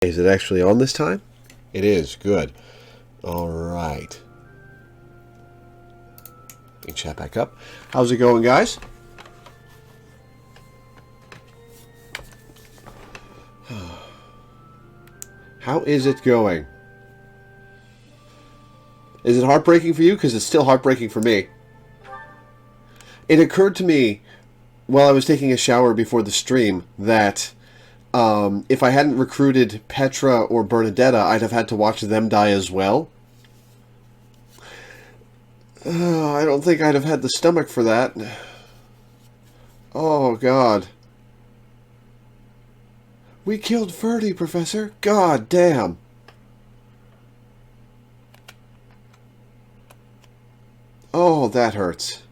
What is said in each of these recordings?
Is it actually on this time? It is. Good. Alright. Let me chat back up. How's it going, guys? How is it going? Is it heartbreaking for you? Because it's still heartbreaking for me. It occurred to me while I was taking a shower before the stream that if I hadn't recruited Petra or Bernadetta, I'd have had to watch them die as well. I don't think I'd have had the stomach for that. Oh, God. We killed Ferdy, Professor. God damn. Oh, that hurts.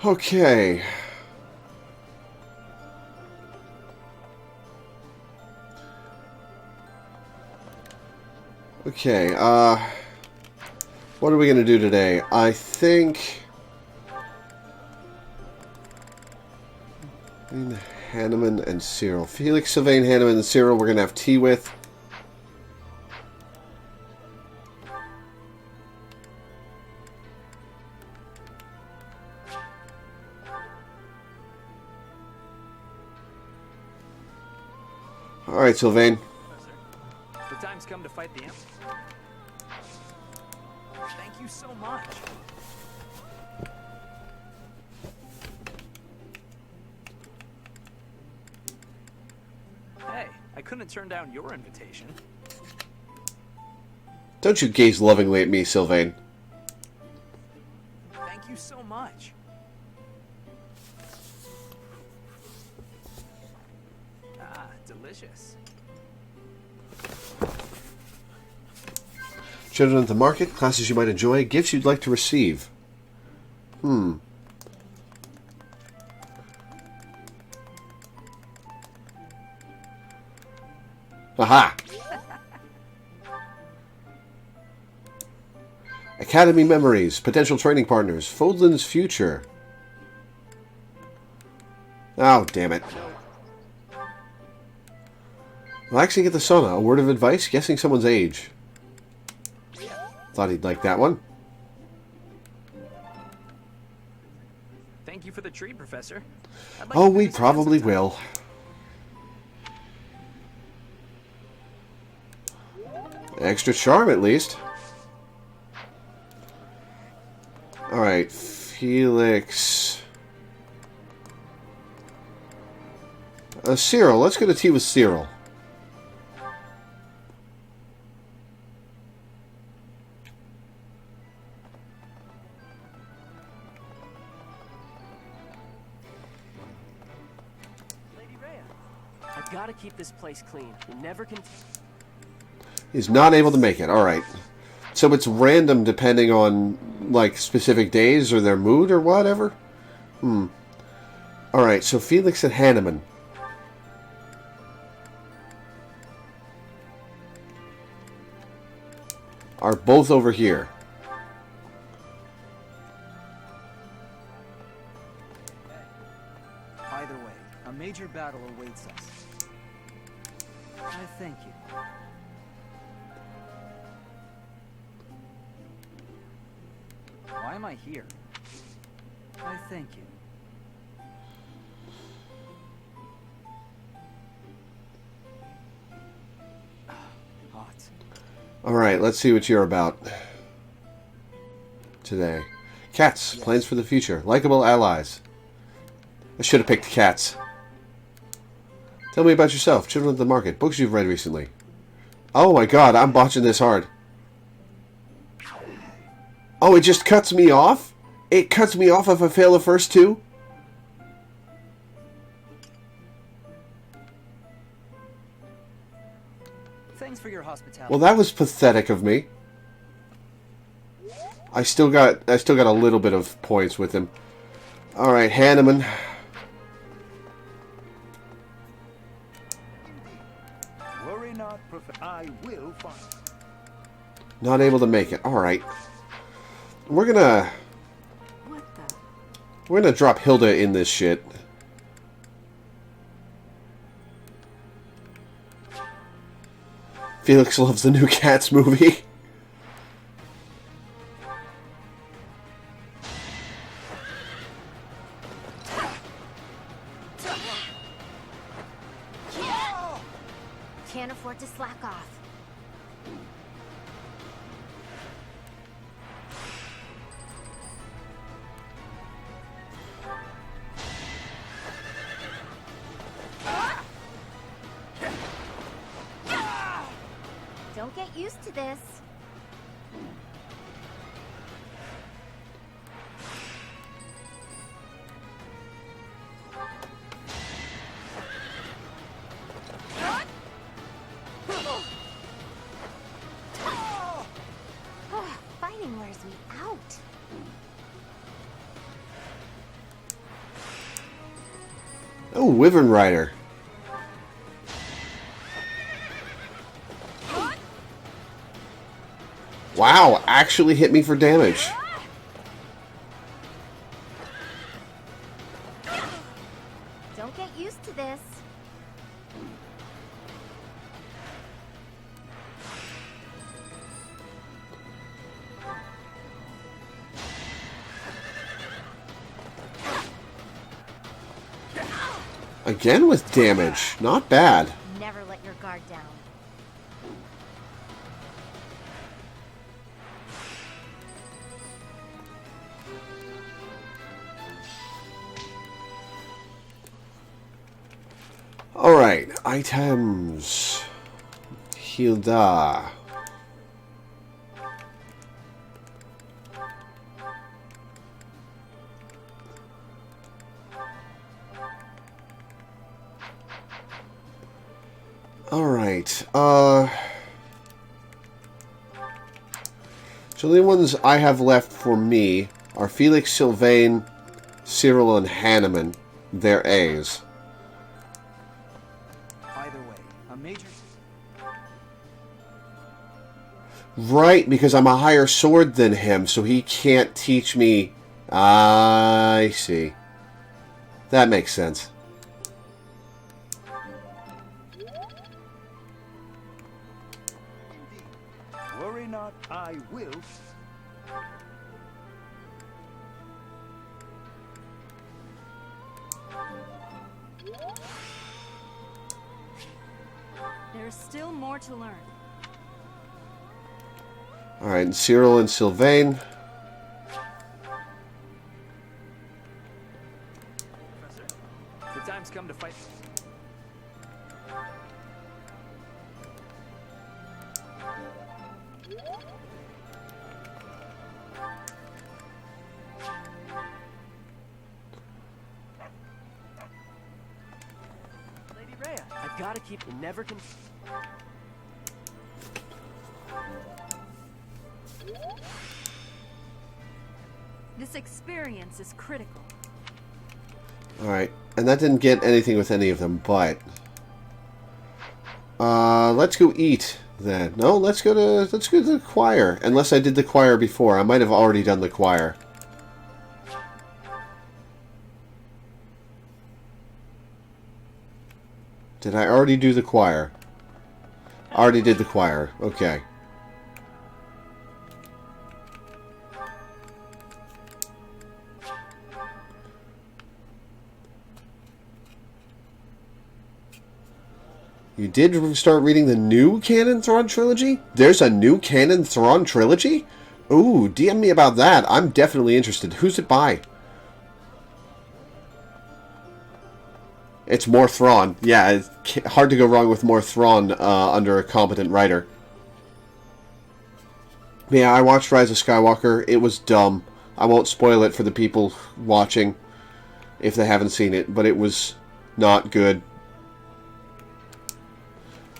Okay. Okay, what are we going to do today? I think Hanneman and Cyril. Felix, Sylvain, Hanneman, and Cyril we're going to have tea with. Alright, Sylvain. The time's come to fight the Emperor. Thank you so much. Hey, I couldn't turn down your invitation. Don't you gaze lovingly at me, Sylvain. Thank you so much. Ah, delicious. Children at the market, classes you might enjoy, gifts you'd like to receive. Aha! Academy memories, potential training partners, Fodlan's future. Oh, damn it. Relaxing at the sauna, a word of advice, guessing someone's age. Thought he'd like that one. Thank you for the treat, Professor. I'd like Oh, to we visit probably sometime. will. Extra charm, at least. Alright, Felix. Cyril. Let's go to tea with Cyril. Lady Rhea, I've got to keep this place clean. You never can. He's not able to make it. Alright. So it's random depending on, like, specific days or their mood or whatever? Alright, so Felix and Hanneman. Are both over here. Either way, a major battle awaits us. I thank you. Why am I here? I thank you. Hot. Alright, let's see what you're about today. Cats, plans for the future. Likeable allies. I should have picked cats. Tell me about yourself. Children at the market. Books you've read recently. Oh my god, I'm botching this hard. Oh, it just cuts me off? It cuts me off if I fail the first two? Thanks for your hospitality. Well, that was pathetic of me. I still got a little bit of points with him. Alright, Hanneman. Worry not, I will find. Not able to make it. Alright. We're gonna... What the? We're gonna drop Hilda in this shit. Felix loves the new Cats movie. Can't afford to slack off. Don't get used to this. Fighting wears me out. Oh, Wyvern Rider. Wow, actually hit me for damage. Don't get used to this. Again with damage. Not bad. Never let your guard down. Alright, items. Hilda. Alright, so the only ones I have left for me are Felix, Sylvain, Cyril, and Hanneman. They're A's. Either way, a major... Right, because I'm a higher sword than him, so he can't teach me... I see. That makes sense. Worry not, I will. There's still more to learn. Alright, and Cyril and Sylvain. Professor, the time's come to fight. Lady Rhea, I've got to keep you never can. This experience is critical. Alright, and that didn't get anything with any of them, but... let's go eat, then. No, let's go to the choir. Unless I did the choir before. I might have already done the choir. Did I already do the choir? Already did the choir. Okay. You did start reading the new Canon Thrawn trilogy? There's a new Canon Thrawn trilogy? Ooh, DM me about that. I'm definitely interested. Who's it by? It's more Thrawn. Yeah, it's hard to go wrong with more Thrawn under a competent writer. Yeah, I watched Rise of Skywalker. It was dumb. I won't spoil it for the people watching if they haven't seen it, but it was not good.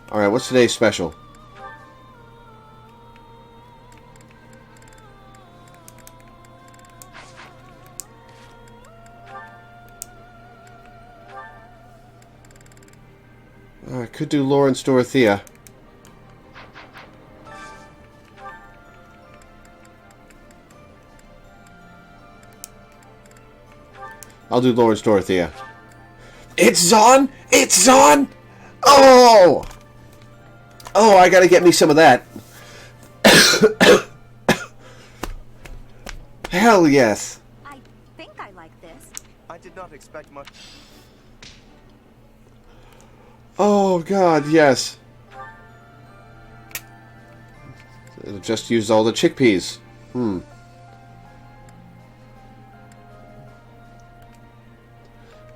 Alright, what's today's special? I could do Lawrence Dorothea. I'll do Lawrence Dorothea. It's on! It's on! Oh! Oh, I gotta get me some of that. Hell yes. I think I like this. I did not expect much. Oh, God, yes. It'll just use all the chickpeas.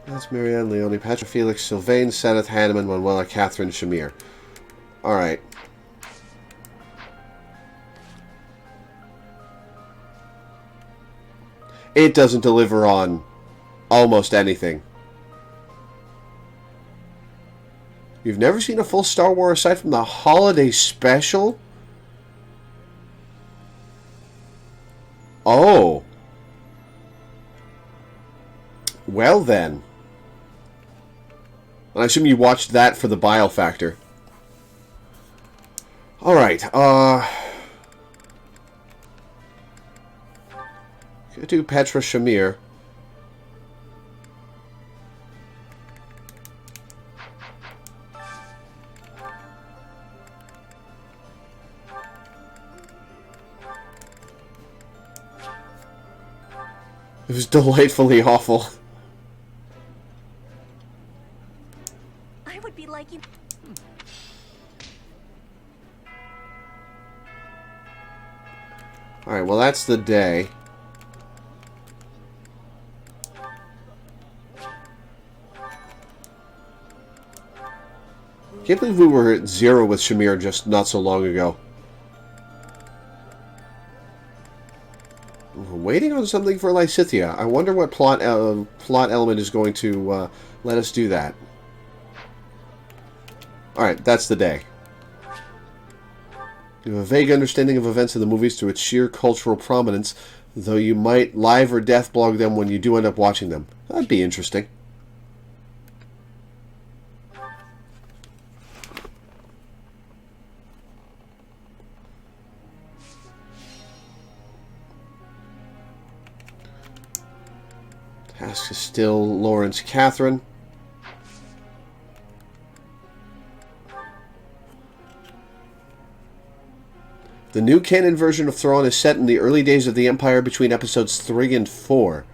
That's Marianne, Leonie, Patrick, Felix, Sylvain, Seth, Hanneman, Manuela, Catherine, Shamir. Alright. It doesn't deliver on almost anything. You've never seen a full Star Wars aside from the holiday special? Oh. Well then. I assume you watched that for the bile factor. Alright, Gonna do Petra Shamir. It was delightfully awful. I would be like you. Alright, well that's the day. Can't believe we were at 0 with Shamir just not so long ago. We're waiting on something for Lysithea. I wonder what plot element is going to let us do that. Alright, that's the day. You have a vague understanding of events in the movies through its sheer cultural prominence, though you might live or death blog them when you do end up watching them. That'd be interesting. Task is still Lawrence Catherine. The new canon version of Thrawn is set in the early days of the Empire between episodes 3 and 4.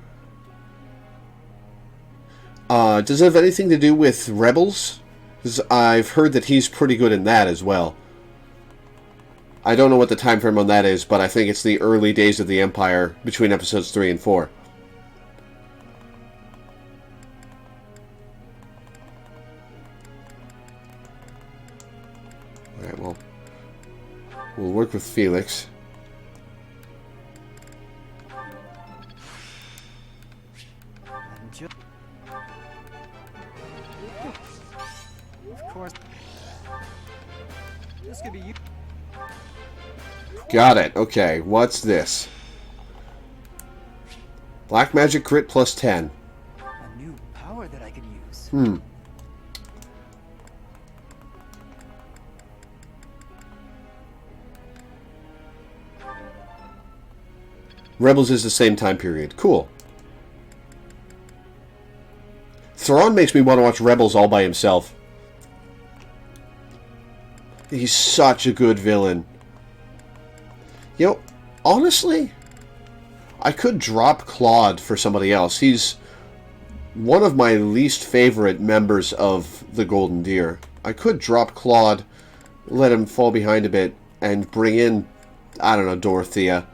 Does it have anything to do with Rebels? Because I've heard that he's pretty good in that as well. I don't know what the time frame on that is, but I think it's the early days of the Empire between episodes 3 and 4. Alright, well, we'll work with Felix. Of course. This could be you. Got it. Okay, what's this? Black magic crit plus 10. A new power that I could use. Rebels is the same time period. Cool. Thrawn makes me want to watch Rebels all by himself. He's such a good villain. You know, honestly, I could drop Claude for somebody else. He's one of my least favorite members of the Golden Deer. I could drop Claude, let him fall behind a bit, and bring in, I don't know, Dorothea.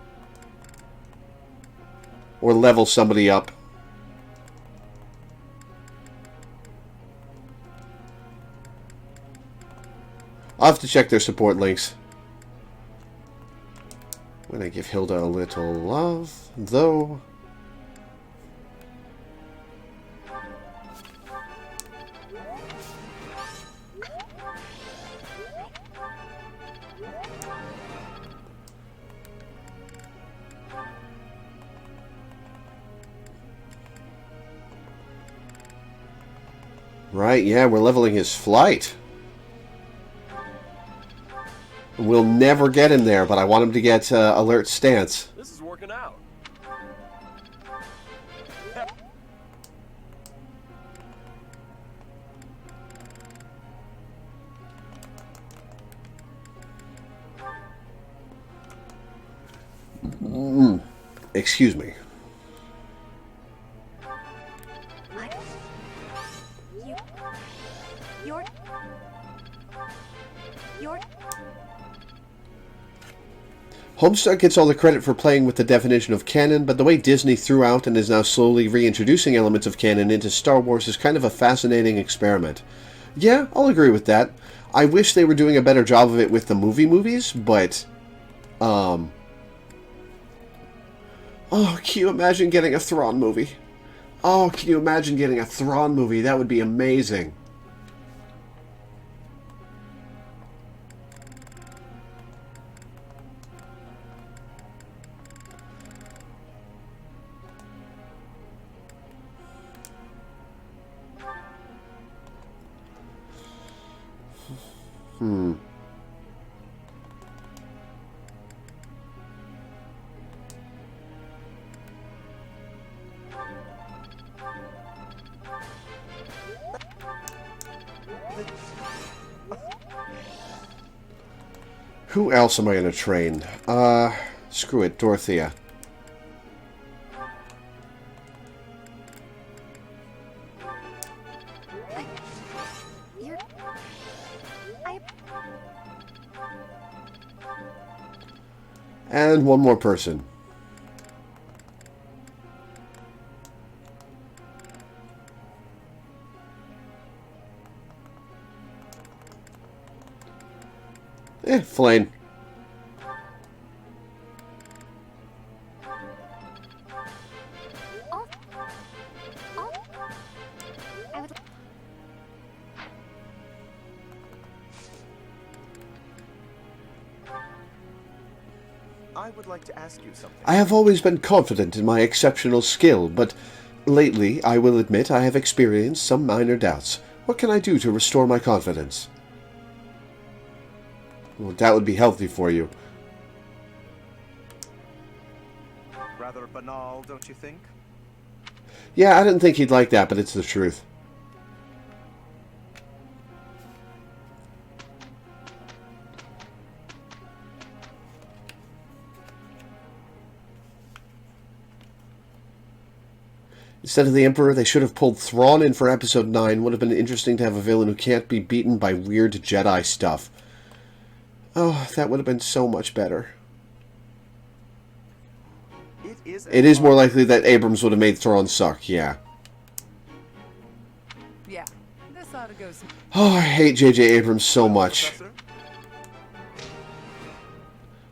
Or level somebody up. I'll have to check their support links. I'm gonna give Hilda a little love, though. Right, yeah, we're leveling his flight. We'll never get him there, but I want him to get alert stance. This is working out. Excuse me. You're... Homestar gets all the credit for playing with the definition of canon, but the way Disney threw out and is now slowly reintroducing elements of canon into Star Wars is kind of a fascinating experiment. Yeah, I'll agree with that. I wish they were doing a better job of it with the movies, but... Oh, can you imagine getting a Thrawn movie? Oh, can you imagine getting a Thrawn movie? That would be amazing. Who else am I going to train? Screw it, Dorothea. And one more person. Flame. I would like to ask you something. I have always been confident in my exceptional skill, but lately, I will admit, I have experienced some minor doubts. What can I do to restore my confidence? Well, that would be healthy for you. Rather banal, don't you think? Yeah, I didn't think he'd like that, but it's the truth. Instead of the Emperor, they should have pulled Thrawn in for Episode 9. Would have been interesting to have a villain who can't be beaten by weird Jedi stuff. Oh, that would have been so much better. It is more likely that Abrams would have made Thrawn suck, yeah. Yeah, this ought to go. Oh, I hate J.J. Abrams so much.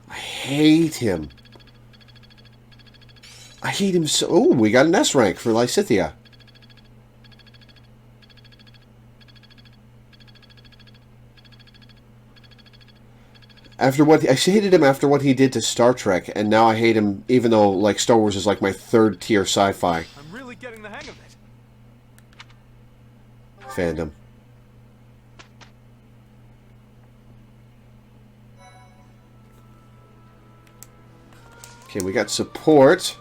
I hate him. I hate him so... Oh, we got an S rank for Lysithea. After what... I hated him after what he did to Star Trek, and now I hate him even though, like, Star Wars is like my third tier sci-fi. I'm really getting the hang of it. Fandom. Okay, we got support.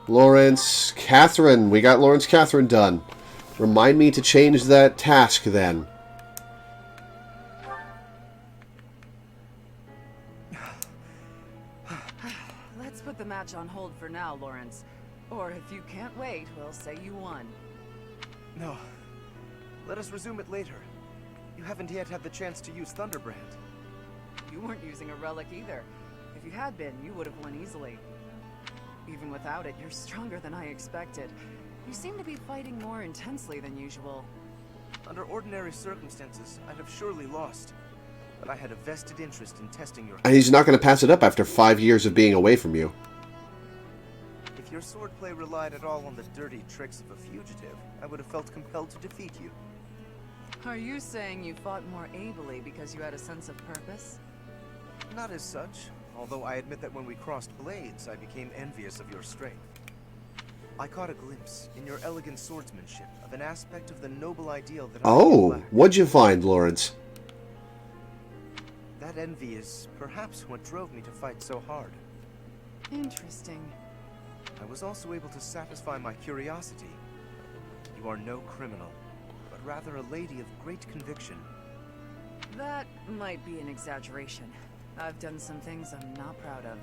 Lawrence Catherine. We got Lawrence Catherine done. Remind me to change that task then. Let's put the match on hold for now, Lawrence. Or if you can't wait, we'll say you won. No. Let us resume it later. You haven't yet had the chance to use Thunderbrand. You weren't using a relic either. If you had been, you would have won easily. Even without it, you're stronger than I expected. You seem to be fighting more intensely than usual. Under ordinary circumstances, I'd have surely lost. But I had a vested interest in testing your... And he's not going to pass it up after 5 years of being away from you. If your swordplay relied at all on the dirty tricks of a fugitive, I would have felt compelled to defeat you. Are you saying you fought more ably because you had a sense of purpose? Not as such, although I admit that when we crossed blades, I became envious of your strength. I caught a glimpse, in your elegant swordsmanship, of an aspect of the noble ideal that I lacked. What'd you find, Lawrence? That envy is perhaps what drove me to fight so hard. Interesting. I was also able to satisfy my curiosity. You are no criminal, but rather a lady of great conviction. That might be an exaggeration. I've done some things I'm not proud of.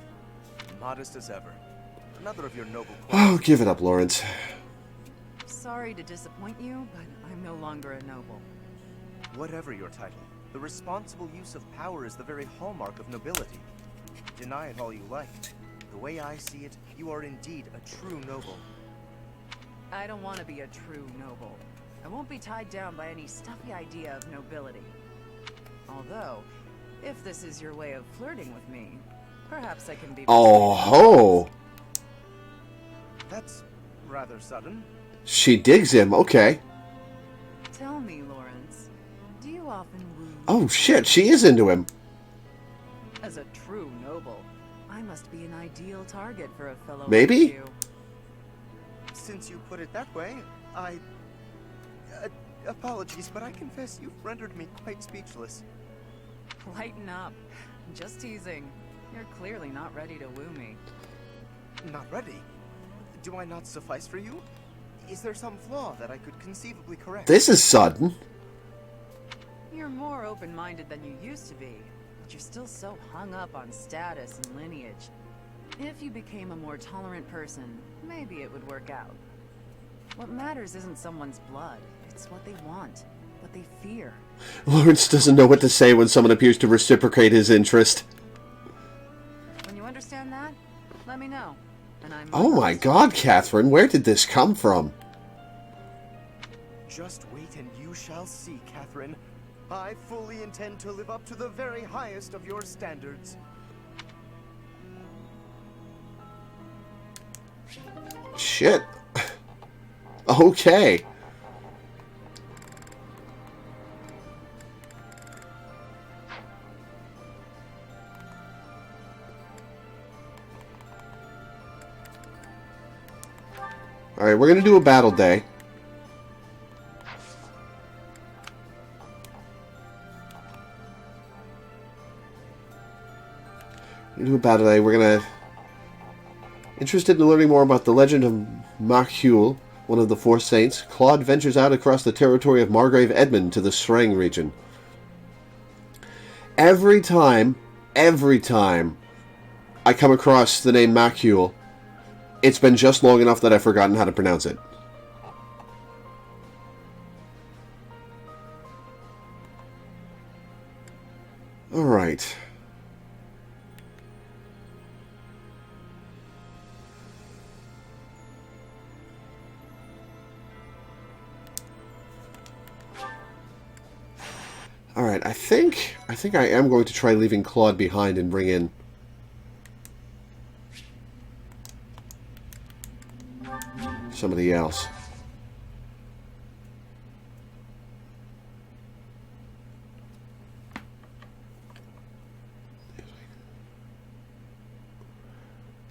Modest as ever. another of your noble Oh, qualities. give it up, Lawrence. Sorry to disappoint you, but I'm no longer a noble. Whatever your title, the responsible use of power is the very hallmark of nobility. Deny it all you like. The way I see it, you are indeed a true noble. I don't want to be a true noble. I won't be tied down by any stuffy idea of nobility. Although, if this is your way of flirting with me, perhaps I can be... Oh ho! That's rather sudden. She digs him. Okay. Tell me, Lawrence, do you often woo... Oh shit, she is into him. As a true noble, I must be an ideal target for a fellow Maybe? like you. Since you put it that way, apologies, but I confess you've rendered me quite speechless. Lighten up. Just teasing. You're clearly not ready to woo me. Not ready? Do I not suffice for you? Is there some flaw that I could conceivably correct? This is sudden. You're more open-minded than you used to be, but you're still so hung up on status and lineage. If you became a more tolerant person, maybe it would work out. What matters isn't someone's blood, it's what they want, what they fear. Lawrence doesn't know what to say when someone appears to reciprocate his interest. When you understand that, let me know. And I'm... Oh my god, Catherine, where did this come from? Just wait and you shall see, Catherine. I fully intend to live up to the very highest of your standards. Shit. Okay. Alright, we're going to do a battle day. We're going to... Interested in learning more about the legend of Marcule, one of the four saints, Claude ventures out across the territory of Margrave Edmund to the Srang region. Every time I come across the name Marcule, it's been just long enough that I've forgotten how to pronounce it. Alright. Alright, I think I am going to try leaving Claude behind and bring in somebody else.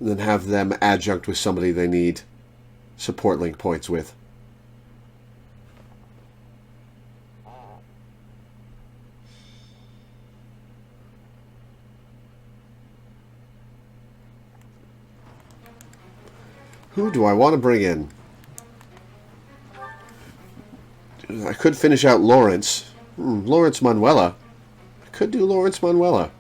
And then have them adjunct with somebody they need support link points with. Who do I want to bring in? I could finish out Lawrence. Lawrence Manuela. I could do Lawrence Manuela.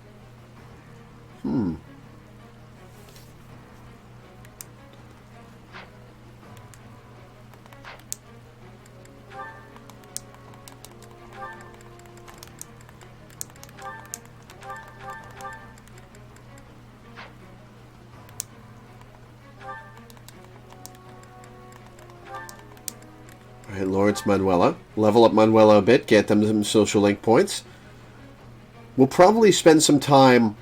Alright, Lawrence Manuela. Level up Manuela a bit, get them some social link points. We'll probably spend some time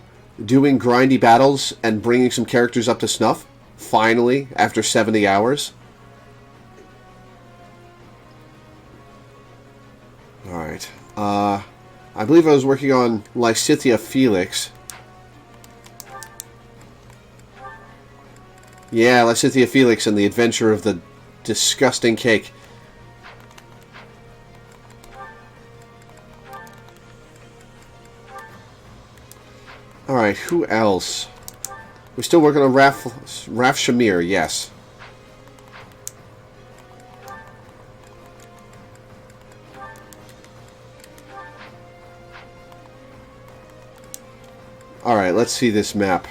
doing grindy battles and bringing some characters up to snuff. Finally, after 70 hours. Alright. I believe I was working on Lysithea Felix. Yeah, Lysithea Felix and the adventure of the disgusting cake. Alright, who else? We're still working on Raf Shamir, yes. Alright, let's see this map.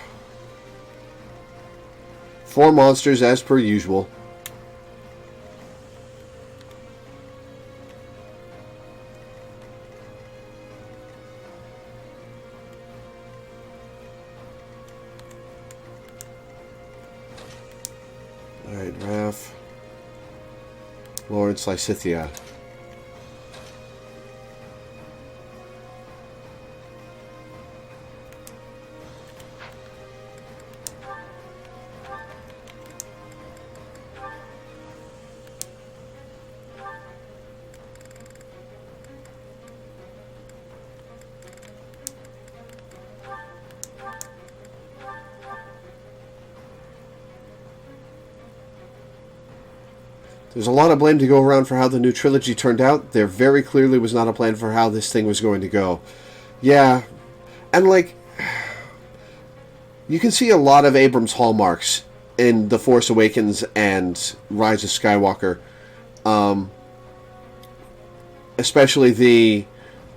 4 monsters as per usual. Alright, Raph. Lawrence Lysithia. There's a lot of blame to go around for how the new trilogy turned out. There very clearly was not a plan for how this thing was going to go. Yeah, and like, you can see a lot of Abrams' hallmarks in The Force Awakens and Rise of Skywalker. Especially the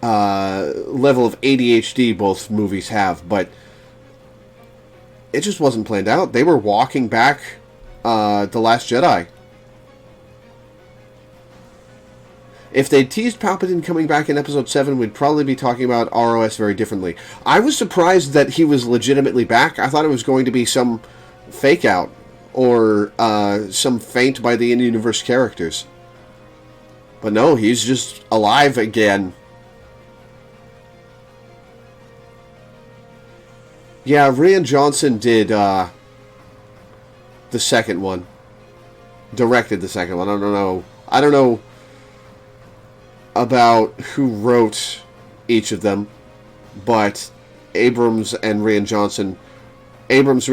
level of ADHD both movies have, but it just wasn't planned out. They were walking back The Last Jedi. If they teased Palpatine coming back in Episode 7, we'd probably be talking about ROS very differently. I was surprised that he was legitimately back. I thought it was going to be some fake out or some feint by the in-universe characters. But no, he's just alive again. Yeah, Rian Johnson did the second one. Directed the second one. I don't know about who wrote each of them, but Abrams and Rian Johnson, Abrams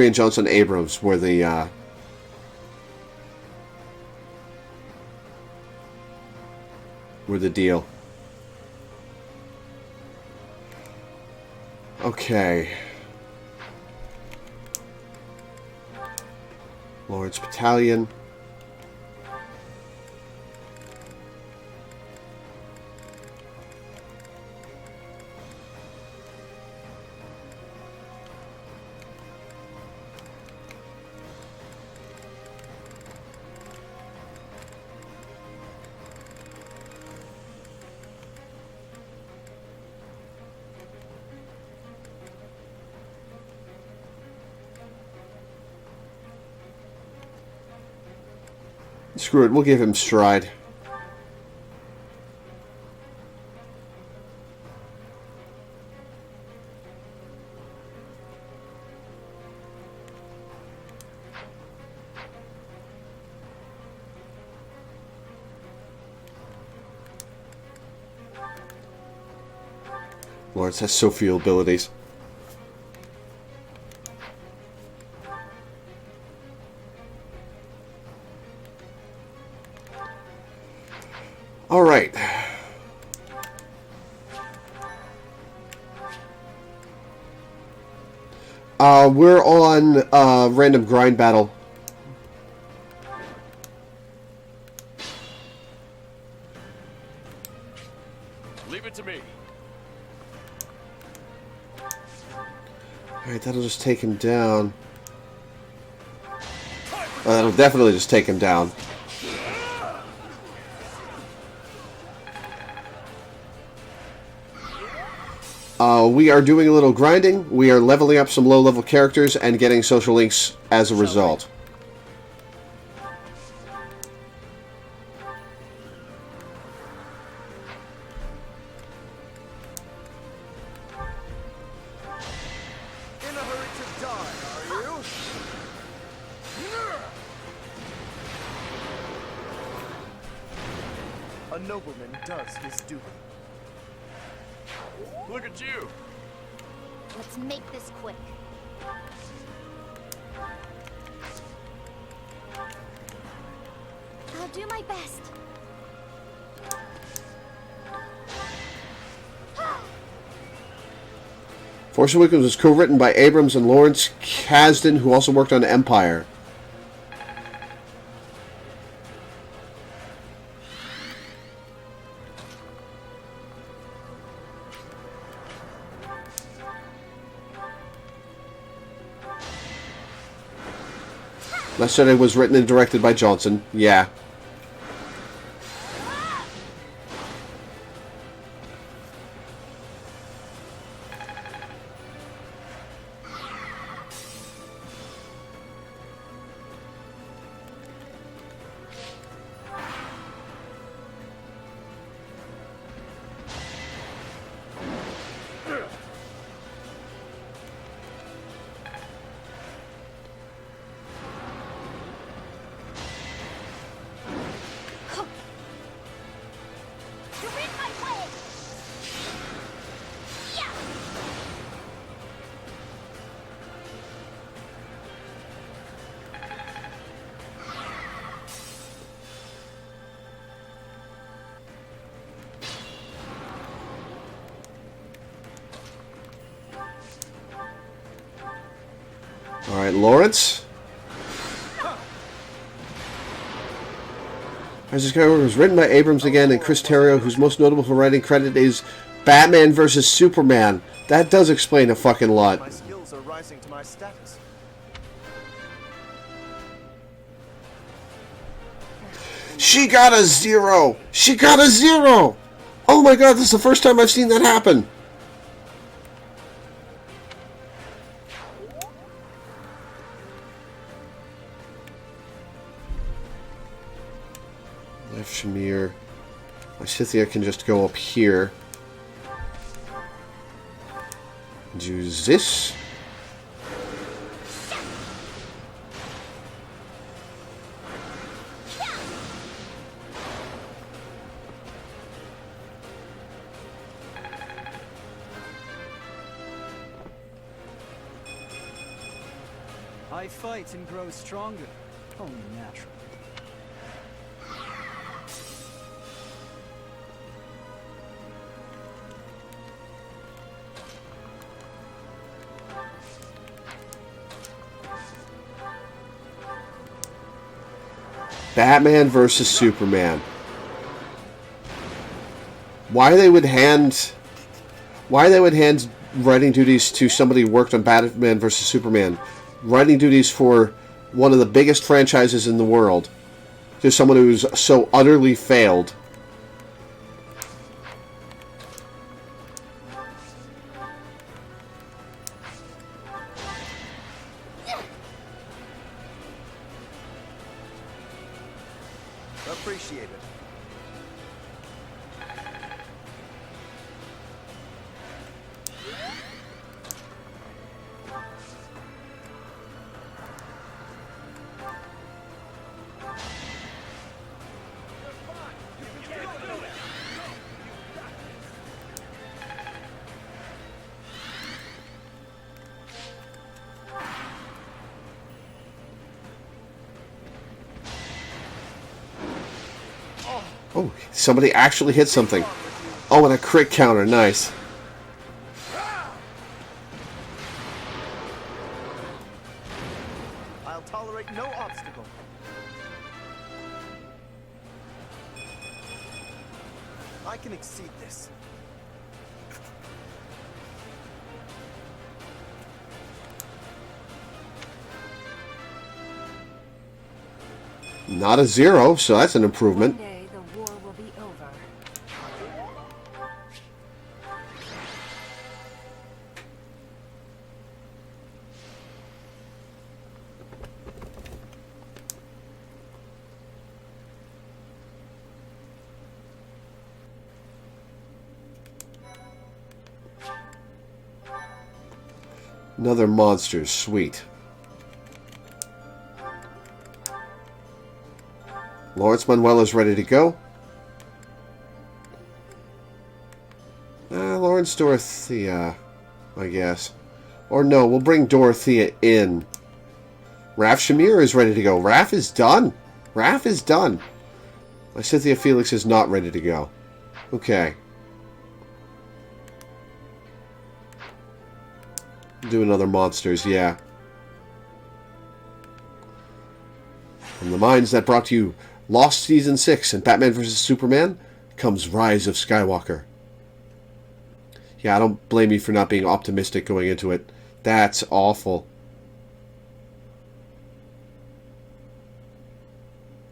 were the deal. Okay. Lawrence Battalion. Screw it, we'll give him Stride. Lawrence has so few abilities. All right. We're on random grind battle. Leave it to me. All right, that'll just take him down. That'll definitely just take him down. We are doing a little grinding. We are leveling up some low-level characters and getting social links as a result. In a hurry to die, are you? A nobleman does his duty. Look at you. Let's make this quick. I'll do my best. Force Awakens was co-written by Abrams and Lawrence Kasdan, who also worked on Empire. Yesterday was written and directed by Johnson. Yeah. You're in my way! Yeah! All right, Lawrence. Rise of Skywalker was written by Abrams again and Chris Terrio, whose most notable for writing credit is Batman vs. Superman. That does explain a fucking lot. My skills are rising to my status. She got a 0! She got a 0! Oh my god, this is the first time I've seen that happen. Left Shamir. My Scythia can just go up here. Do this. I fight and grow stronger. Only natural. Batman versus Superman. Why they would hand writing duties to somebody who worked on Batman versus Superman, writing duties for one of the biggest franchises in the world, to someone who's so utterly failed. Appreciate it. Oh, somebody actually hit something. Oh, and a crit counter. Nice. I'll tolerate no obstacle. I can exceed this. Not a 0, so that's an improvement. One day the war will be over. Another monster. Sweet. Lawrence Manuel is ready to go. Lawrence Dorothea, I guess. Or no, we'll bring Dorothea in. Raph Shamir is ready to go. Raph is done. Raph is done. My Cynthia Felix is not ready to go. Okay. Do another monsters, yeah. From the minds that brought you Lost Season 6 and Batman vs. Superman comes Rise of Skywalker. Yeah, I don't blame you for not being optimistic going into it. That's awful.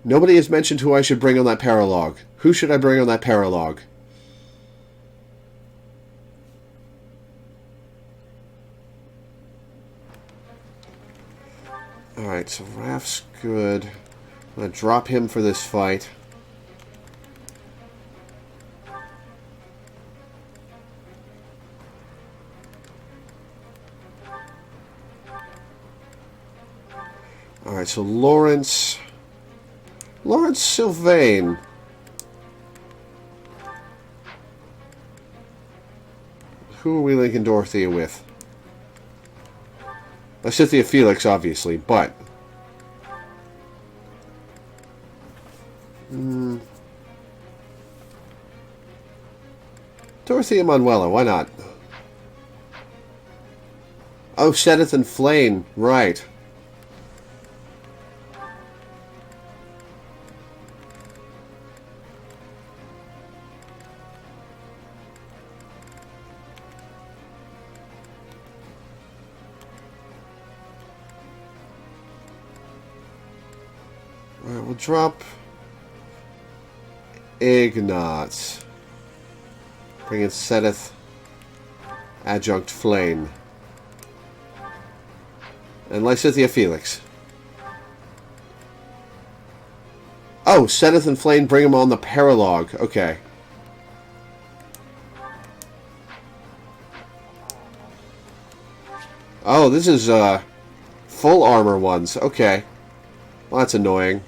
Nobody has mentioned who I should bring on that paralogue. Who should I bring on that paralogue? Alright, so Raph's good. I'm going to drop him for this fight. Alright, so Lawrence Sylvain. Who are we linking Dorothea with? Cynthia Felix, obviously, but... Dorothea Manuela, why not? Oh, Sedith and Flame, right. Alright, we'll drop Ignatz. Bring in Sedith, Adjunct Flame. And Lysithia Felix. Oh, Sedith and Flame, bring them on the paralogue. Okay. Oh, this is full armor ones. Okay. Well, that's annoying.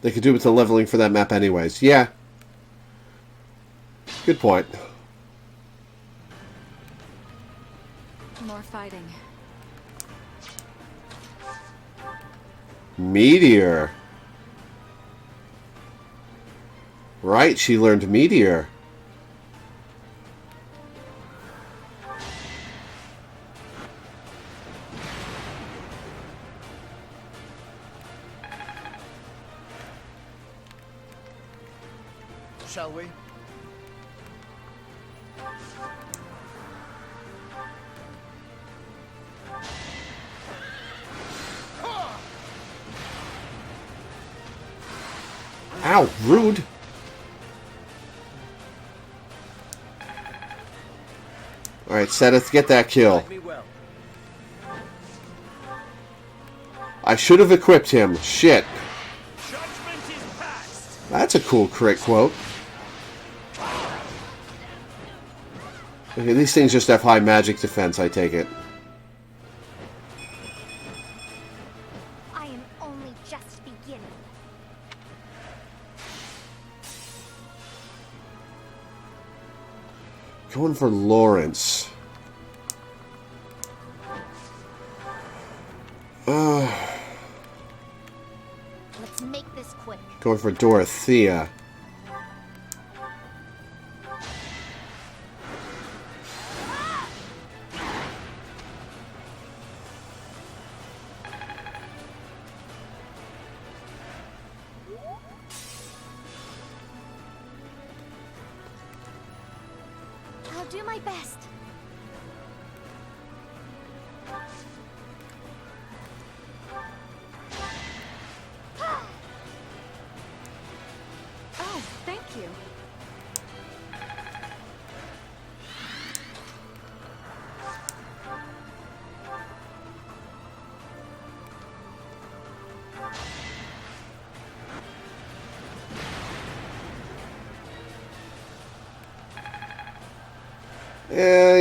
They could do with the leveling for that map anyways. Yeah. Good point. More fighting. Meteor. Right, she learned Meteor. Shall we? Ow, rude. Alright, Sedith, get that kill. I should have equipped him. Shit. That's a cool crit quote. Okay, these things just have high magic defense, I take it. I am only just beginning. Going for Lawrence. Let's make this quick. Going for Dorothea. I'll do my best. Oh, thank you.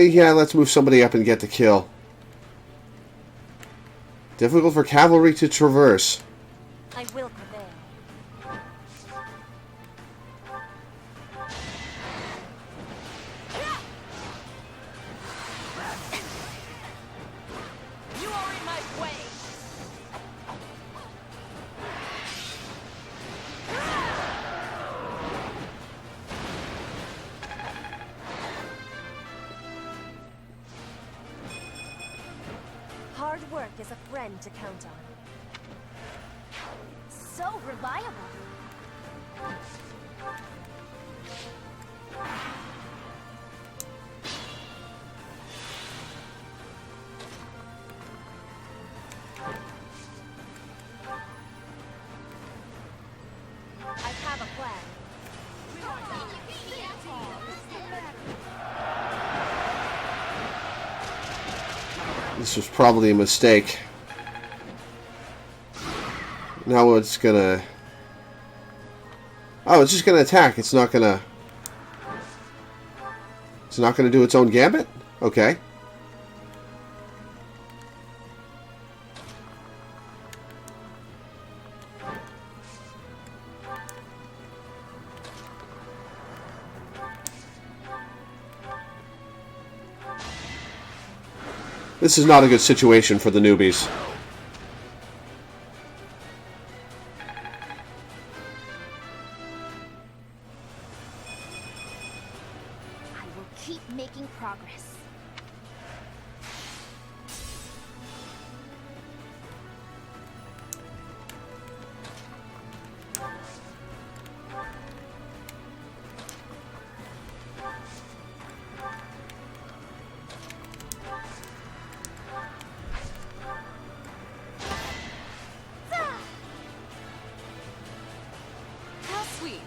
Yeah, let's move somebody up and get the kill. Difficult for cavalry to traverse. I will prevail. work as a friend to count on. So reliable. I have a plan. This was probably a mistake. Now it's gonna... Oh, it's just gonna attack. It's not gonna... It's not gonna do its own gambit? Okay. This is not a good situation for the newbies. I will keep making progress. How sweet.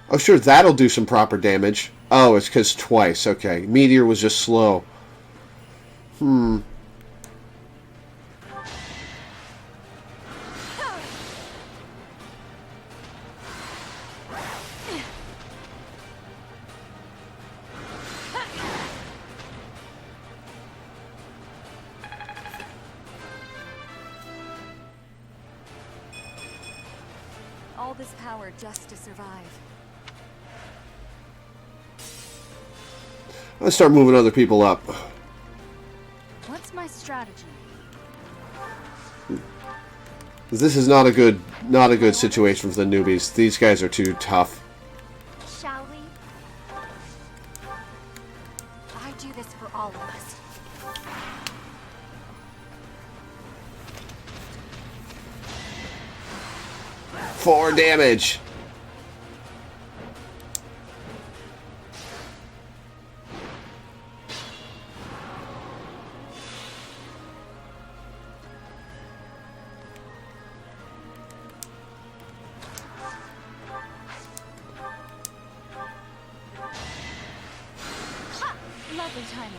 Oh, sure, that'll do some proper damage. Oh, it's because twice. Okay. Meteor was just slow. All this power just to survive. Let's start moving other people up. What's my strategy? This is not a good situation for the newbies. These guys are too tough. Shall we? I do this for all of us. 4 damage. Ha! Lovely timing.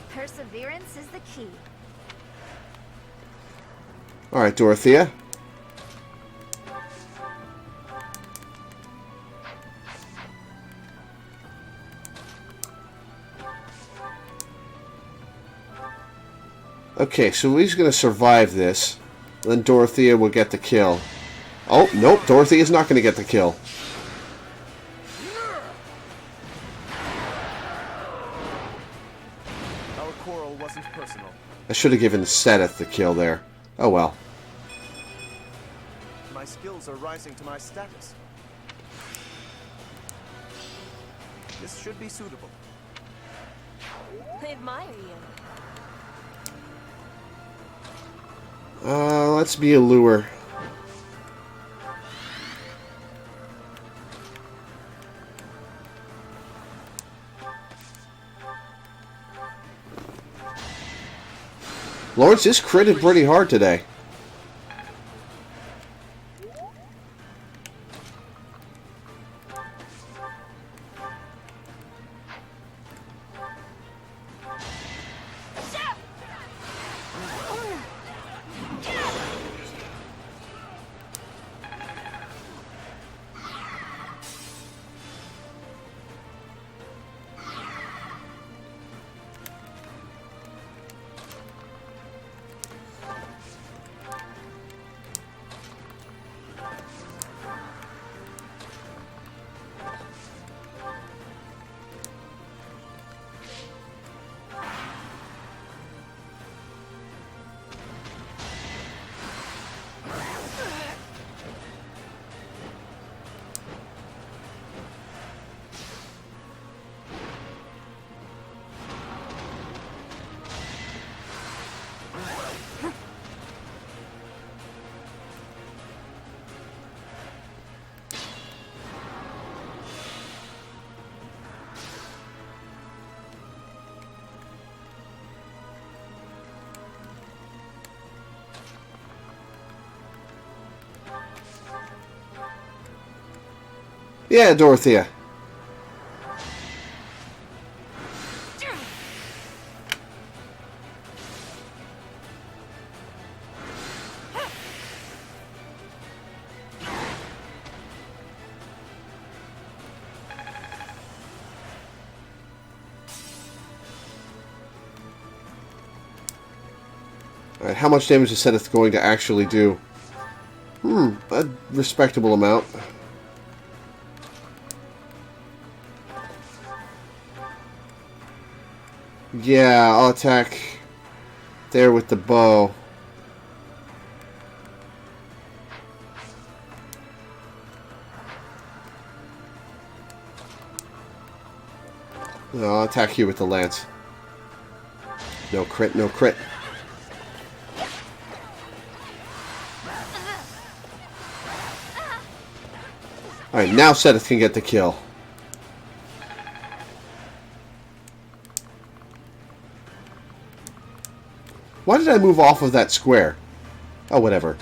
Perseverance is the key. All right, Dorothea. Okay, so he's going to survive this. Then Dorothea will get the kill. Oh, nope, Dorothea's not going to get the kill. Our quarrel wasn't personal. I should have given Seth the kill there. Oh well. My skills are rising to my status. This should be suitable. I admire you. Let's be a lure. Lawrence is critted pretty hard today. Yeah, Dorothea. Alright, how much damage is Seth going to actually do? A respectable amount. Yeah, I'll attack there with the bow. No, I'll attack you with the lance. No crit, no crit. Alright, now Seth can get the kill. Why did I move off of that square? Oh, whatever.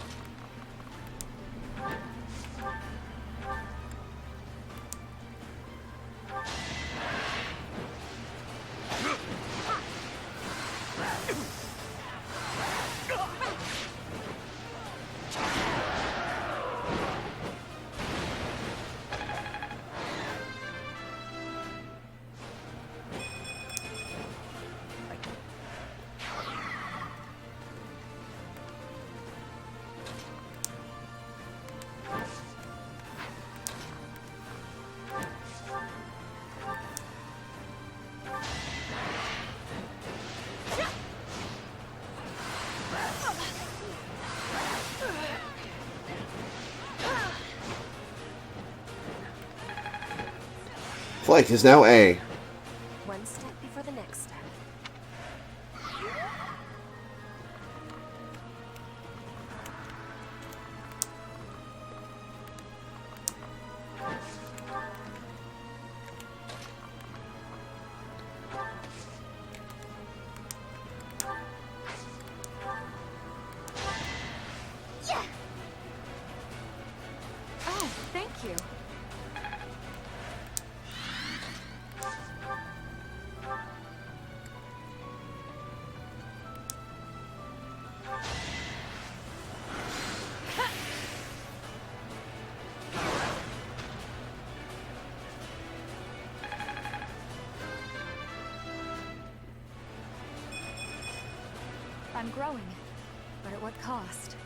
Flank is now A. One step before the next step. Yeah. Oh, thank you. I'm growing, but at what cost?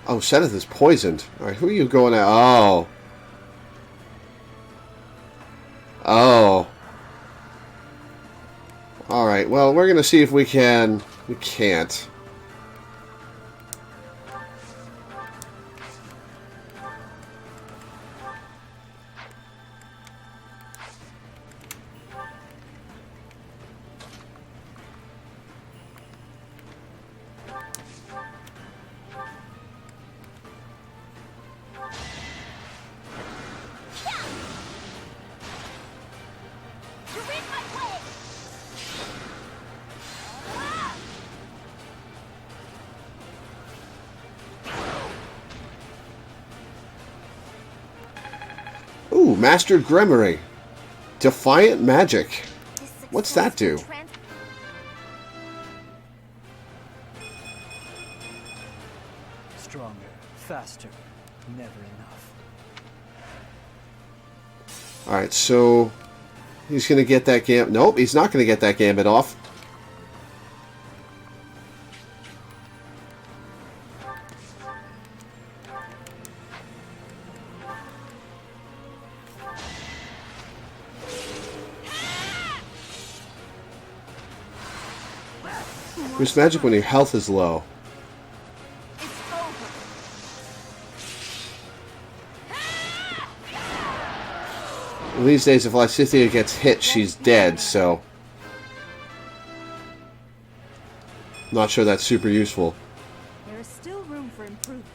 Oh, Seth is poisoned. Alright, who are you going at? Oh. Oh. Alright, well, we're gonna see if we can... We can't. Ooh, Mastered Grimoire. Defiant Magic. What's that do? Stronger, faster, never enough. Alright, so... He's gonna get that gambit... Nope, he's not gonna get that gambit off. Boost magic when your health is low. These days, if Lysithea gets hit, she's dead, so... Not sure that's super useful. There is still room for improvement.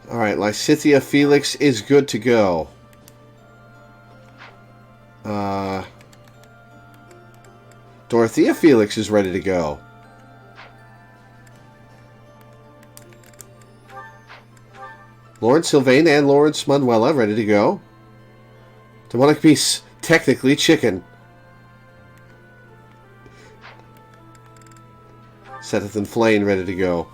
Alright, Lysithea Felix is good to go. Dorothea Felix is ready to go. Lawrence Sylvain and Lawrence Manuela ready to go. Demonic Beast, technically chicken. Seteth and Flame ready to go.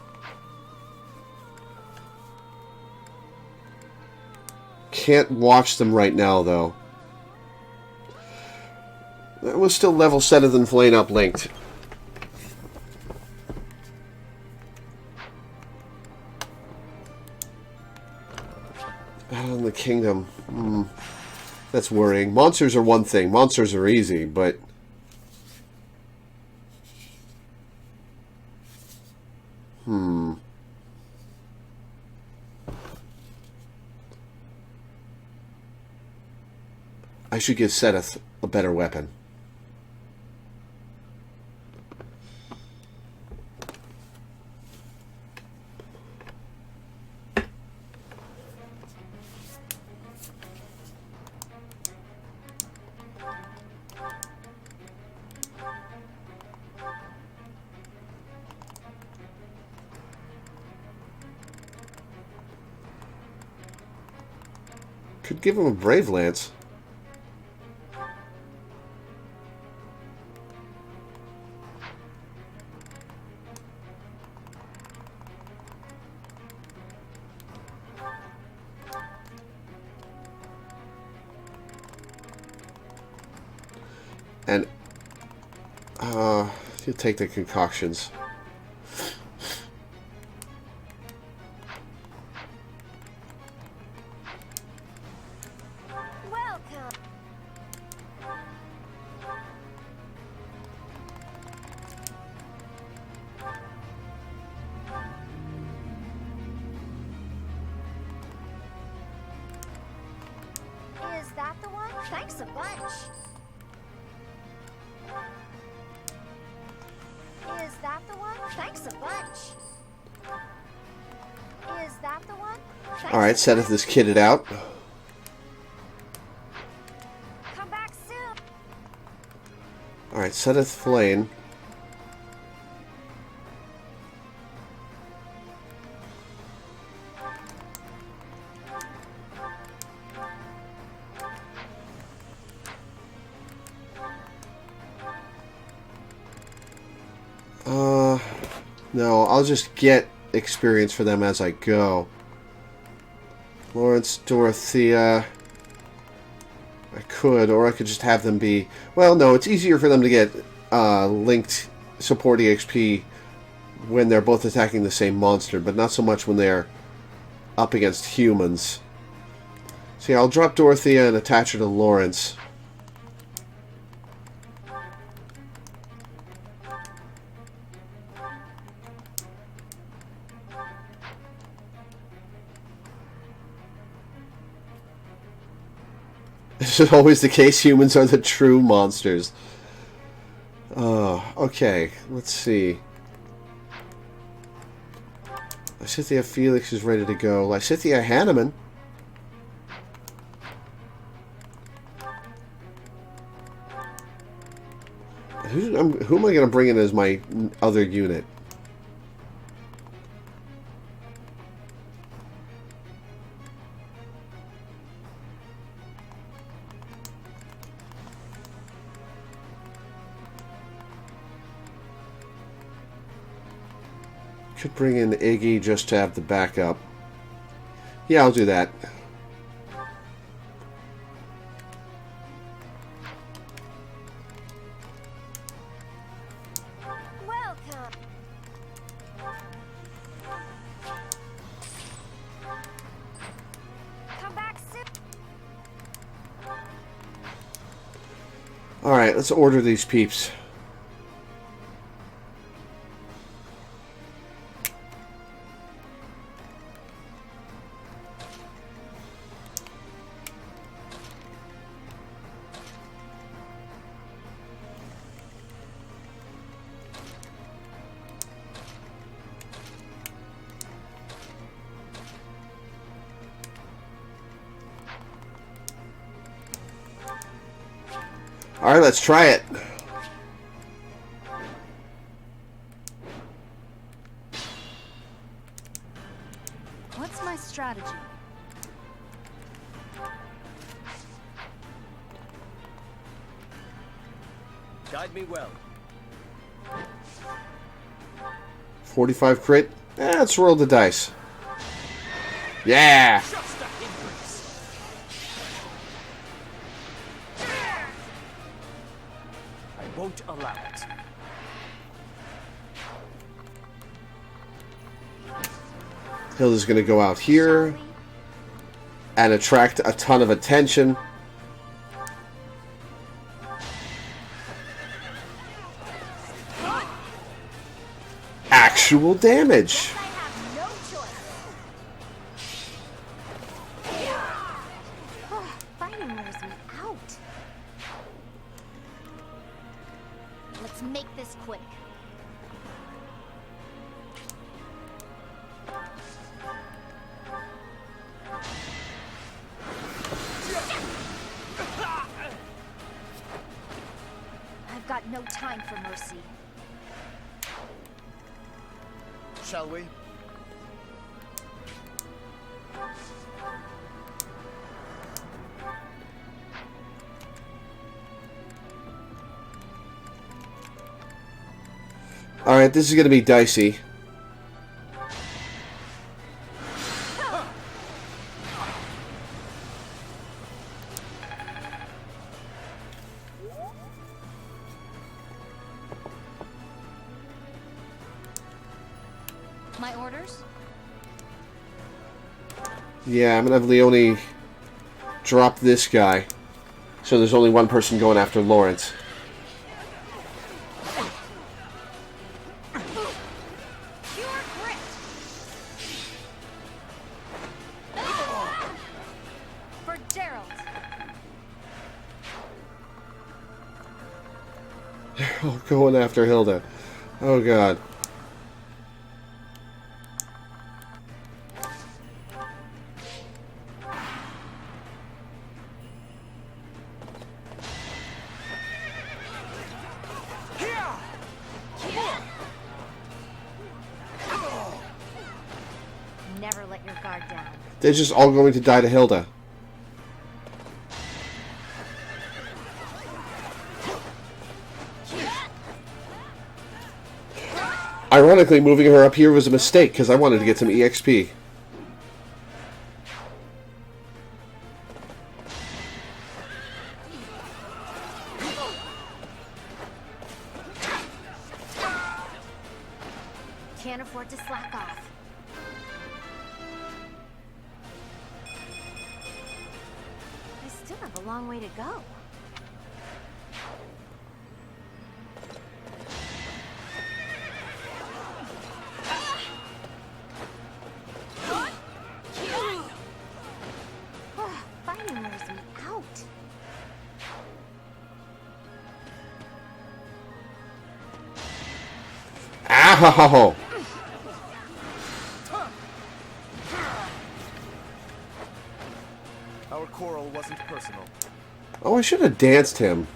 Can't watch them right now, though. That was still level Seteth and Flame up linked. Battle in the Kingdom. That's worrying. Monsters are one thing. Monsters are easy, but... I should give Seteth a better weapon. Could give him a Brave Lance. And you'll take the concoctions. Welcome. Is that the one? Thanks a bunch. Is that the one? Thanks a bunch. Is that the one? Alright, Seteth is kitted out. Come back soon. Alright, Seteth Flame. No, I'll just get experience for them as I go. Lawrence, Dorothea. I could, or I could just have them be... Well, no, it's easier for them to get linked support EXP when they're both attacking the same monster, but not so much when they're up against humans. See, I'll drop Dorothea and attach her to Lawrence. This is always the case. Humans are the true monsters. Okay. Let's see. Lysithea Felix is ready to go. Lysithea Hanneman. Who am I going to bring in as my other unit? Could bring in Iggy just to have the backup. Yeah, I'll do that. Welcome. Come back soon. Alright, let's order these peeps. Alright, let's try it. What's my strategy? Guide me well. 45 crit. Let's roll the dice. Yeah! Just a hindrance. I won't allow it. Hilda's gonna go out here and attract a ton of attention. Actual damage. I have no choice. Fighting wears me out. Let's make this quick. I've got no time for mercy. Shall we? Alright, this is gonna be dicey. My orders? Yeah, I'm gonna have Leone drop this guy. So there's only one person going after Lawrence. Pure grit. For Gerald. Oh, going after Hilda. Oh god. Never let your guard down. They're just all going to die to Hilda. Ironically, moving her up here was a mistake because I wanted to get some EXP. Can't afford to slack off. I still have a long way to go. Fighting wears me out. Ow! Our quarrel wasn't personal. Oh, I should have danced him.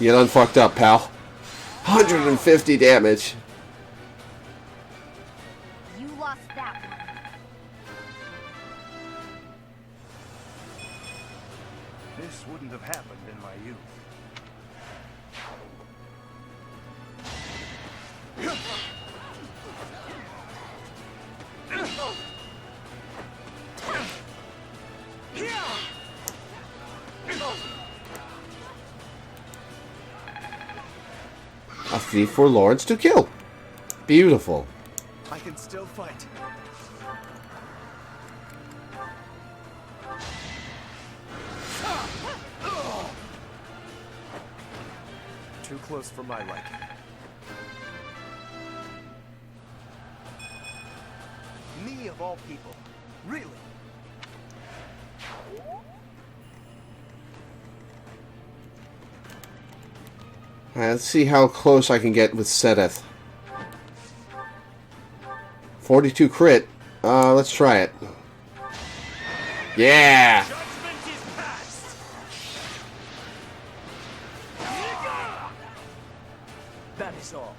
You done fucked up, pal. 150 damage. You lost that one. This wouldn't have happened in my youth. A thief for Lawrence to kill. Beautiful. I can still fight. Too close for my liking. Me of all people. Really? Alright, Let's see how close I can get with Sedith. 42 crit. Let's try it. Yeah! Judgment is passed. That is all.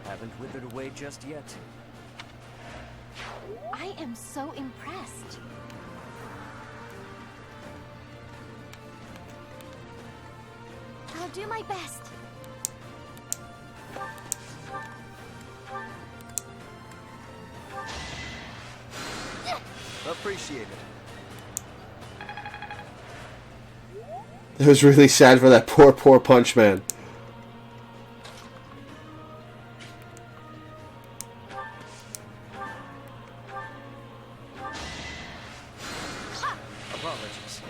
Haven't withered away just yet. I am so impressed. I'll do my best. Appreciate it. It was really sad for that poor Punch Man. Apologies.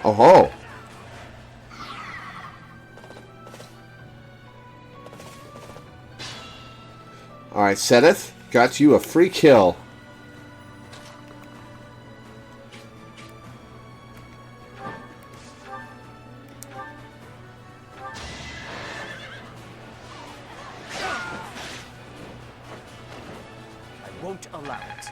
Oh ho! Alright, Sedith, got you a free kill. I won't allow it.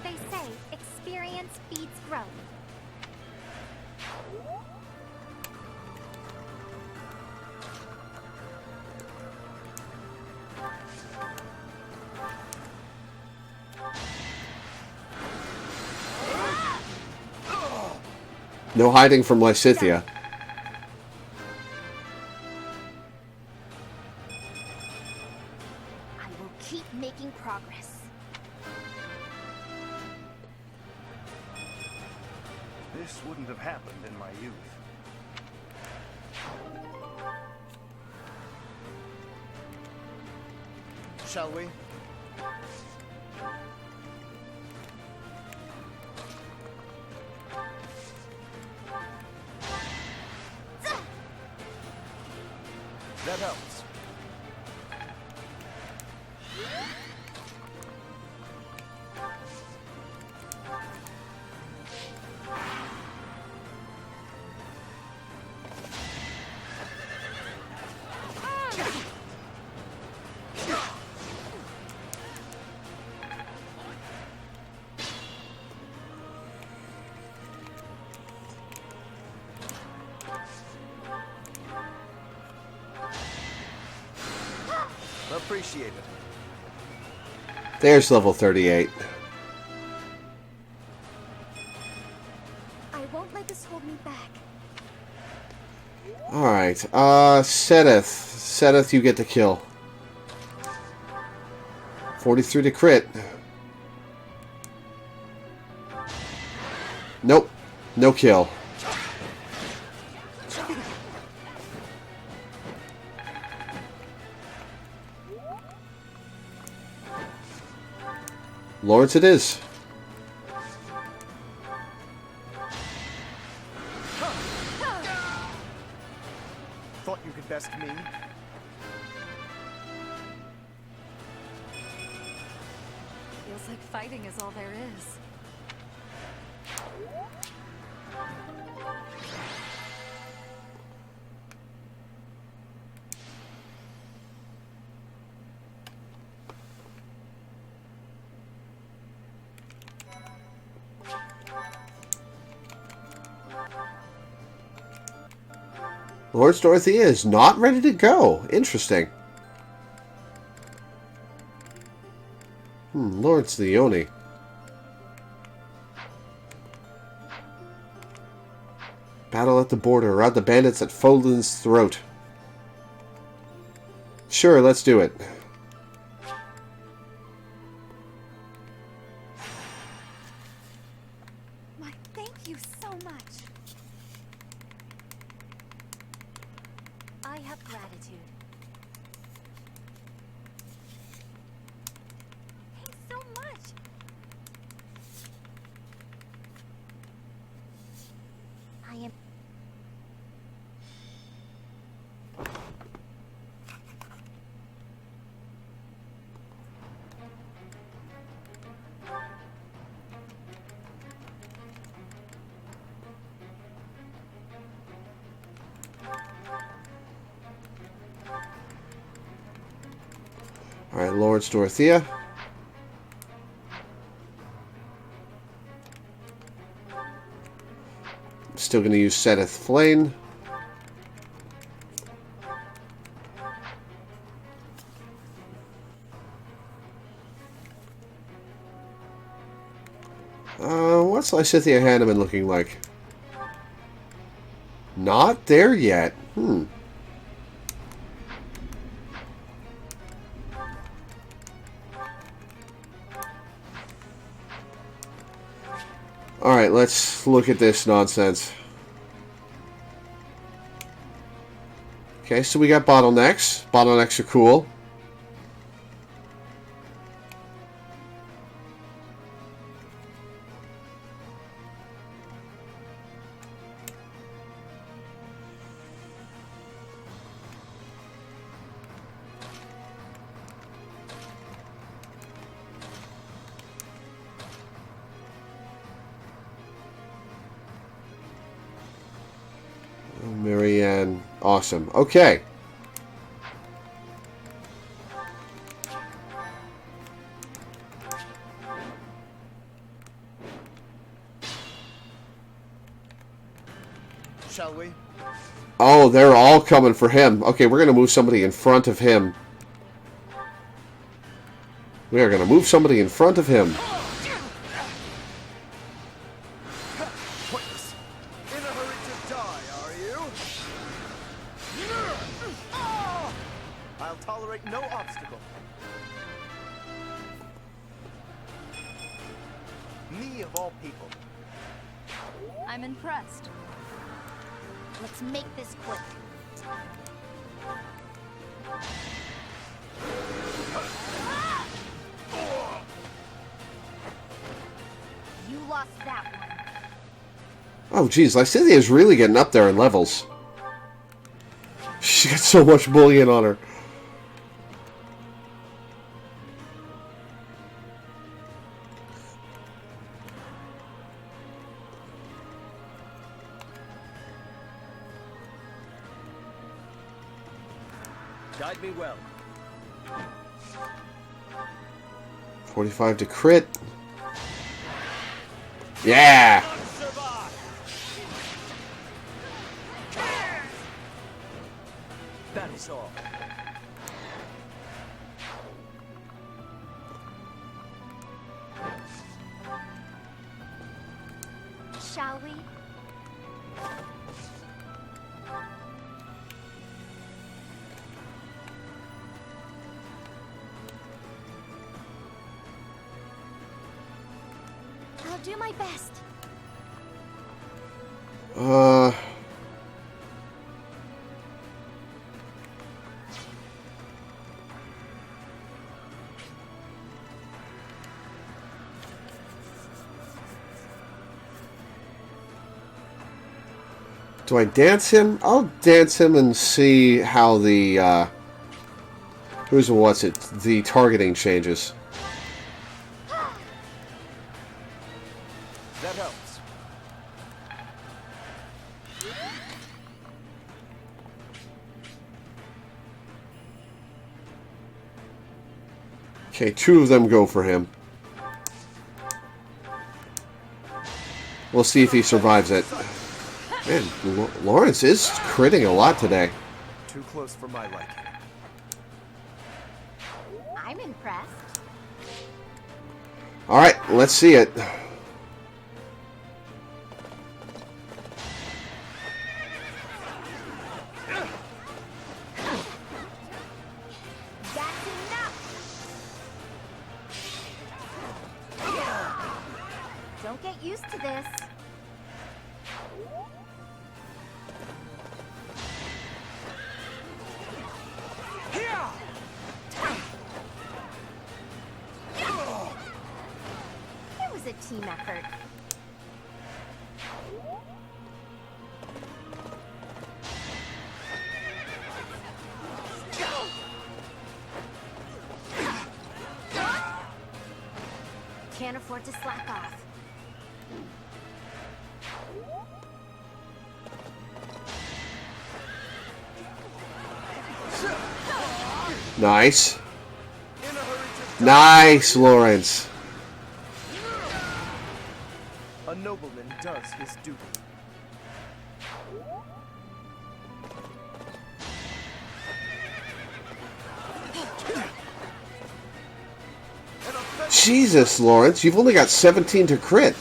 They say experience feeds growth. No hiding from Lysithea. I will keep making progress. This wouldn't have happened in my youth. Shall we? That helps. Appreciate it. There's level 38. I won't let this hold me back. Alright, Sedith. Sedith, you get the kill. 43 to crit. Nope. No kill. Lawrence it is. Thought you could best me? Feels like fighting is all there is. Lawrence Dorothea is not ready to go. Interesting. Lawrence Leone. Battle at the border. Rout the bandits at Folan's throat. Sure, let's do it. Why, thank you so much. much. I am. Alright, Lawrence, Dorothea. Still going to use Seth Flane. What's Lysithea Hanneman looking like? Not there yet. Alright, let's look at this nonsense. Okay, so we got bottlenecks. Bottlenecks are cool. Marianne, awesome. Okay. Shall we? Oh, they're all coming for him. Okay, we're going to move somebody in front of him. We are going to move somebody in front of him. Pointless. In a hurry to die, are you? I'll tolerate no obstacle. Me of all people. I'm impressed. Let's make this quick. You lost that one. Oh, geez, Lysithea is really getting up there in levels. She got so much bullion on her. Guide me well. 45 to crit. Yeah! That is all. Shall we? I'll do my best. Do I dance him? I'll dance him and see how the, the targeting changes. That helps. Okay, 2 of them go for him. We'll see if he survives it. Man, Lawrence is critting a lot today. Too close for my liking. I'm impressed. Alright, let's see it. That's enough. Don't get used to this. team effort. Can't afford to slack off. Nice. Nice, Lawrence. A nobleman does his duty. Jesus, Lawrence, you've only got 17 to crit.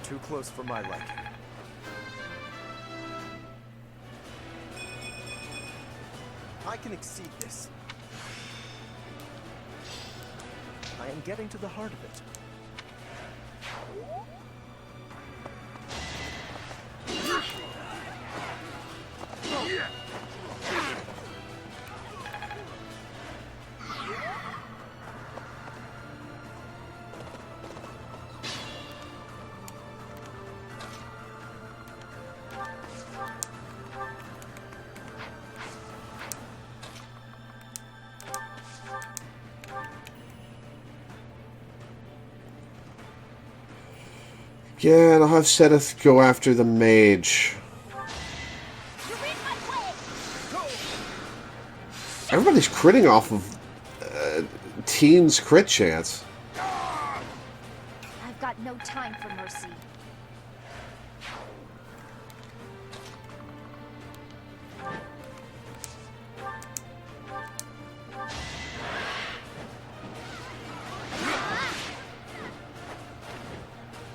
Too close for my liking. I can exceed this. I am getting to the heart of it. Yeah, and I'll have Seth go after the mage. Everybody's critting off of Teen's crit chance. I've got no time for mercy.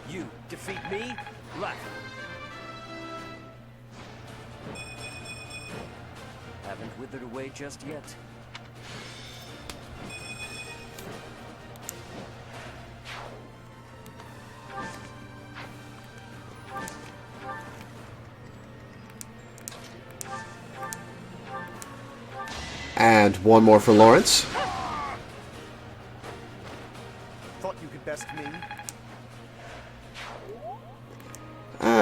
You defeat me? Left. Haven't withered away just yet. And one more for Lawrence. Thought you could best me?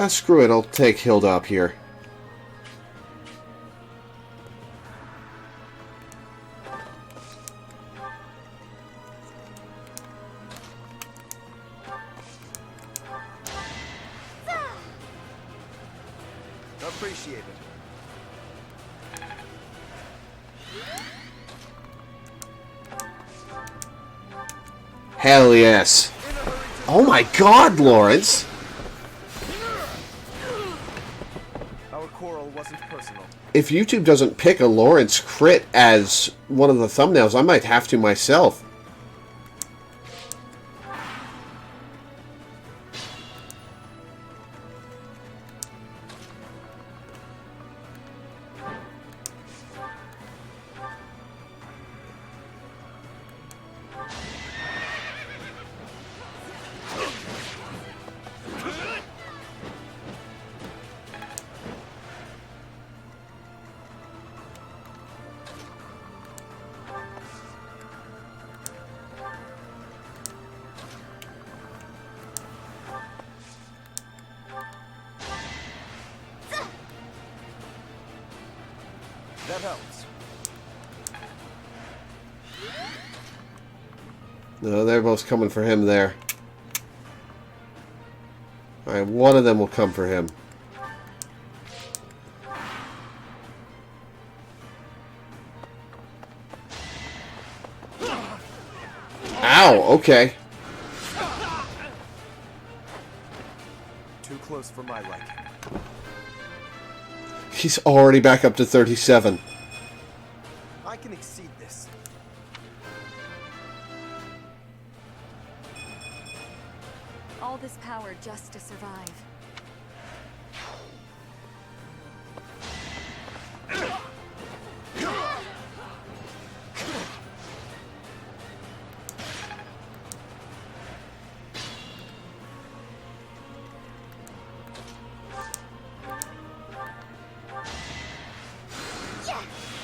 Screw it, I'll take Hilda up here. Appreciate it. Hell yes. Oh my god, Lawrence! Our quarrel wasn't personal. If YouTube doesn't pick a Lawrence crit as one of the thumbnails, I might have to myself. That helps. No, they're both coming for him there. Alright, one of them will come for him. Ow, okay. Too close for my liking. He's already back up to 37. I can exceed this. All this power just to survive.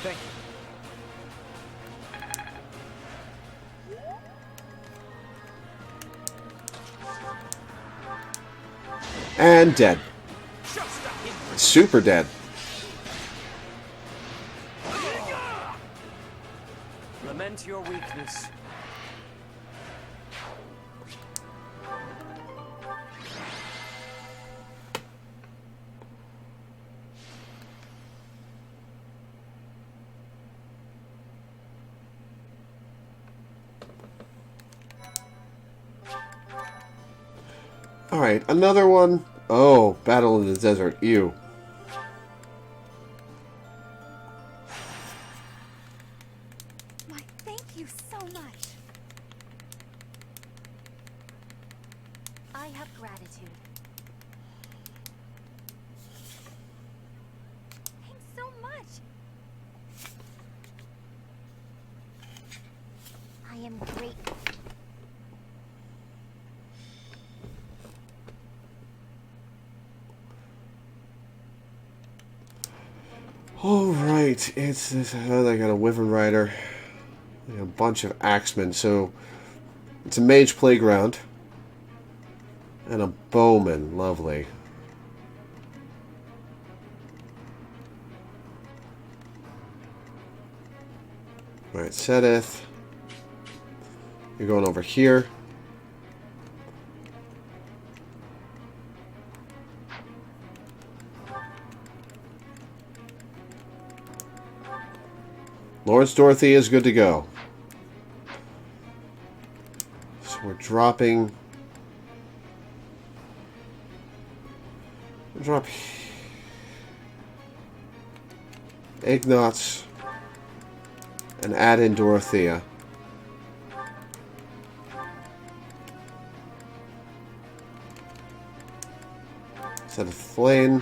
Thank you. And dead. Super dead. Lament your weakness. Alright, another one. Oh, battle in the desert. Ew. Why, thank you so much. I have gratitude. Thanks so much. I am grateful. Alright, it's this. Oh, they got a Wyvern Rider. They got a bunch of Axemen. So, it's a Mage Playground. And a Bowman. Lovely. Alright, Sedith. You're going over here. Lawrence Dorothy is good to go. So we're dropping. Drop Ignatz and add in Dorothea. Set of Flame.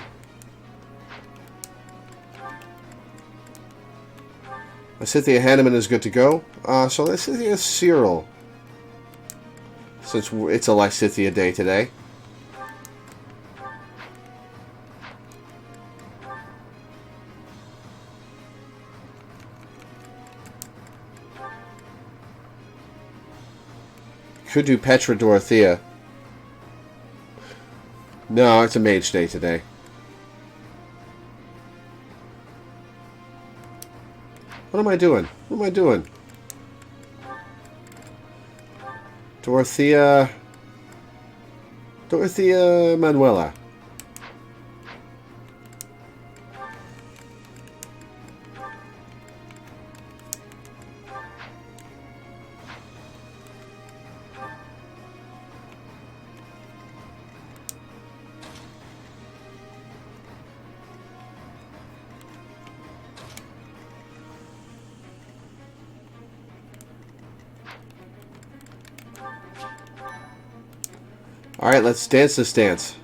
Lysithea Hanneman is good to go. So Lysithea Cyril. Since it's a Lysithea day today. Could do Petra Dorothea. No, it's a mage day today. What am I doing? What am I doing? Dorothea Manuela. Alright, let's dance this dance.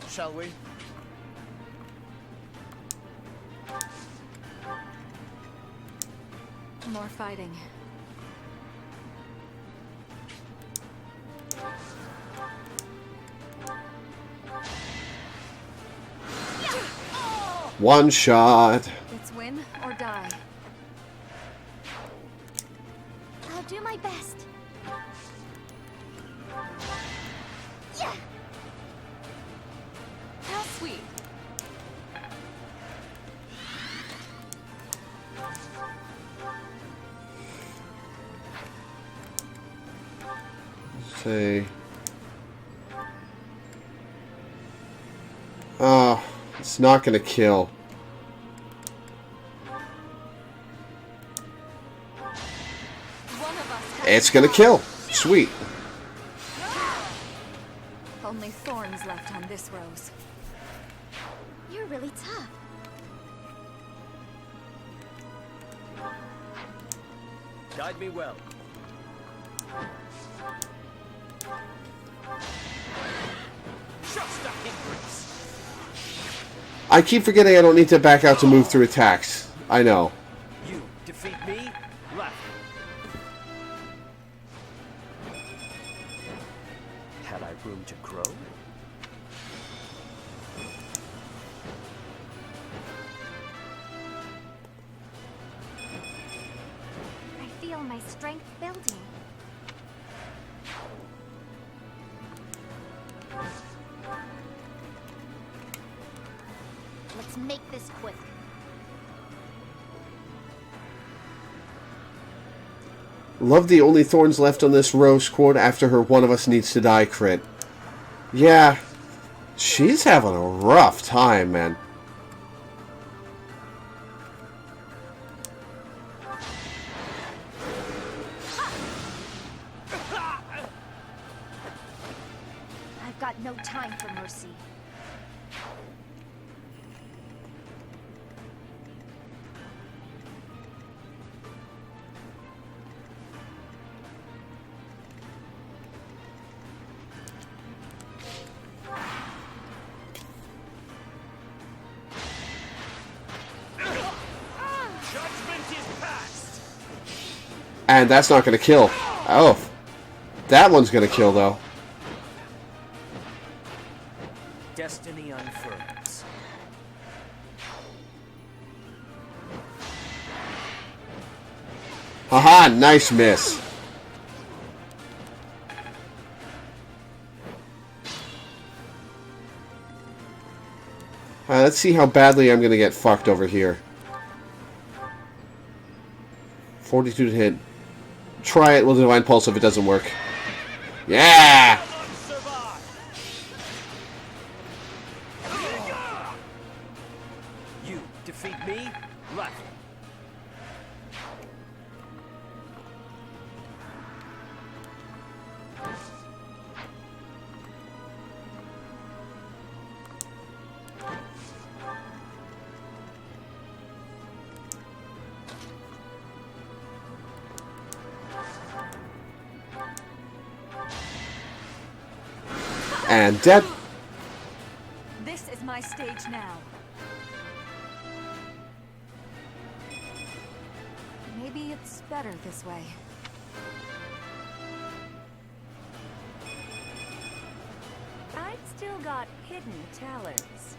Shall we? More fighting. One shot. It's win or die. I'll do my best. Yeah. How sweet. Say. Oh, it's not going to kill. It's going to kill. Sweet. Only thorns left on this rose. You're really tough. Guide me well. Just a hindrance. I keep forgetting I don't need to back out to move through attacks. I know. You defeat me? Left. Had I room to grow? I feel my strength building. Let's make this quick. Love the only thorns left on this rose quote after her "one of us needs to die" crit. Yeah, she's having a rough time, man. I've got no time for mercy. And that's not going to kill. Oh. That one's going to kill, though. Destiny unfurls. Haha, nice miss. Let's see how badly I'm going to get fucked over here. 42 to hit. Try it with a Divine Pulse if it doesn't work. Yeah! You defeat me? Left. And dead. This is my stage now. Maybe it's better this way. I've still got hidden talents.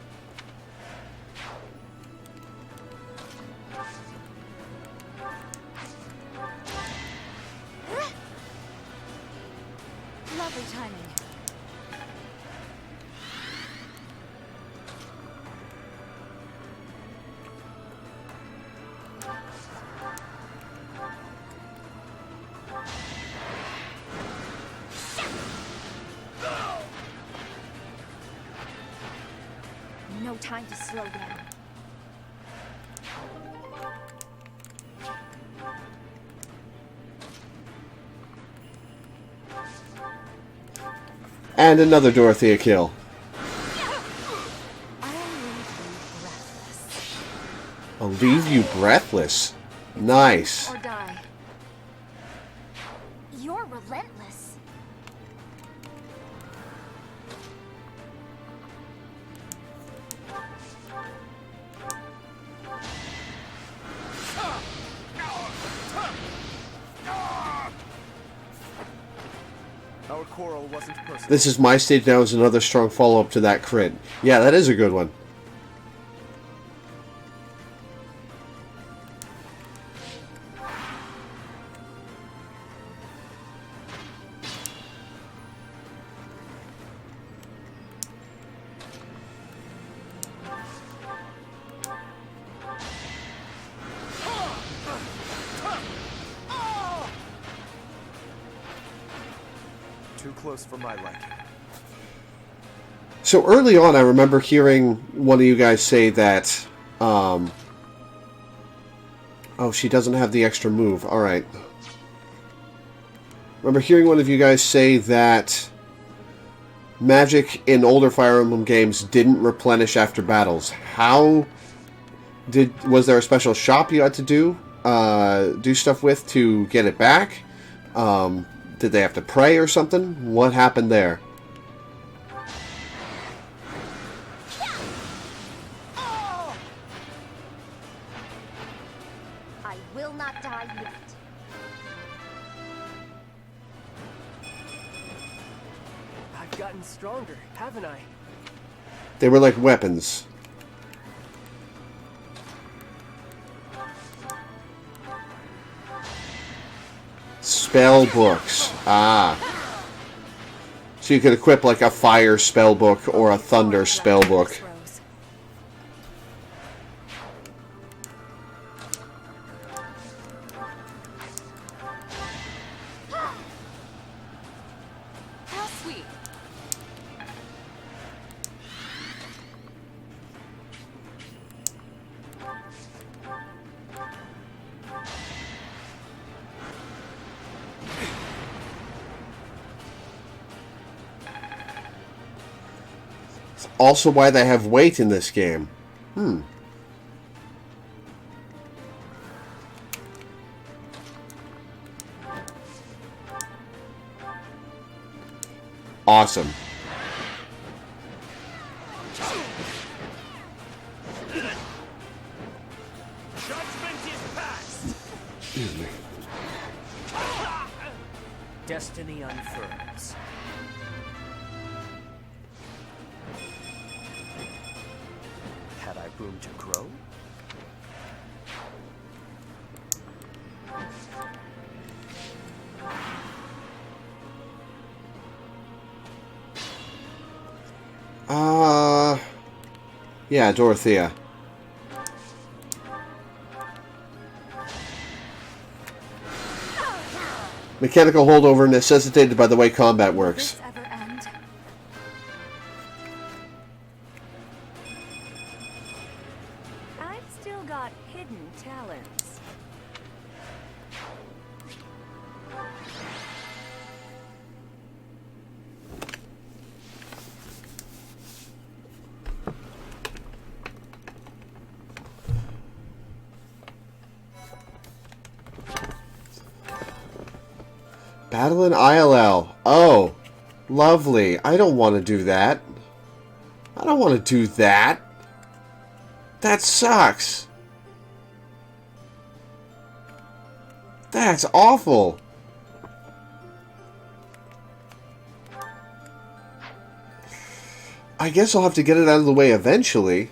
Lovely timing. No time to slow down. And another Dorothea kill. I'll leave you breathless. Nice. Or die. You're relentless. Our quarrel wasn't personal. This is my stage now is another strong follow-up to that crit. Yeah, that is a good one. Too close for my liking. So early on, I remember hearing one of you guys say that, oh, she doesn't have the extra move. Alright. Remember hearing one of you guys say that magic in older Fire Emblem games didn't replenish after battles. Was there a special shop you had to do stuff with to get it back? Did they have to pray or something? What happened there? I will not die yet. I've gotten stronger, haven't I? They were like weapons. Spell books. Ah. So you could equip like a fire spell book or a thunder spell book. also why they have weight in this game. Awesome. Judgment is passed. Excuse me. Destiny unfurls. Had I room to grow? Yeah, Dorothea. Mechanical holdover necessitated by the way combat works. Will this ever end? I've still got hidden talents. Battle in ILL. Oh, lovely. I don't want to do that. I don't want to do that. That sucks. That's awful. I guess I'll have to get it out of the way eventually.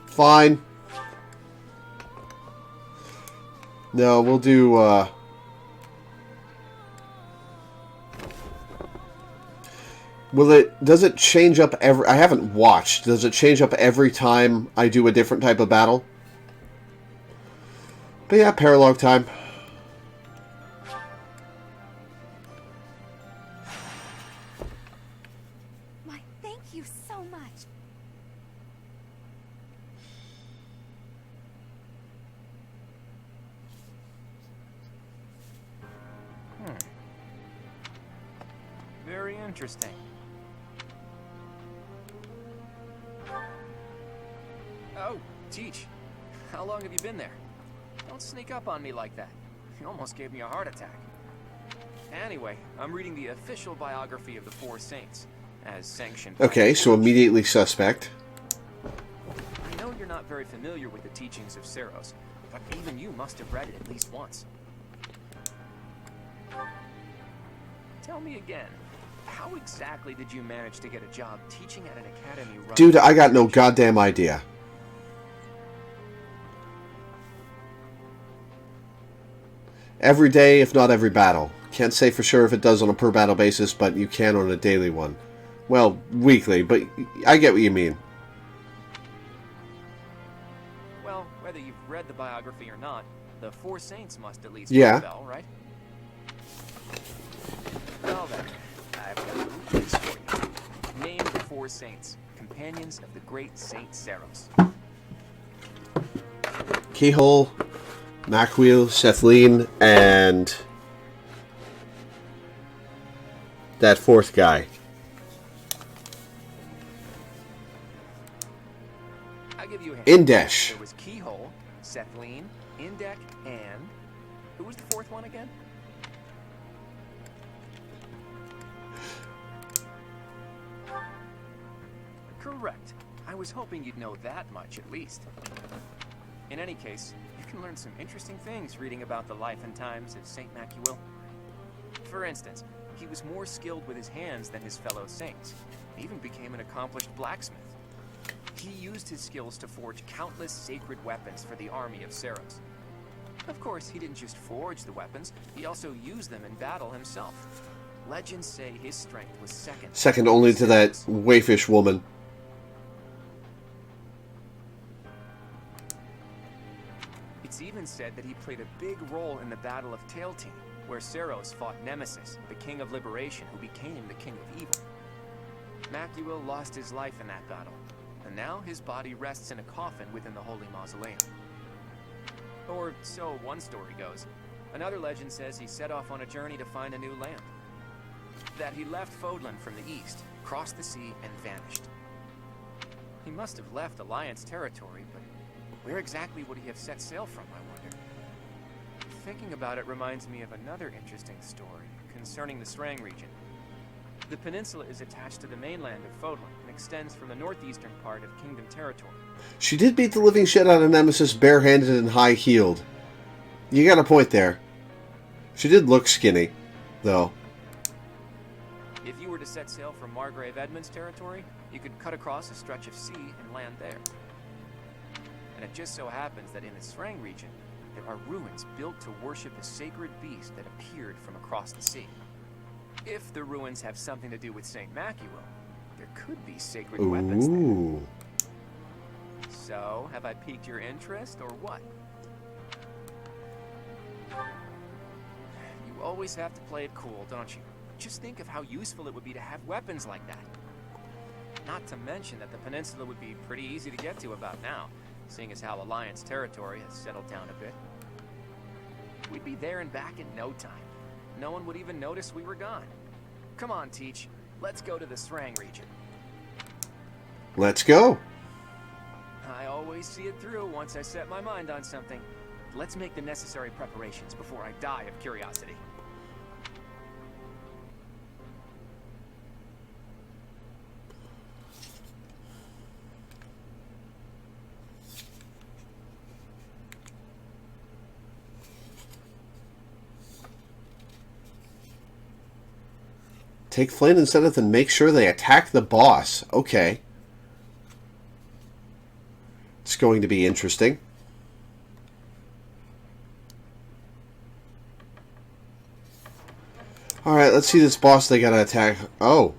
Fine. No, we'll do, does it change up every... I haven't watched. Does it change up every time I do a different type of battle? But yeah, paralog time. Why, thank you so much. Very interesting. Oh, Teach. How long have you been there? Don't sneak up on me like that. You almost gave me a heart attack. Anyway, I'm reading the official biography of the Four Saints, as sanctioned by Okay, the so immediately suspect. I know you're not very familiar with the teachings of Seros, but even you must have read it at least once. Tell me again, how exactly did you manage to get a job teaching at an academy run... Dude, I got no goddamn idea. Every day, if not every battle. Can't say for sure if it does on a per battle basis, but you can on a daily one. Well, weekly, but I get what you mean. Well, whether you've read the biography or not, the Four Saints must at least Yeah. ring a bell, right? Well then, I've got a quiz for you. Name the Four Saints, companions of the great Saint Seros. Keyhole, Macwheel, Sethleen, and that fourth guy. I'll give you a hint. Indesh. There was Keyhole, Sethleen, Indek, and... who was the fourth one again? Correct. I was hoping you'd know that much, at least. In any case, you can learn some interesting things reading about the life and times of Saint Macwheel. For instance, he was more skilled with his hands than his fellow saints. He even became an accomplished blacksmith. He used his skills to forge countless sacred weapons for the army of Seros. Of course, he didn't just forge the weapons, he also used them in battle himself. Legends say his strength was second only to that wayfish woman. It's even said that he played a big role in the Battle of Tailtean, where Seros fought Nemesis, the King of Liberation, who became the King of Evil. Macwheel lost his life in that battle, and now his body rests in a coffin within the Holy Mausoleum. Or so one story goes. Another legend says he set off on a journey to find a new land. That he left Fodlan from the east, crossed the sea, and vanished. He must have left Alliance territory, but where exactly would he have set sail from, I wonder? Thinking about it reminds me of another interesting story concerning the Srang region. The peninsula is attached to the mainland of Fodlan and extends from the northeastern part of Kingdom territory. She did beat the living shit out of Nemesis barehanded and high-heeled. You got a point there. She did look skinny, though. If you were to set sail from Margrave Edmund's territory, you could cut across a stretch of sea and land there. And it just so happens that in the Srang region, there are ruins built to worship a sacred beast that appeared from across the sea. If the ruins have something to do with St. Macuil, there could be sacred weapons there. So, have I piqued your interest, or what? You always have to play it cool, don't you? Just think of how useful it would be to have weapons like that. Not to mention that the peninsula would be pretty easy to get to about now, seeing as how Alliance territory has settled down a bit. We'd be there and back in no time. No one would even notice we were gone. Come on, Teach. Let's go to the Srang region. Let's go. I always see it through once I set my mind on something. Let's make the necessary preparations before I die of curiosity. Take Flynn and Zenith and make sure they attack the boss. Okay. It's going to be interesting. Alright, let's see this boss they gotta attack. Oh.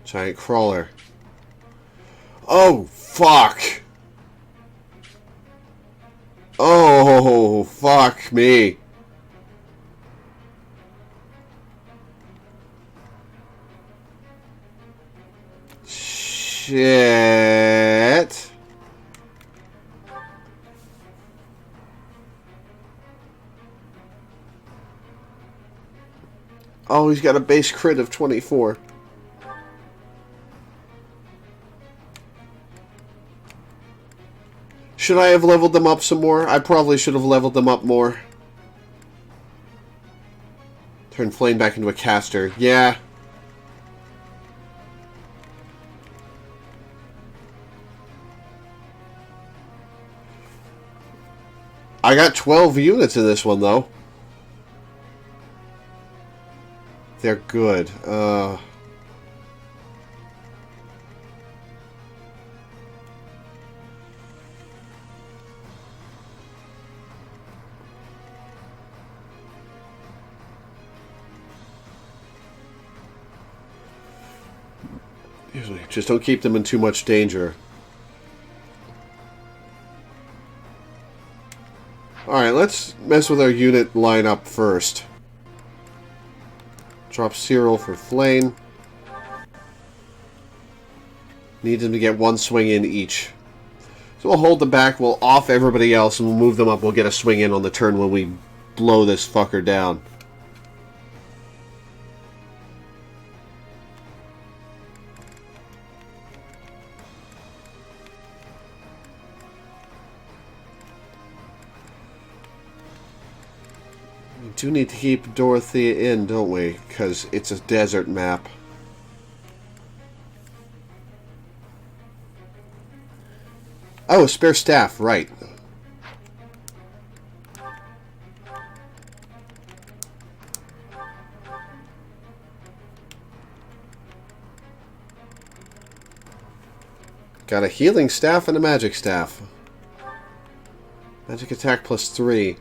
Giant crawler. Oh, fuck. Oh, fuck me. Shit. Oh, he's got a base crit of 24. Should I have leveled them up some more? I probably should have leveled them up more. Turn Flame back into a caster. Yeah. I got 12 units in this one, though. They're good. Usually, just don't keep them in too much danger. Alright, let's mess with our unit lineup first. Drop Cyril for Flame. Need them to get one swing in each. So we'll hold them back, we'll off everybody else, and we'll move them up. We'll get a swing in on the turn when we blow this fucker down. We do need to keep Dorothea in, don't we? Because it's a desert map. Oh, a spare staff, right. Got a healing staff and a magic staff. Magic attack plus 3.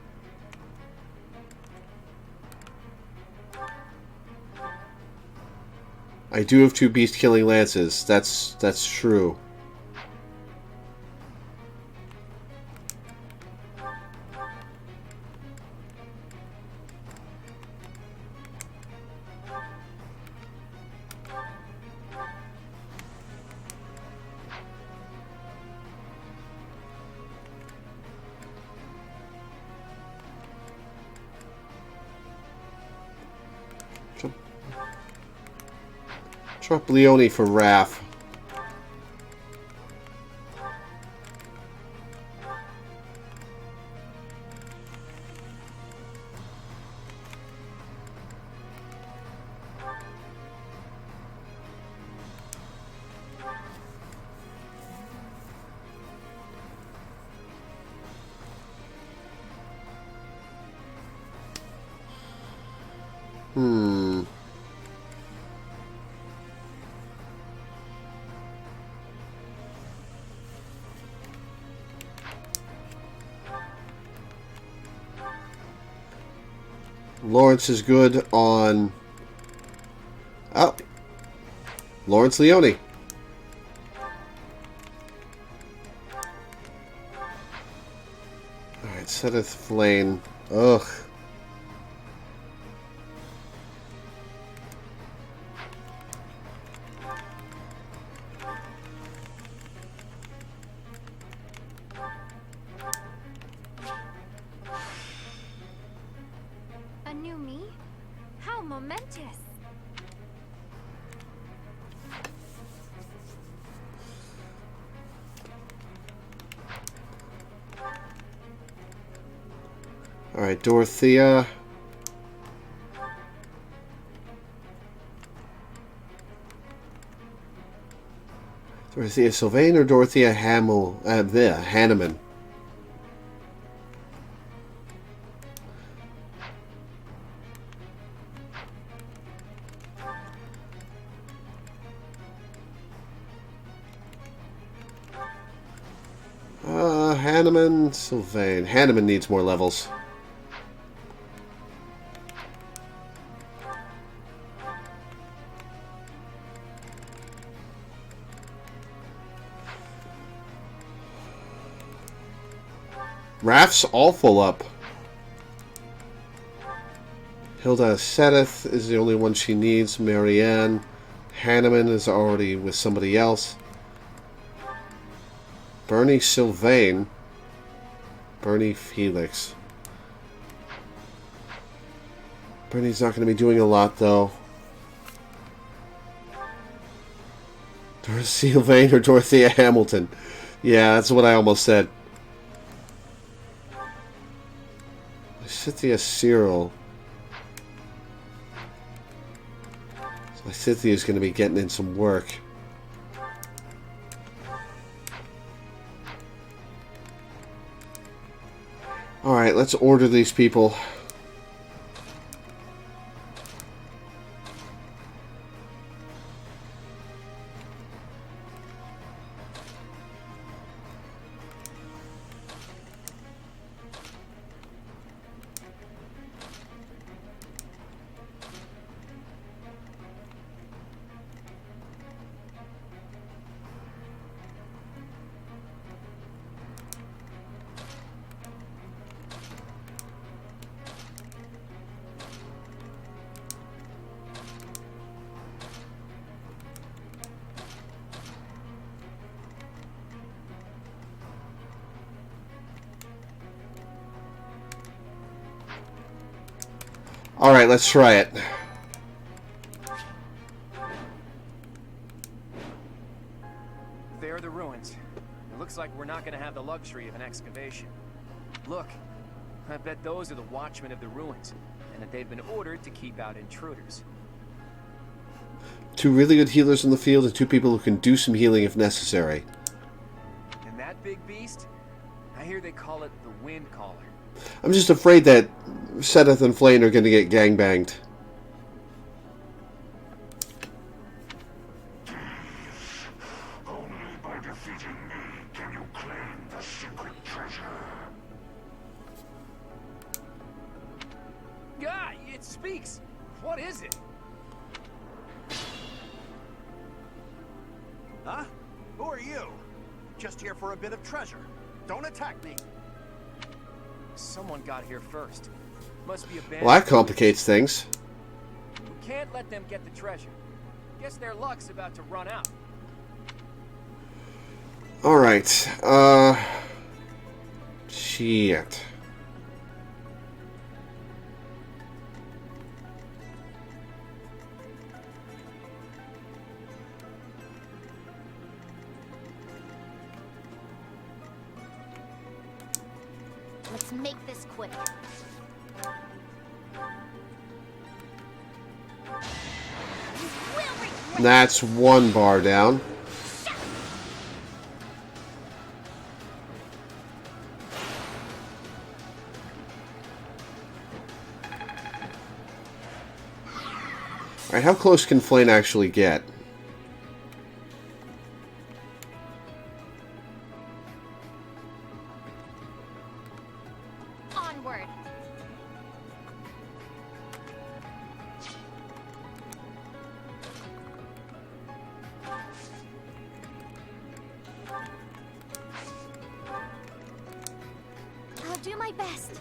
I do have 2 beast-killing lances. That's true. Drop Leone for Raph. Lawrence is good on... Oh. Lawrence Leone. Alright, Sedith Flane. Ugh. A new me? How momentous! Alright, Dorothea. Dorothea Sylvain or Dorothea Hanneman? Hanneman, Sylvain. Hanneman needs more levels. Raph's all full up. Hilda Sedith is the only one she needs. Marianne. Hanneman is already with somebody else. Bernie Sylvain. Bernie Felix. Bernie's not going to be doing a lot, though. Dorothea Sylvain or Dorothea Hamilton. Yeah, that's what I almost said. Cynthia Cyril. So Cynthia's going to be getting in some work. Alright, let's order these people. Alright, let's try it. There are the ruins. It looks like we're not going to have the luxury of an excavation. Look, I bet those are the watchmen of the ruins, and that they've been ordered to keep out intruders. 2 really good healers in the field and 2 people who can do some healing if necessary. And that big beast? I hear they call it the Wind Caller. I'm just afraid that Sedith and Flane are going to get gangbanged. Only by defeating me can you claim the secret treasure. Guy, it speaks! What is it? Huh? Who are you? Just here for a bit of treasure. Don't attack me. Someone got here first. Must be a band. Well, that complicates things. We can't let them get the treasure. Guess their luck's about to run out. Alright, shit. Let's make this quick. You will regret. That's one bar down. Alright, how close can Flame actually get? Onward. I'll do my best.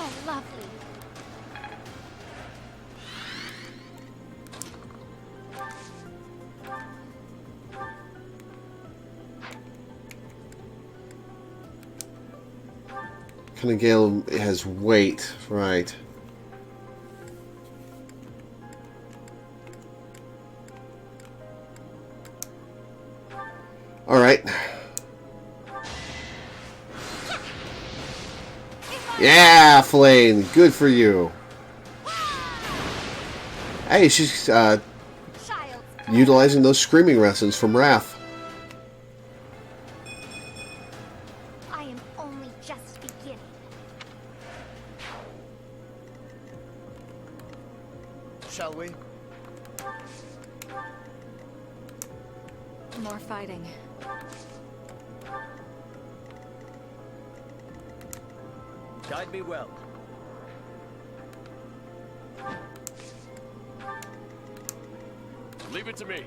Oh, lovely. Gale has weight, right. Alright. Yeah, Flame! Good for you. Hey, she's utilizing those screaming lessons from Wrath. I am only just beginning. Shall we? More fighting. Guide me well. Leave it to me.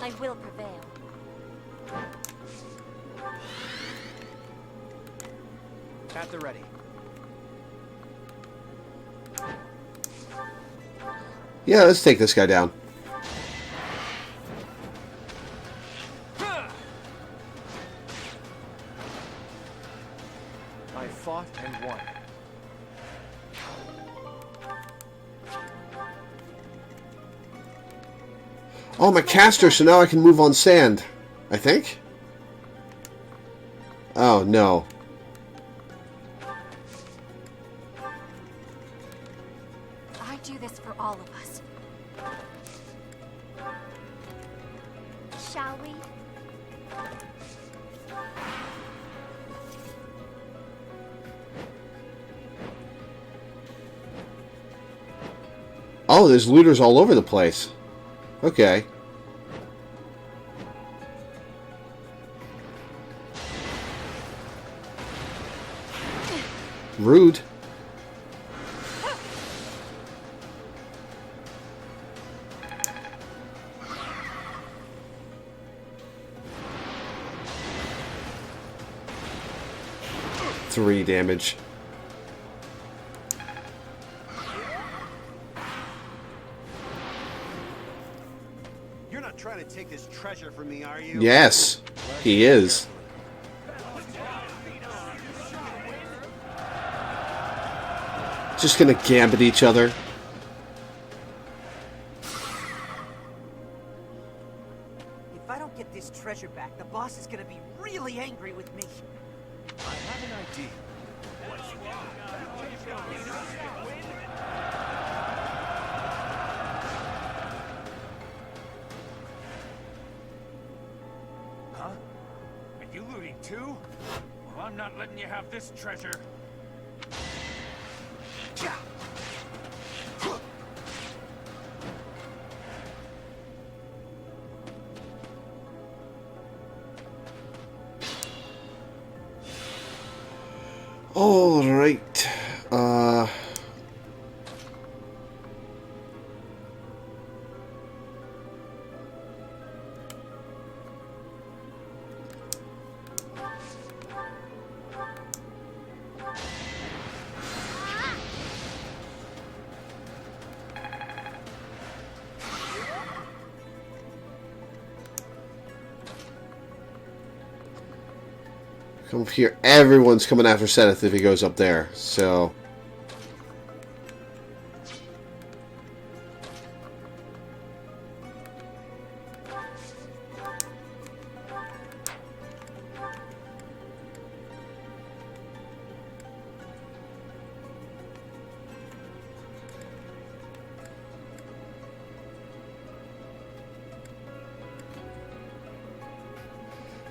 I will prevail. At the ready. Yeah, let's take this guy down. I fought and won. Oh, I'm a caster, so now I can move on sand. I think? Oh, no. I do this for all of us. Shall we? Oh, there's looters all over the place. Okay. Rude. Three damage. You're not trying to take this treasure from me, are you? Yes, he is. Just gonna gambit each other. If I don't get this treasure back, the boss is gonna be really angry with me. I have an idea. Huh? Are you looting too? Well, I'm not letting you have this treasure. All right. Come up here. Everyone's coming after Seth if he goes up there. So.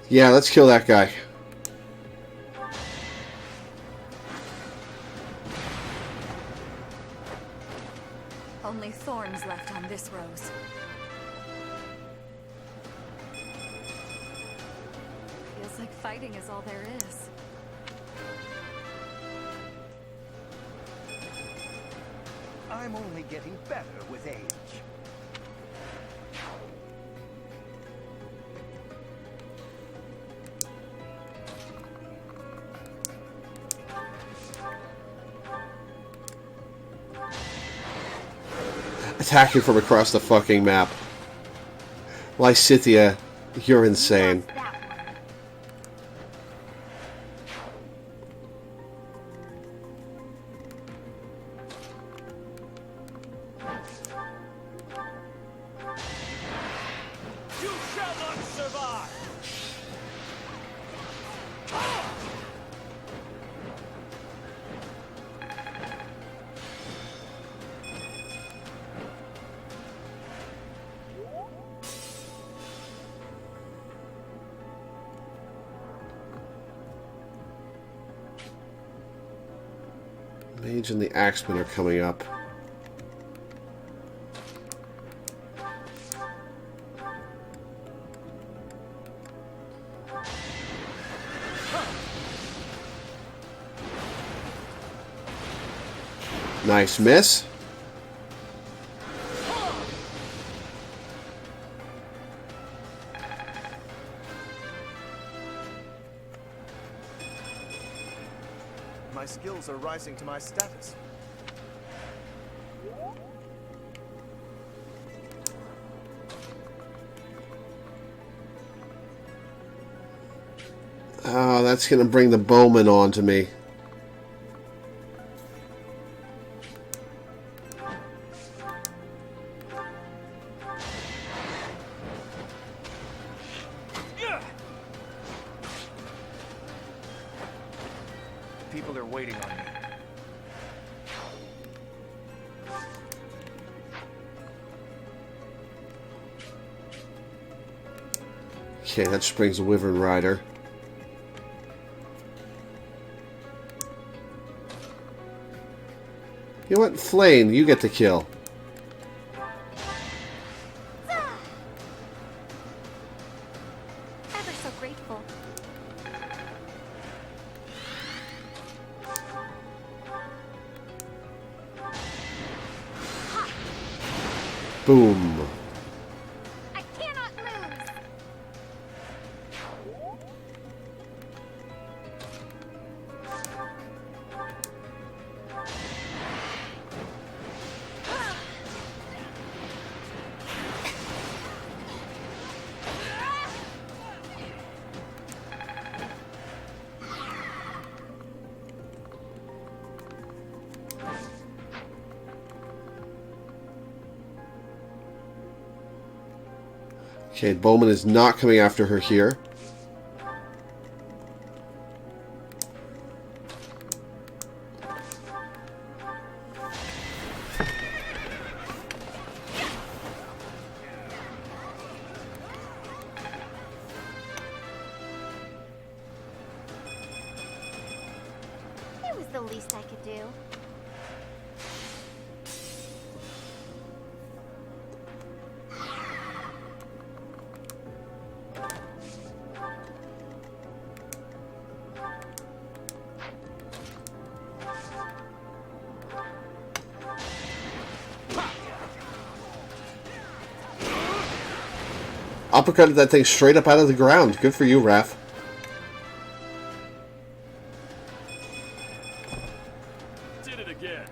Yeah, let's kill that guy. Only thorns left on this rose. Feels like fighting is all there is. I'm only getting better with age. Attacking from across the fucking map. Lysithea, you're insane. You shall not survive! Mage and the Axeman are coming up. Nice miss. My skills are rising to my status. Oh, that's going to bring the bowman on to me. People are waiting on me. Okay, that just brings the Wyvern Rider. You know what? Flame, you get the kill. Ever so grateful. Boom. I cannot lose. Okay, Bowman is not coming after her here. It was the least I could do. Uppercutted that thing straight up out of the ground. Good for you, Raph. Did it again.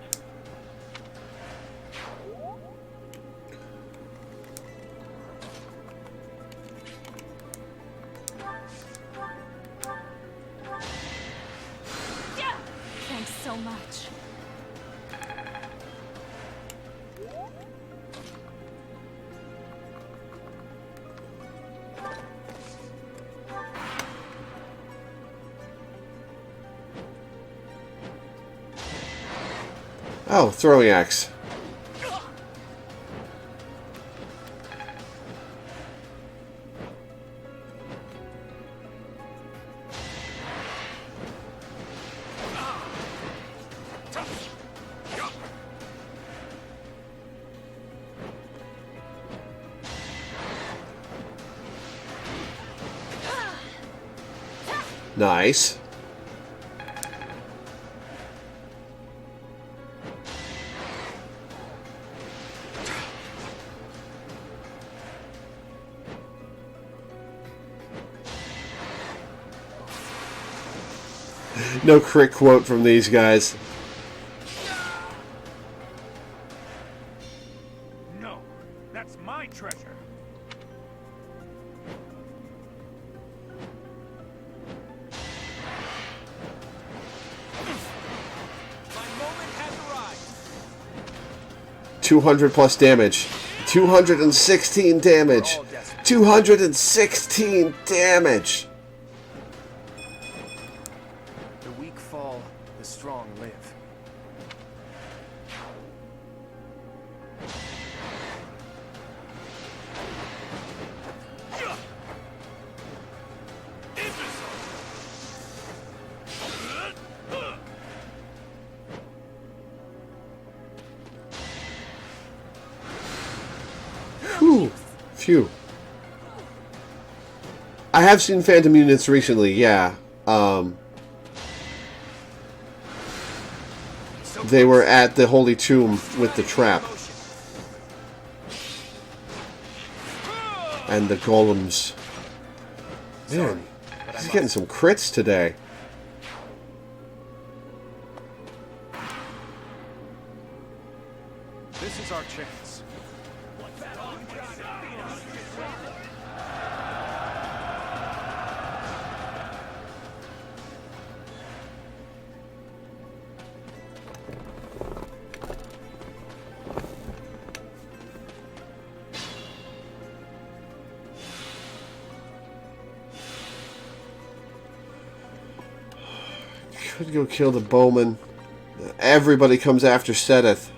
Thanks so much. Oh, throwing axe. Nice. No crit quote from these guys. No, that's my treasure. My moment has arrived. 200 plus damage. 216 damage. 216 damage. The weak fall, the strong live. Whew. Phew. I have seen Phantom units recently, yeah. They were at the Holy Tomb with the trap. And the golems. Man, he's getting some crits today. This is our chance. Could go kill the bowman. Everybody comes after Sedith.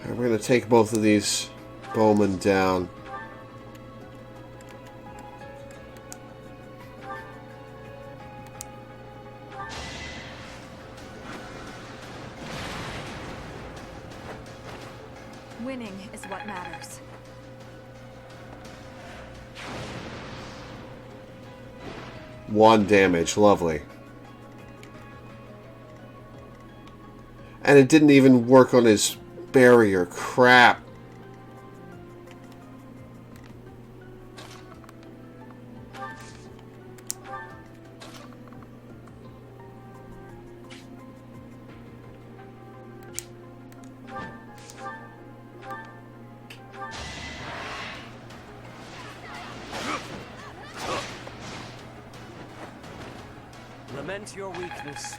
Alright, we're going to take both of these bowmen down. Winning is what matters. One damage, lovely. And it didn't even work on his barrier, crap. Lament your weakness.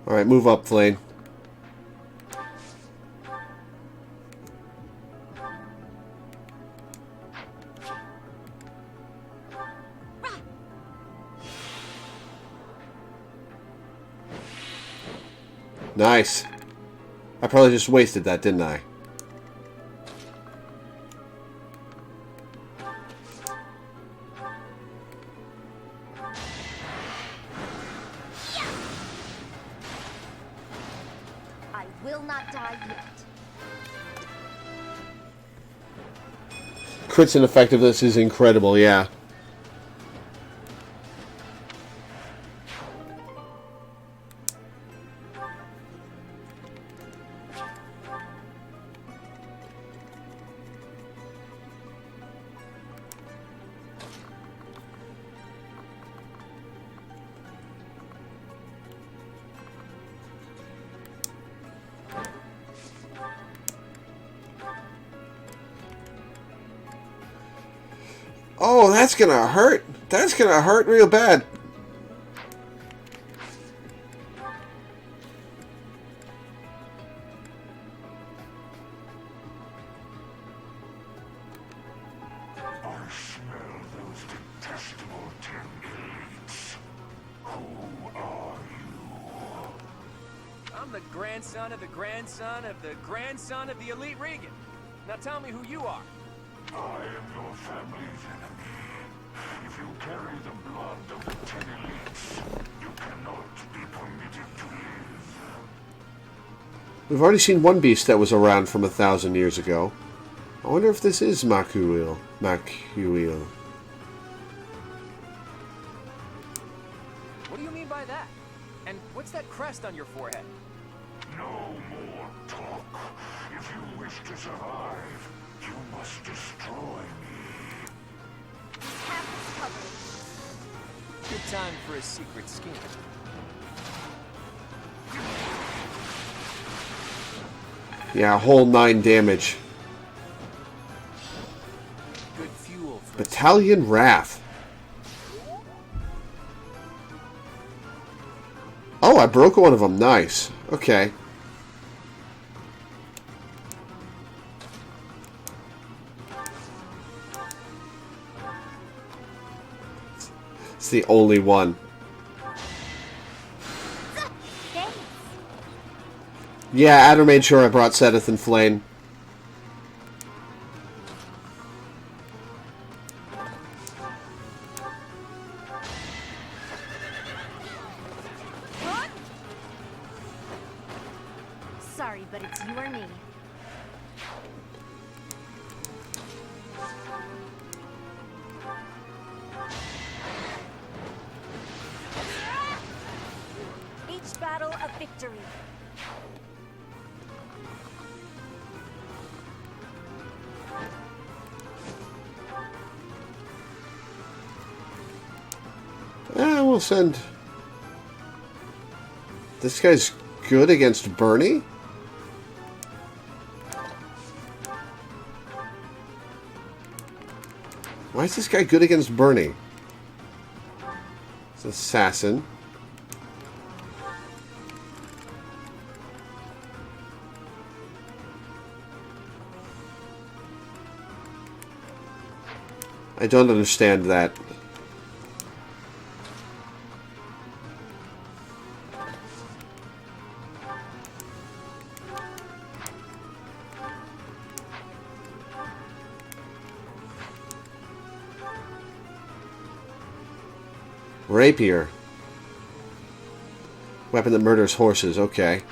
Alright, move up, Flane. Nice. I probably just wasted that, didn't I? I will not die yet. Crits and effectiveness is incredible, yeah. Oh, that's gonna hurt. That's gonna hurt real bad. I'm the grandson of the grandson of the grandson of the elite Regan. Now tell me who you are. I am your family's enemy. If you carry the blood of the 10 elites, you cannot be permitted to live. We've already seen one beast that was around from 1,000 years ago. I wonder if this is Makuil. Makuil. What do you mean by that? And what's that crest on your forehead? No more talk. If you wish to survive, you must destroy me. Campus covered. Good time for a secret scheme. Yeah, whole 9 damage. Good fuel for Battalion Wrath. Oh, I broke one of them. Nice. Okay. It's the only one. Thanks. Yeah, Adder made sure I brought Sedith and Flame. Sorry, but it's you or me. Each battle a victory. We'll send... This guy's good against Bernie? Why is this guy good against Bernie? It's an assassin. I don't understand that. Rapier. Weapon that murders horses, okay.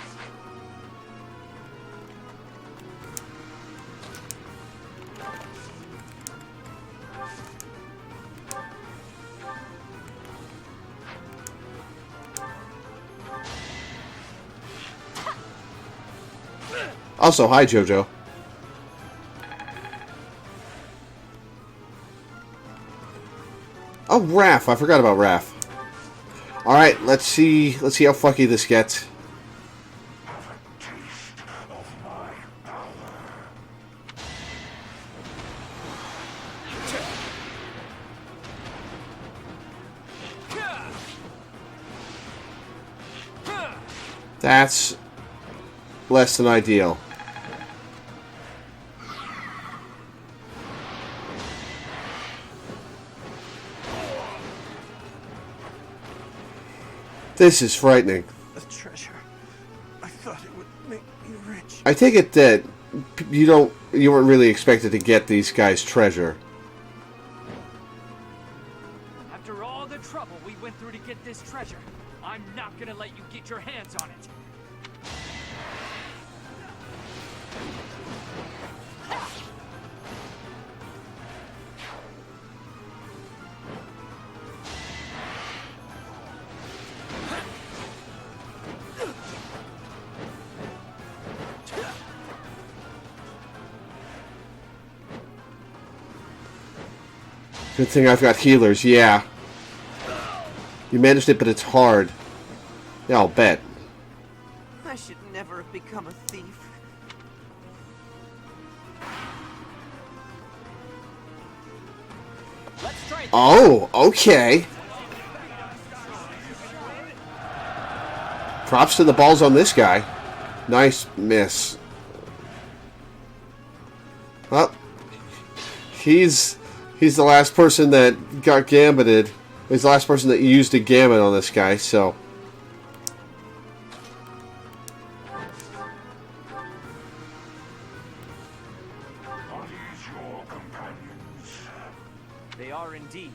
Also, hi Jojo. Oh, Raph. I forgot about Raph. Alright, let's see how fucky this gets. Have a taste of my power. That's less than ideal. This is frightening. A treasure. I thought it would make me rich. I take it that you weren't really expected to get these guys' treasure. After all the trouble we went through to get this treasure, I'm not gonna let you get your hands on it. Good thing I've got healers, yeah. You managed it, but it's hard. Yeah, I'll bet. I should never have become a thief. Let's try this. Oh, okay. Props to the balls on this guy. Nice miss. Well, he's the last person that got gambited. He's the last person that used a gambit on this guy, so. your companions? They are indeed.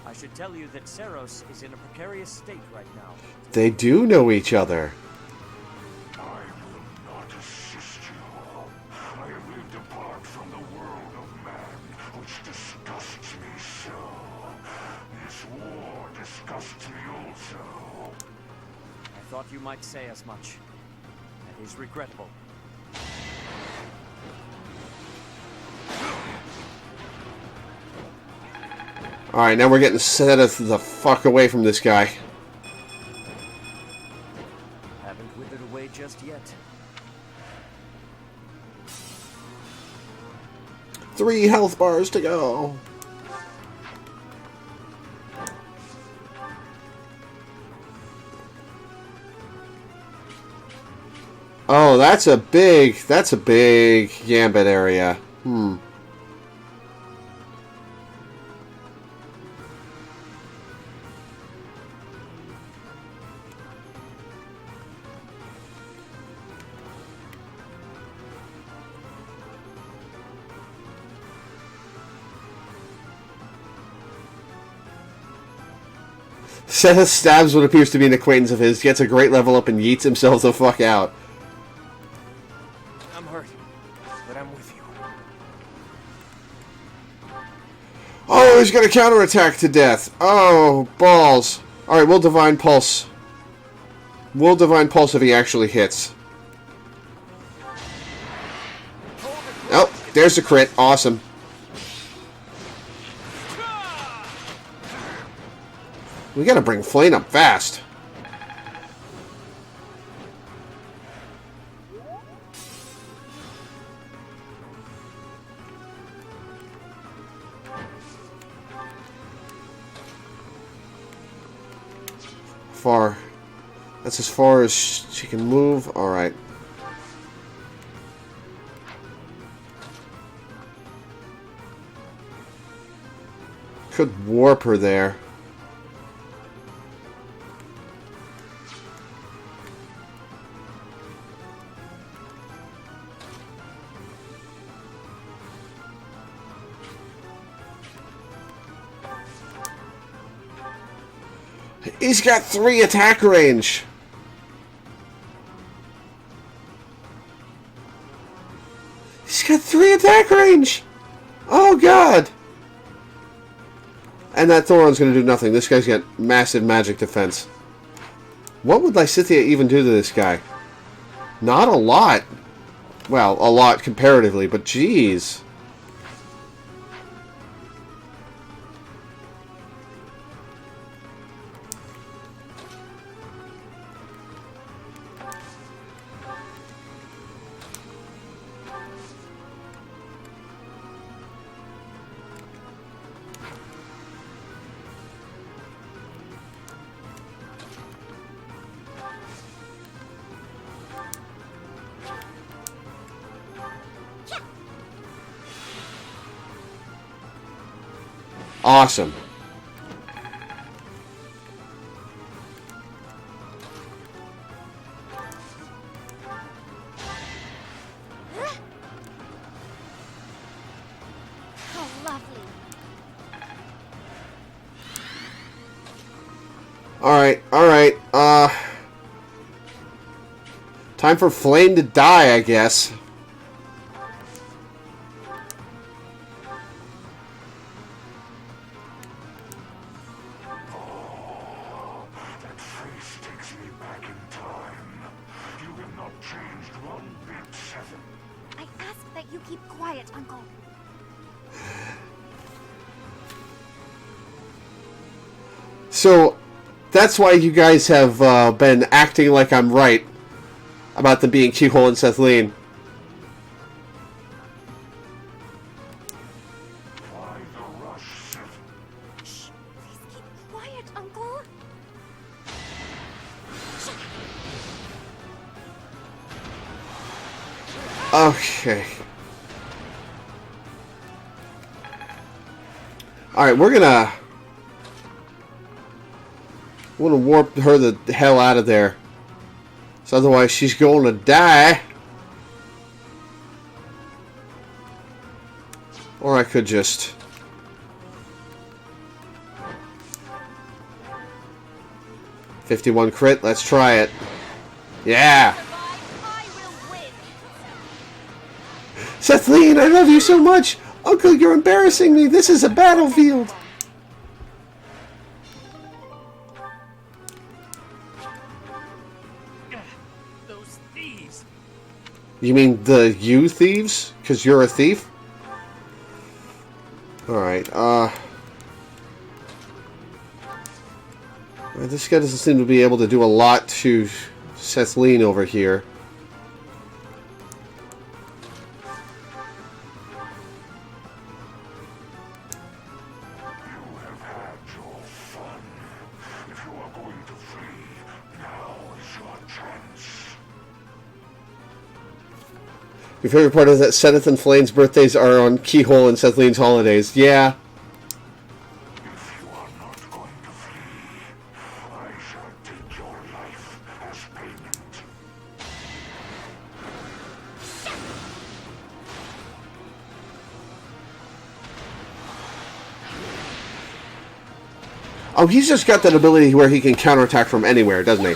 I should tell you that Seros is in a precarious state right now. They do know each other. I will not assist you. I have lived apart from the world of man, which disgusts me so. This war disgusts me also. I thought you might say as much. That is regrettable. Alright, now we're getting set the fuck away from this guy. Haven't withered away just yet. 3 health bars to go. Oh, that's a big gambit area. Seth stabs what appears to be an acquaintance of his, gets a great level up, and yeets himself the fuck out. I'm hurt, but I'm with you. Oh, he's gonna counterattack to death. Oh, balls. Alright, we'll Divine Pulse. We'll Divine Pulse if he actually hits. Oh, there's the crit. Awesome. We gotta bring Flame up fast. Far. That's as far as she can move. Alright. Could warp her there. He's got 3 attack range. He's got 3 attack range. Oh god. And that Thoron's going to do nothing. This guy's got massive magic defense. What would Lysithea even do to this guy? Not a lot. Well, a lot comparatively, but jeez. Awesome. How lovely. Alright. Time for Flame to die, I guess. Uncle. So, that's why you guys have been acting like I'm right about them being Keyhole and Sethleen. Shh, please keep quiet, Uncle. Okay. Alright, we're gonna warp her the hell out of there. So otherwise she's going to die. Or I could just... $51 crit, let's try it. Yeah! Kathleen, I love you so much! Uncle, you're embarrassing me! This is a battlefield! Those thieves! You mean the you thieves? Because you're a thief? Alright, this guy doesn't seem to be able to do a lot to Kathleen over here. Your favorite part is that Seth and Flane's birthdays are on Keyhole and Kathleen's holidays. Yeah. If you are not going to flee, I shall take your life as payment. Oh, he's just got that ability where he can counterattack from anywhere, doesn't he?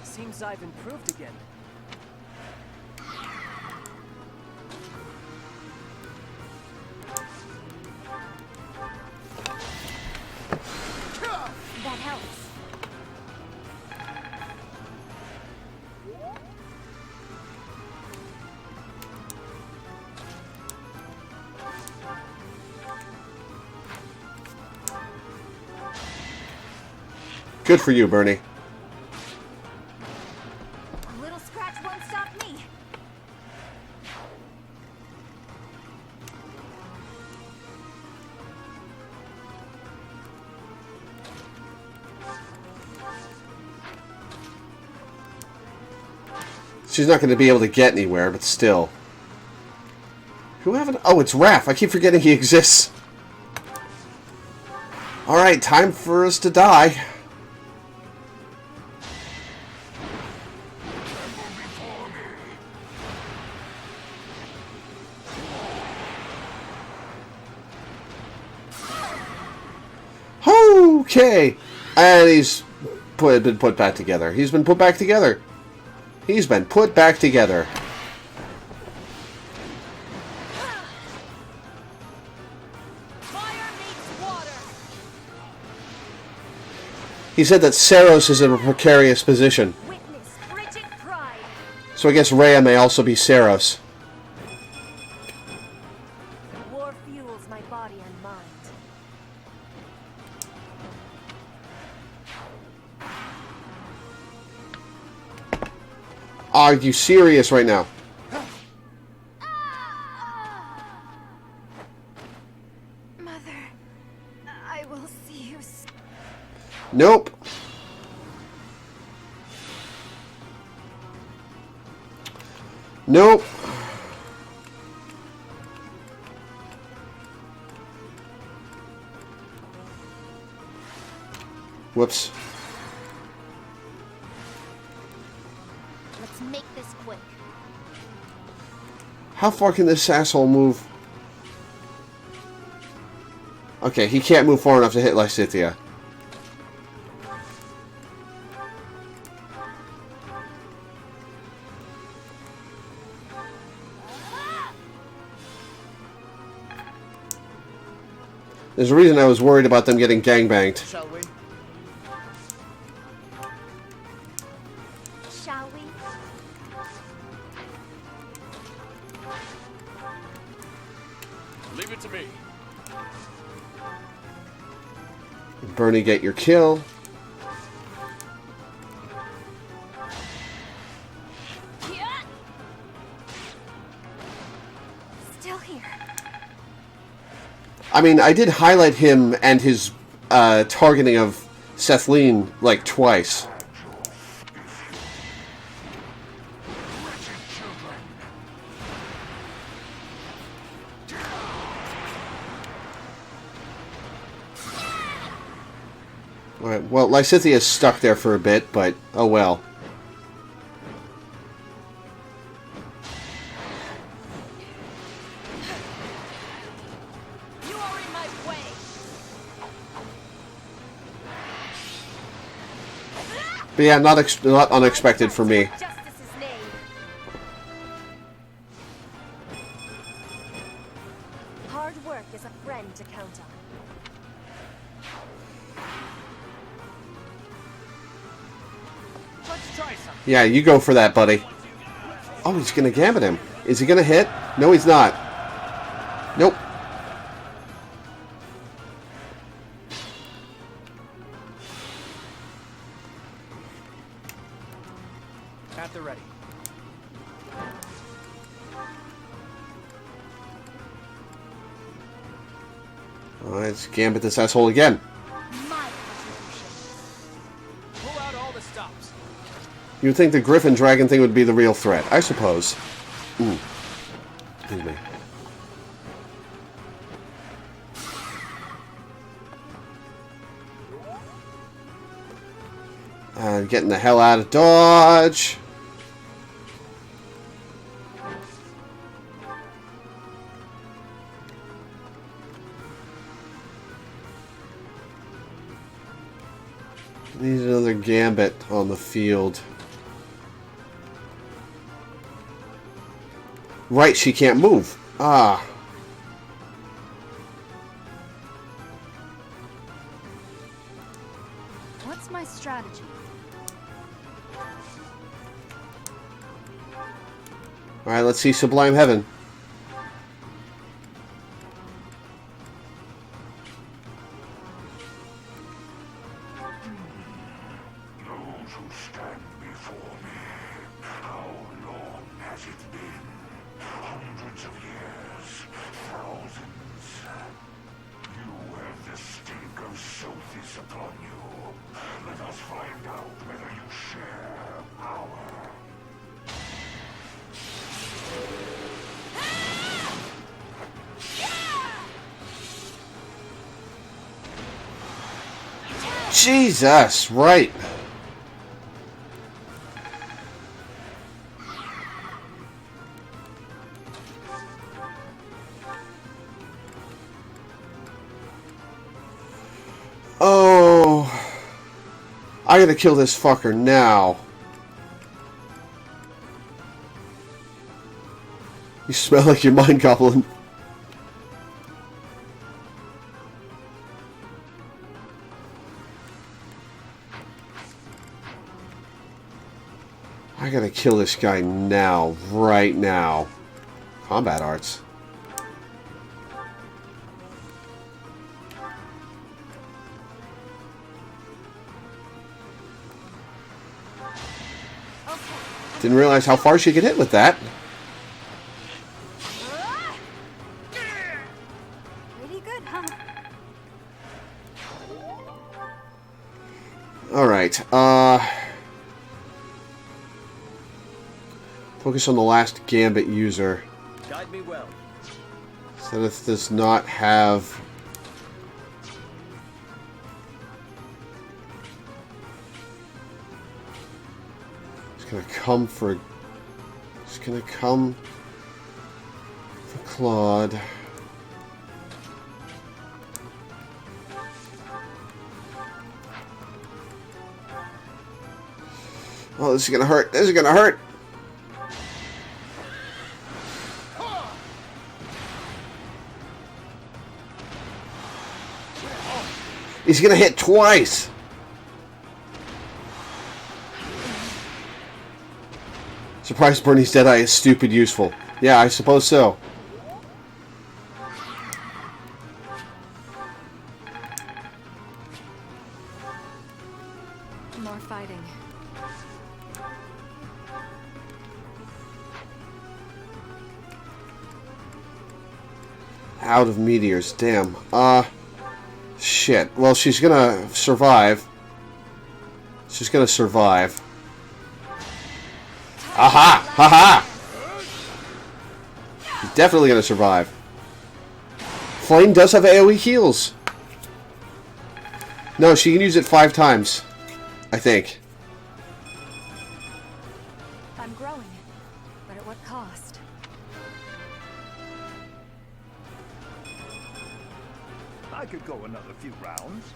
Seems I've improved again. That helps. Good for you, Bernie. A little scratch won't stop me. She's not going to be able to get anywhere, but still. Who haven't... Oh, it's Raph. I keep forgetting he exists. Alright, time for us to die. Okay. And he's been put back together. He's been put back together. He's been put back together. Fire meets water. He said that Saros is in a precarious position. Witness frigid pride. So I guess Rhea may also be Saros. War fuels my body and mind. Are you serious right now? Mother, I will see you soon. Nope. Nope. Whoops. Let's make this quick. How far can this asshole move? Okay, he can't move far enough to hit Lysithea. There's a reason I was worried about them getting gangbanged. Shall we? Shall we? Leave it to me. Bernie, get your kill. Yeah. Still here. I mean, I did highlight him and his targeting of Kathleen like twice. Alright, well, Lysithia's stuck there for a bit, but oh well. You are in my way. But yeah, not unexpected for me. Justice's name. Hard work is a friend to count on. Let's try something. Yeah, you go for that, buddy. Oh, he's gonna gambit him. Is he gonna hit? No, he's not. Nope. At the ready. Alright, let's gambit this asshole again. My contribution. Pull out all the stops. You'd think the Griffin Dragon thing would be the real threat, I suppose. Ooh. Excuse me. And getting the hell out of Dodge. Need another gambit on the field. Right, she can't move. Ah. What's my strategy? Alright, let's see Sublime Heaven. Those who stand before me, how long has it been? Hundreds of years, thousands. You have the stink of Sophis upon you. Let us find out whether you share power. Jesus, right. Oh. I gotta kill this fucker now. You smell like your mind goblin. I gotta kill this guy now, right now. Combat arts. Didn't realize how far she could hit with that. Pretty good, huh? Alright, focus on the last Gambit user. Guide me well. Zenith does not have... He's gonna come for... He's gonna come for Claude. Oh, this is gonna hurt. This is gonna hurt. He's gonna hit twice. Surprise Bernie's Deadeye is stupid useful. Yeah, I suppose so. More fighting. Out of meteors, damn. Shit. Well, she's gonna survive. She's gonna survive. Aha! Haha! She's definitely gonna survive. Flame does have AoE heals. No, she can use it 5 times, I think. I'm growing, but at what cost? I could go another few rounds.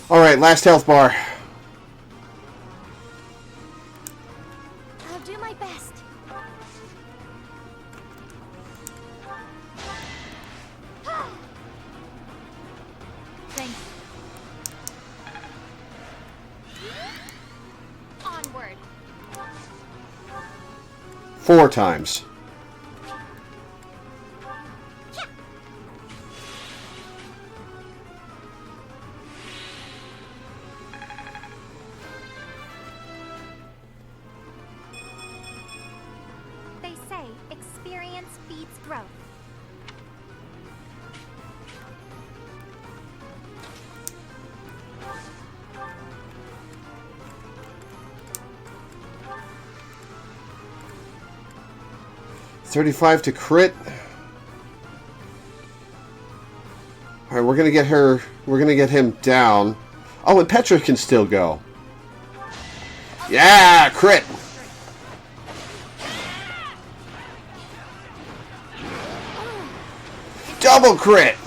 Alright, last health bar. I'll do my best. Thanks. Onward. 4 times. They say experience feeds growth. $35 to crit. Alright, we're gonna get her. We're gonna get him down. Oh, and Petra can still go. Yeah, crit. Double crit.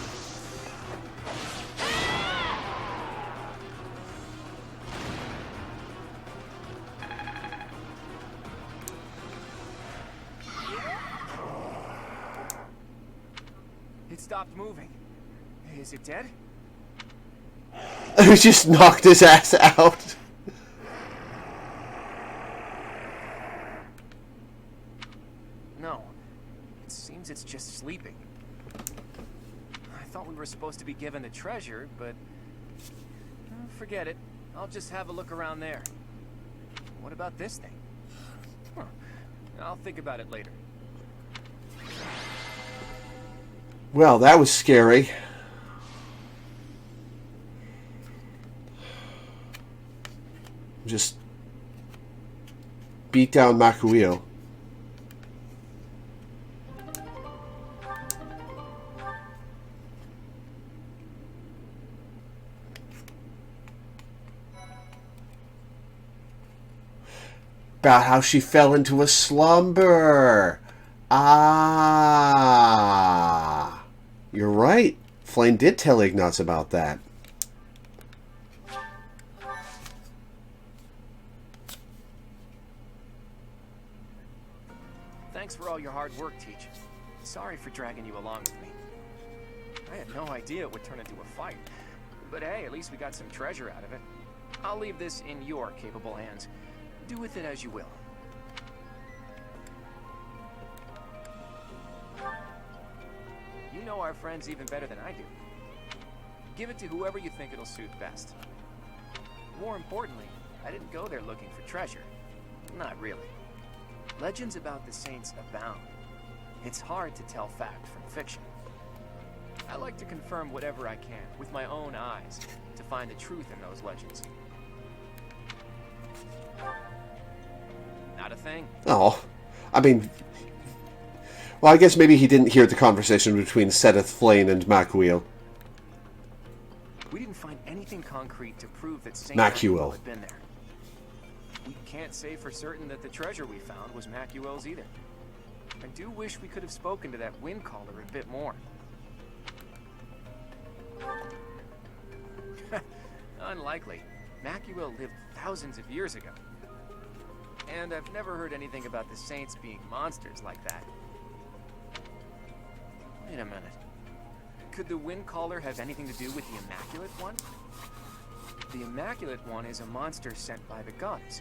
It stopped moving. Is it dead? We just knocked his ass out. No. It seems it's just sleeping. I thought we were supposed to be given the treasure, but... forget it. I'll just have a look around there. What about this thing? Huh. I'll think about it later. Well, that was scary. Just beat down Makuio. About how she fell into a slumber. Ah. You're right. Flame did tell Ignatz about that. Thanks for all your hard work, Teach. Sorry for dragging you along with me. I had no idea it would turn into a fight. But hey, at least we got some treasure out of it. I'll leave this in your capable hands. Do with it as you will. You know our friends even better than I do. Give it to whoever you think it'll suit best. More importantly, I didn't go there looking for treasure. Not really. Legends about the saints abound. It's hard to tell fact from fiction. I like to confirm whatever I can with my own eyes to find the truth in those legends. Not a thing. Oh, I mean... Well, I guess maybe he didn't hear the conversation between Sedith Flame and Makuil. We didn't find anything concrete to prove that Saint Makuil had been there. We can't say for certain that the treasure we found was Makuel's either. I do wish we could have spoken to that wind caller a bit more. Unlikely. Makuel lived thousands of years ago. And I've never heard anything about the saints being monsters like that. Wait a minute. Could the wind caller have anything to do with the Immaculate One? The Immaculate One is a monster sent by the gods.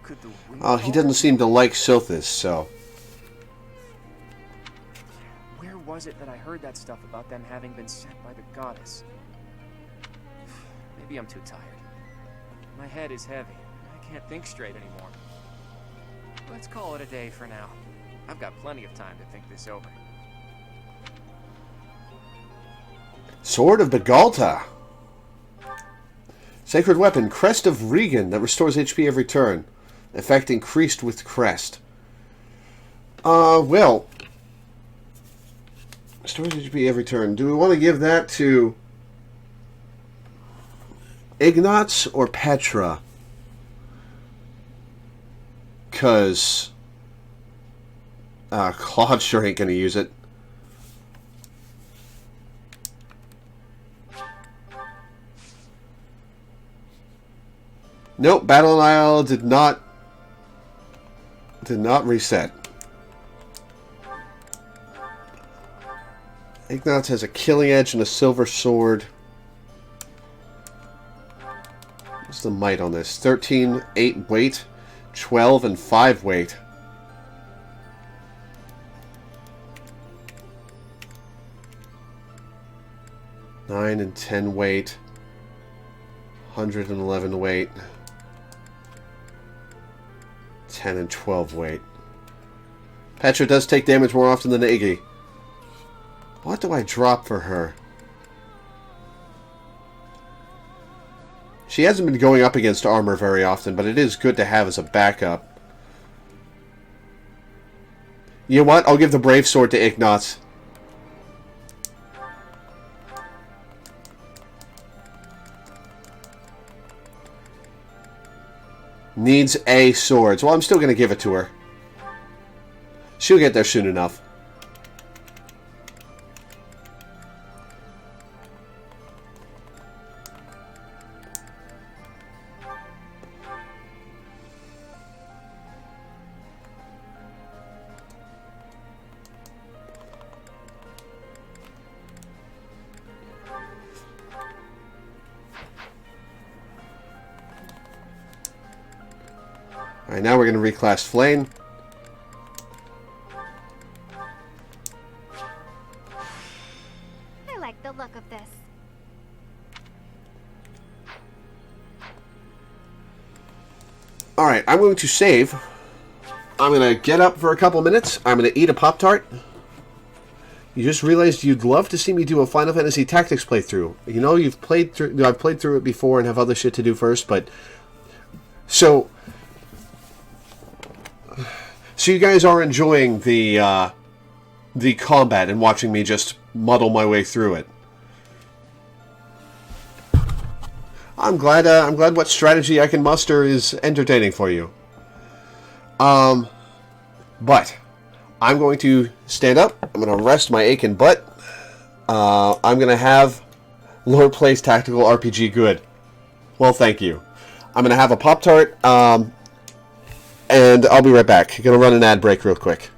Could the wind Oh, he doesn't seem to like Sothis, so... Where was it that I heard that stuff about them having been sent by the goddess? Maybe I'm too tired. My head is heavy. I can't think straight anymore. Let's call it a day for now. I've got plenty of time to think this over. Sword of Begalta. Sacred weapon, Crest of Regan, that restores HP every turn. Effect increased with Crest. Well... Restores HP every turn. Do we want to give that to Ignatz or Petra? Because Claude sure ain't gonna use it. Nope, Battle Isle did not reset. Ignatz has a killing edge and a silver sword. What's the might on this? 13, 8 weight, 12 and 5 weight. Nine and 10 weight. 111 weight. 10 and 12 weight. Petra does take damage more often than Iggy. What do I drop for her? She hasn't been going up against armor very often, but it is good to have as a backup. You know what? I'll give the Brave Sword to Ignatz. Needs a sword. Well, I'm still going to give it to her. She'll get there soon enough. Alright, now we're going to reclass Flame. I like the look of this. Alright, I'm going to save. I'm going to get up for a couple minutes. I'm going to eat a Pop-Tart. You just realized you'd love to see me do a Final Fantasy Tactics playthrough. You know, I've played through it before and have other shit to do first, but... So you guys are enjoying the combat and watching me just muddle my way through it. I'm glad what strategy I can muster is entertaining for you. But I'm going to stand up. I'm going to rest my aching butt. I'm going to have Lore Plays Tactical RPG good. Well, thank you. I'm going to have a Pop-Tart. And I'll be right back. Gonna run an ad break real quick.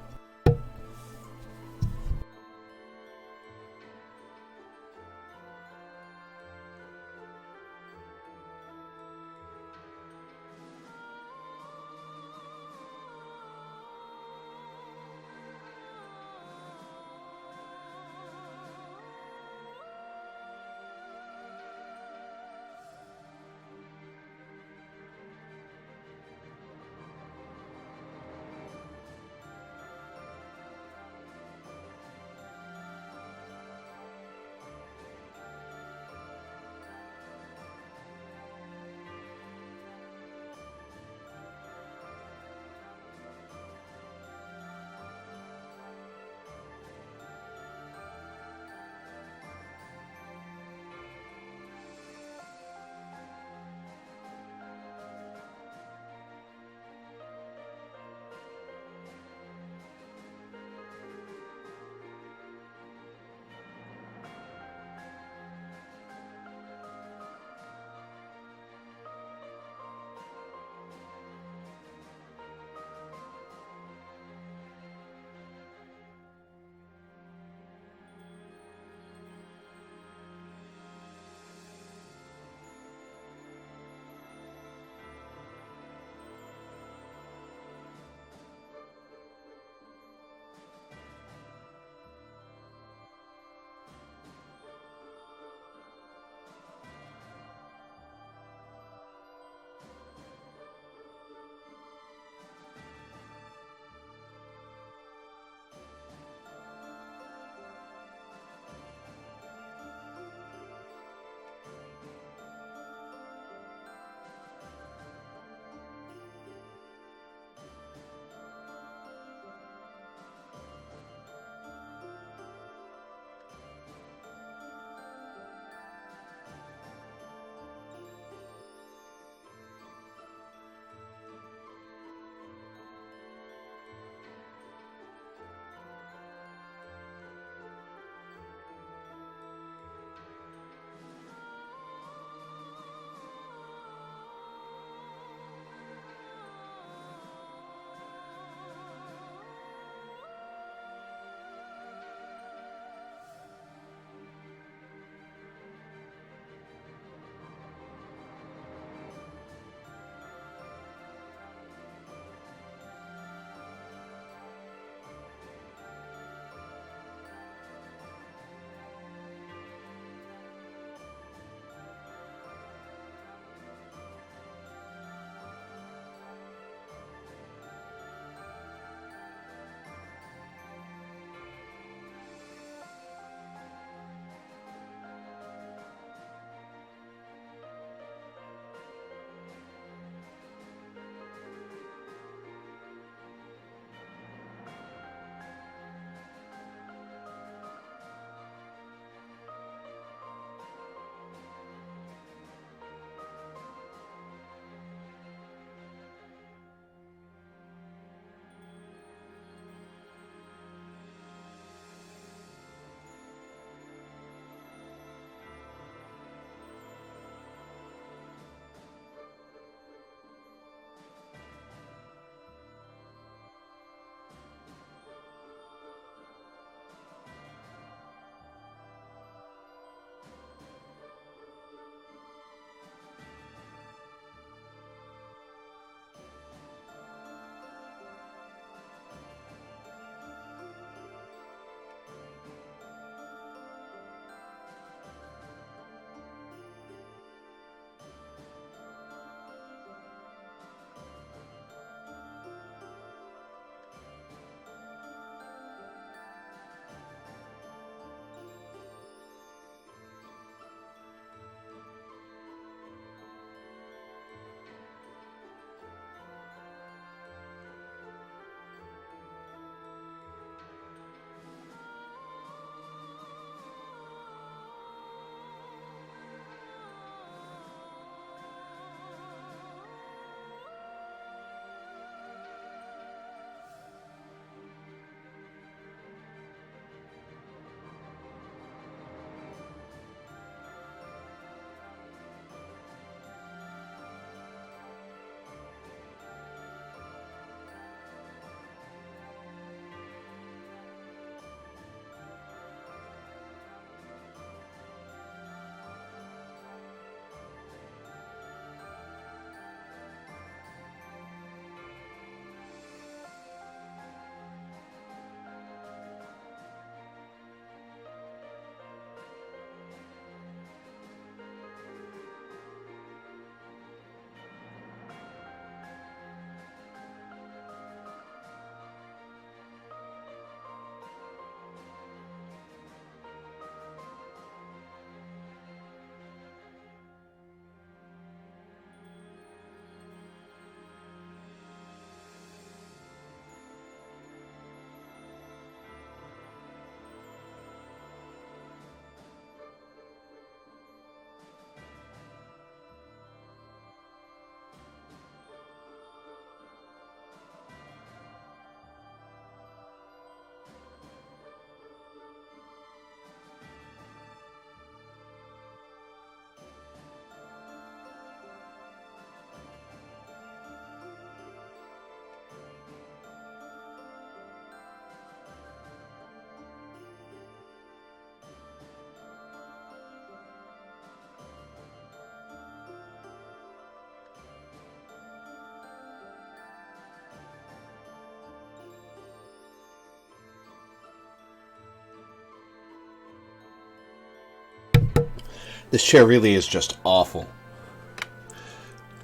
This chair really is just awful.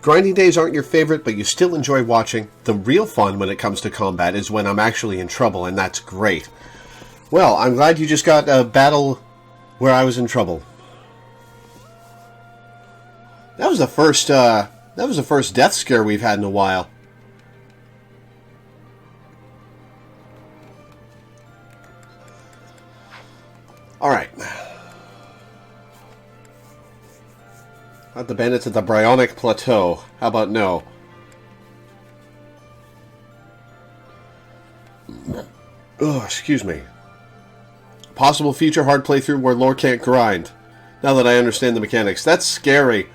Grinding days aren't your favorite, but you still enjoy watching. The real fun when it comes to combat is when I'm actually in trouble, and that's great. Well, I'm glad you just got a battle where I was in trouble. That was the first death scare we've had in a while. Alright. Not the bandits at the Bryonic Plateau. How about no? Oh, excuse me. Possible future hard playthrough where lore can't grind. Now that I understand the mechanics. That's scary.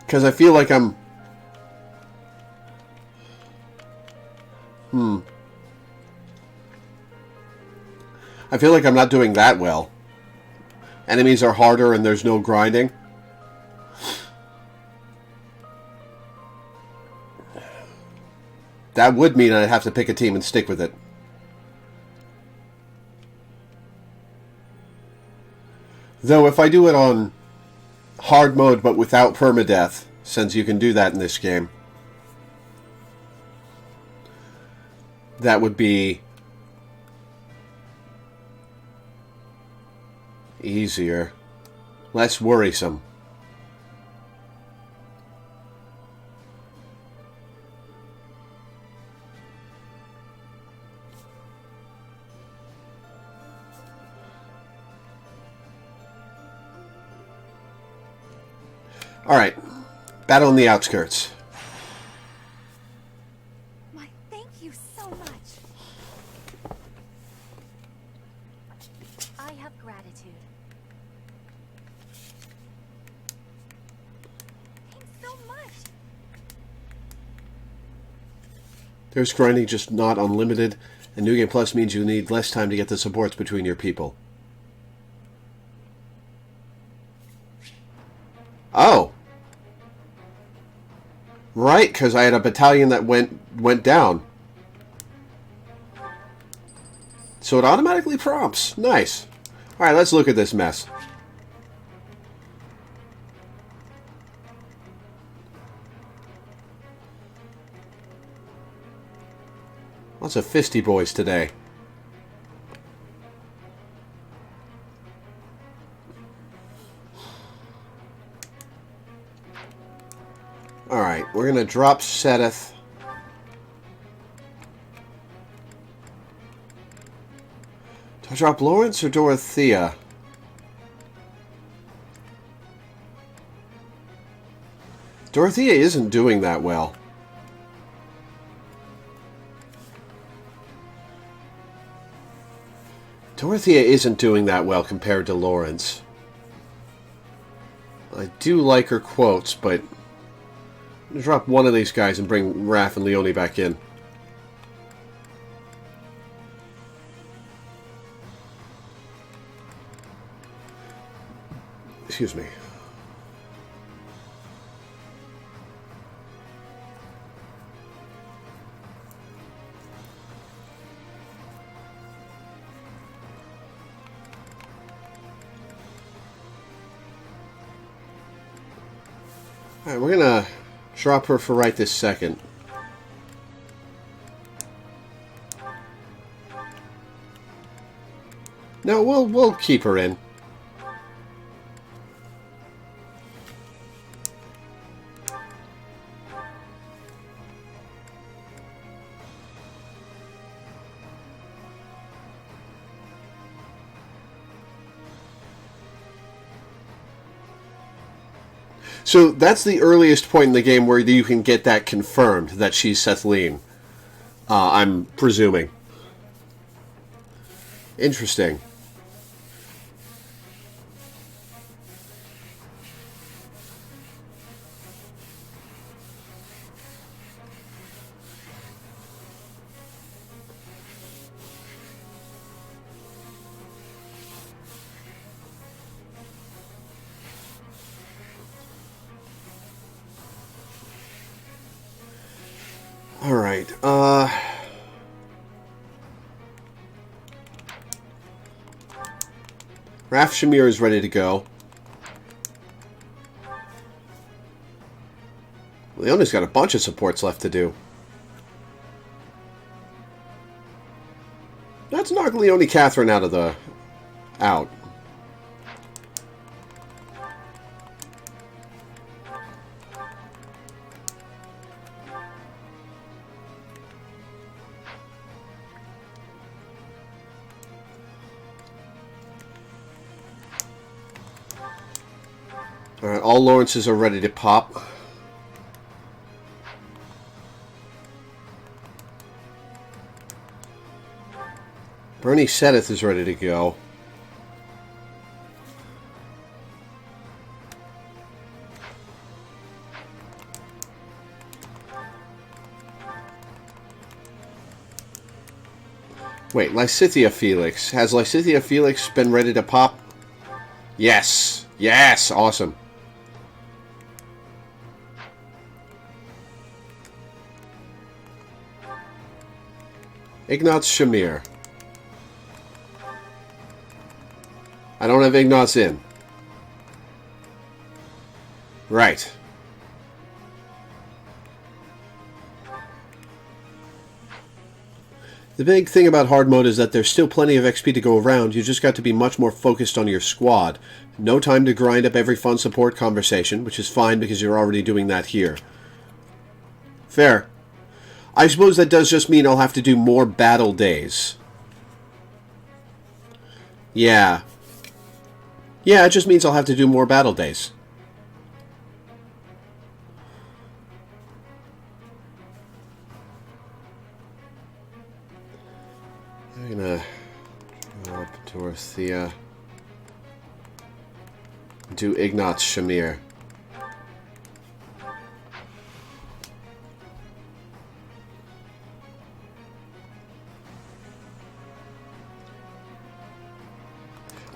Because I feel like I'm... I feel like I'm not doing that well. Enemies are harder and there's no grinding. That would mean I'd have to pick a team and stick with it. Though if I do it on hard mode but without permadeath, since you can do that in this game, that would be easier, less worrisome. Alright, battle on the outskirts. Why, thank you so much. I have gratitude. Thanks so much. There's grinding, just not unlimited, and New Game Plus means you need less time to get the supports between your people. Oh! Right, because I had a battalion that went down. So it automatically prompts. Nice. Alright, let's look at this mess. Lots of fisty boys today. Alright, we're going to drop Seteth. Do I drop Lawrence or Dorothea? Dorothea isn't doing that well. Dorothea isn't doing that well compared to Lawrence. I do like her quotes, but I'm gonna drop one of these guys and bring Raph and Leone back in. Excuse me. Alright, we're gonna drop her for right this second. No, we'll keep her in. So that's the earliest point in the game where you can get that confirmed, that she's Sethlene. I'm presuming. Interesting. Alright, Raf Shamir is ready to go. Leona's got a bunch of supports left to do. Let's knock Leone Catherine out. Alright, all Lawrences are ready to pop. Bernie Sedith is ready to go. Wait, Lysithia Felix. Has Lysithia Felix been ready to pop? Yes. Yes, awesome. Ignaz Shamir. I don't have Ignaz in. Right. The big thing about hard mode is that there's still plenty of XP to go around. You just got to be much more focused on your squad. No time to grind up every fun support conversation, which is fine because you're already doing that here. Fair. I suppose that does just mean I'll have to do more battle days. Yeah. Yeah, it just means I'll have to do more battle days. I'm gonna go up to Dorothea. Do Ignaz Shamir.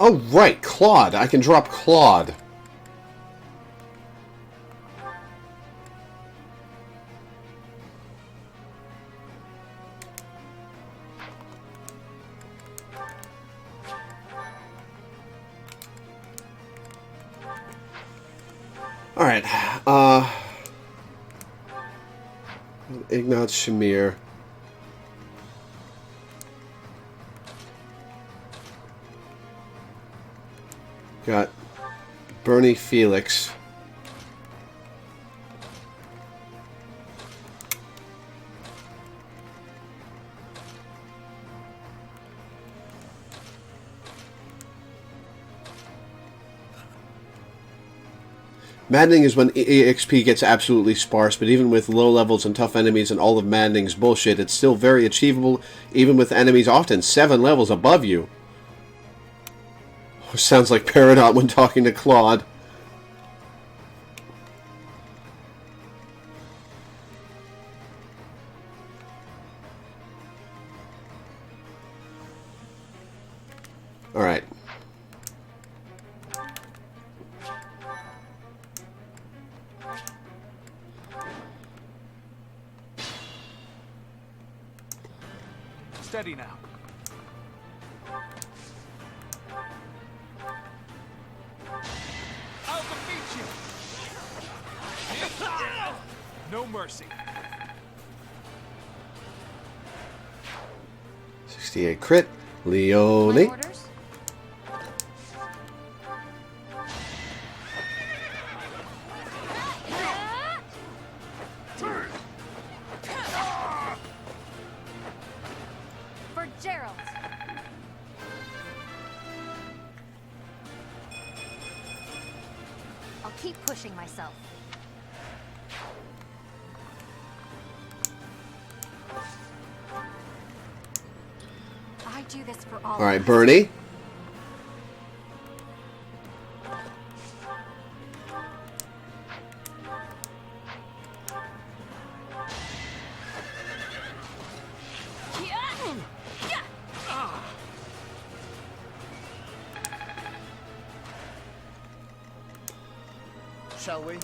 Oh, right, Claude. I can drop Claude. Alright, Ignaz Shamir. Got Bernie Felix. Maddening is when EXP gets absolutely sparse, but even with low levels and tough enemies and all of Maddening's bullshit, it's still very achievable, even with enemies often 7 levels above you. Sounds like Peridot when talking to Claude. Alright. Steady now. I'll defeat you. No mercy. 68 crit. Leone. For Gerald. I'll keep pushing myself. I do this for all. All right, Bernie. Shall we?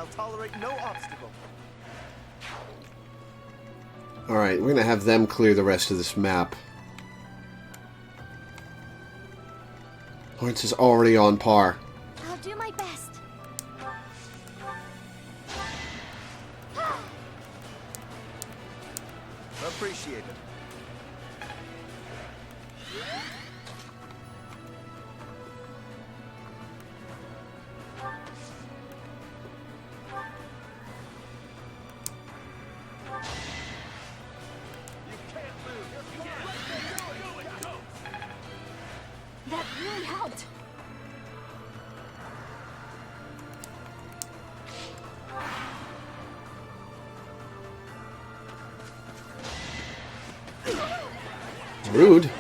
I'll tolerate no obstacle. Alright, we're gonna have them clear the rest of this map. Lawrence is already on par. I'll do my best. Appreciate it. That really helped. Rude.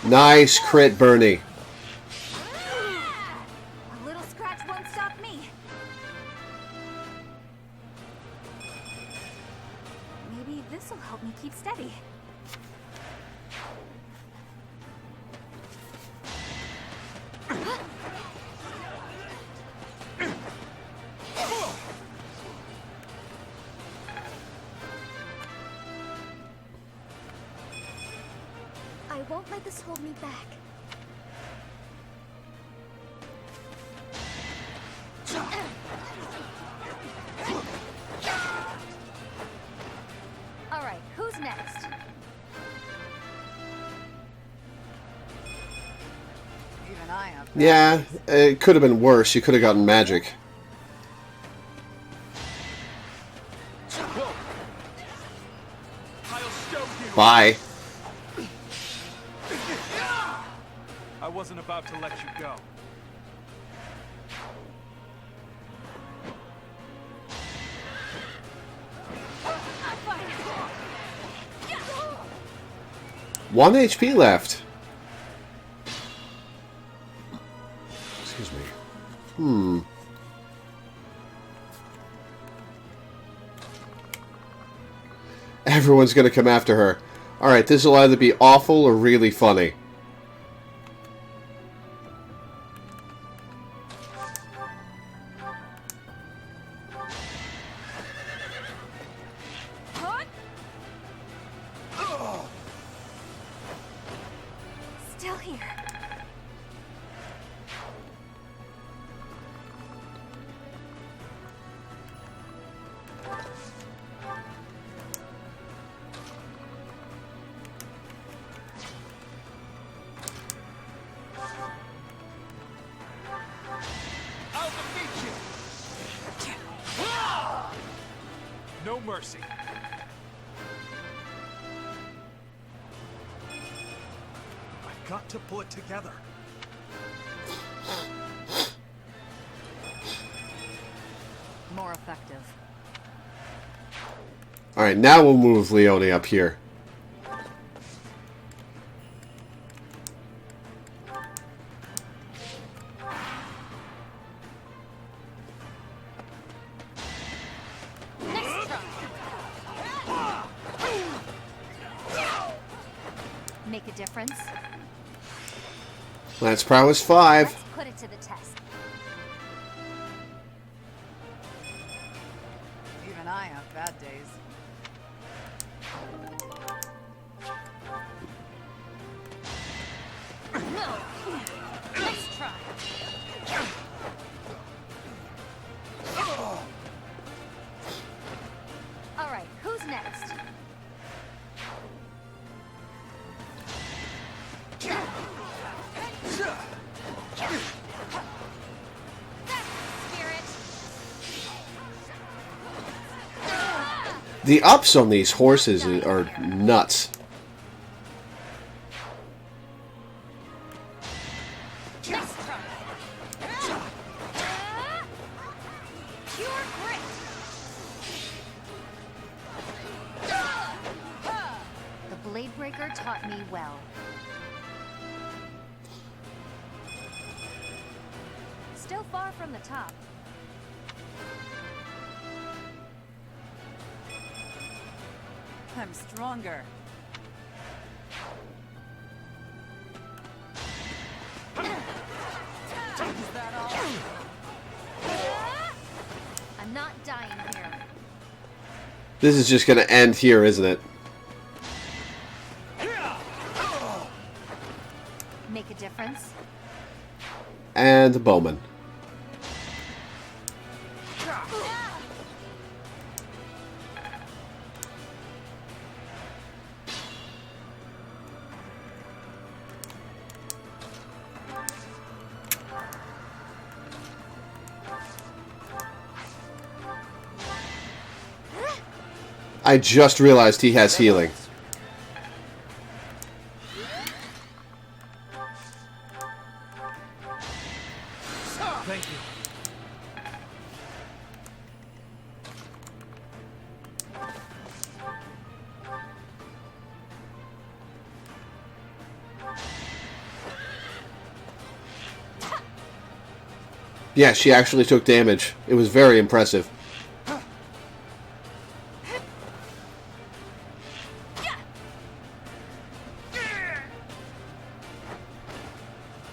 Nice crit, Bernie. A little scratch won't stop me. Maybe this'll help me keep steady. I won't let this hold me back. All right, who's next? Even I have. Yeah, it could have been worse. You could have gotten magic. Bye. I wasn't about to let you go. One HP left. Excuse me. Everyone's gonna come after her. Alright, this will either be awful or really funny. Still here. I'll defeat you. No mercy. I've got to pull it together. More effective. Alright, now we'll move Leone up here. Next try. Make a difference. Lance Prowess 5. Let's put it to the test. Even I have bad days. No. Next try. All right, who's next? The ups on these horses are nuts. Next try. Pure grit. The Blade Breaker taught me well. Still far from the top. I'm stronger. Is that all? This is just going to end here, isn't it? Make a difference? And Bowman. I just realized he has healing. Thank you. Yeah, she actually took damage. It was very impressive.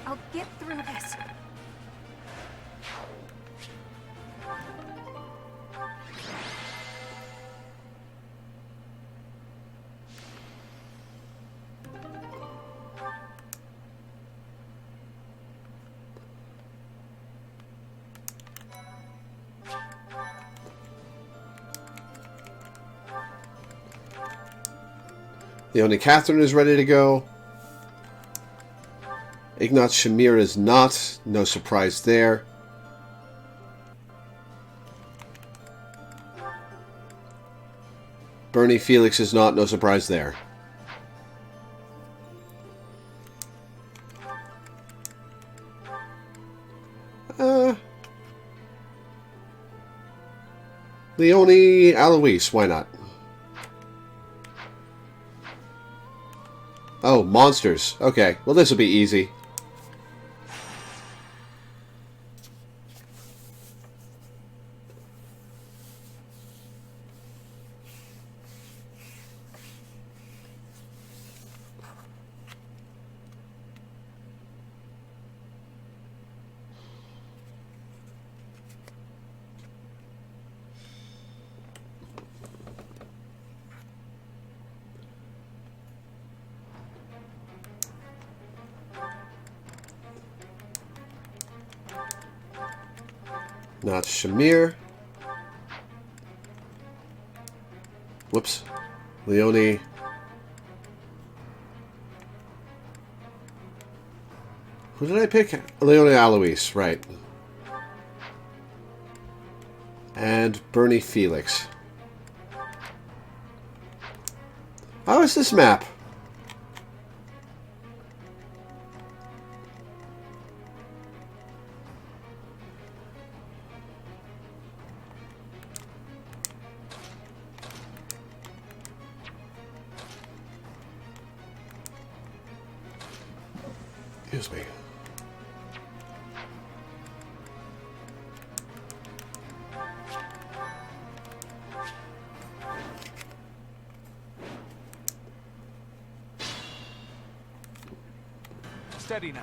I'll get through this. The only Catherine is ready to go. Ignat Shamir is not. No surprise there. Bernie Felix is not. No surprise there. Leonie Alois, why not? Oh, monsters. Okay, well this will be easy. Not Shamir. Whoops. Leonie. Who did I pick? Leonie Alois, right. And Bernie Felix. How is this map? Excuse me. Steady now.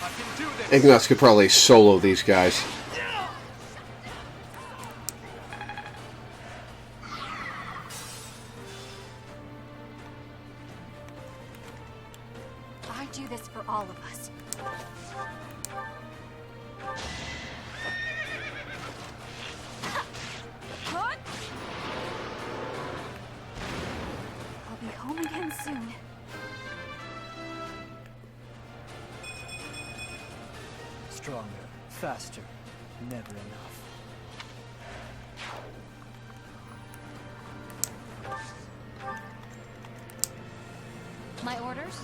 I can do this. Ignatz could probably solo these guys. I do this for all of us. I'll be home again soon. Stronger, faster, never enough. My orders?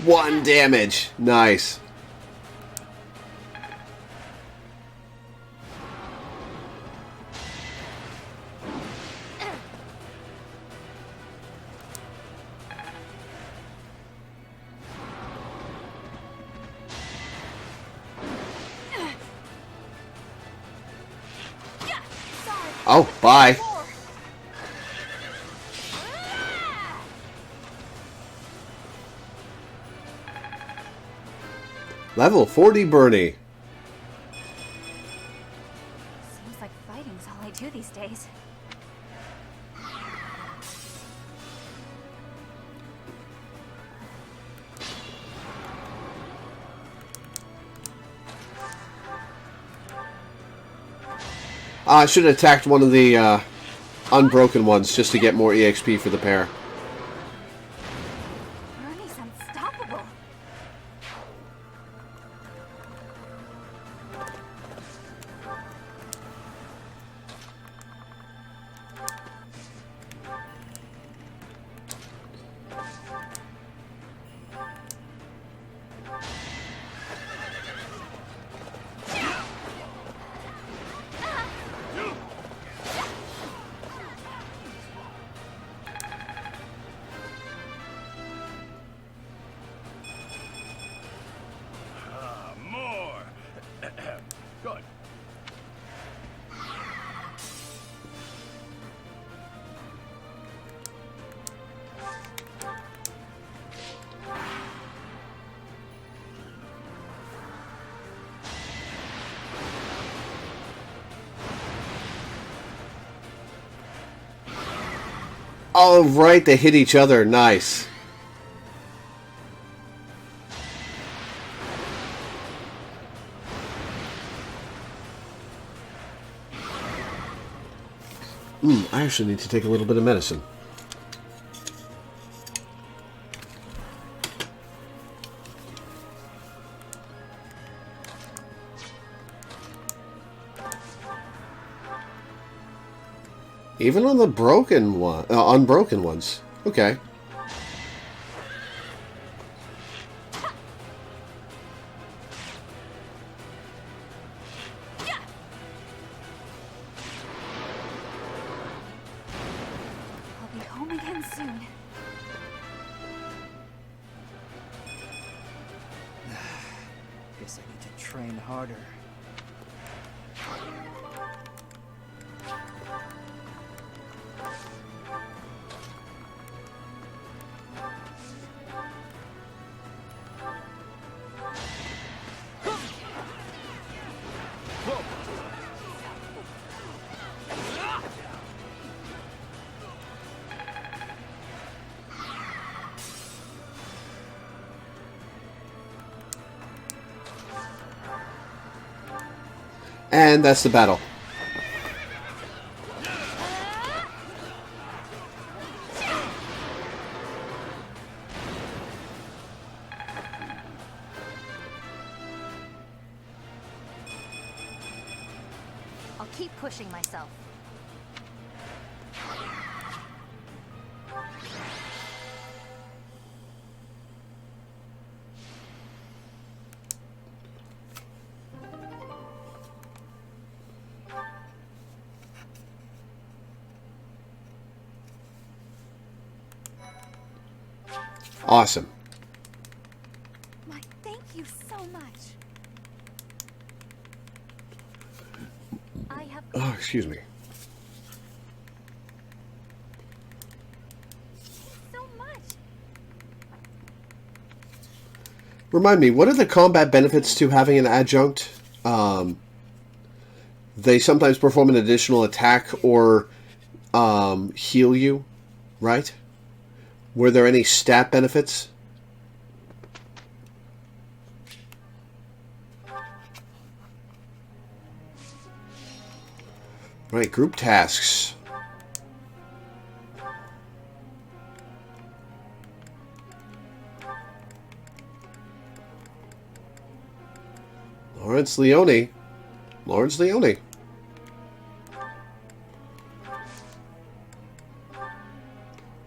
One damage. Nice. Oh, bye. Level 40 Bernie. Seems like fighting's all I do these days. I should have attacked one of the unbroken ones just to get more EXP for the pair. Bernie's unstoppable. More. Good. Oh, right, they hit each other. Nice. I actually need to take a little bit of medicine. Even on the broken one, unbroken ones. Okay. I'll be home again soon. Guess I need to train harder. And that's the battle. I'll keep pushing myself. Awesome. My, thank you so much. I have Oh, excuse me. so much. Remind me, what are the combat benefits to having an adjunct? They sometimes perform an additional attack or heal you, right? Were there any stat benefits? Right, group tasks. Lawrence Leone. Lawrence Leone.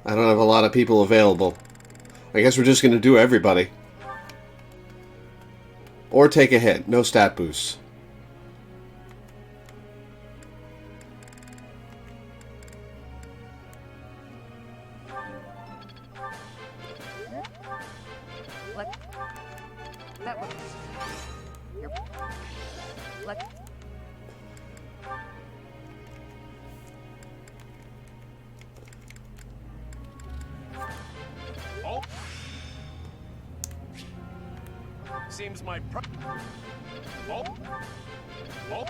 I don't have a lot of people available. I guess we're just going to do everybody. Or take a hit. No stat boosts. Like that one. Like seems my Oh. Oh.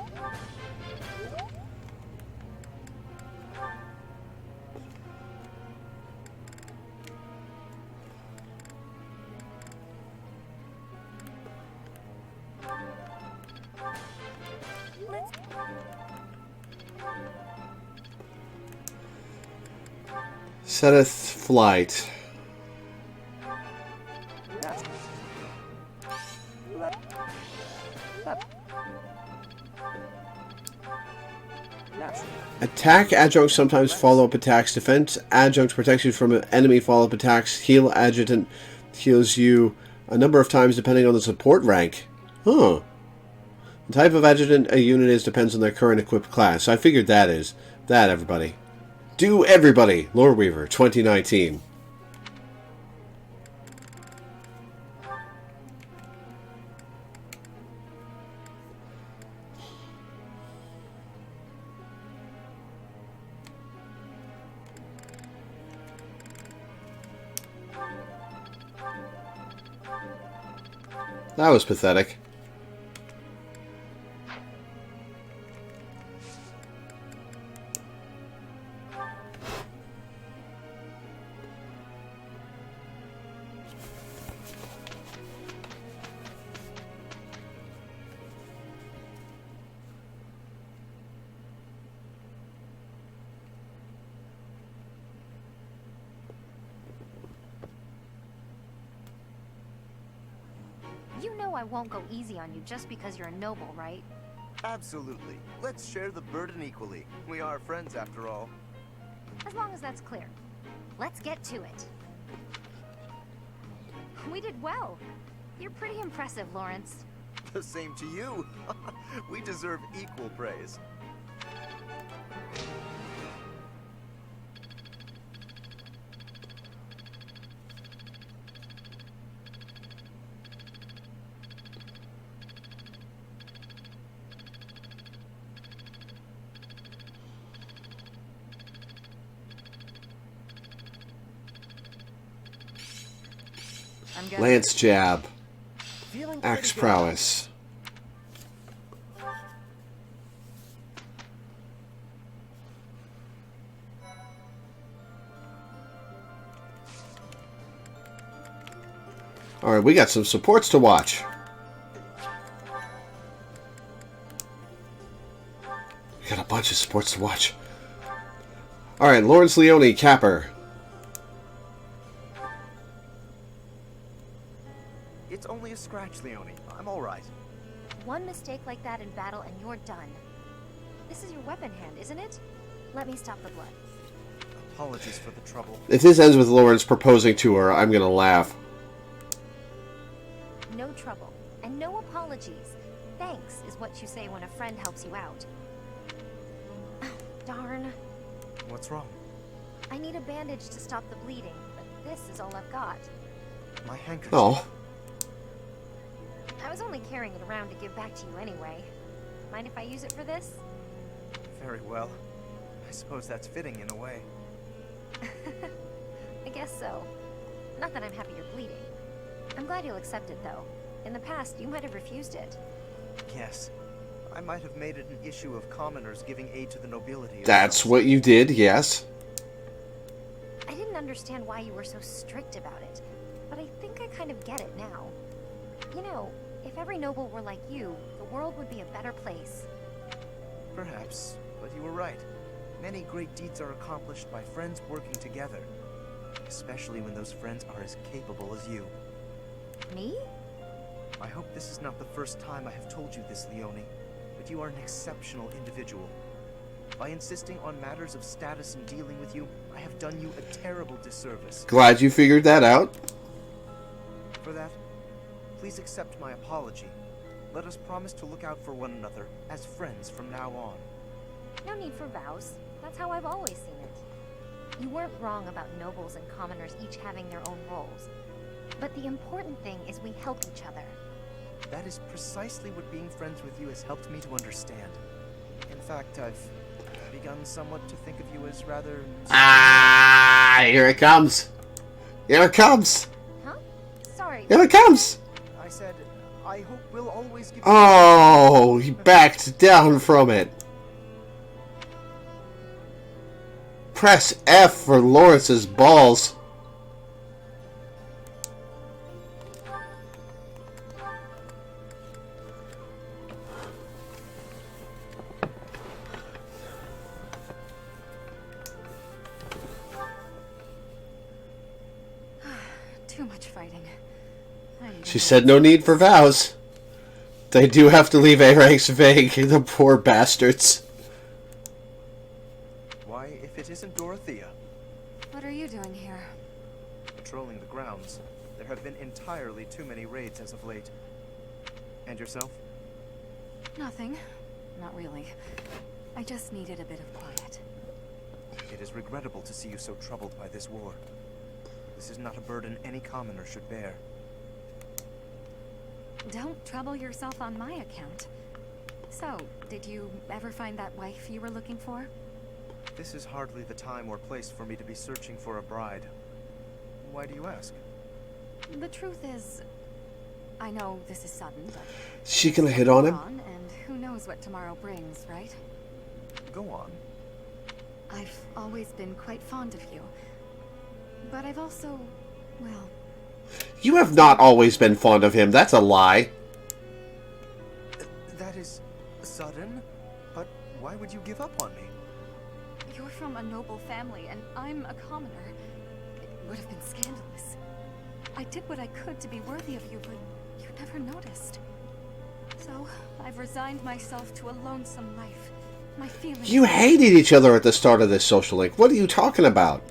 Setteth flight. Attack adjuncts sometimes follow up attacks. Defense adjunct protects you from enemy follow up attacks. Heal adjutant heals you a number of times depending on the support rank. Huh. The type of adjutant a unit is depends on their current equipped class. So I figured that is. That, everybody. Do everybody! Loreweaver, 2019. That was pathetic. You know I won't go easy on you just because you're a noble, right? Absolutely. Let's share the burden equally. We are friends after all. As long as that's clear. Let's get to it. We did well. You're pretty impressive, Lawrence. The same to you. We deserve equal praise. Lance jab. Axe prowess. Alright, we got some supports to watch. We got a bunch of supports to watch. Alright, Lawrence Leone, Capper. It's only a scratch, Leone. I'm alright. One mistake like that in battle and you're done. This is your weapon hand, isn't it? Let me stop the blood. Apologies for the trouble. If this ends with Lawrence proposing to her, I'm gonna laugh. No trouble, and no apologies. Thanks is what you say when a friend helps you out. Darn. What's wrong? I need a bandage to stop the bleeding, but this is all I've got. My handkerchief. Oh. I was only carrying it around to give back to you anyway. Mind if I use it for this? Very well. I suppose that's fitting in a way. I guess so. Not that I'm happy you're bleeding. I'm glad you'll accept it, though. In the past, you might have refused it. Yes. I might have made it an issue of commoners giving aid to the nobility. That's what you did, yes. I didn't understand why you were so strict about it, but I think I kind of get it now. You know, if every noble were like you, the world would be a better place. Perhaps, but you were right. Many great deeds are accomplished by friends working together. Especially when those friends are as capable as you. Me? I hope this is not the first time I have told you this, Leone, but you are an exceptional individual. By insisting on matters of status and dealing with you, I have done you a terrible disservice. Glad you figured that out. For that, please accept my apology. Let us promise to look out for one another as friends from now on. No need for vows. That's how I've always seen it. You weren't wrong about nobles and commoners each having their own roles. But the important thing is we help each other. That is precisely what being friends with you has helped me to understand. In fact, I've begun somewhat to think of you as rather... Ah, here it comes. Here it comes. Huh? Sorry. Here it comes. I said, I hope we'll always give. Oh, he backed down from it. Press F for Lawrence's balls. Too much fighting. She said no need for vows. They do have to leave A-ranks vague, the poor bastards. Why, if it isn't Dorothea? What are you doing here? Patrolling the grounds. There have been entirely too many raids as of late. And yourself? Nothing. Not really. I just needed a bit of quiet. It is regrettable to see you so troubled by this war. This is not a burden any commoner should bear. Don't trouble yourself on my account. So, did you ever find that wife you were looking for? This is hardly the time or place for me to be searching for a bride. Why do you ask? The truth is, I know this is sudden, but... She gonna hit on him? And who knows what tomorrow brings, right? Go on. I've always been quite fond of you. But I've also, well... You have not always been fond of him. That's a lie. That is sudden, but why would you give up on me? You're from a noble family, and I'm a commoner. It would have been scandalous. I did what I could to be worthy of you, but you never noticed. So, I've resigned myself to a lonesome life. My feelings... You hated each other at the start of this social link. What are you talking about?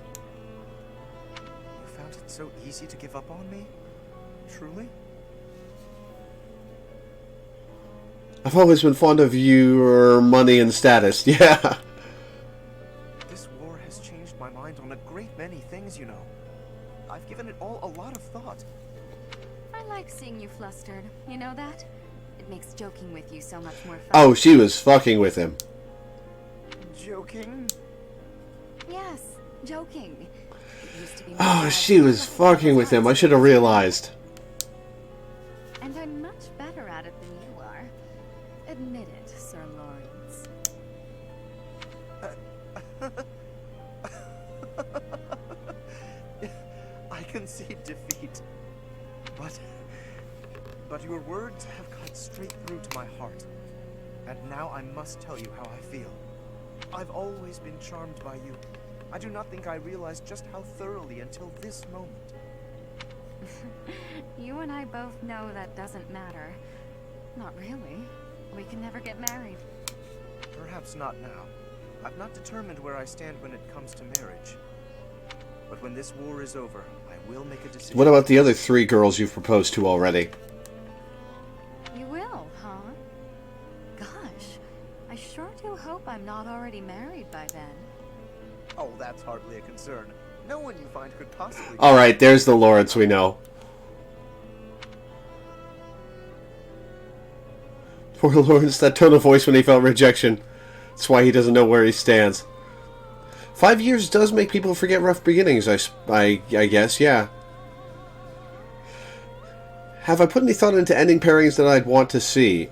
You found it so easy to give up on me? Truly? I've always been fond of your money and status. Yeah. This war has changed my mind on a great many things, you know. I've given it all a lot of thought. I like seeing you flustered. You know that? It makes joking with you so much more fun. Oh, she was fucking with him. Joking? Yes, joking. It used to be Oh, she was fucking with him. I should have realized. And I'm much better at it than you are. Admit it, Sir Lawrence. I concede defeat. But your words have cut straight through to my heart. And now I must tell you how I feel. I've always been charmed by you. I do not think I realized just how thoroughly until this moment. You and I both know that doesn't matter. Not really. We can never get married. Perhaps not now. I've not determined where I stand when it comes to marriage. But when this war is over, I will make a decision. What about the other 3 girls you've proposed to already? You will, huh? Gosh, I sure do hope I'm not already married by then. Oh, that's hardly a concern. No one you find could possibly... Alright, there's the Lawrence we know. Poor Lawrence, that tone of voice when he felt rejection. That's why he doesn't know where he stands. 5 years does make people forget rough beginnings, I guess, yeah. Have I put any thought into ending pairings that I'd want to see?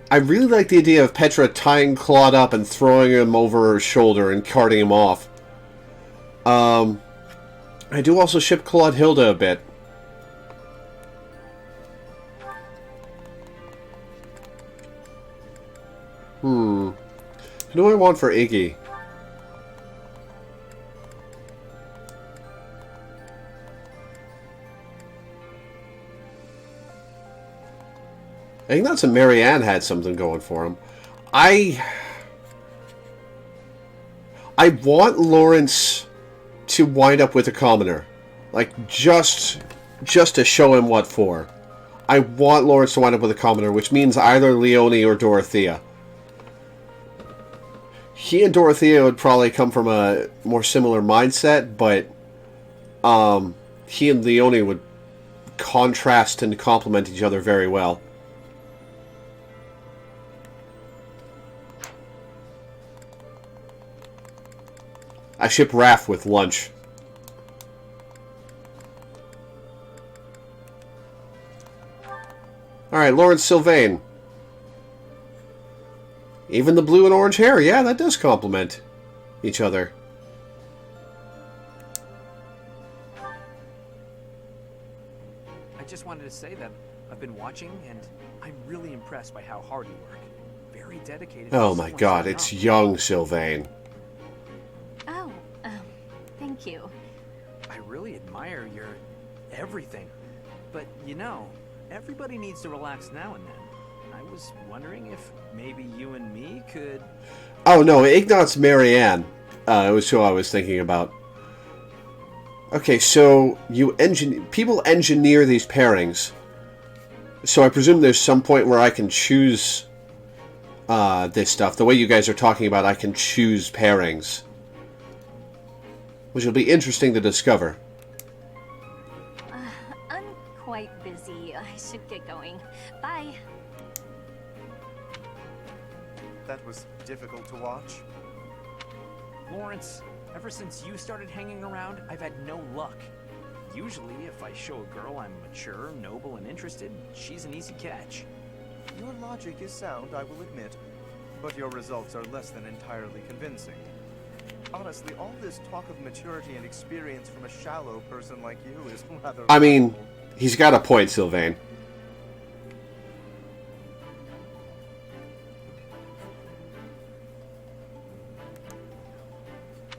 I really like the idea of Petra tying Claude up and throwing him over her shoulder and carting him off. I do also ship Claude Hilda a bit. Who do I want for Iggy? Ignatz and Marianne had something going for him. I want Lawrence to wind up with a commoner. Like, just to show him what for. I want Lawrence to wind up with a commoner, which means either Leonie or Dorothea. He and Dorothea would probably come from a more similar mindset, but he and Leonie would contrast and complement each other very well. I ship Raph with lunch. Alright, Lawrence Sylvain. Even the blue and orange hair, yeah, that does complement each other. I just wanted to say that I've been watching, and I'm really impressed by how hard you work. Very dedicated. Oh my god, it's young Sylvain. Oh, thank you. I really admire your everything. But, you know, everybody needs to relax now and then. I was wondering if maybe you and me could... Oh no, Ignat's Marianne. It was who I was thinking about. Okay, so people engineer these pairings. So I presume there's some point where I can choose this stuff. The way you guys are talking about, I can choose pairings. Which will be interesting to discover. I'm quite busy. I should get going. Bye. That was difficult to watch. Lawrence, ever since you started hanging around, I've had no luck. Usually, if I show a girl I'm mature, noble, and interested, she's an easy catch. Your logic is sound, I will admit, but your results are less than entirely convincing. Honestly, all this talk of maturity and experience from a shallow person like you is rather... I mean, he's got a point, Sylvain.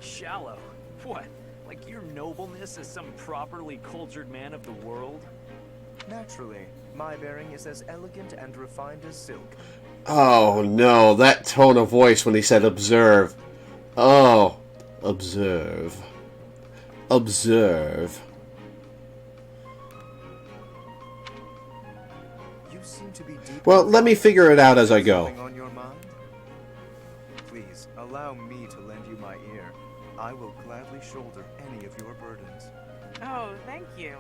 Shallow? What? Like your nobleness as some properly cultured man of the world? Naturally, my bearing is as elegant and refined as silk. Oh no, that tone of voice when he said observe. Oh, observe. Observe. You seem to be deep. Well, let me figure it out as I go. On your mind? Please, allow me to lend you my ear. I will gladly shoulder any of your burdens. Oh, thank you.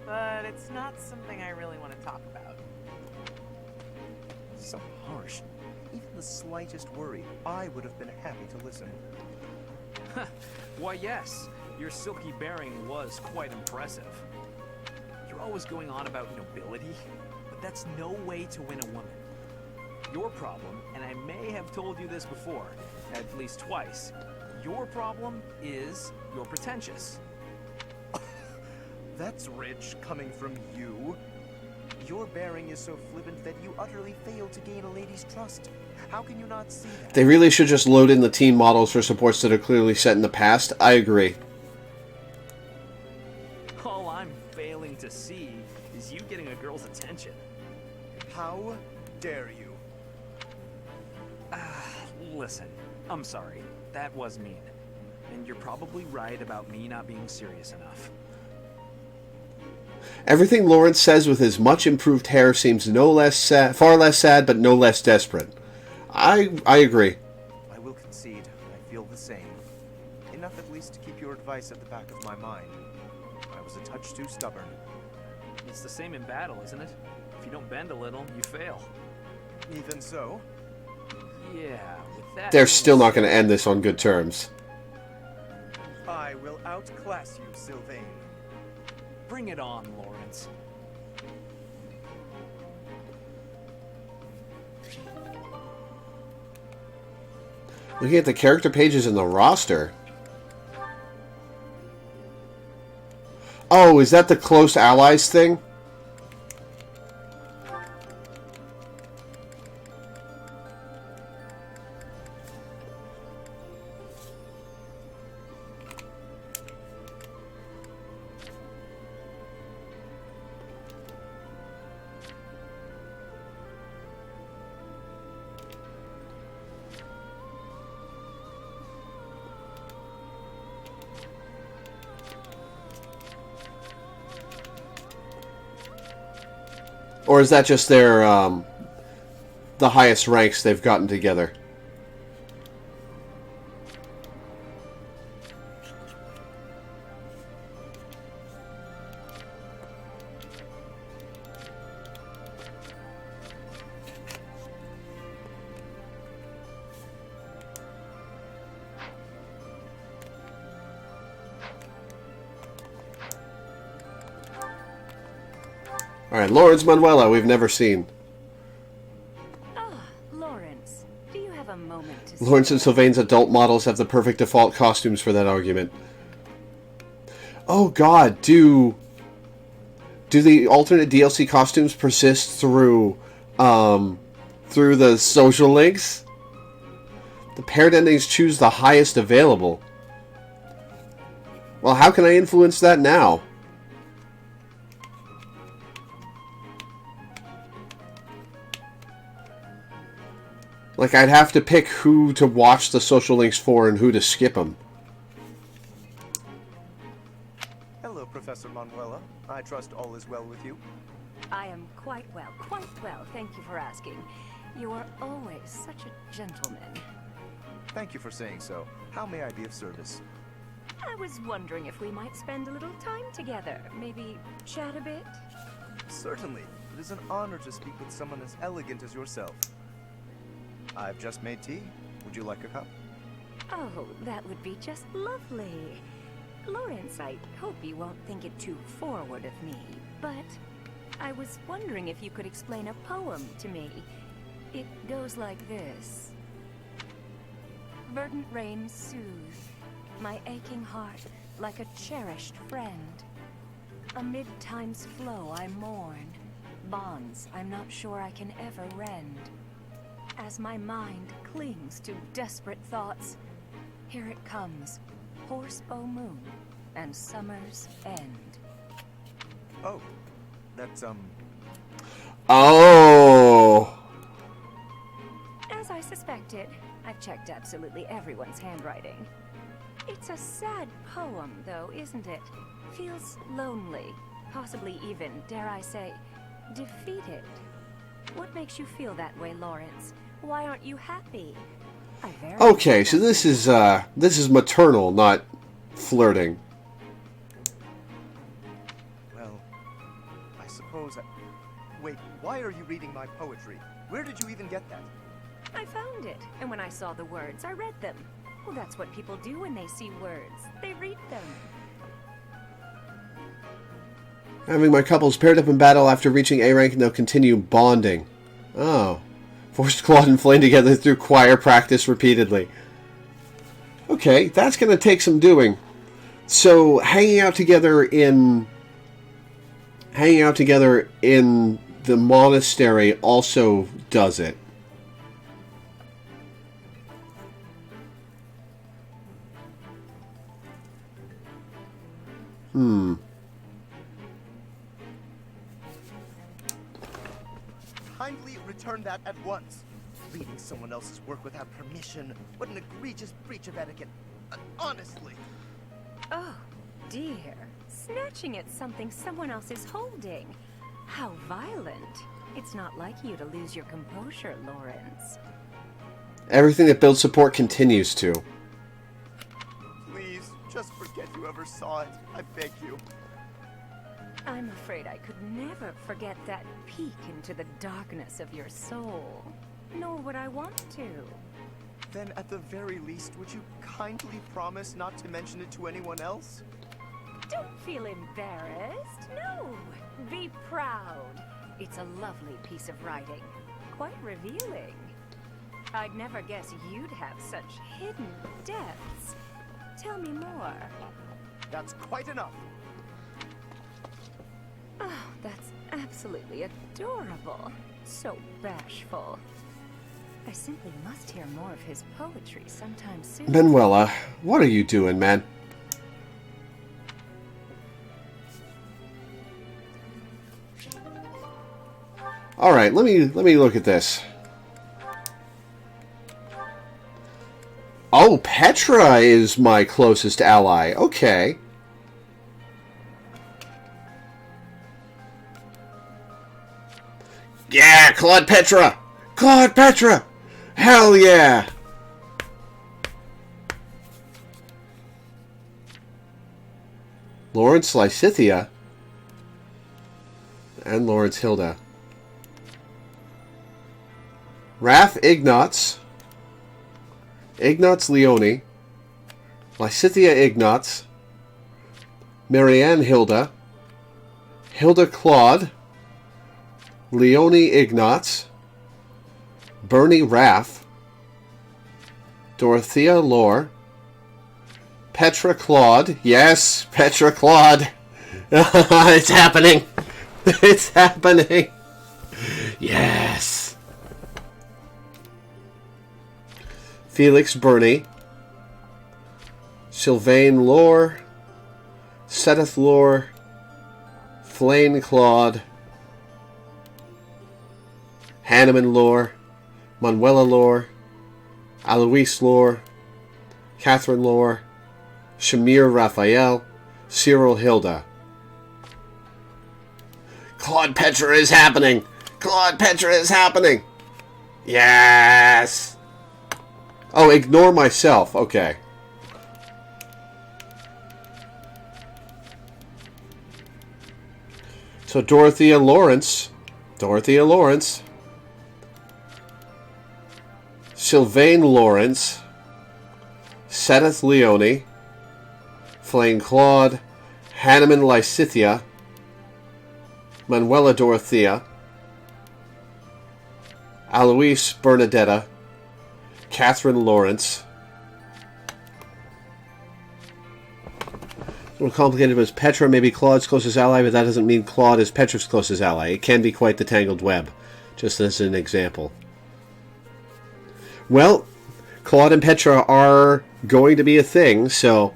But it's not something I really want to talk about. So harsh. Even the slightest worry, I would have been happy to listen. Why, yes. Your silky bearing was quite impressive. You're always going on about nobility, but that's no way to win a woman. Your problem, and I may have told you this before, at least twice, your problem is you're pretentious. That's rich coming from you. Your bearing is so flippant that you utterly fail to gain a lady's trust. How can you not see that? They really should just load in the teen models for supports that are clearly set in the past. I agree. All I'm failing to see is you getting a girl's attention. How dare you? Listen, I'm sorry. That was mean. And you're probably right about me not being serious enough. Everything Lawrence says with his much improved hair seems no less sad, far less sad, but no less desperate. I agree. I will concede. I feel the same. Enough at least to keep your advice at the back of my mind. I was a touch too stubborn. It's the same in battle, isn't it? If you don't bend a little, you fail. Even so? Yeah, with that... They're still not going to end this on good terms. I will outclass you, Sylvain. Bring it on, Lawrence. Looking at the character pages in the roster. Oh, is that the close allies thing? Or is that just their, the highest ranks they've gotten together? Alright, Lawrence Manuela, we've never seen. Ah, Lawrence. Do you have a moment to Lawrence and Sylvain's adult models have the perfect default costumes for that argument. Oh god, do the alternate DLC costumes persist through the social links? The paired endings choose the highest available. Well, how can I influence that now? Like, I'd have to pick who to watch the social links for and who to skip them. Hello, Professor Manuela. I trust all is well with you. I am quite well, thank you for asking. You are always such a gentleman. Thank you for saying so. How may I be of service? I was wondering if we might spend a little time together. Maybe chat a bit? Certainly. It is an honor to speak with someone as elegant as yourself. I've just made tea. Would you like a cup? Oh, that would be just lovely. Lawrence, I hope you won't think it too forward of me, but I was wondering if you could explain a poem to me. It goes like this. Verdant rains soothe my aching heart like a cherished friend. Amid time's flow I mourn, bonds I'm not sure I can ever rend. As my mind clings to desperate thoughts, here it comes, horsebow moon and summer's end. Oh, that's, Oh! As I suspected, I've checked absolutely everyone's handwriting. It's a sad poem, though, isn't it? Feels lonely, possibly even, dare I say, defeated. What makes you feel that way, Lawrence? Why aren't you happy? Okay, so this is maternal, not flirting. Well, I suppose Wait, why are you reading my poetry? Where did you even get that? I found it, and when I saw the words, I read them. Well, that's what people do when they see words. They read them. Having my couples paired up in battle after reaching A rank, and they'll continue bonding. Oh. Forced Claude and Flame together through choir practice repeatedly. Okay, that's going to take some doing. So, hanging out together in the monastery also does it. Kindly return that at once. Reading someone else's work without permission. What an egregious breach of etiquette. Honestly. Oh, dear. Snatching at something someone else is holding. How violent. It's not like you to lose your composure, Lawrence. Everything that builds support continues to. Please, just forget you ever saw it. I beg you. I'm afraid I could never forget that peek into the darkness of your soul. Nor would I want to. Then at the very least, would you kindly promise not to mention it to anyone else? Don't feel embarrassed. No. Be proud. It's a lovely piece of writing. Quite revealing. I'd never guess you'd have such hidden depths. Tell me more. That's quite enough. Oh, that's absolutely adorable. So bashful. I simply must hear more of his poetry sometime soon. Manuela, what are you doing, man? All right, let me look at this. Oh, Petra is my closest ally. Okay. Yeah, Claude Petra! Claude Petra! Hell yeah! Lawrence Lysithia and Lawrence Hilda. Wrath Ignatz, Ignatz Leone, Lysithia Ignatz, Marianne Hilda, Hilda Claude, Leonie Ignatz, Bernie Raff, Dorothea Lore, Petra Claude. Yes, Petra Claude. It's happening. It's happening. Yes. Felix Burney, Sylvain Lore, Sedith Lore, Flane Claude, Hanneman Lore, Manuela Lore, Alois Lore, Catherine Lore, Shamir Raphael, Cyril Hilda. Claude Petra is happening! Claude Petra is happening! Yes! Oh, ignore myself. Okay. So Dorothea Lawrence, Sylvain Lawrence, Sedith Leone, Flame Claude, Hanneman Lysithia, Manuela Dorothea, Alois Bernadetta, Catherine Lawrence. A little complicated because Petra may be Claude's closest ally, but that doesn't mean Claude is Petra's closest ally. It can be quite the tangled web, just as an example. Well, Claude and Petra are going to be a thing, so...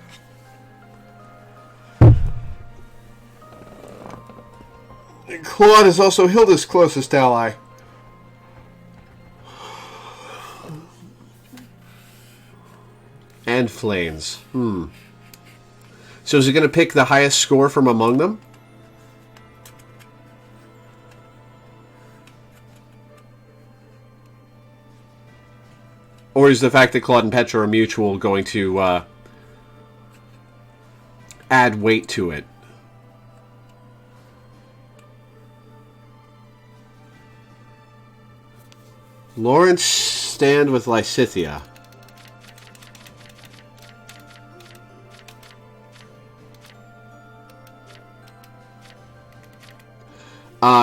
Claude is also Hilda's closest ally. And Flames. So is he going to pick the highest score from among them? Or is the fact that Claude and Petra are mutual going to add weight to it? Lawrence stand with Lysithia.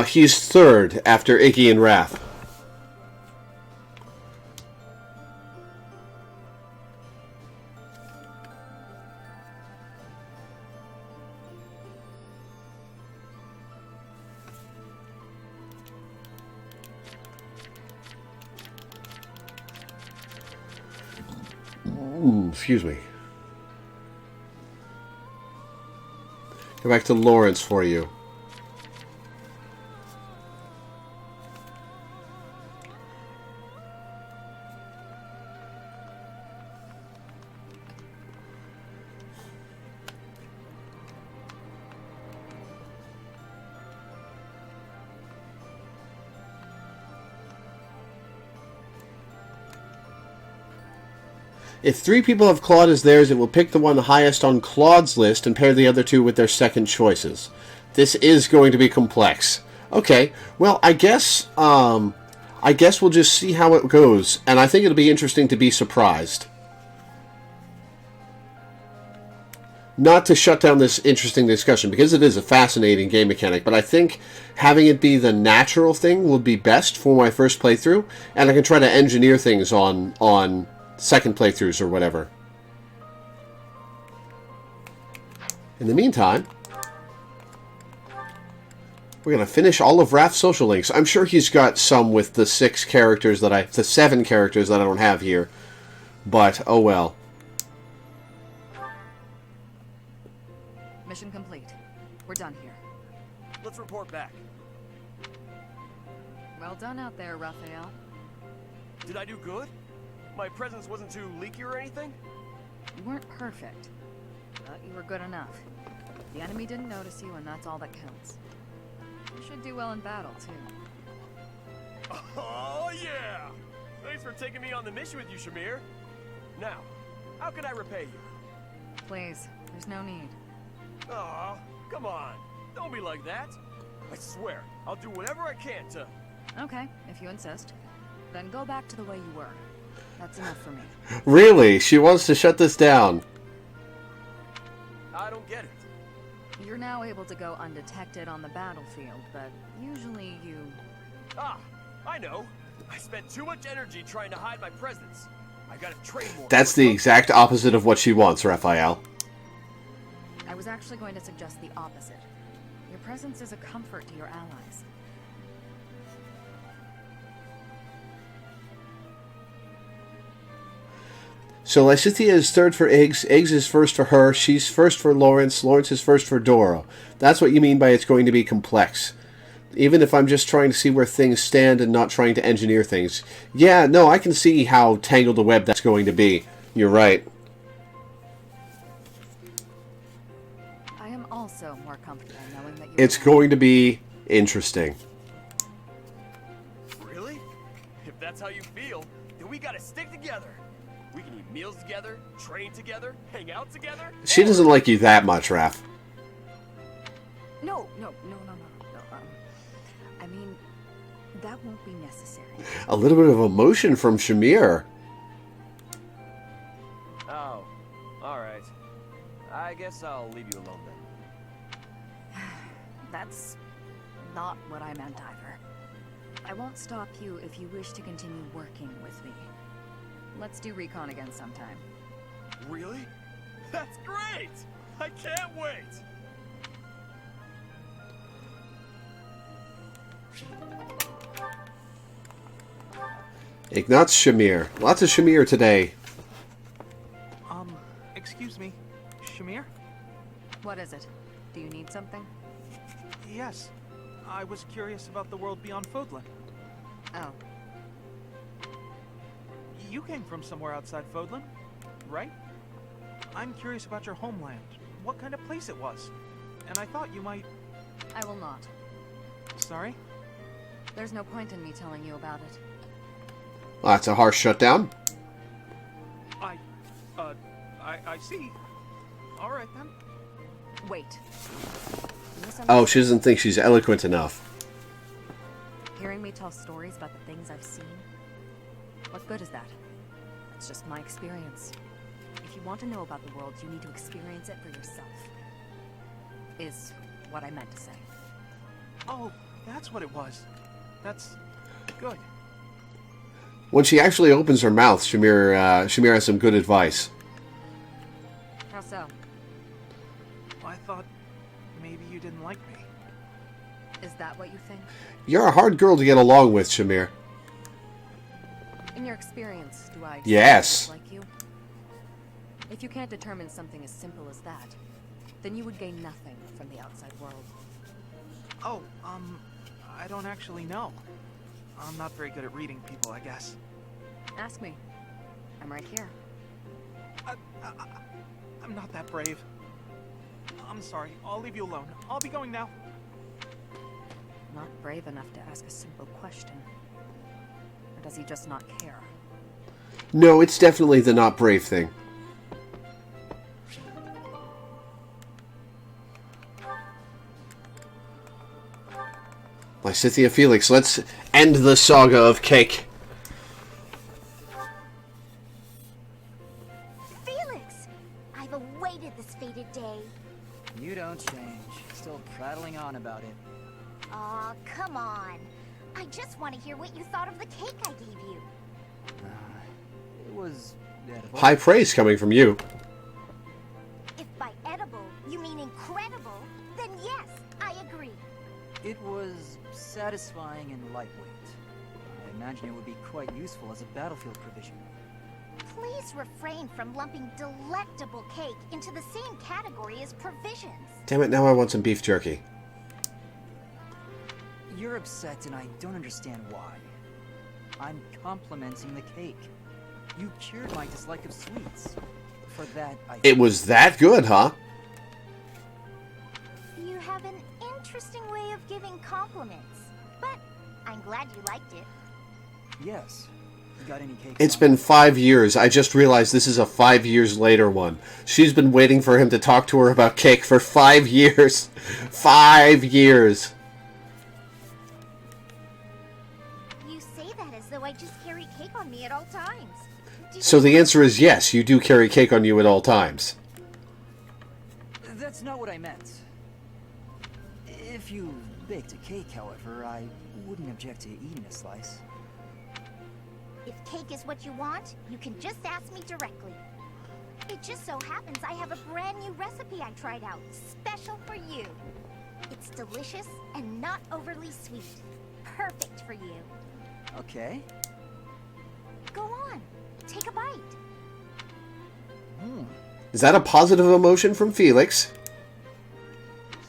He's third after Iggy and Wrath. Excuse me. Go back to Lawrence for you. If 3 people have Claude as theirs, it will pick the one highest on Claude's list and pair the other 2 with their second choices. This is going to be complex. Okay, well, I guess we'll just see how it goes, and I think it'll be interesting to be surprised. Not to shut down this interesting discussion, because it is a fascinating game mechanic, but I think having it be the natural thing will be best for my first playthrough, and I can try to engineer things on second playthroughs or whatever. In the meantime, we're going to finish all of Raph's social links. I'm sure he's got some with the 7 characters that I don't have here, but oh well. Mission complete. We're done here. Let's report back. Well done out there, Raphael. Did I do good? My presence wasn't too leaky or anything? You weren't perfect, but you were good enough. The enemy didn't notice you, and that's all that counts. You should do well in battle, too. Oh, yeah! Thanks for taking me on the mission with you, Shamir. Now, how can I repay you? Please, there's no need. Aw, come on. Don't be like that. I swear, I'll do whatever I can to... Okay, if you insist. Then go back to the way you were. That's enough for me. Really? She wants to shut this down. I don't get it. You're now able to go undetected on the battlefield, but usually you Ah, I know. I spent too much energy trying to hide my presence. I gotta train more. That's the exact opposite of what she wants, Raphael. I was actually going to suggest the opposite. Your presence is a comfort to your allies. So Lysithea is third for Iggs, Iggs is first for her, she's first for Lawrence, Lawrence is first for Doro. That's what you mean by it's going to be complex. Even if I'm just trying to see where things stand and not trying to engineer things. Yeah, no, I can see how tangled a web that's going to be. You're right. I am also more comfortable knowing that you're It's going to be interesting. Really? If that's how you feel, then we gotta stick together. We can eat meals together, train together, hang out together. She doesn't like you that much, Raph. No. I mean, that won't be necessary. A little bit of emotion from Shamir. Oh, alright. I guess I'll leave you alone then. That's not what I meant either. I won't stop you if you wish to continue working with me. Let's do recon again sometime. Really? That's great! I can't wait! Ignatz Shamir. Lots of Shamir today. Excuse me, Shamir? What is it? Do you need something? Yes. I was curious about the world beyond Fodlan. Oh. You came from somewhere outside Fodlan, right? I'm curious about your homeland, what kind of place it was. And I thought you might... I will not. Sorry? There's no point in me telling you about it. Well, that's a harsh shutdown. I see. Alright then. Wait. Oh, she doesn't think she's eloquent enough. Hearing me tell stories about the things I've seen? What good is that? It's just my experience. If you want to know about the world, you need to experience it for yourself. Is what I meant to say. Oh, that's what it was. That's good. When she actually opens her mouth, Shamir has some good advice. How so? I thought maybe you didn't like me. Is that what you think? You're a hard girl to get along with, Shamir. In your experience, do I Yes. like you? If you can't determine something as simple as that, then you would gain nothing from the outside world. Oh, I don't actually know. I'm not very good at reading people, I guess. Ask me. I'm right here. I'm not that brave. I'm sorry. I'll leave you alone. I'll be going now. Not brave enough to ask a simple question. Or does he just not care? No, it's definitely the not brave thing. Lysithea Felix, let's end the saga of cake. Felix! I've awaited this fated day. You don't change. Still prattling on about it. Aw, come on. I just want to hear what you thought of the cake I gave you. It was edible. High praise coming from you. If by edible you mean incredible, then yes, I agree. It was satisfying and lightweight. I imagine it would be quite useful as a battlefield provision. Please refrain from lumping delectable cake into the same category as provisions. Damn it, now I want some beef jerky. You're upset and I don't understand why. I'm complimenting the cake. You cured my dislike of sweets. For that, It was that good, huh? You have an interesting way of giving compliments, but I'm glad you liked it. Yes. You got any cake? It's been 5 years. I just realized this is a 5 years later one. She's been waiting for him to talk to her about cake for 5 years. 5 years. You say that as though I just carry cake on me at all times. So the answer is yes, you do carry cake on you at all times. That's not what I meant. If you baked a cake, however, I wouldn't object to eating a slice. If cake is what you want, you can just ask me directly. It just so happens I have a brand new recipe I tried out, special for you. It's delicious and not overly sweet. Perfect for you. Okay. Go on, take a bite. Is that a positive emotion from Felix?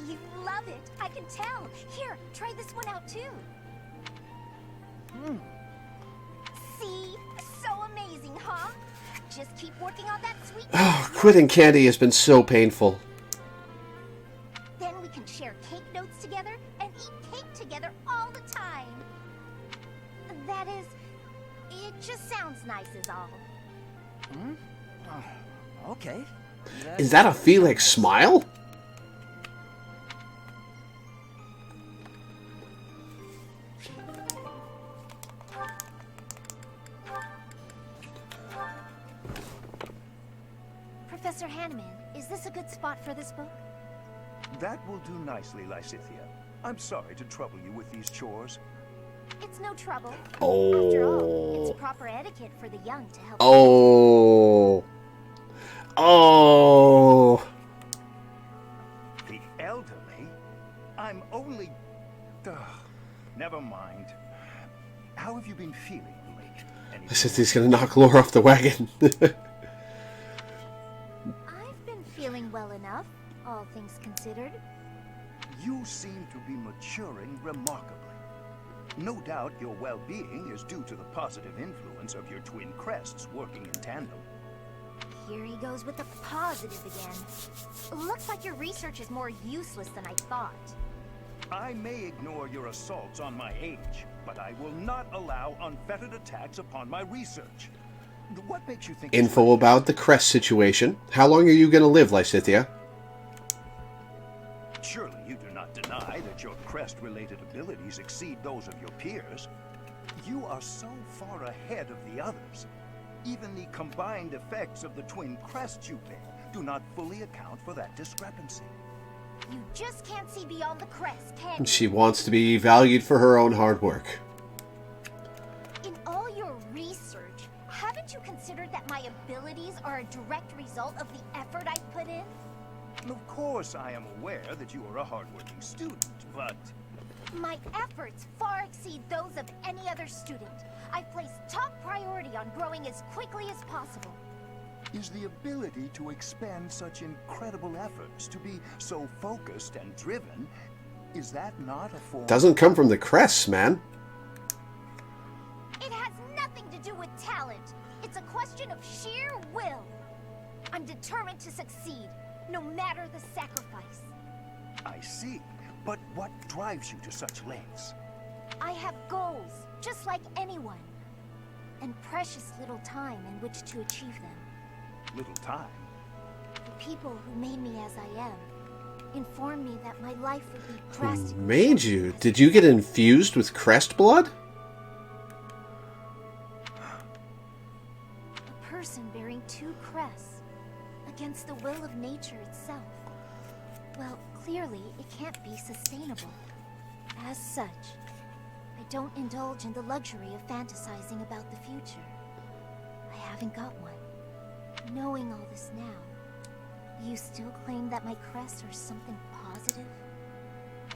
You love it, I can tell. Here, try this one out too. See? So amazing, huh? Just keep working on that sweet. Oh, quitting candy has been so painful. Then we can share cake notes together and eat cake together all the time. That is, it just sounds nice is all. Okay. Is that a Felix smile? Professor Hanneman, is this a good spot for this book? That will do nicely, Lysithea. I'm sorry to trouble you with these chores. It's no trouble. Oh. After all, it's proper etiquette for the young to help. Oh. Oh. The elderly? I'm only... never mind. How have you been feeling lately? I said he's gonna knock Laura off the wagon. I've been feeling well enough, all things considered. You seem to be maturing remarkably. No doubt your well-being is due to the positive influence of your twin crests working in tandem. Here he goes with the positive again. Looks like your research is more useless than I thought. I may ignore your assaults on my age, but I will not allow unfettered attacks upon my research. What makes you think... Info about the crest situation. How long are you gonna live, Lysithea? Surely you do not deny that your crest-related abilities exceed those of your peers. You are so far ahead of the others. Even the combined effects of the twin crests you bear do not fully account for that discrepancy. You just can't see beyond the crest, can you? She wants to be valued for her own hard work. In all your research, haven't you considered that my abilities are a direct result of the effort I've put in? Of course, I am aware that you are a hardworking student, but... My efforts far exceed those of any other student. I've placed top priority on growing as quickly as possible. Is the ability to expend such incredible efforts, to be so focused and driven, is that not a form... Doesn't come from the crests, man. It has nothing to do with talent. It's a question of sheer will. I'm determined to succeed, no matter the sacrifice. I see. But what drives you to such lengths? I have goals, just like anyone. And precious little time in which to achieve them. Little time? The people who made me as I am informed me that my life would be drastically... Who made you? Did you get infused with crest blood? A person bearing two crests against the will of nature itself. Well, clearly it can't be sustainable. As such, I don't indulge in the luxury of fantasizing about the future. I haven't got one. Knowing all this now, you still claim that my crests are something positive?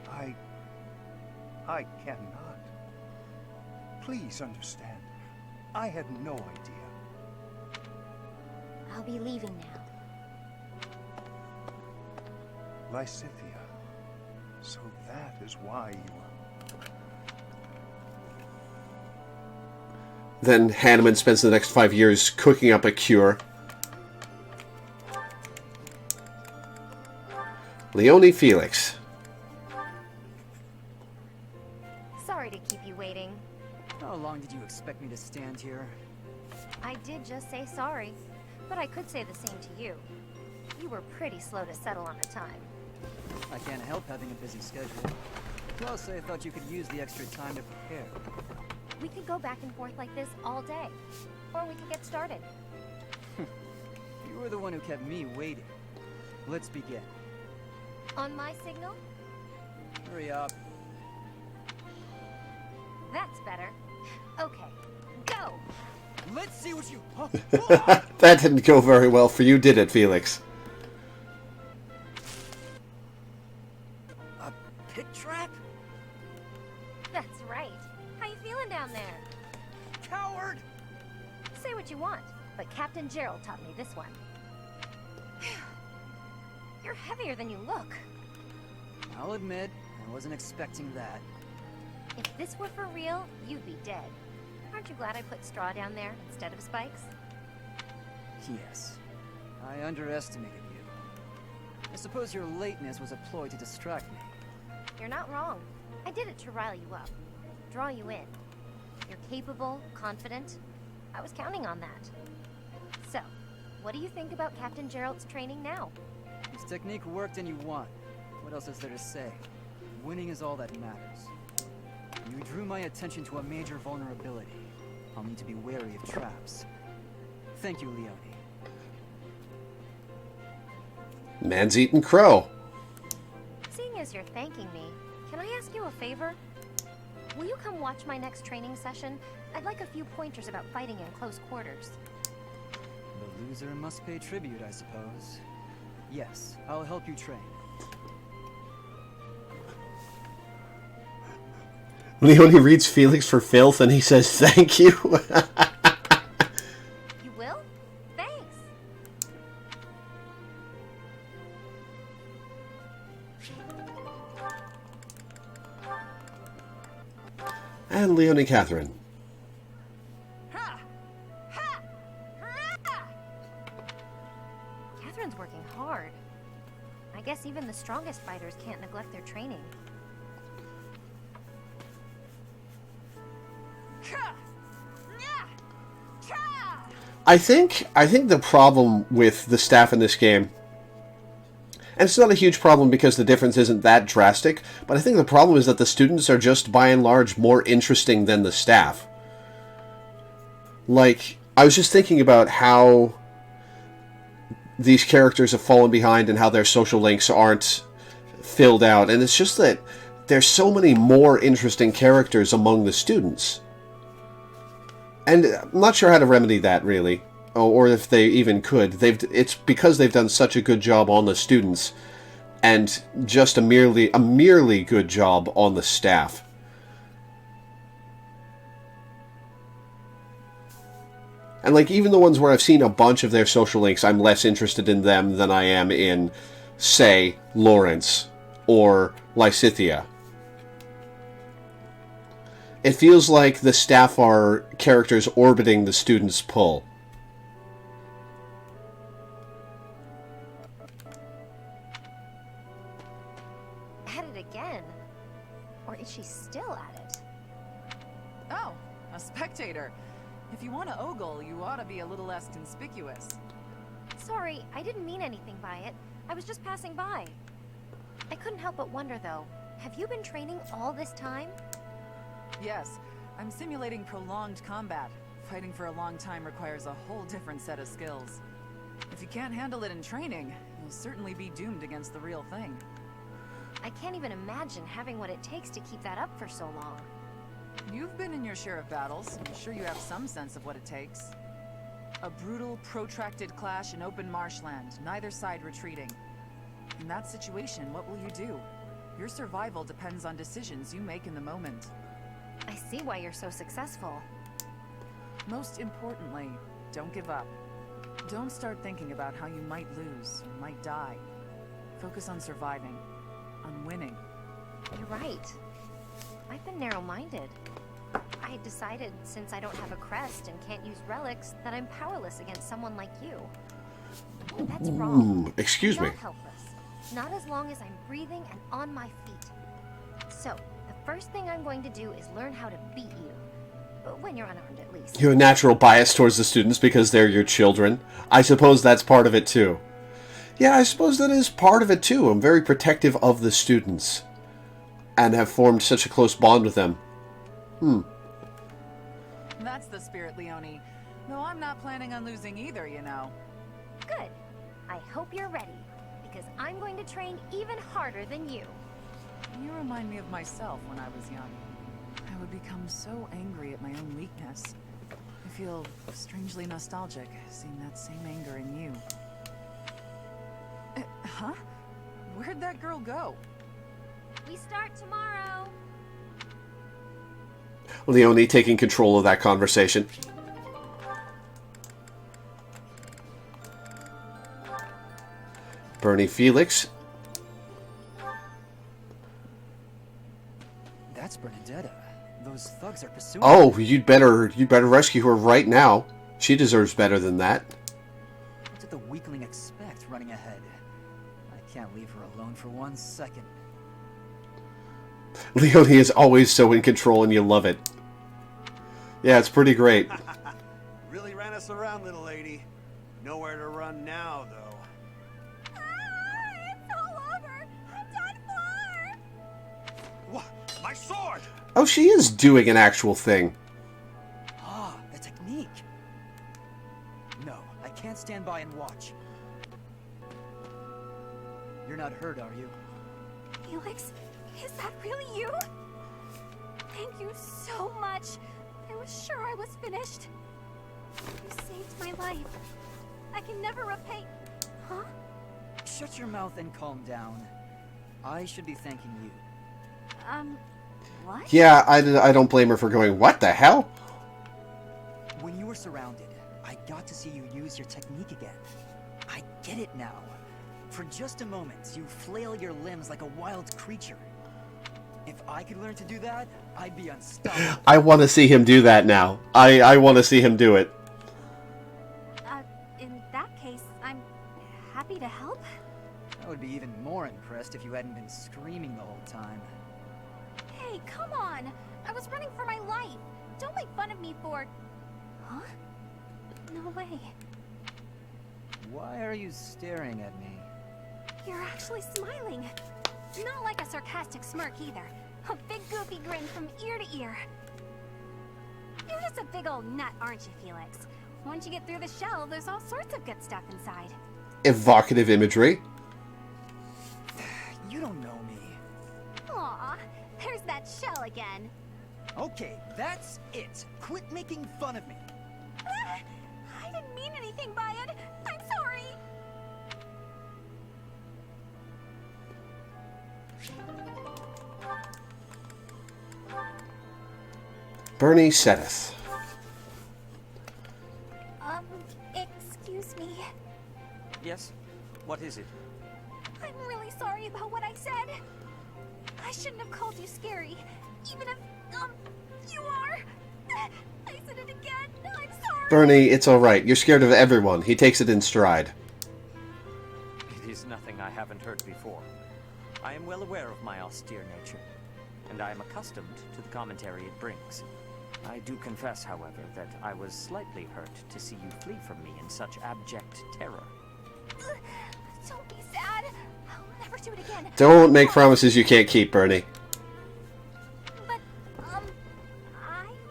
I cannot. Please understand. I had no idea. I'll be leaving now. Lysithea. So that is why you... Then Hanneman spends the next 5 years cooking up a cure. Leone Felix. Sorry to keep you waiting. How long did you expect me to stand here? I did just say sorry, but I could say the same to you. You were pretty slow to settle on the time. I can't help having a busy schedule. Plus, I thought you could use the extra time to prepare. We could go back and forth like this all day. Or we could get started. You were the one who kept me waiting. Let's begin. On my signal? Hurry up. That's better. Okay, go! Let's see what you... That didn't go very well for you, did it, Felix? A pit trap? That's right. How you feeling down there? Coward! Say what you want, but Captain Gerald taught me this one. You're heavier than you look. I'll admit, I wasn't expecting that. If this were for real, you'd be dead. Aren't you glad I put straw down there instead of spikes? Yes, I underestimated you. I suppose your lateness was a ploy to distract me. You're not wrong. I did it to rile you up, draw you in. You're capable, confident. I was counting on that. So, what do you think about Captain Gerald's training now? His technique worked and you won. What else is there to say? Winning is all that matters. You drew my attention to a major vulnerability. I'll need to be wary of traps. Thank you, Leone. Man's eating crow. Seeing as you're thanking me, can I ask you a favor? Will you come watch my next training session? I'd like a few pointers about fighting in close quarters. The loser must pay tribute, I suppose. Yes, I'll help you train. Leone reads Felix for filth and he says thank you. You will? Thanks. And Leone Catherine. Catherine's working hard. I guess even the strongest fighters can't neglect their training. I think the problem with the staff in this game, and it's not a huge problem because the difference isn't that drastic, but I think the problem is that the students are just, by and large, more interesting than the staff. Like, I was just thinking about how these characters have fallen behind and how their social links aren't filled out, and it's just that there's so many more interesting characters among the students. And I'm not sure how to remedy that, really, or if they even could. It's because they've done such a good job on the students, and just a merely good job on the staff. And like even the ones where I've seen a bunch of their social links, I'm less interested in them than I am in, say, Lawrence or Lysithea. It feels like the staff are characters orbiting the student's pull. At it again? Or is she still at it? Oh, a spectator. If you want to ogle, you ought to be a little less conspicuous. Sorry, I didn't mean anything by it. I was just passing by. I couldn't help but wonder, though. Have you been training all this time? Yes, I'm simulating prolonged combat. Fighting for a long time requires a whole different set of skills. If you can't handle it in training, you'll certainly be doomed against the real thing. I can't even imagine having what it takes to keep that up for so long. You've been in your share of battles. I'm sure you have some sense of what it takes. A brutal, protracted clash in open marshland, neither side retreating. In that situation, what will you do? Your survival depends on decisions you make in the moment. I see why you're so successful. Most importantly, don't give up. Don't start thinking about how you might lose, or might die. Focus on surviving, on winning. You're right. I've been narrow-minded. I had decided, since I don't have a crest and can't use relics, that I'm powerless against someone like you. But that's wrong. Excuse me. Not helpless. Not as long as I'm breathing and on my feet. So, the first thing I'm going to do is learn how to beat you. But when you're unarmed, at least. You have a natural bias towards the students because they're your children. I suppose that's part of it, too. Yeah, I suppose that is part of it, too. I'm very protective of the students. And have formed such a close bond with them. That's the spirit, Leone. Though I'm not planning on losing either, you know. Good. I hope you're ready. Because I'm going to train even harder than you. You remind me of myself when I was young. I would become so angry at my own weakness. I feel strangely nostalgic, seeing that same anger in you. Huh? Where'd that girl go? We start tomorrow. Leonie taking control of that conversation. Bernie Felix. That's Bernadetta. Those thugs are pursuing Oh, her. you'd better rescue her right now. She deserves better than that. What did the weakling expect running ahead? I can't leave her alone for 1 second. Leonie is always so in control and you love it. Yeah, it's pretty great. Really ran us around, little lady. Nowhere to run now, though. It's all over. I'm done for. What? My sword! Oh, she is doing an actual thing. Ah, the technique. No, I can't stand by and watch. You're not hurt, are you? Felix, is that really you? Thank you so much. I was sure I was finished. You saved my life. I can never repay... Huh? Shut your mouth and calm down. I should be thanking you. What? Yeah, I don't blame her for going, what the hell? When you were surrounded, I got to see you use your technique again. I get it now. For just a moment, you flail your limbs like a wild creature. If I could learn to do that, I'd be unstoppable. I want to see him do that now. I want to see him do it. In that case, I'm happy to help. I would be even more impressed if you hadn't been screaming the whole time. Hey, come on! I was running for my life! Don't make fun of me for... Huh? No way. Why are you staring at me? You're actually smiling. Not like a sarcastic smirk either. A big goofy grin from ear to ear. You're just a big old nut, aren't you, Felix? Once you get through the shell, there's all sorts of good stuff inside. Evocative imagery. You don't know me. Aw, there's that shell again. Okay, that's it. Quit making fun of me. I didn't mean anything by it. I'm sorry. Bernie Sedith. Excuse me. Yes? What is it? I'm really sorry about what I said. I shouldn't have called you scary, even if, you are. I said it again. I'm sorry. Bernie, it's alright. You're scared of everyone. He takes it in stride. It is nothing I haven't heard before. I am well aware of my austere nature, and I am accustomed to the commentary it brings. I do confess, however, that I was slightly hurt to see you flee from me in such abject terror. Don't be sad. I'll never do it again. Don't make promises you can't keep, Bernie. But, I've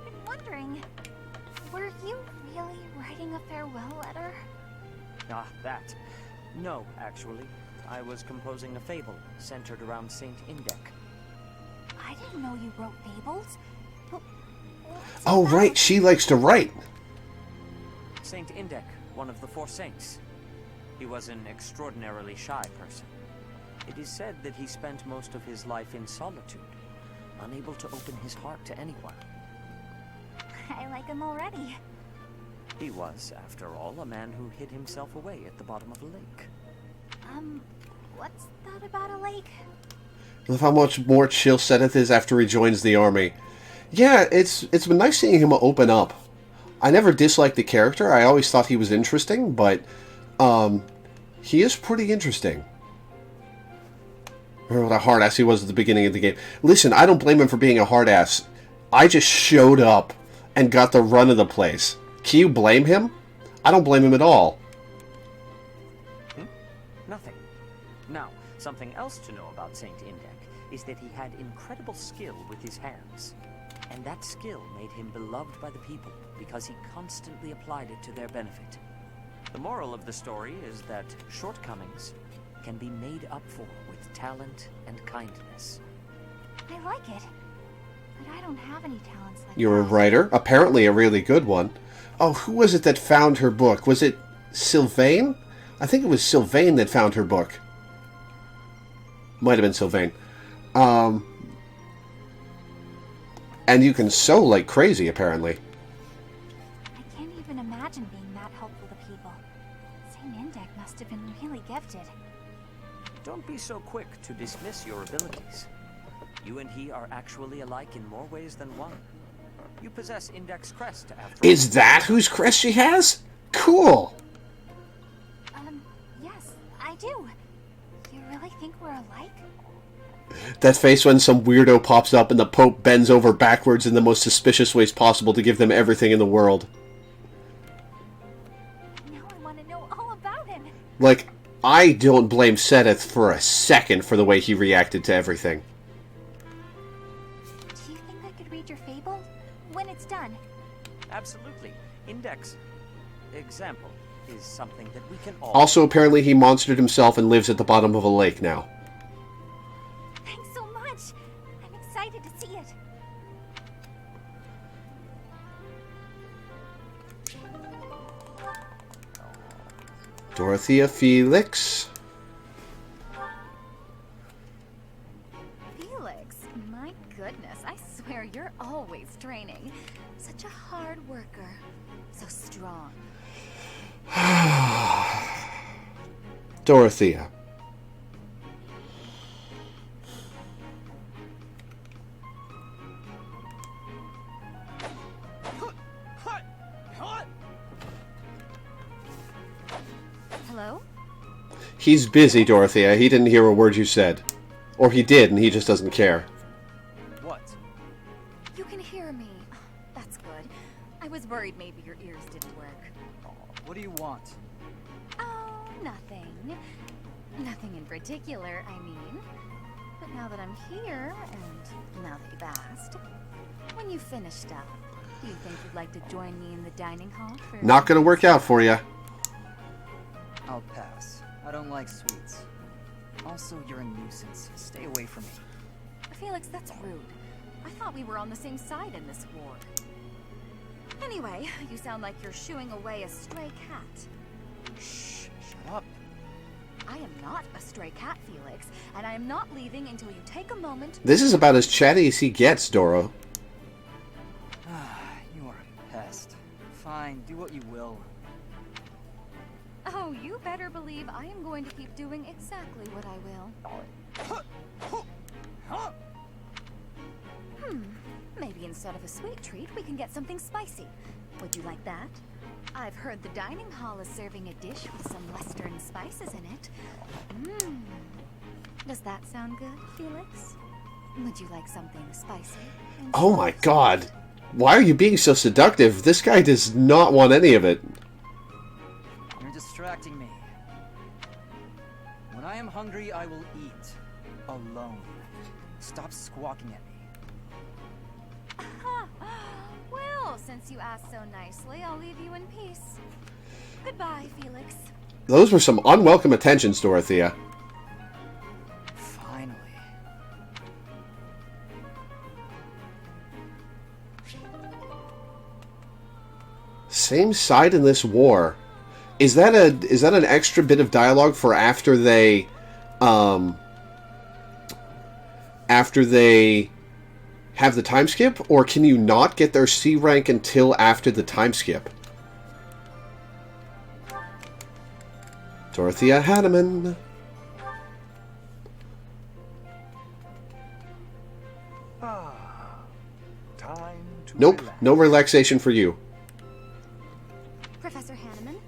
been wondering, were you really writing a farewell letter? Ah, that. No, actually. I was composing a fable centered around Saint Indec. I didn't know you wrote fables. Oh, right. She likes to write. Saint Indec, one of the 4 saints. He was an extraordinarily shy person. It is said that he spent most of his life in solitude, unable to open his heart to anyone. I like him already. He was, after all, a man who hid himself away at the bottom of a lake. What's that about a lake? I love how much more chill Sedith is after he joins the army. Yeah, it's been nice seeing him open up. I never disliked the character. I always thought he was interesting, but he is pretty interesting. Remember what a hard ass he was at the beginning of the game. Listen, I don't blame him for being a hard ass. I just showed up and got the run of the place. Can you blame him? I don't blame him at all. Nothing. Now, something else to know about Saint Indec is that he had incredible skill with his hands. And that skill made him beloved by the people because he constantly applied it to their benefit. The moral of the story is that shortcomings can be made up for with talent and kindness. I like it. But I don't have any talents like You're a writer? Apparently a really good one. Oh, who was it that found her book? Was it Sylvain? I think it was Sylvain that found her book. Might have been Sylvain. And you can sew like crazy, apparently. I can't even imagine being that helpful to people. Saint Indek must have been really gifted. Don't be so quick to dismiss your abilities. You and he are actually alike in more ways than one. You possess Indek's crest, after all. Is that whose crest she has? Cool! Yes, I do. You really think we're alike? That face when some weirdo pops up and the Pope bends over backwards in the most suspicious ways possible to give them everything in the world. Now I want to know all about him. Like, I don't blame Sedith for a second for the way he reacted to everything. Do you think I could read your fable? When it's done? Absolutely. Indek's example is something that we can all... Also, apparently he monstered himself and lives at the bottom of a lake now. Thanks so much. I'm excited to see it. Dorothea Felix. Felix, my goodness, I swear you're always training. Such a hard worker. So strong. Dorothea. Hello? He's busy, Dorothea. He didn't hear a word you said. Or he did, and he just doesn't care. What? You can hear me. That's good. I was worried maybe your ears didn't work. What do you want? Oh, nothing. Nothing in particular, I mean. But now that I'm here, and now that you've asked, when you finished up, do you think you'd like to join me in the dining hall for... Not gonna work out for you. I'll pass. I don't like sweets. Also, you're a nuisance. Stay away from me. Felix, that's rude. I thought we were on the same side in this war. Anyway, you sound like you're shooing away a stray cat. Shh, shut up. I am not a stray cat, Felix, and I am not leaving until you take a moment... This is about as chatty as he gets, Doro. You are a pest. Fine, do what you will. Oh, you better believe I am going to keep doing exactly what I will. Maybe instead of a sweet treat, we can get something spicy. Would you like that? I've heard the dining hall is serving a dish with some western spices in it. Does that sound good, Felix? Would you like something spicy? Oh my god. Why are you being so seductive? This guy does not want any of it. You're distracting me. When I am hungry, I will eat. Alone. Stop squawking at me. Well, since you asked so nicely, I'll leave you in peace. Goodbye, Felix. Those were some unwelcome attentions, Dorothea. Finally. Same side in this war. Is that an extra bit of dialogue for after they have the time skip, or can you not get their C rank until after the time skip? Dorothea Hanneman. Time to Nope, relax. no relaxation for you. Professor Hanneman,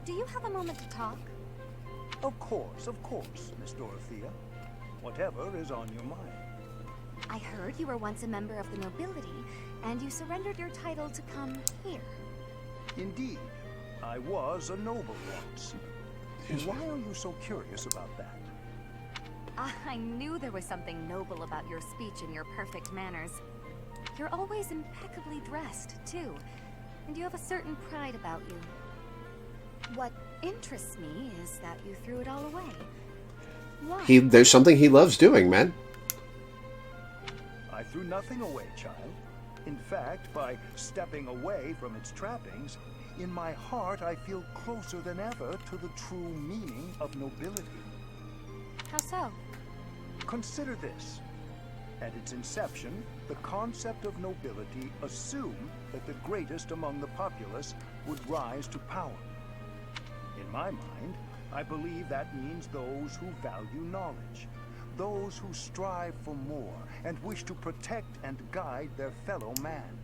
do you have a moment to talk? Of course, Miss Dorothea. Whatever is on your mind. I heard you were once a member of the nobility, and you surrendered your title to come here. Indeed, I was a noble once. Why are you so curious about that? I knew there was something noble about your speech and your perfect manners. You're always impeccably dressed, too, and you have a certain pride about you. What interests me is that you threw it all away. Why? There's something he loves doing, man. I I threw nothing away, child. In fact, by stepping away from its trappings, in my heart I feel closer than ever to the true meaning of nobility. How so? Consider this. At its inception, the concept of nobility assumed that the greatest among the populace would rise to power. In my mind, I believe that means those who value knowledge, those who strive for more and wish to protect and guide their fellow man.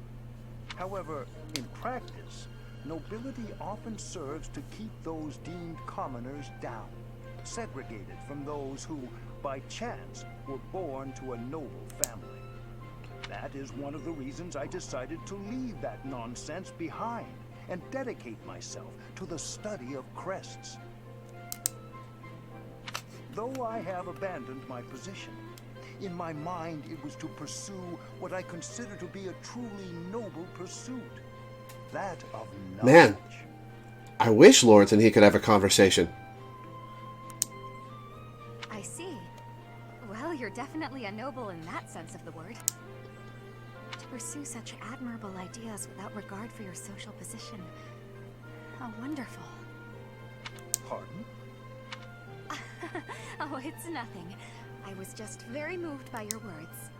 However, in practice, nobility often serves to keep those deemed commoners down, segregated from those who, by chance, were born to a noble family. That is one of the reasons I decided to leave that nonsense behind and dedicate myself to the study of crests. Though I have abandoned my position, in my mind it was to pursue what I consider to be a truly noble pursuit. That of knowledge. Man, I wish Lawrence and he could have a conversation. I see. Well, you're definitely a noble in that sense of the word. To pursue such admirable ideas without regard for your social position. How wonderful. Pardon? Oh, it's nothing. I was just very moved by your words.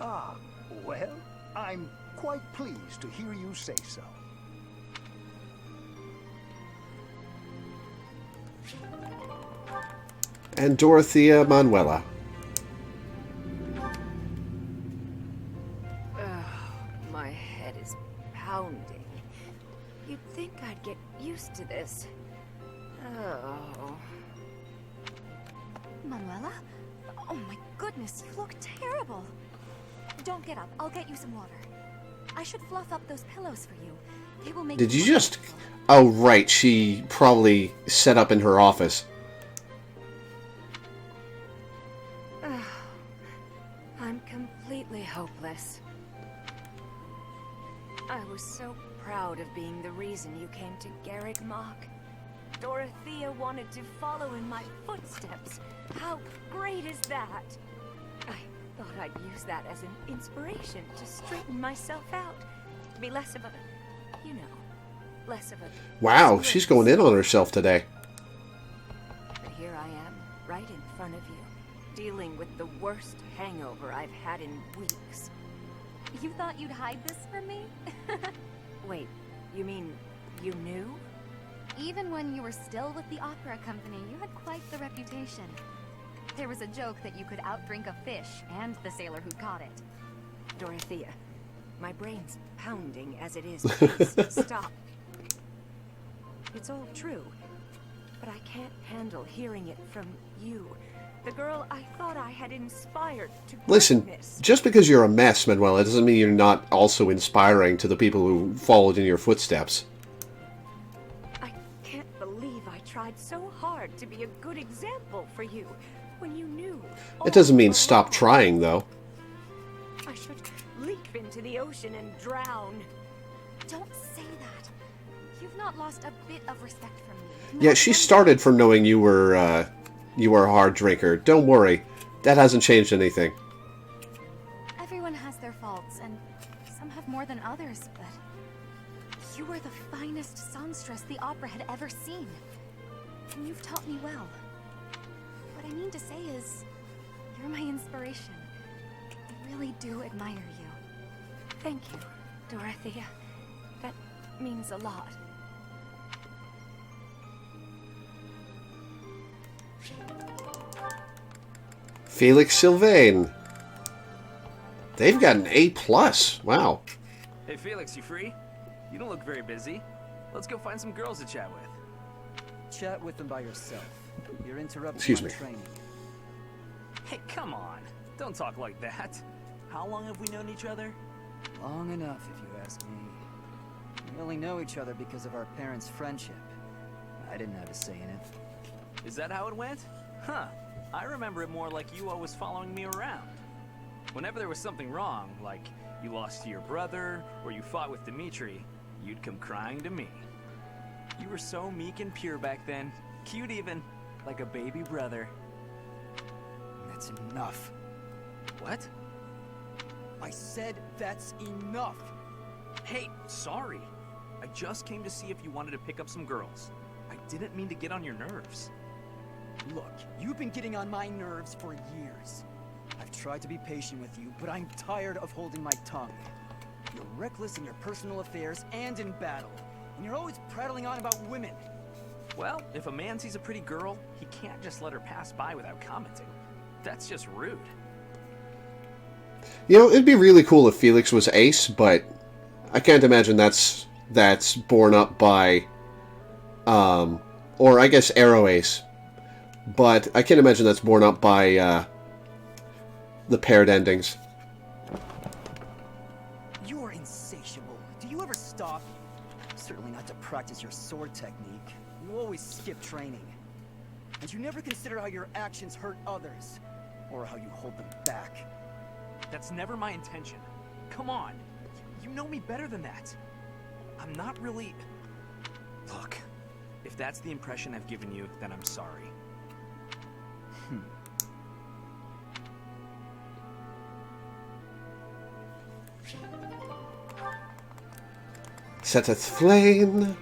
Ah, well, I'm quite pleased to hear you say so. And Dorothea Manuela. My head is pounding. You'd think I'd get used to this. Oh. Manuela? Oh my goodness, you look terrible. Don't get up. I'll get you some water. I should fluff up those pillows for you. They will make Did you just... Oh, right. She probably set up in her office. I'm completely hopeless. I was so proud of being the reason you came to Garrick Mach. Dorothea wanted to follow in my footsteps. How great is that? I thought I'd use that as an inspiration to straighten myself out. To be less of a, you know, less of a... Wow, she's going in on herself today. But here I am, right in front of you, dealing with the worst hangover I've had in weeks. You thought you'd hide this from me? Wait, you mean you knew? Even when you were still with the opera company, you had quite the reputation. There was a joke that you could outdrink a fish and the sailor who caught it. Dorothea, my brain's pounding as it is. Please, stop. It's all true, but I can't handle hearing it from you. The girl I thought I had inspired to Listen, greatness. just because you're a mess, Manuela, doesn't mean you're not also inspiring to the people who followed in your footsteps. I can't believe I tried so hard to be a good example for you when you knew. It doesn't mean stop trying, though. I should leap into the ocean and drown. Don't say that. You've not lost a bit of respect for me. Yeah, she started from knowing you were a hard drinker. Don't worry. That hasn't changed anything. Everyone has their faults, and some have more than others, but you were the finest songstress the opera had ever seen. And you've taught me well. What I mean to say is, you're my inspiration. I really do admire you. Thank you, Dorothea. That means a lot. Felix Sylvain. They've got an A+. Wow. Hey Felix, you free? You don't look very busy. Let's go find some girls to chat with. Chat with them by yourself. You're interrupting Excuse my me. training. Hey, come on. Don't talk like that. How long have we known each other? Long enough, if you ask me. We only know each other because of our parents' friendship. I didn't have a say in it. Is that how it went? Huh. I remember it more like you always following me around. Whenever there was something wrong, like you lost to your brother, or you fought with Dimitri, you'd come crying to me. You were so meek and pure back then. Cute even. Like a baby brother. That's enough. What? I said that's enough. Hey, sorry. I just came to see if you wanted to pick up some girls. I didn't mean to get on your nerves. Look, you've been getting on my nerves for years. I've tried to be patient with you, but I'm tired of holding my tongue. You're reckless in your personal affairs and in battle, and you're always prattling on about women. Well, if a man sees a pretty girl, he can't just let her pass by without commenting. That's just rude. You know, it'd be really cool if Felix was Ace, but I can't imagine that's borne up by, or I guess Arrow Ace, but I can't imagine that's borne up by the paired endings. You are insatiable. Do you ever stop? Certainly not to practice your sword technique. You always skip training. And you never consider how your actions hurt others, or how you hold them back. That's never my intention. Come on. You know me better than that. I'm not really... Look, if that's the impression I've given you, then I'm sorry. Setteth flame.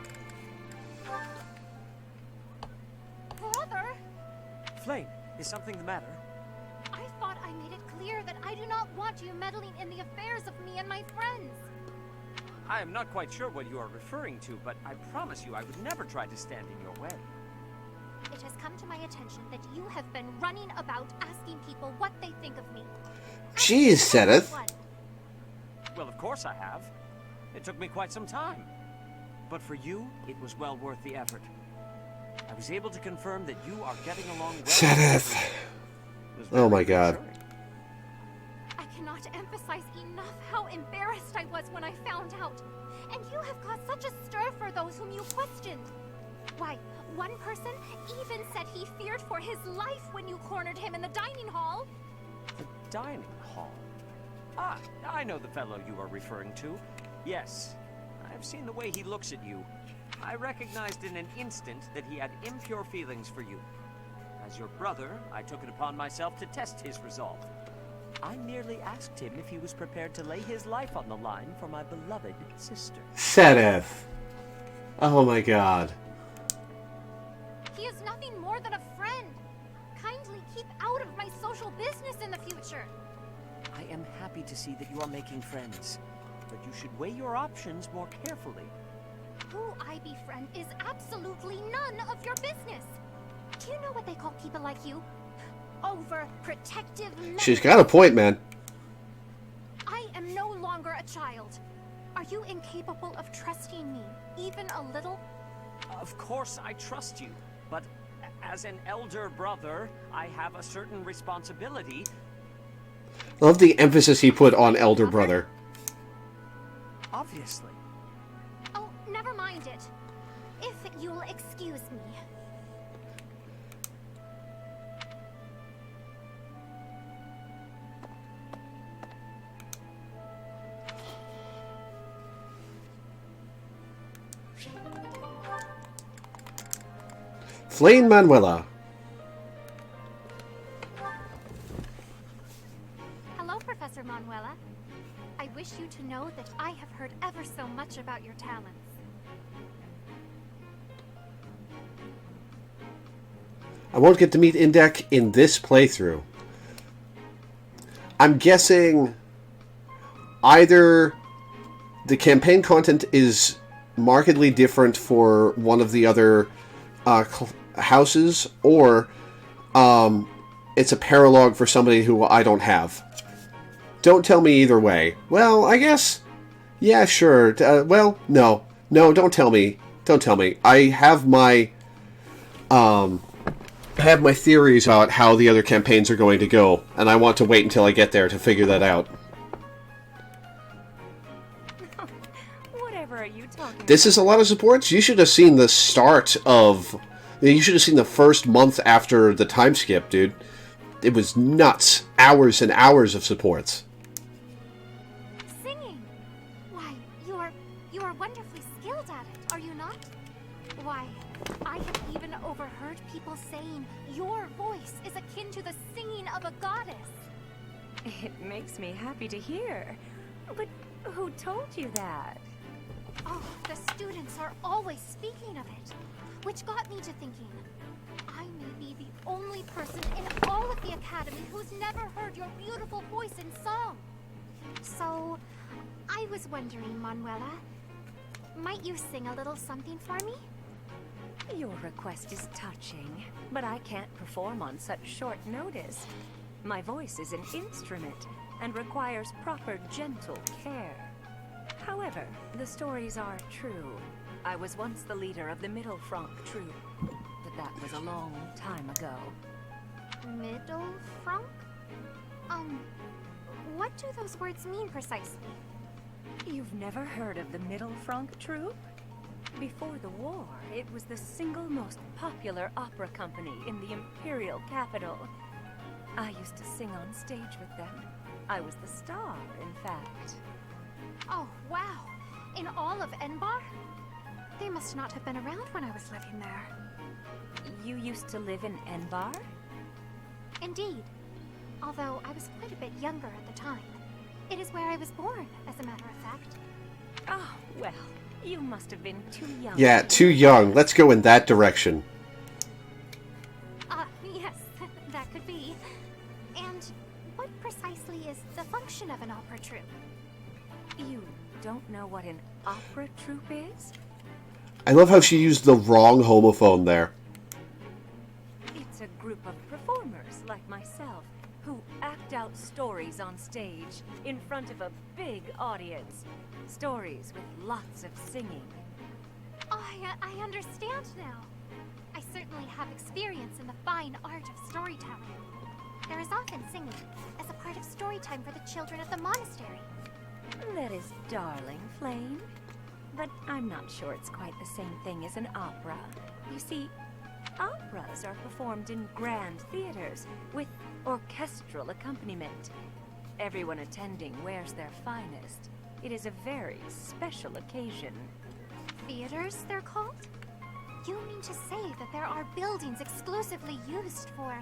Brother! Flame, is something the matter? I thought I made it clear that I do not want you meddling in the affairs of me and my friends. I am not quite sure what you are referring to, but I promise you I would never try to stand in your way. It has come to my attention that you have been running about asking people what they think of me. Jeez, Setteth. Well, of course I have. It took me quite some time. But for you, it was well worth the effort. I was able to confirm that you are getting along well. Setteth. Oh my god. I cannot emphasize enough how embarrassed I was when I found out. And you have caused such a stir for those whom you questioned. Why, one person even said he feared for his life when you cornered him in the dining hall. The dining hall? Ah, I know the fellow you are referring to. Yes, I've seen the way he looks at you. I recognized in an instant that he had impure feelings for you. As your brother, I took it upon myself to test his resolve. I merely asked him if he was prepared to lay his life on the line for my beloved sister. Setteth. Oh my god. He is nothing more than a friend. Kindly keep out of my social business in the future. I am happy to see that you are making friends, but you should weigh your options more carefully. Who I befriend is absolutely none of your business. Do you know what they call people like you? Overprotective men. She's got a point, man. I am no longer a child. Are you incapable of trusting me, even a little? Of course I trust you, but as an elder brother, I have a certain responsibility. Love the emphasis he put on elder brother. Obviously. Oh, never mind it. If you'll excuse me. Flame Manuela. Hello, Professor Manuela. I wish you to know that I have heard ever so much about your talents. I won't get to meet Indek in this playthrough. I'm guessing either the campaign content is markedly different for one of the other houses, or it's a paralogue for somebody who I don't have. Don't tell me either way. Well, I guess... Yeah, sure. Well, no. No, don't tell me. Don't tell me. I have my... theories about how the other campaigns are going to go, and I want to wait until I get there to figure that out. Whatever are you talking This is a lot of supports. You should have seen the start of... You should have seen the first month after the time skip, dude. It was nuts. Hours and hours of supports. Singing? Why, you are wonderfully skilled at it, are you not? Why, I have even overheard people saying your voice is akin to the singing of a goddess. It makes me happy to hear. But who told you that? Oh, the students are always speaking of it. Which got me to thinking, I may be the only person in all of the Academy who's never heard your beautiful voice in song. So, I was wondering, Manuela, might you sing a little something for me? Your request is touching, but I can't perform on such short notice. My voice is an instrument and requires proper gentle care. However, the stories are true. I was once the leader of the Middle Franc troupe, but that was a long time ago. Middle Franc? What do those words mean precisely? You've never heard of the Middle Franc troupe? Before the war, it was the single most popular opera company in the imperial capital. I used to sing on stage with them. I was the star, in fact. Oh, wow. In all of Enbar? They must not have been around when I was living there. You used to live in Enbar? Indeed. Although I was quite a bit younger at the time. It is where I was born, as a matter of fact. Oh, well, you must have been too young. Yeah, too young. Let's go in that direction. Yes, that could be. And what precisely is the function of an opera troupe? You don't know what an opera troupe is? I love how she used the wrong homophone there. It's a group of performers like myself who act out stories on stage in front of a big audience. Stories with lots of singing. Oh, I understand now. I certainly have experience in the fine art of storytelling. There is often singing as a part of story time for the children of the monastery. That is darling, Flame. But I'm not sure it's quite the same thing as an opera. You see, operas are performed in grand theaters with orchestral accompaniment. Everyone attending wears their finest. It is a very special occasion. Theaters, they're called? You mean to say that there are buildings exclusively used for...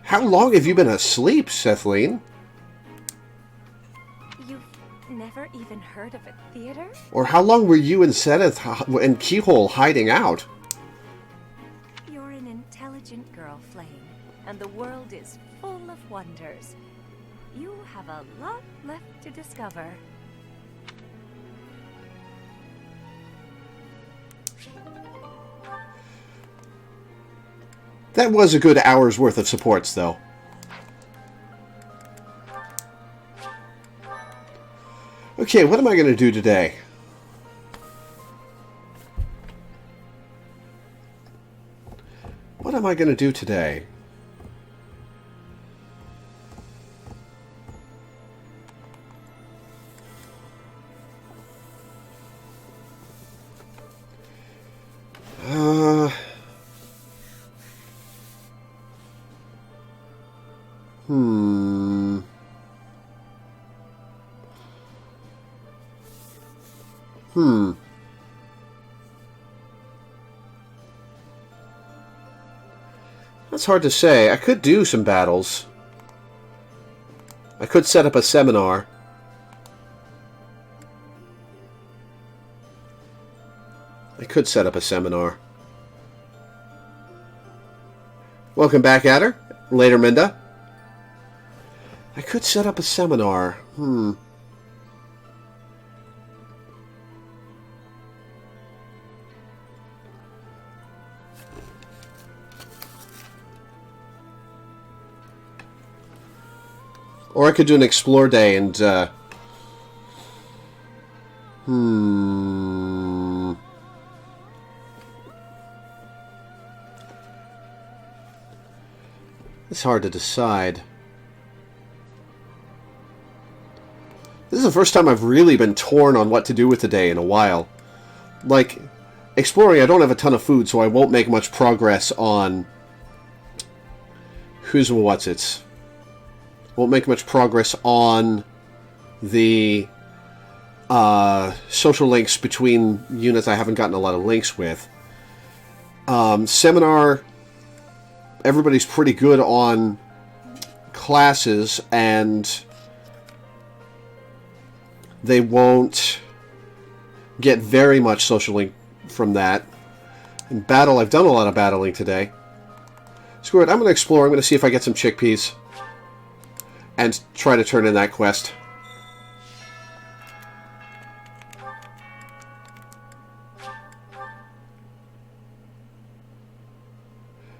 How long have you been asleep, Sethleen? You've never even heard of a theater? Or how long were you and Sedith and Keyhole hiding out? You're an intelligent girl, Flame, and the world is full of wonders. You have a lot left to discover. That was a good hour's worth of supports, though. Okay, what am I going to do today? What am I going to do today? That's hard to say. I could do some battles. I could set up a seminar. Welcome back, Adder. Later, Minda. I could set up a seminar. Or I could do an explore day and, It's hard to decide. This is the first time I've really been torn on what to do with the day in a while. Like, exploring, I don't have a ton of food, so I won't make much progress on... Won't make much progress on the social links between units I haven't gotten a lot of links with. Seminar, everybody's pretty good on classes, and they won't get very much socialing from that. In battle, I've done a lot of battling today. Screw it, I'm going to explore. I'm going to see if I get some chickpeas. And try to turn in that quest.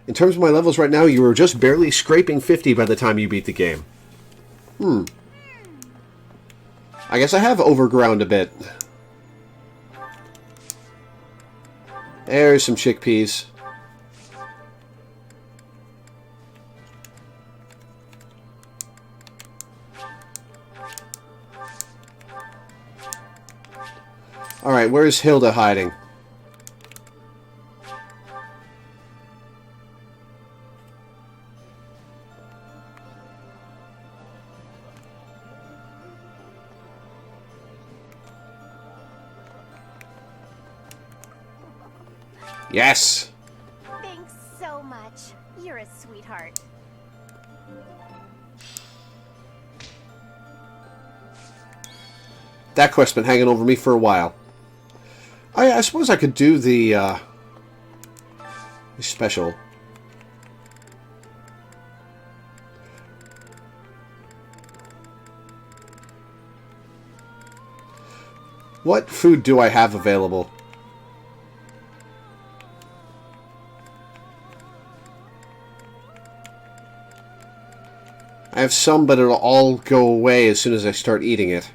In terms of my levels right now, you were just barely scraping 50 by the time you beat the game. I guess I have overground a bit. There's some chickpeas. Alright, where's Hilda hiding? Yes! Thanks so much. You're a sweetheart. That quest's been hanging over me for a while. I suppose I could do the special. What food do I have available? I have some, but it'll all go away as soon as I start eating it.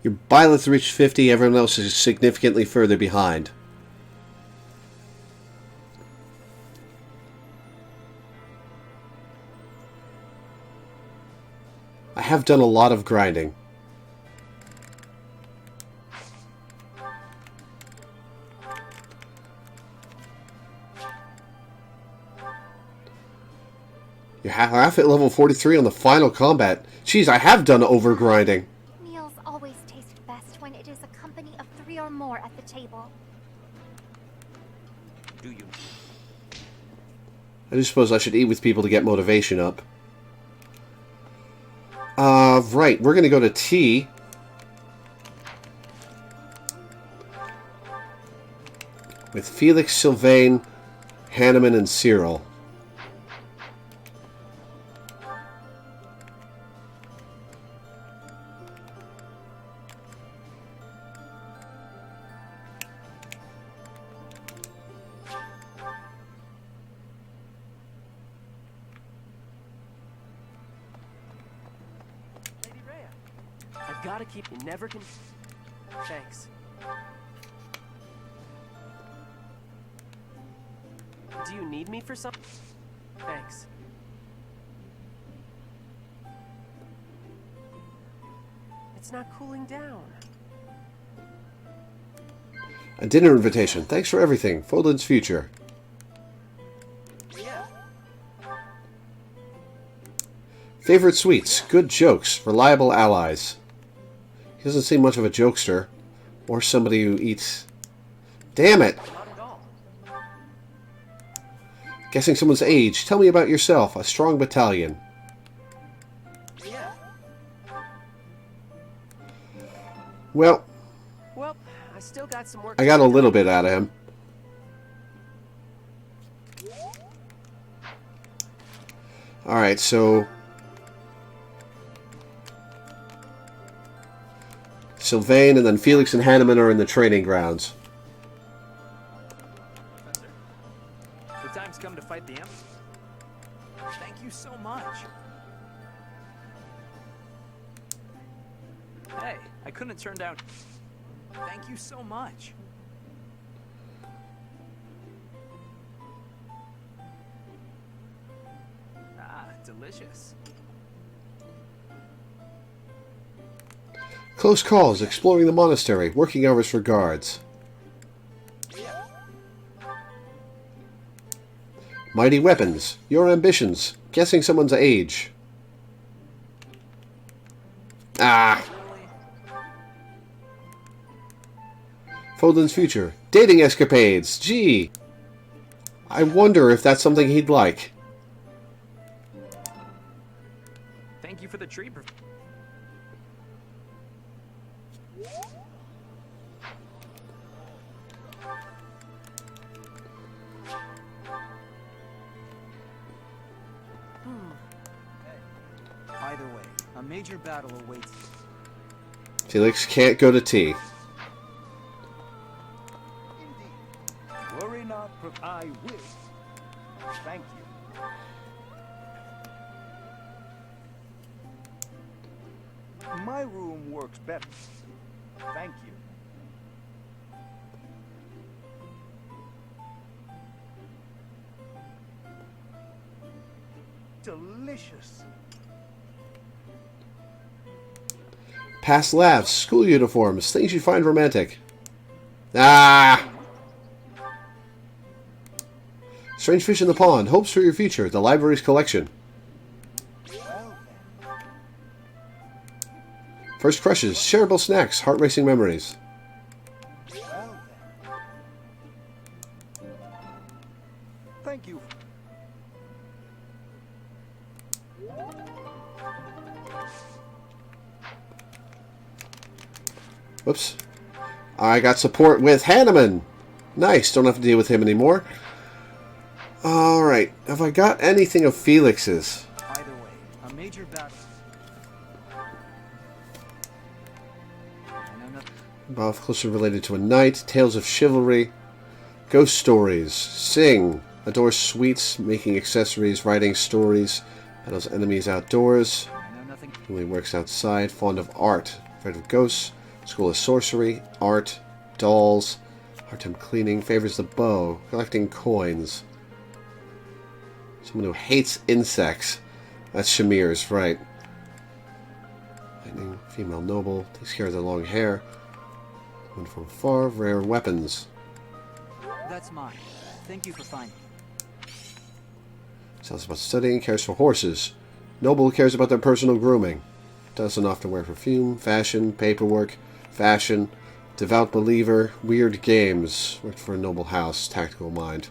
Your Byleth reached 50, everyone else is significantly further behind. I have done a lot of grinding. You're half at level 43 on the final combat. Jeez, I have done overgrinding. Meals always taste best when it is a company of 3 or more at the table. Do you? I do suppose I should eat with people to get motivation up. Right, we're going to go to tea. With Felix, Sylvain, Hanneman, and Cyril. I've got to keep you never can. Thanks. Do you need me for something? Thanks. It's not cooling down. A dinner invitation. Thanks for everything. Fodlan's future. Yeah. Favorite sweets. Good jokes. Reliable allies. He doesn't seem much of a jokester. Or somebody who eats... Damn it! Guessing someone's age. Tell me about yourself. A strong battalion. Yeah. Well, I still got some work. I got a little bit out of him. Alright, so... Sylvain and then Felix and Hanneman are in the training grounds. Hey, I couldn't have turned down... Thank you so much. Ah, delicious. Close calls, exploring the monastery, working hours for guards. Mighty weapons, your ambitions, guessing someone's age. Ah! Fodlan's future, dating escapades, gee! I wonder if that's something he'd like. Thank you for the treat. Either way, a major battle awaits. Felix can't go to tea. Worry not, I will. Thank you. My room works better. Thank you. Delicious. Past laughs, school uniforms, things you find romantic. Ah! Strange fish in the pond, hopes for your future, the library's collection. First crushes, shareable snacks, heart-racing memories. Thank you. Whoops. I got support with Hanneman. Nice, don't have to deal with him anymore. Alright, have I got anything of Felix's? Either way, a major battle. Both closely related to a knight, tales of chivalry, ghost stories, sing, adores sweets, making accessories, writing stories, battles enemies outdoors, only works outside, fond of art, afraid of ghosts, school of sorcery, art, dolls, hard time cleaning, favors the bow, collecting coins. Someone who hates insects. That's Shamir's, right. Lightning, female noble, takes care of their long hair. One from afar, rare weapons. That's mine. Thank you for finding. Sounds about studying, cares for horses. Noble cares about their personal grooming. Doesn't often wear perfume, fashion, paperwork, fashion. Devout believer, weird games. Worked for a noble house, tactical mind.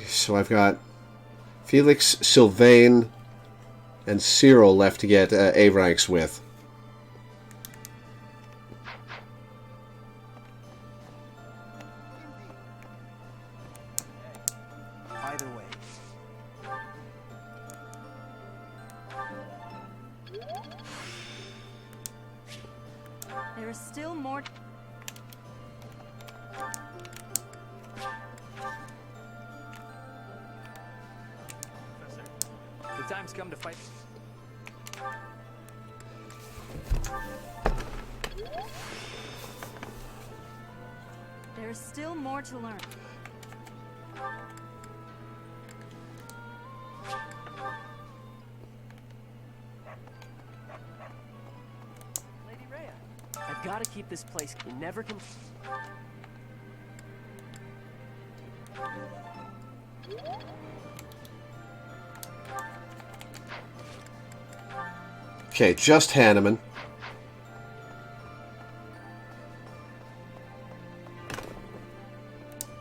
So I've got Felix, Sylvain, and Cyril left to get A ranks with. Either way. There is still more. The time's come to fight. There is still more to learn. Lady Rhea, I've got to keep this place. You never can. Okay, just Hanneman.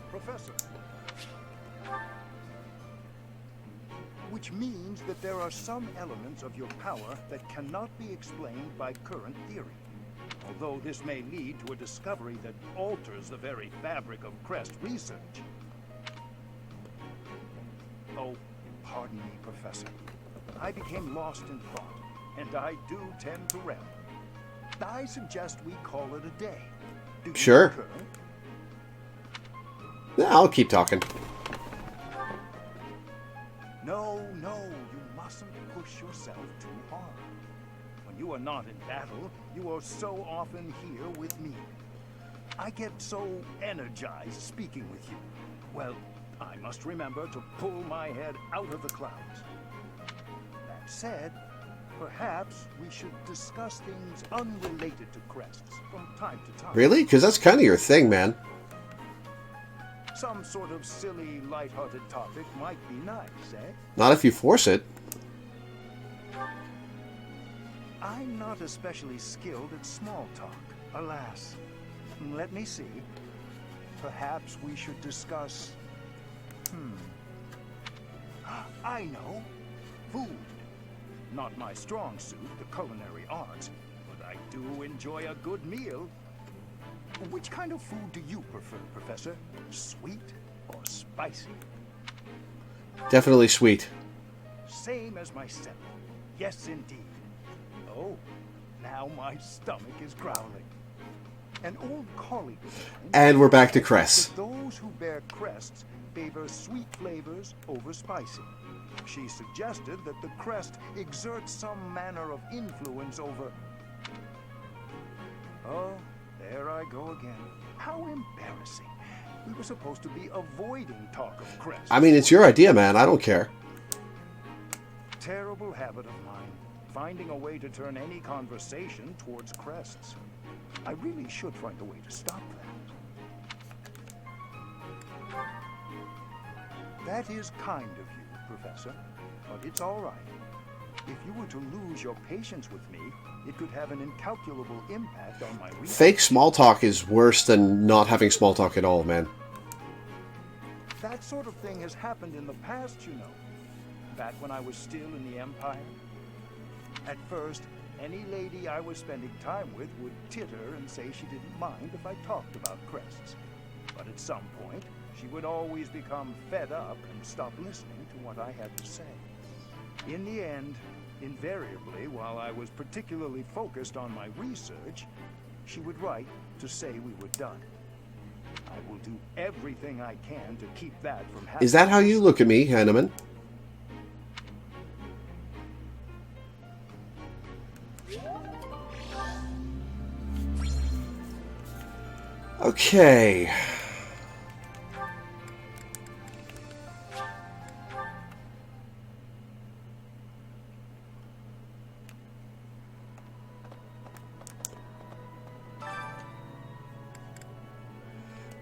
Professor. Which means that there are some elements of your power that cannot be explained by current theory. Although this may lead to a discovery that alters the very fabric of Crest research. Oh, pardon me, Professor. I became lost in thought. And I do tend to ramble. I suggest we call it a day. Do you Sure. concur? Yeah, I'll keep talking. No, you mustn't push yourself too hard. When you are not in battle, you are so often here with me. I get so energized speaking with you. Well, I must remember to pull my head out of the clouds. That said, perhaps we should discuss things unrelated to crests from time to time. Really? Because that's kind of your thing, man. Some sort of silly, lighthearted topic might be nice, eh? Not if you force it. I'm not especially skilled at small talk, alas. Let me see. Perhaps we should discuss... I know. Food. Not my strong suit, the culinary arts, but I do enjoy a good meal. Which kind of food do you prefer, Professor? Sweet or spicy? Definitely sweet. Same as myself. Yes, indeed. Oh, now my stomach is growling. An old colleague of mine... And we're back to crests. Those who bear crests favor sweet flavors over spicy. She suggested that the crest exerts some manner of influence over... Oh, there I go again. How embarrassing. We were supposed to be avoiding talk of crests. I mean, it's your idea, man. I don't care. Terrible habit of mine. Finding a way to turn any conversation towards crests. I really should find a way to stop that. That is kind of you, Professor, but it's all right. If you were to lose your patience with me, it could have an incalculable impact on my research. Fake small talk is worse than not having small talk at all, man. That sort of thing has happened in the past, you know. Back when I was still in the Empire. At first, any lady I was spending time with would titter and say she didn't mind if I talked about crests. But at some point, she would always become fed up and stop listening to what I had to say. In the end, invariably, while I was particularly focused on my research, she would write to say we were done. I will do everything I can to keep that from happening. Is that how you look at me, Hanneman? Okay.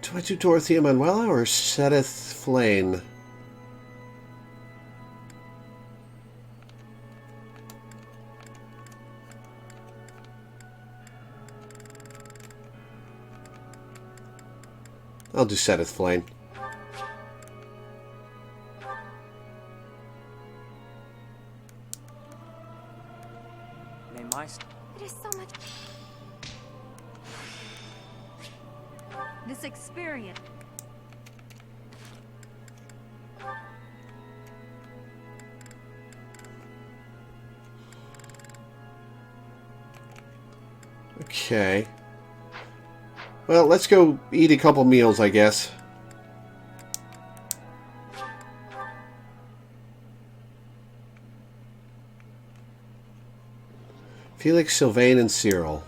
Do I do Dorothea Manuela or Sedith Flane? I'll do Sedith Flane. Name my... It is so much... This experience... Okay. Well, let's go eat a couple meals, I guess. Felix, Sylvain, and Cyril.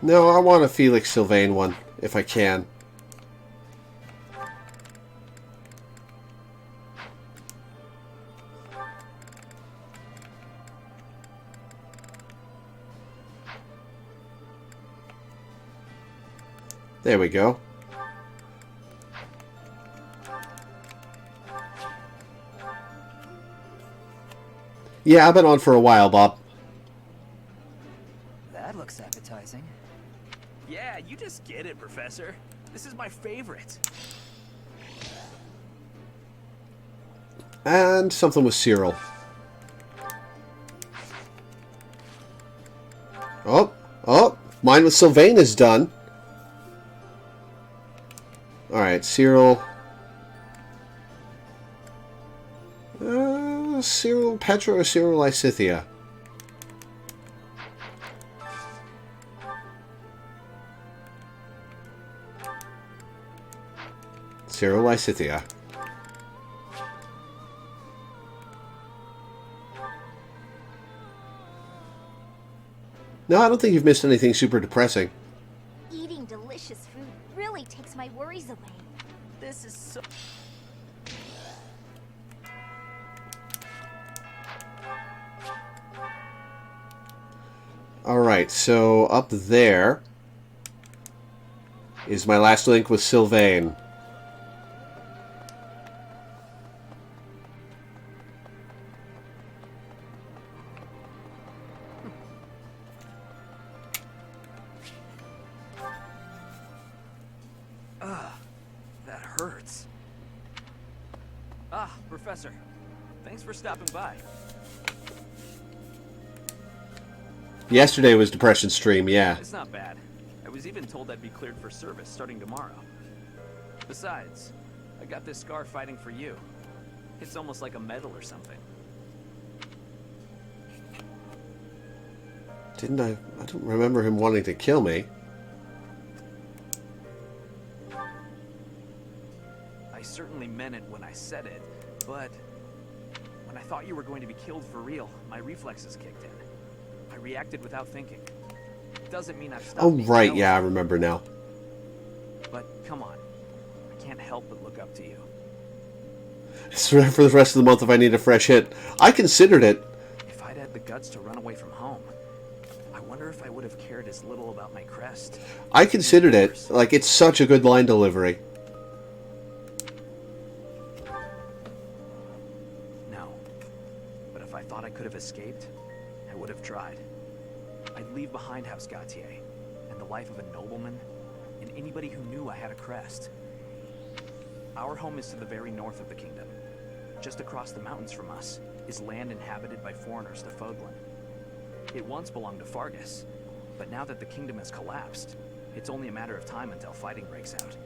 No, I want a Felix Sylvain one, if I can. There we go. Yeah, I've been on for a while, Bob. That looks appetizing. Yeah, you just get it, Professor. This is my favorite. And something with Cyril. Oh, mine with Sylvain is done. Alright, Cyril. Cyril Petra or Cyrolysithia? Cyrolysithia. No, I don't think you've missed anything super depressing. Eating delicious food really takes my worries away. This is so... Alright, so up there is my last link with Sylvain. That hurts. Ah, Professor. Thanks for stopping by. Yesterday was Depression Stream, yeah. It's not bad. I was even told I'd be cleared for service starting tomorrow. Besides, I got this scar fighting for you. It's almost like a medal or something. Didn't I don't remember him wanting to kill me. I certainly meant it when I said it, but when I thought you were going to be killed for real, my reflexes kicked in. I reacted without thinking. Doesn't mean I've stopped. Oh, being right, jealous. yeah, I remember now. But come on, I can't help but look up to you. For the rest of the month if I need a fresh hit. I considered it. If I'd had the guts to run away from home, I wonder if I would have cared as little about my crest. I considered it. Like, it's such a good line delivery. No. But if I thought I could have escaped, I would have tried. I'd leave behind House Gautier, and the life of a nobleman, and anybody who knew I had a crest. Our home is to the very north of the kingdom. Just across the mountains from us is land inhabited by foreigners to Fodlan. It once belonged to Fargus, but now that the kingdom has collapsed, it's only a matter of time until fighting breaks out.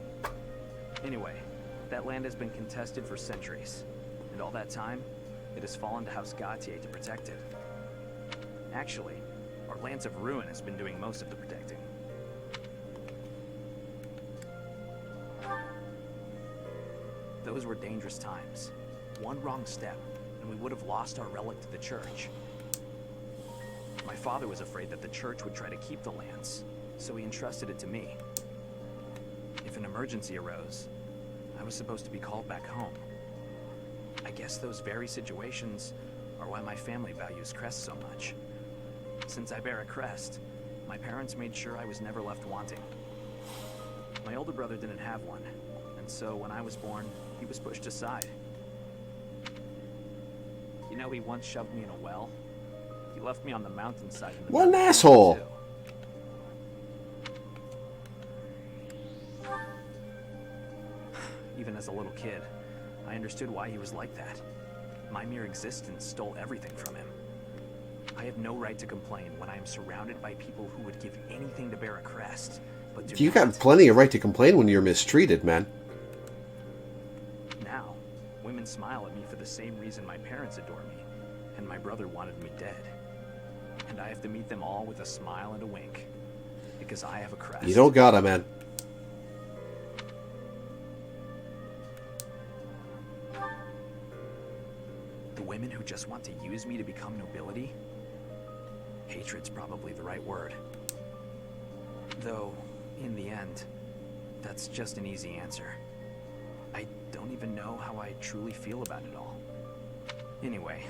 Anyway, that land has been contested for centuries, and all that time, it has fallen to House Gautier to protect it. Actually, our Lance of Ruin has been doing most of the protecting. Those were dangerous times. One wrong step, and we would have lost our relic to the church. My father was afraid that the church would try to keep the lance, so he entrusted it to me. If an emergency arose, I was supposed to be called back home. I guess those very situations are why my family values crests so much. Since I bear a crest, my parents made sure I was never left wanting. My older brother didn't have one, and so when I was born, he was pushed aside. You know, he once shoved me in a well. He left me on the mountainside. In the What an middle of the asshole! night, too. Even as a little kid, I understood why he was like that. My mere existence stole everything from him. I have no right to complain when I am surrounded by people who would give anything to bear a crest, but do You not. got plenty of right to complain when you're mistreated, man. Now, women smile at me for the same reason my parents adore me, and my brother wanted me dead. And I have to meet them all with a smile and a wink, because I have a crest. You don't gotta, man. The women who just want to use me to become nobility? Hatred's probably the right word. Though, in the end, that's just an easy answer. I don't even know how I truly feel about it all. Anyway,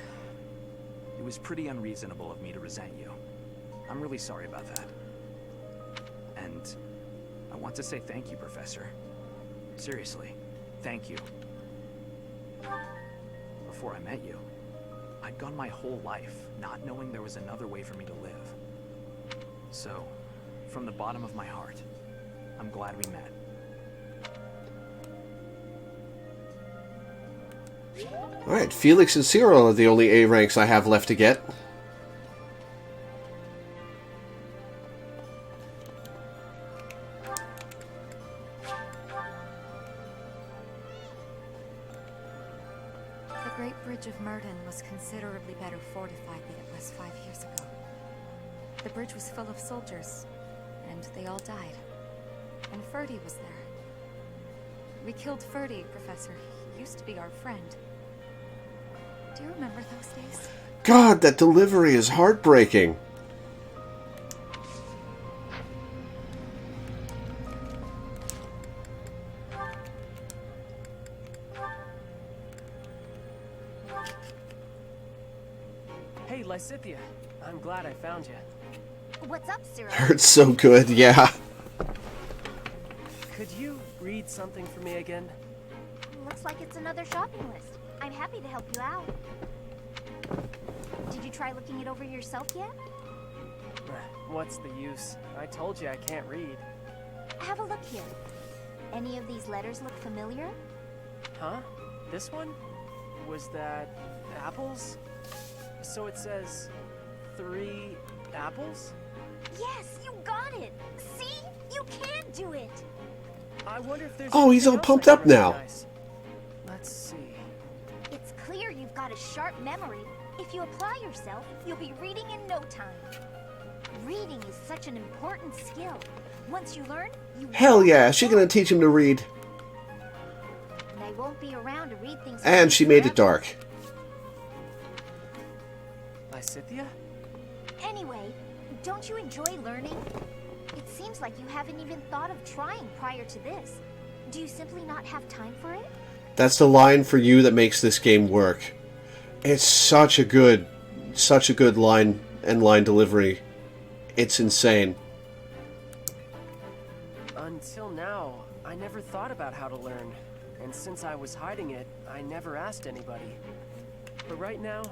it was pretty unreasonable of me to resent you. I'm really sorry about that. And I want to say thank you, Professor. Seriously, thank you. Before I met you, I'd gone my whole life not knowing there was another way for me to live. So, from the bottom of my heart, I'm glad we met. Alright, Felix and Cyril are the only A ranks I have left to get. The Great Bridge village of Murden was considerably better fortified than it was 5 years ago. The bridge was full of soldiers, and they all died. And Ferdy was there. We killed Ferdy, Professor. He used to be our friend. Do you remember those days? God, that delivery is heartbreaking. Hey, Lysithea. I'm glad I found you. What's up, Cyril? Hurts so good, yeah. Could you read something for me again? Looks like it's another shopping list. I'm happy to help you out. Did you try looking it over yourself yet? What's the use? I told you I can't read. Have a look here. Any of these letters look familiar? Huh? This one? Was that apples? So it says 3 apples? Yes, you got it! See? You can do it! I wonder if there's Oh, he's all anything else pumped I up can now. recognize. Let's see. It's clear you've got a sharp memory. If you apply yourself, you'll be reading in no time. Reading is such an important skill. Once you learn, you Hell yeah, she's gonna teach him to read. They won't be around to read things. And she made it dark. Lysithea? Anyway, don't you enjoy learning? It seems like you haven't even thought of trying prior to this. Do you simply not have time for it? That's the line for you that makes this game work. It's such a good line and line delivery. It's insane. Until now, I never thought about how to learn. And since I was hiding it, I never asked anybody. But right now,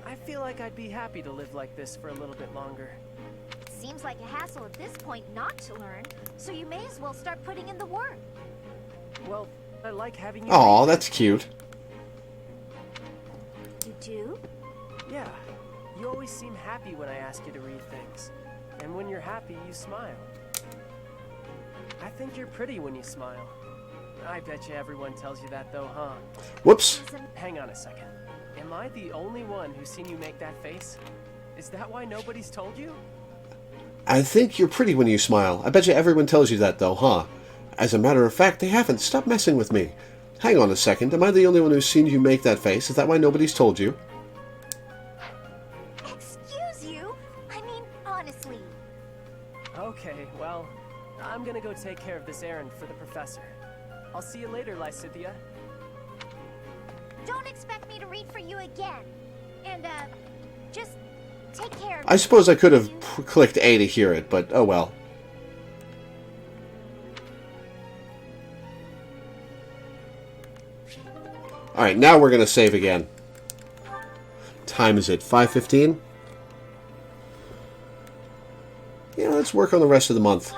I feel like I'd be happy to live like this for a little bit longer. Seems like a hassle at this point not to learn, so you may as well start putting in the work. Well, I like having you. Aw, that's cute. You do? Yeah. You always seem happy when I ask you to read things. And when you're happy, you smile. I think you're pretty when you smile. I bet you everyone tells you that though, huh? Whoops. Hang on a second. Am I the only one who's seen you make that face? Is that why nobody's told you? I think you're pretty when you smile. I bet you everyone tells you that though, huh? As a matter of fact, they haven't. Stop messing with me. Hang on a second. Am I the only one who's seen you make that face? Is that why nobody's told you? Excuse you? I mean, honestly. Okay, well, I'm gonna go take care of this errand for the professor. I'll see you later, Lysithea. Don't expect me to read for you again. And, just take care of I suppose I could have clicked A to hear it, but oh well. Alright, now we're going to save again. Time is it? 5:15? Yeah, let's work on the rest of the month.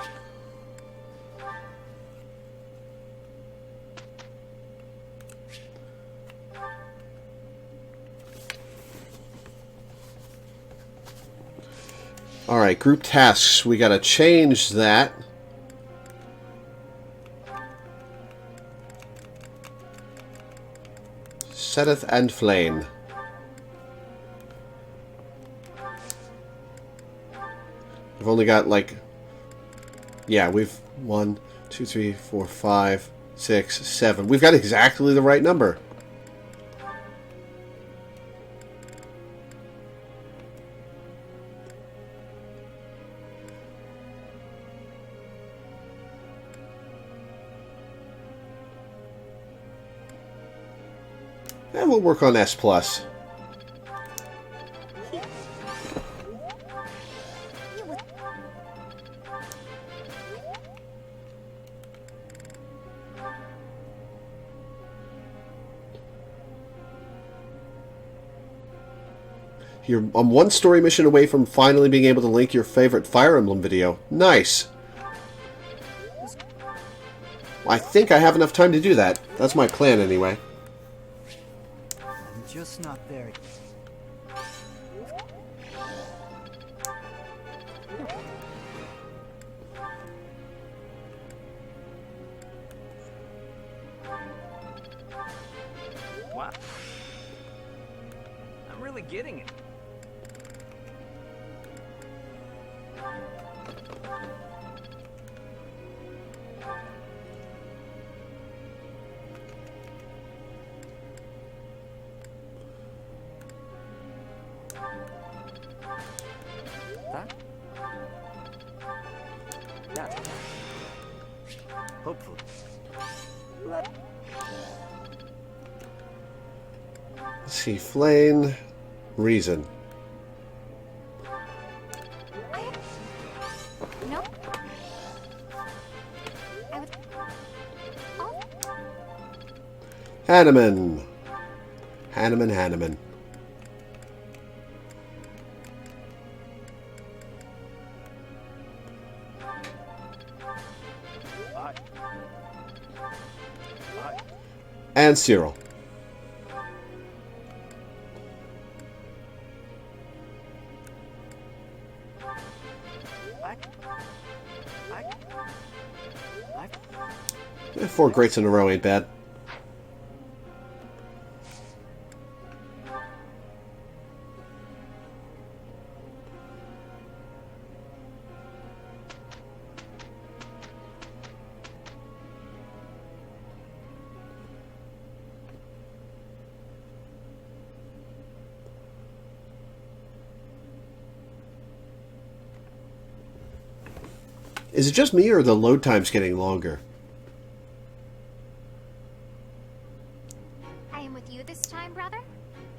Alright, group tasks. We gotta change that. Setteth and Flame. We've only got like... Yeah, we've 1, 2, 3, 4, 5, 6, 7. We've got exactly the right number. And we'll work on S+. I'm one story mission away from finally being able to link your favorite Fire Emblem video. Nice! I think I have enough time to do that. That's my plan anyway. I'm just not there. What? really getting it. That? That. Hopefully. Let's see, Flame, Reason. No. I would... Oh. Hanneman. Hanneman. And Cyril. Yeah, 4 greats in a row ain't bad. Is it just me, or are the load times getting longer? I am with you this time, brother?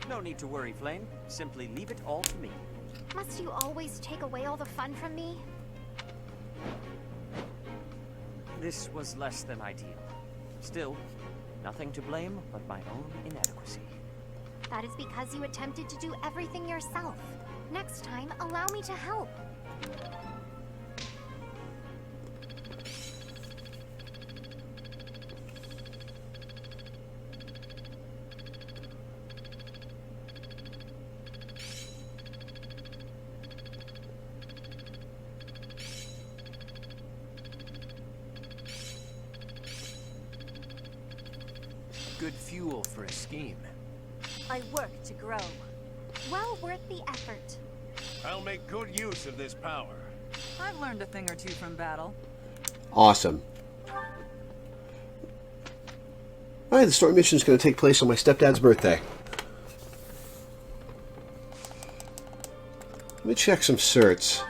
No need to worry, Flame. Simply leave it all to me. Must you always take away all the fun from me? This was less than ideal. Still, nothing to blame but my own inadequacy. That is because you attempted to do everything yourself. Next time, allow me to help. Good fuel for a scheme. I work to grow. Well worth the effort. I'll make good use of this power. I've learned a thing or two from battle. Awesome. Alright, the story mission is going to take place on my stepdad's birthday. Let me check some certs.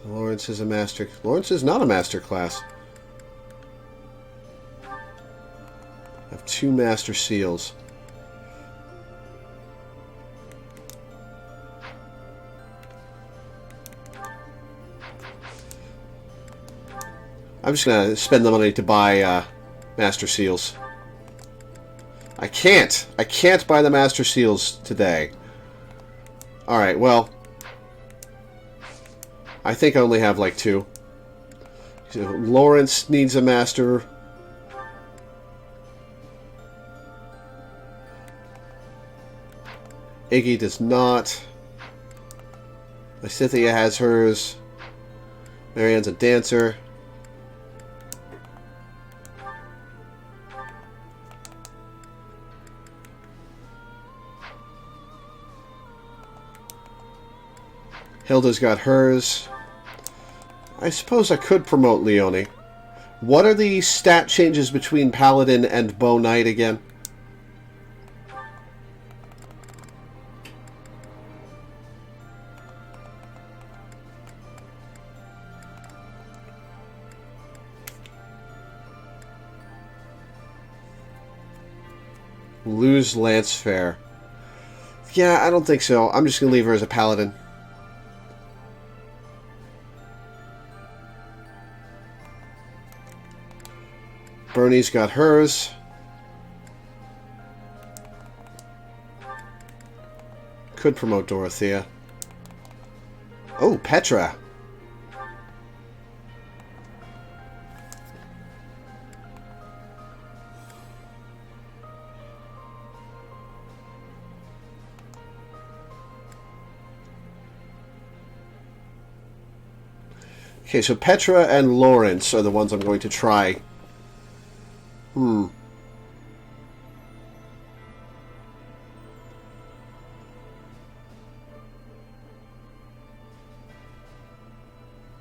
Lawrence is a master. Lawrence is not a master class. I have 2 master seals. I'm just gonna spend the money to buy master seals. I can't buy the master seals today. Alright, well, I think I only have like 2. So Lawrence needs a master. Iggy does not. Lysithia has hers. Marianne's a dancer. Hilda's got hers. I suppose I could promote Leone. What are the stat changes between Paladin and Bow Knight again? Lose Lance Fair. Yeah, I don't think so. I'm just going to leave her as a Paladin. Bernie's got hers. Could promote Dorothea. Oh, Petra. Okay, so Petra and Lawrence are the ones I'm going to try.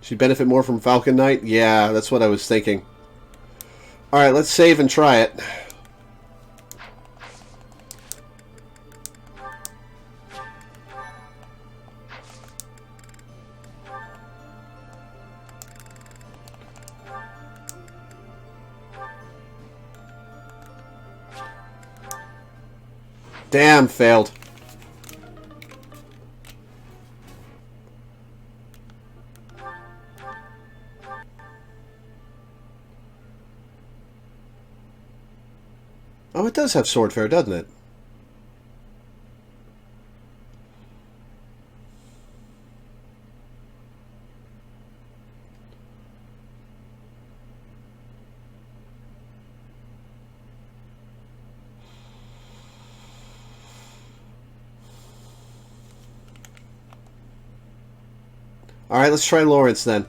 She'd benefit more from Falcon Knight? Yeah, that's what I was thinking. Alright, let's save and try it. Damn, failed. Oh, it does have sword fair, doesn't it? Alright, let's try Lawrence then.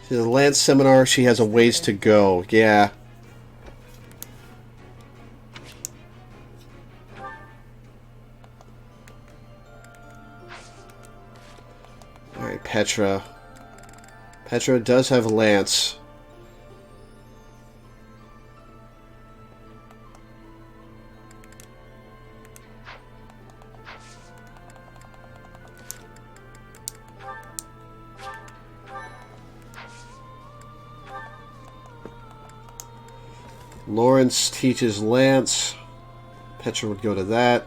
See, the Lance Seminar, she has a ways to go. Yeah. Alright, Petra. Petra does have a Lance. Lawrence teaches Lance. Petra would go to that.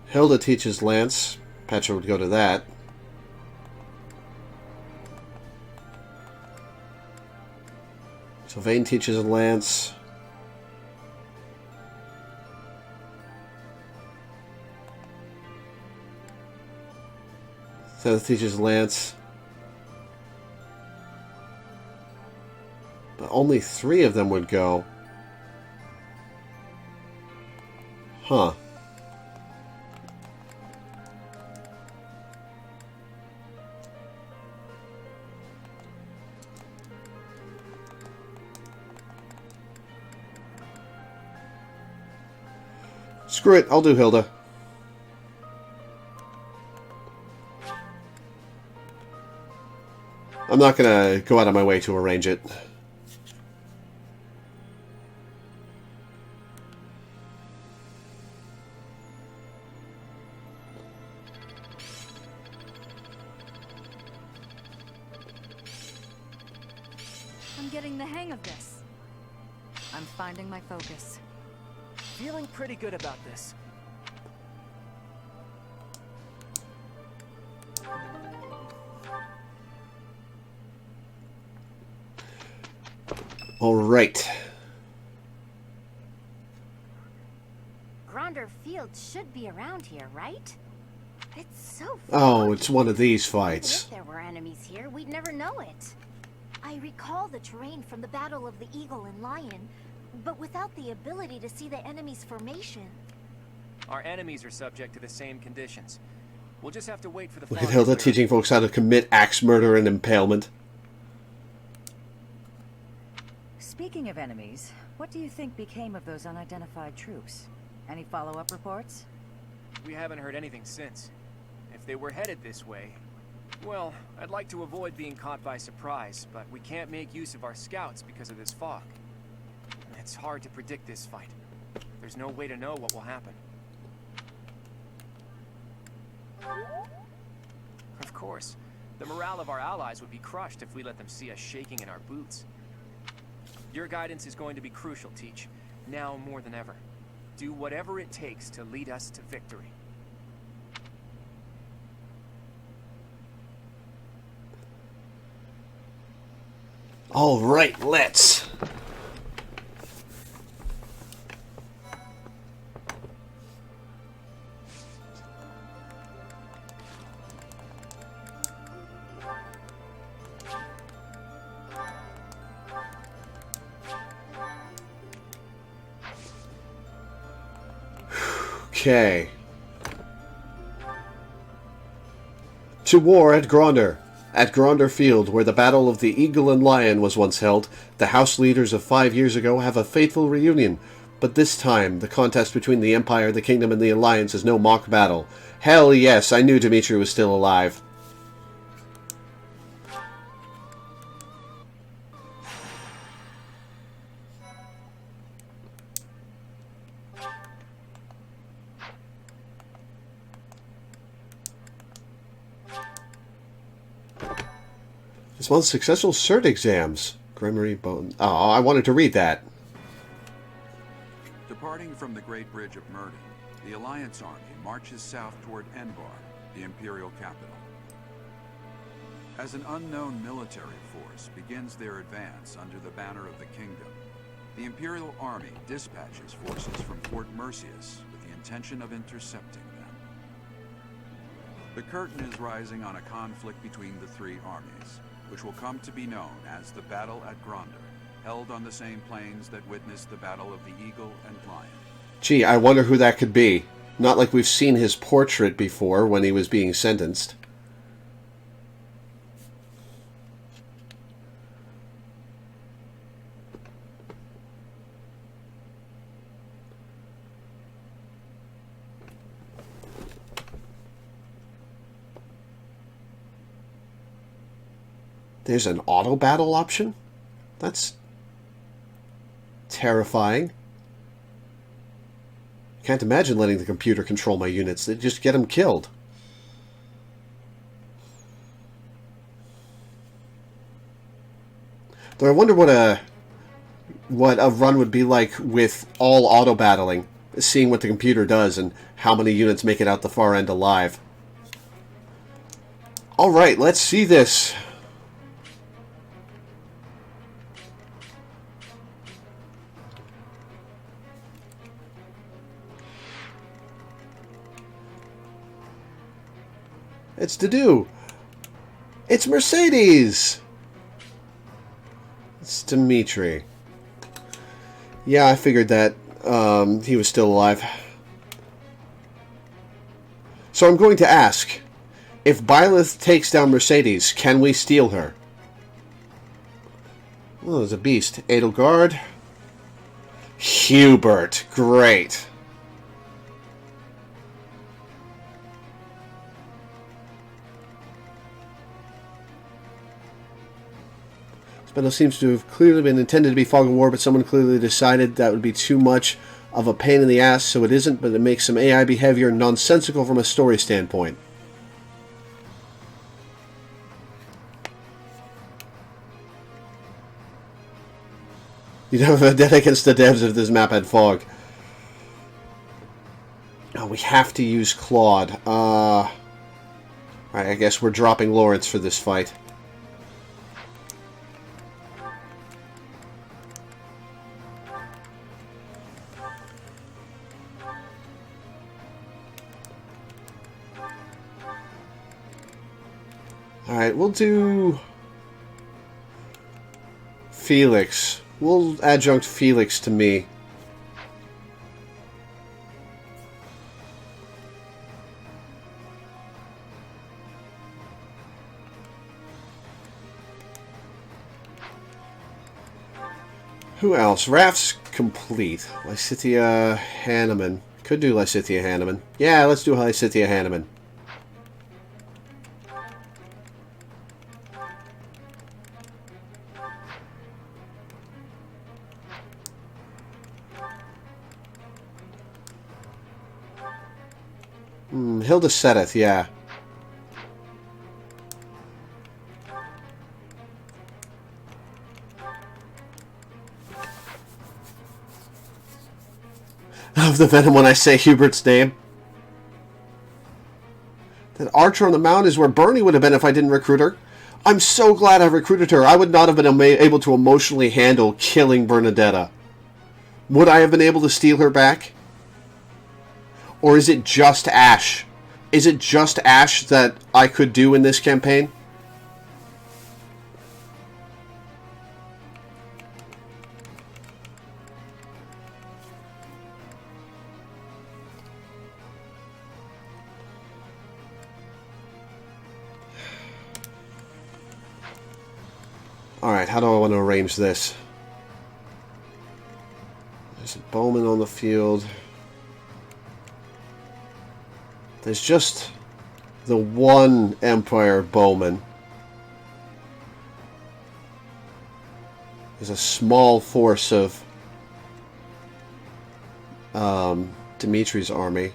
Hilda teaches Lance. Petra would go to that. Sylvain teaches Lance. Seth teaches Lance. But only 3 of them would go. Huh. Screw it, I'll do Hilda. I'm not gonna go out of my way to arrange it. I'm getting the hang of this. I'm finding my focus. Feeling pretty good about this. All right. Gronder Field should be around here, right? It's so Oh, it's one of these Even fights. if there were enemies here, we'd never know it. I recall the terrain from the Battle of the Eagle and Lion, but without the ability to see the enemy's formation. Our enemies are subject to the same conditions. We'll just have to wait for the Look fog at to Hilda clear. teaching folks how to commit axe murder and impalement. Speaking of enemies, what do you think became of those unidentified troops? Any follow-up reports? We haven't heard anything since. If they were headed this way, well, I'd like to avoid being caught by surprise, but we can't make use of our scouts because of this fog. It's hard to predict this fight. There's no way to know what will happen. Of course, the morale of our allies would be crushed if we let them see us shaking in our boots. Your guidance is going to be crucial, Teach, now more than ever. Do whatever it takes to lead us to victory. All right, let's. Okay. To war at Gronder. At Gronder Field, where the Battle of the Eagle and Lion was once held, the House leaders of 5 years ago have a fateful reunion. But this time, the contest between the Empire, the Kingdom, and the Alliance is no mock battle. Hell yes, I knew Dimitri was still alive. This month's successful cert exams. Gremory Bone. Oh, I wanted to read that. Departing from the Great Bridge of Murden, the Alliance Army marches south toward Enbar, the Imperial capital. As an unknown military force begins their advance under the banner of the Kingdom, the Imperial Army dispatches forces from Fort Mercius with the intention of intercepting them. The curtain is rising on a conflict between the three armies, which will come to be known as the Battle at Gronder, held on the same plains that witnessed the Battle of the Eagle and Lion. Gee, I wonder who that could be. Not like we've seen his portrait before when he was being sentenced. There's an auto battle option? That's terrifying. Can't imagine letting the computer control my units. They'd just get them killed. Though I wonder what a run would be like with all auto battling, seeing what the computer does and how many units make it out the far end alive. Alright, let's see this. It's to do. It's Mercedes. It's Dimitri. Yeah, I figured that he was still alive. So I'm going to ask, if Byleth takes down Mercedes, can we steal her? Oh, there's a beast. Edelgard. Hubert. Great. Battle seems to have clearly been intended to be Fog of War, but someone clearly decided that would be too much of a pain in the ass, so it isn't, but it makes some AI behavior nonsensical from a story standpoint. You'd have a vendetta against the devs if this map had fog. Oh, we have to use Claude. Alright, I guess we're dropping Lawrence for this fight. Alright, we'll do Felix. We'll adjunct Felix to me. Who else? Raph's complete. Lysithea Hanneman. Could do Lysithea Hanneman. Yeah, let's do Lysithea Hanneman. Hilda Sedith, yeah. Of the venom when I say Hubert's name. That archer on the mound is where Bernie would have been if I didn't recruit her. I'm so glad I recruited her. I would not have been able to emotionally handle killing Bernadetta. Would I have been able to steal her back? Or is it just Ash? Is it just Ash that I could do in this campaign? Alright, how do I want to arrange this? There's a bowman on the field. There's just the one Empire bowman. There's a small force of Dimitri's army.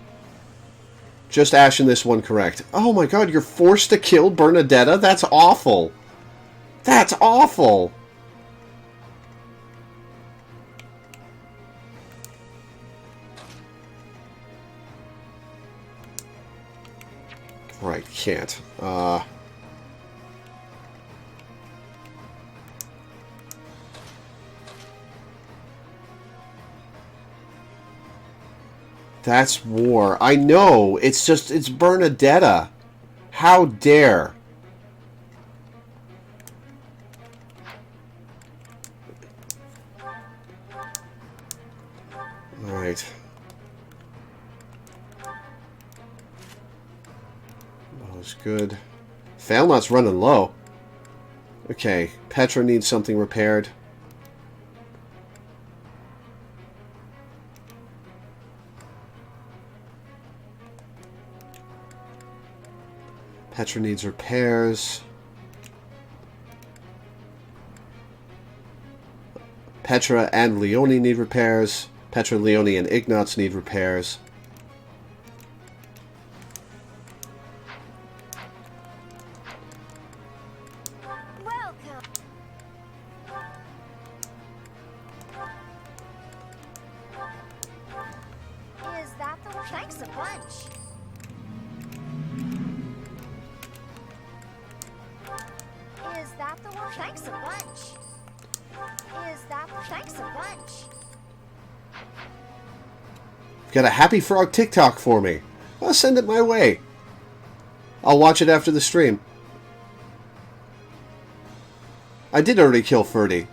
Just Ashen this one correct. Oh my god, you're forced to kill Bernadetta? That's awful. That's awful. Right, can't. That's war. I know. It's just, it's Bernadetta. How dare. Alright. That was good. Falnot's running low. Okay, Petra needs something repaired. Petra needs repairs. Petra and Leone need repairs. Petra, Leone, and Ignatz need repairs. Welcome. Is that the one? Thanks a bunch. Is that the one? Thanks a bunch. Is that the thanks a bunch? Got a Happy Frog TikTok for me. Well, send it my way. I'll watch it after the stream. I did already kill Ferdy.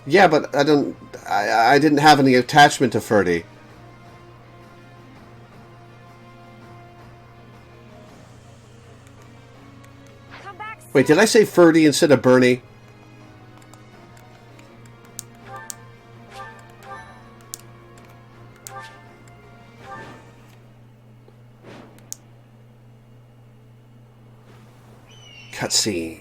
Yeah, but I didn't have any attachment to Ferdy. Wait, did I say Ferdy instead of Bernie? Cutscene.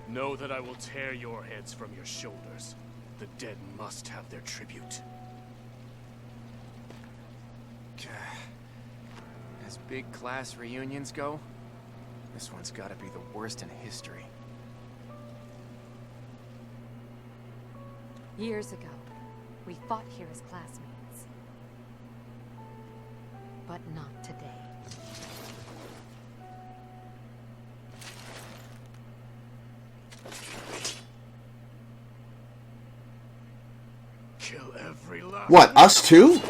Know that I will tear your heads from your shoulders. The dead must have their tribute. As big class reunions go, this one's gotta be the worst in history. Years ago, we fought here as classmates. But not today. Kill every last What, us too?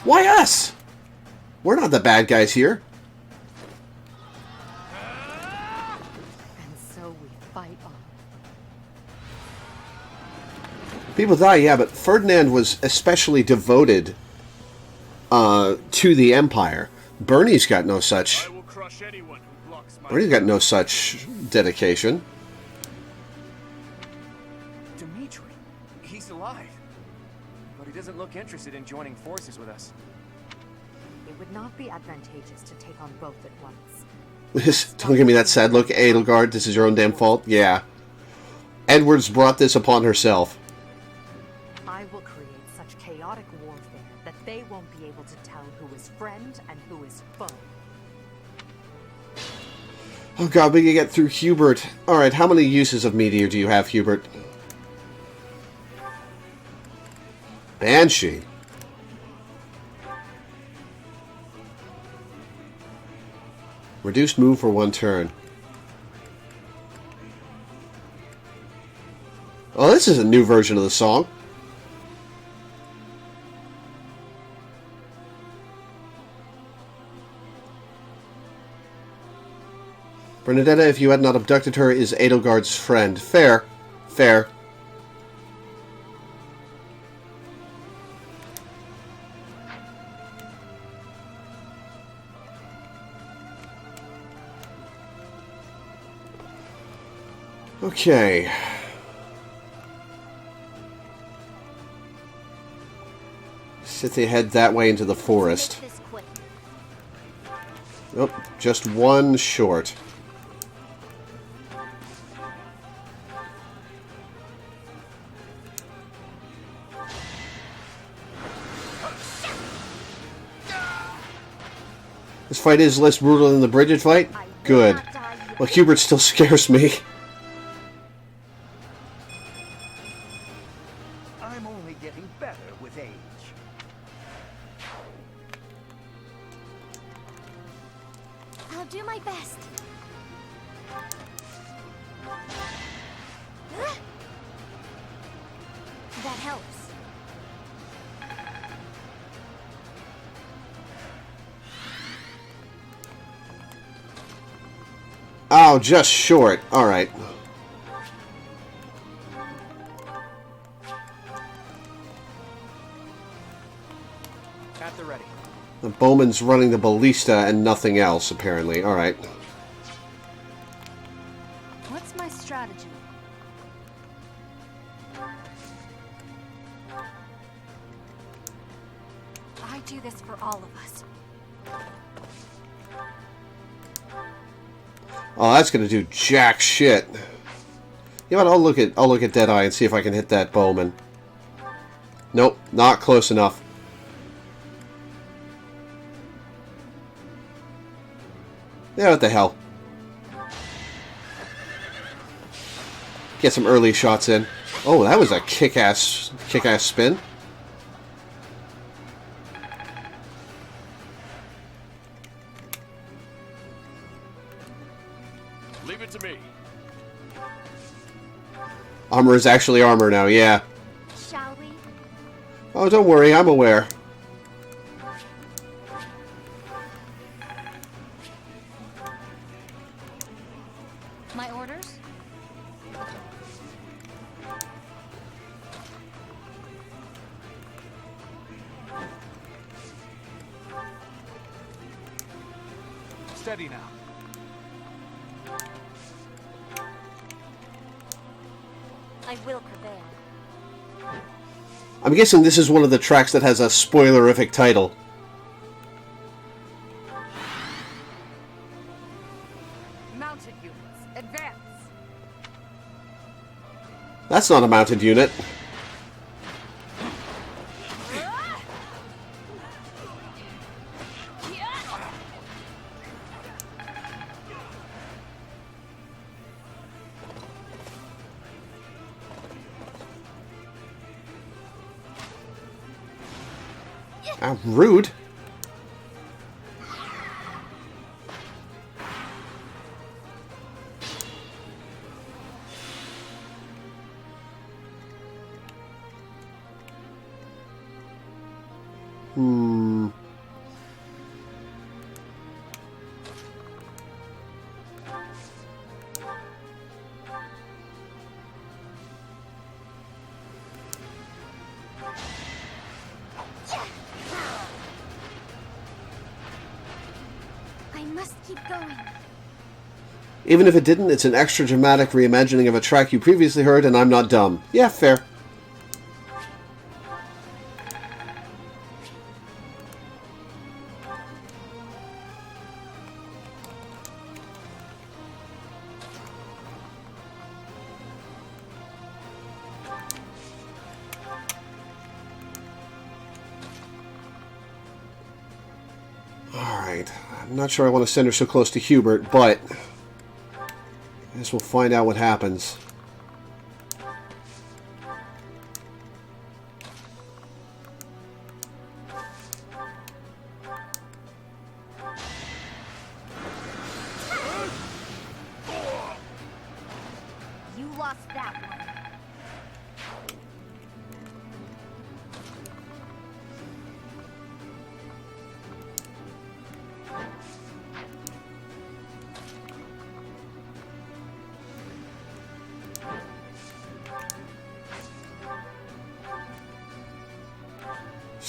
Why us? We're not the bad guys here. And so we fight on. People die, yeah, but Ferdinand was especially devoted to the Empire. Bernie's got no such. Bernie's got no such dedication. Dimitri, he's alive. But he doesn't look interested in joining forces with us. It would not be advantageous to take on both at once. Don't give me that sad look, Edelgard. This is your own damn fault. Yeah. Edwards brought this upon herself. I will create such chaotic warfare that they won't be able to tell who is friend and who is foe. Oh god, we can get through Hubert. Alright, how many uses of Meteor do you have, Hubert? Banshee. Reduced move for 1 turn. Oh, this is a new version of the song. Bernadetta, if you had not abducted her, is Edelgard's friend. Fair. Fair. Okay. Cynthia head that way into the forest. Nope, just one short. This fight is less brutal than the Bridget fight? Good. Well, Hubert still scares me. I'm only getting better with age. I'll do my best. That helps. Oh, just short. Alright. At the ready. The Bowman's running the ballista and nothing else, apparently. Alright. What's my strategy? I do this for all of us. Oh, that's gonna do jack shit. You know what? I'll look at Deadeye and see if I can hit that Bowman. Nope, not close enough. Yeah, what the hell? Get some early shots in. Oh, that was a kick-ass spin. Leave it to me. Armor is actually armor now, yeah. Shall we? Oh, don't worry, I'm aware. My orders? Steady now. I will prevail. I'm guessing this is one of the tracks that has a spoilerific title. Mounted units, advance. That's not a mounted unit. Rude. I must keep going. Even if it didn't, it's an extra dramatic reimagining of a track you previously heard, and I'm not dumb. Yeah, fair. Alright, I'm not sure I want to send her so close to Hubert, but I guess we'll find out what happens. You lost that one.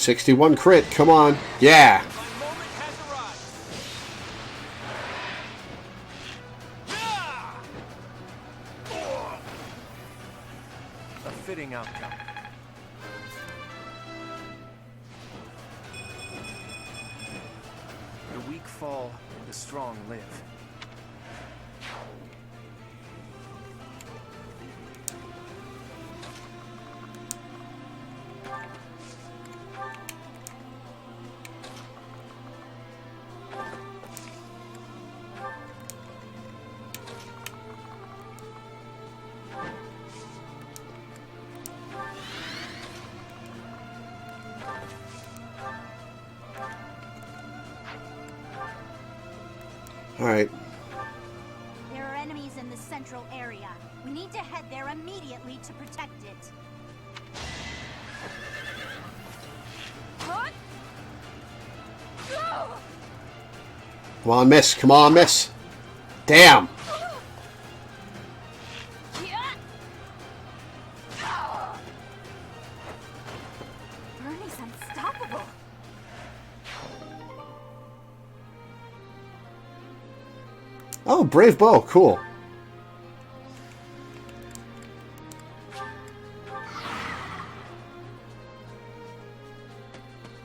61 crit, come on. Yeah. A fitting outcome. The weak fall, the strong live. Alright. There are enemies in the central area. We need to head there immediately to protect it. Come on, miss. Come on, miss. Damn. Bernie's unstoppable. Oh, brave bow. Cool.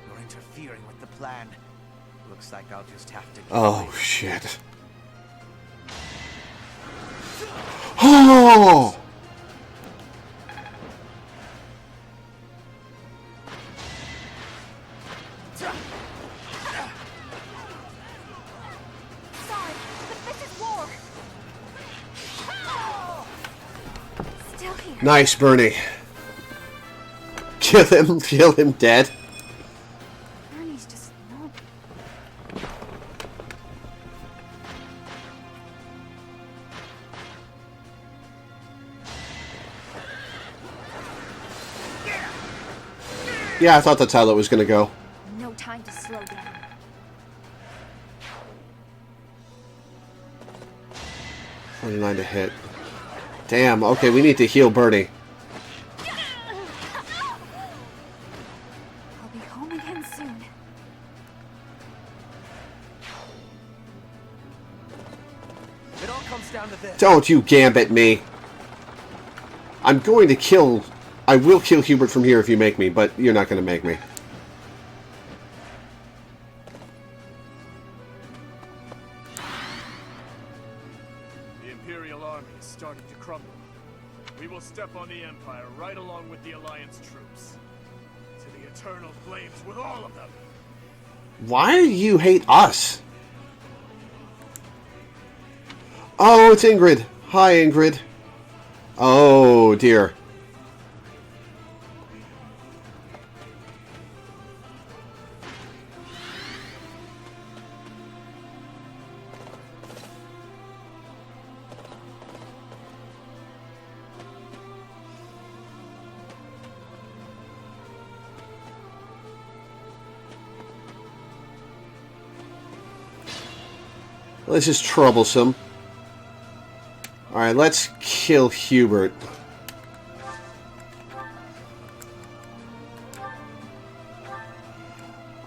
You're interfering with the plan. Looks like I'll just have to... Oh, shit. Oh! Sorry, but this is war. Still here. Nice, Bernie. Kill him dead. Bernie's just no. Yeah, I thought that's how that was going to go. No time to slow down. $29 to hit. Damn, okay, we need to heal Bernie. I'll be home again soon. It all comes down to this. Don't you gambit me. I'm going to kill... I will kill Hubert from here if you make me, but you're not going to make me. The Imperial army is starting to crumble. We will step on the Empire right along with the Alliance troops. To the eternal flames with all of them! Why do you hate us? Oh, it's Ingrid. Hi, Ingrid. Oh, dear. This is troublesome. Alright, let's kill Hubert.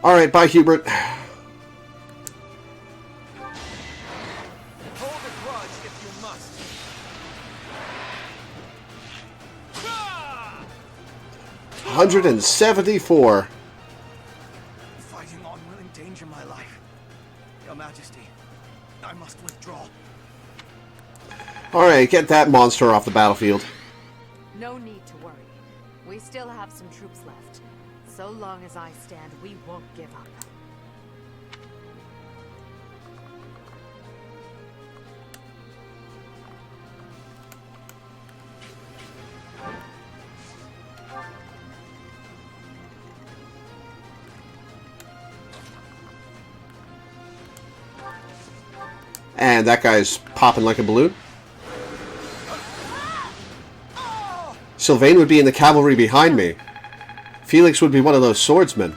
Alright, bye Hubert. Hold a grudge if you must. 174. Fighting on will endanger my life. Your Majesty, I must withdraw. Alright, get that monster off the battlefield. No need to worry. We still have some troops left. So long as I stand, we won't give up. And that guy's popping like a balloon. Sylvain would be in the cavalry behind me. Felix would be one of those swordsmen.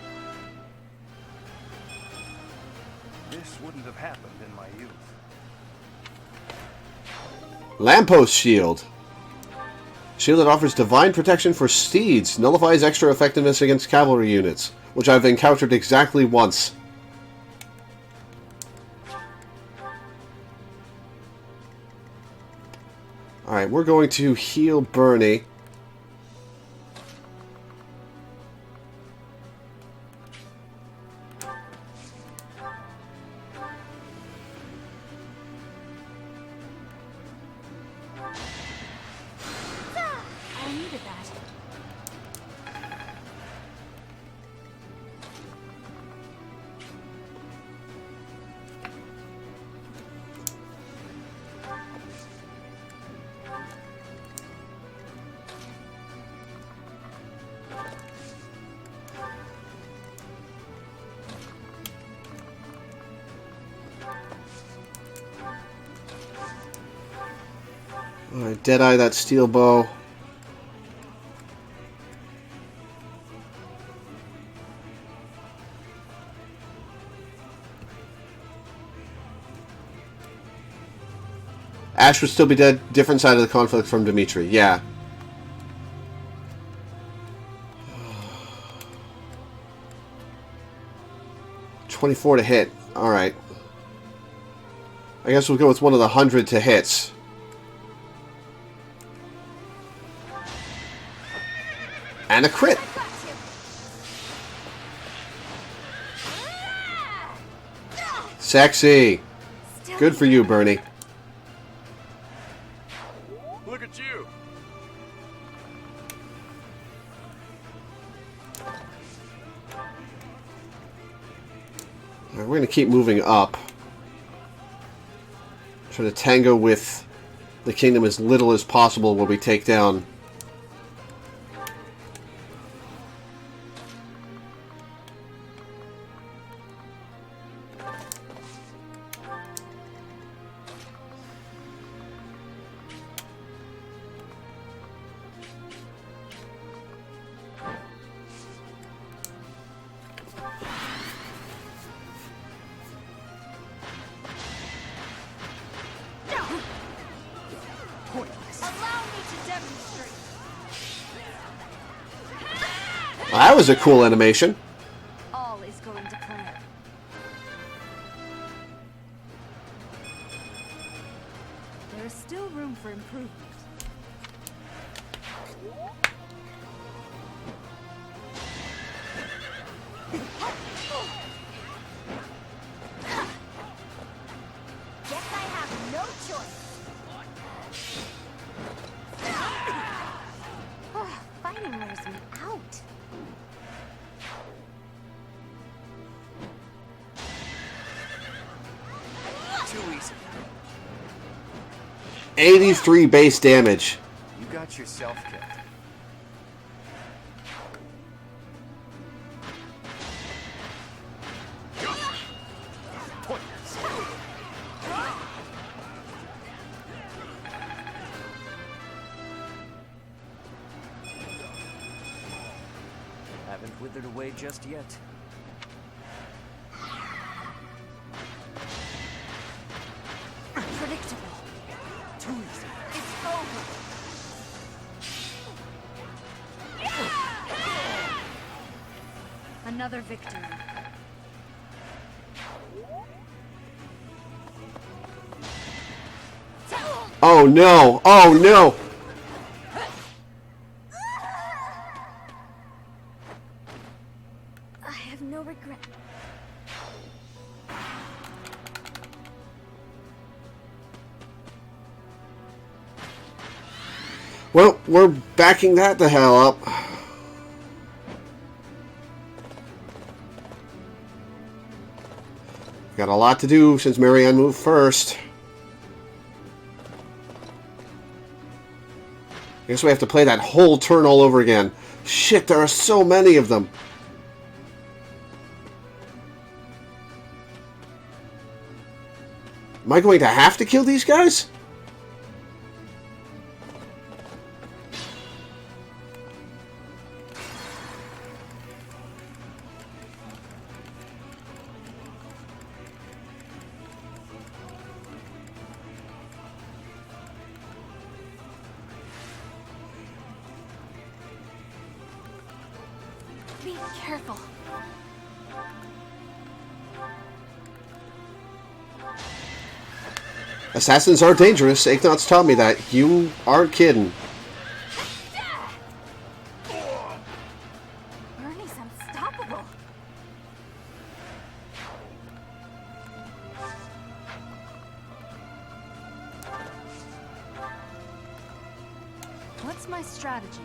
This wouldn't have happened in my youth. Lamppost shield. Shield that offers divine protection for steeds. Nullifies extra effectiveness against cavalry units, which I've encountered exactly once. Alright, we're going to heal Bernie. I needed that. Alright, Deadeye that steel bow. Ash would still be dead. Different side of the conflict from Dimitri. Yeah. $24 to hit. Alright. I guess we'll go with one of the 100 to hits. And a crit. Sexy. Good for you, Bernie. Look at you. We're going to keep moving up. Try to tango with the kingdom as little as possible while we take down. Well, that was a cool animation. All is going to plan. There is still room for improvement. Guess I have no choice. Fighting wears me out. Too easy. 83 base damage. You got yourself killed. Haven't withered away just yet. Predictable. Too easy. It's over. Another victory. Oh no! Oh no! I have no regret. Well, we're backing that the hell up. Got a lot to do since Marianne moved first. I guess we have to play that whole turn all over again. Shit, there are so many of them. Am I going to have to kill these guys? Careful. Assassins are dangerous. Ignatz taught me that. You aren't kidding. Bernie's unstoppable. What's my strategy?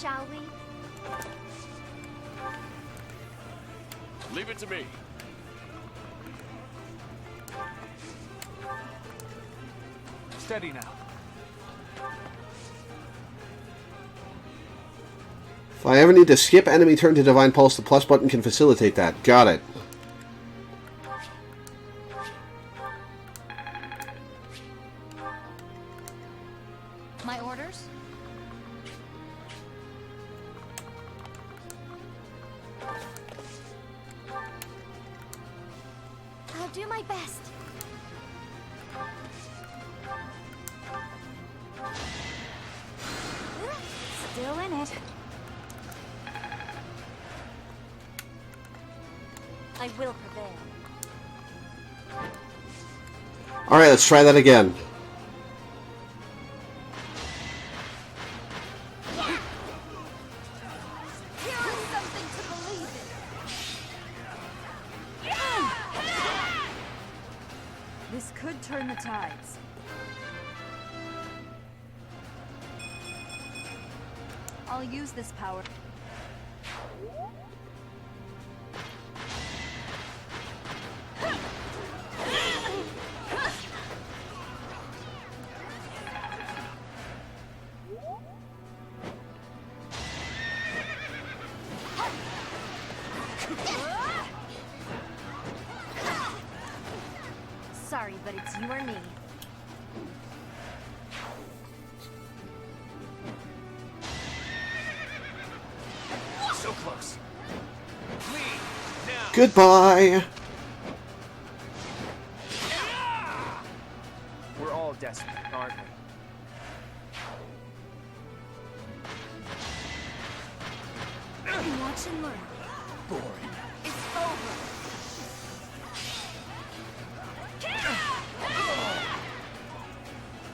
Shall we? Leave it to me. Steady now. If I ever need to skip enemy turn to Divine Pulse, the plus button can facilitate that. Got it. My orders? I'll do my best. Still in it. I will prevail. Alright, let's try that again. Here is something to believe in. This could turn the tides. I'll use this power. Sorry, but it's you or me. So close. Lead now. Goodbye. We're all desperate, aren't we? Watch and learn. Boring. It's over.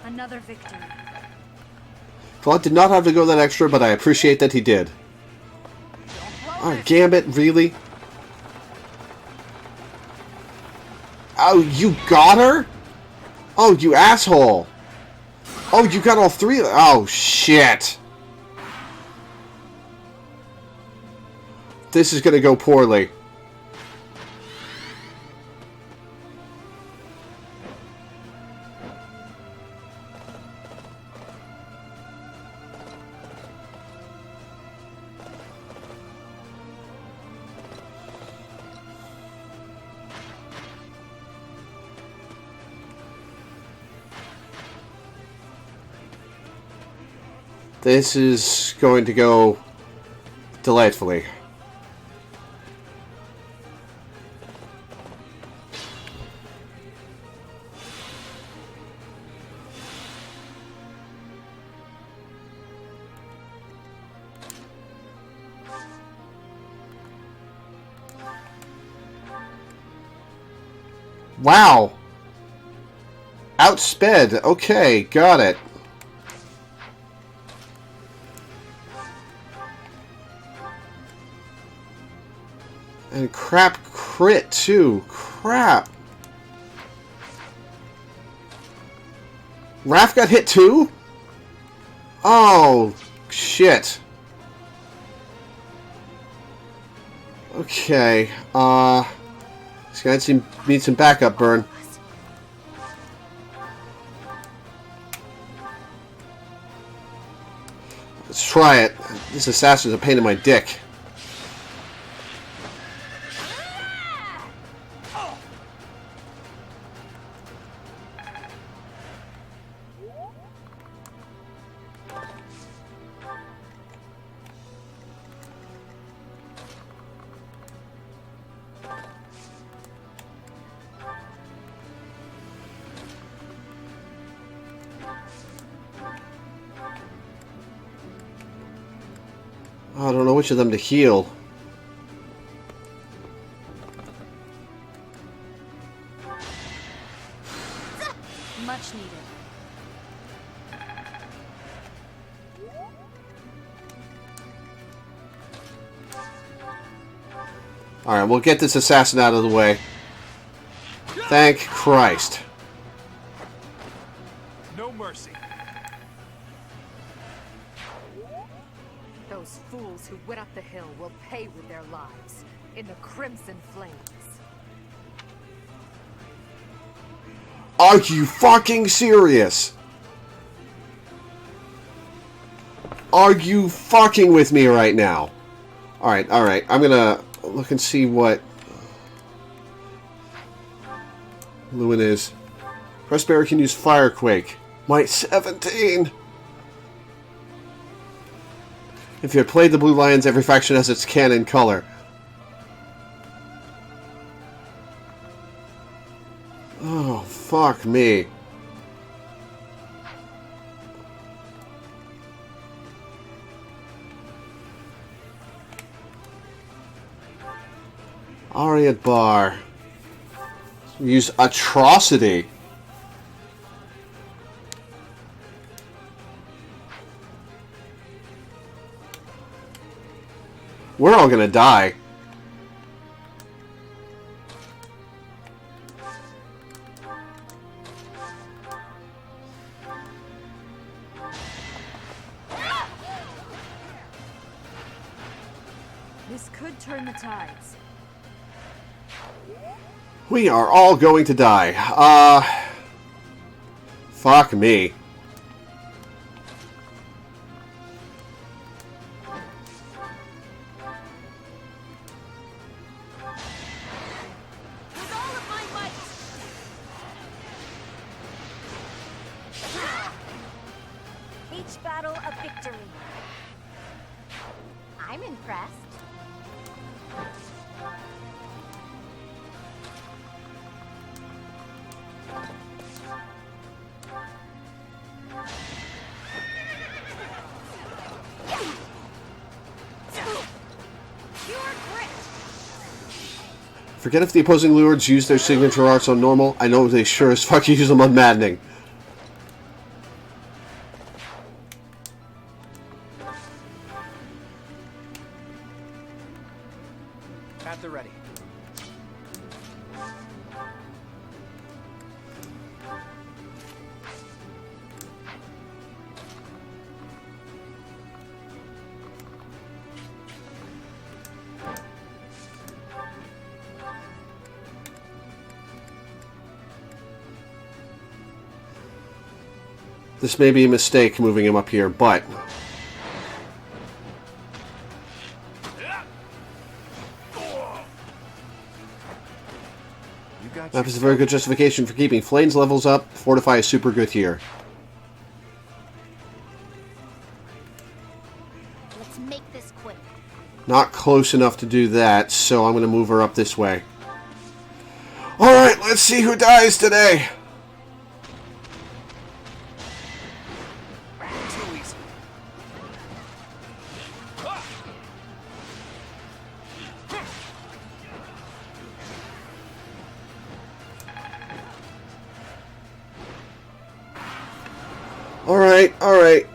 Another victory. Claude did not have to go that extra, but I appreciate that he did. Oh, Gambit, really? Oh, you got her? Oh, you asshole. Oh, you got all three? Oh, shit. This is going to go poorly. This is going to go delightfully. Wow. Outsped. Okay, got it. And crap crit, too. Crap. Raph got hit, too? Oh, shit. Okay, this guy needs some backup, Burn. Let's try it. This assassin's a pain in my dick. I don't know which of them to heal. Much needed. Alright, we'll get this assassin out of the way. Thank Christ. No mercy. Those fools who went up the hill will pay with their lives in the crimson flames. Are you fucking serious? Are you fucking with me right now? Alright, alright. I'm gonna look and see what Lewin is. Press Barrier can use Firequake. Might 17! If you had played the Blue Lions, every faction has its canon color. Oh, fuck me. Ariat Bar. Use Atrocity. We're all gonna die. This could turn the tides. We are all going to die. Fuck me. Each battle a victory. I'm impressed. Forget if the opposing lords use their signature arts on normal. I know they sure as fuck use them on maddening. At the ready. This may be a mistake moving him up here, but that is a very good justification for keeping Flame's levels up. Fortify is super good here. Let's make this quick. Not close enough to do that, so I'm going to move her up this way. Alright, let's see who dies today. Alright, alright.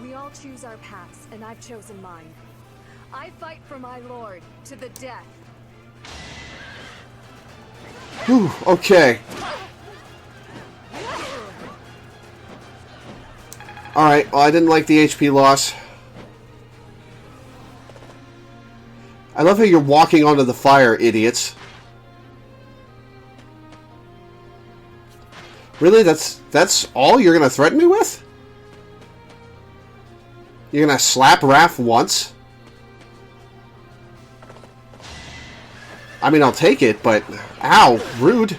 We all choose our paths, and I've chosen mine. I fight for my lord to the death. Whew, okay. Alright, well, I didn't like the HP loss. I love how you're walking onto the fire, idiots. Really? That's all you're gonna threaten me with? You're gonna slap Raph once? I mean, I'll take it, but... Ow! Rude.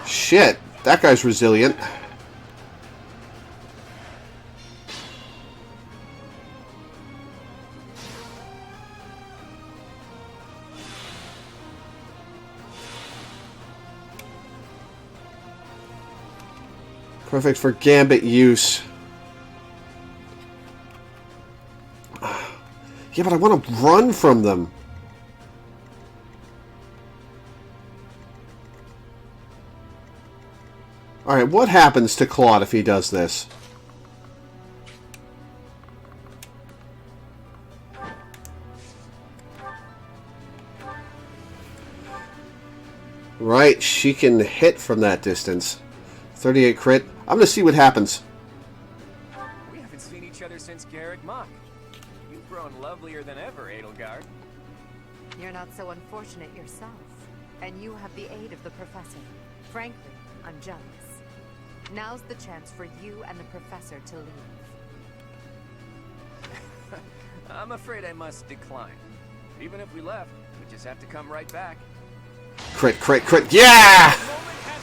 Shit, that guy's resilient. Perfect for Gambit use. Yeah, but I want to run from them. Alright, what happens to Claude if he does this? Right, she can hit from that distance. 38 crit. I'm gonna see what happens. We haven't seen each other since Garrick Mach. You've grown lovelier than ever, Edelgard. You're not so unfortunate yourself, and you have the aid of the professor. Frankly, I'm jealous. Now's the chance for you and the professor to leave. I'm afraid I must decline. Even if we left, we'd just have to come right back. Crit, crit, crit. Yeah!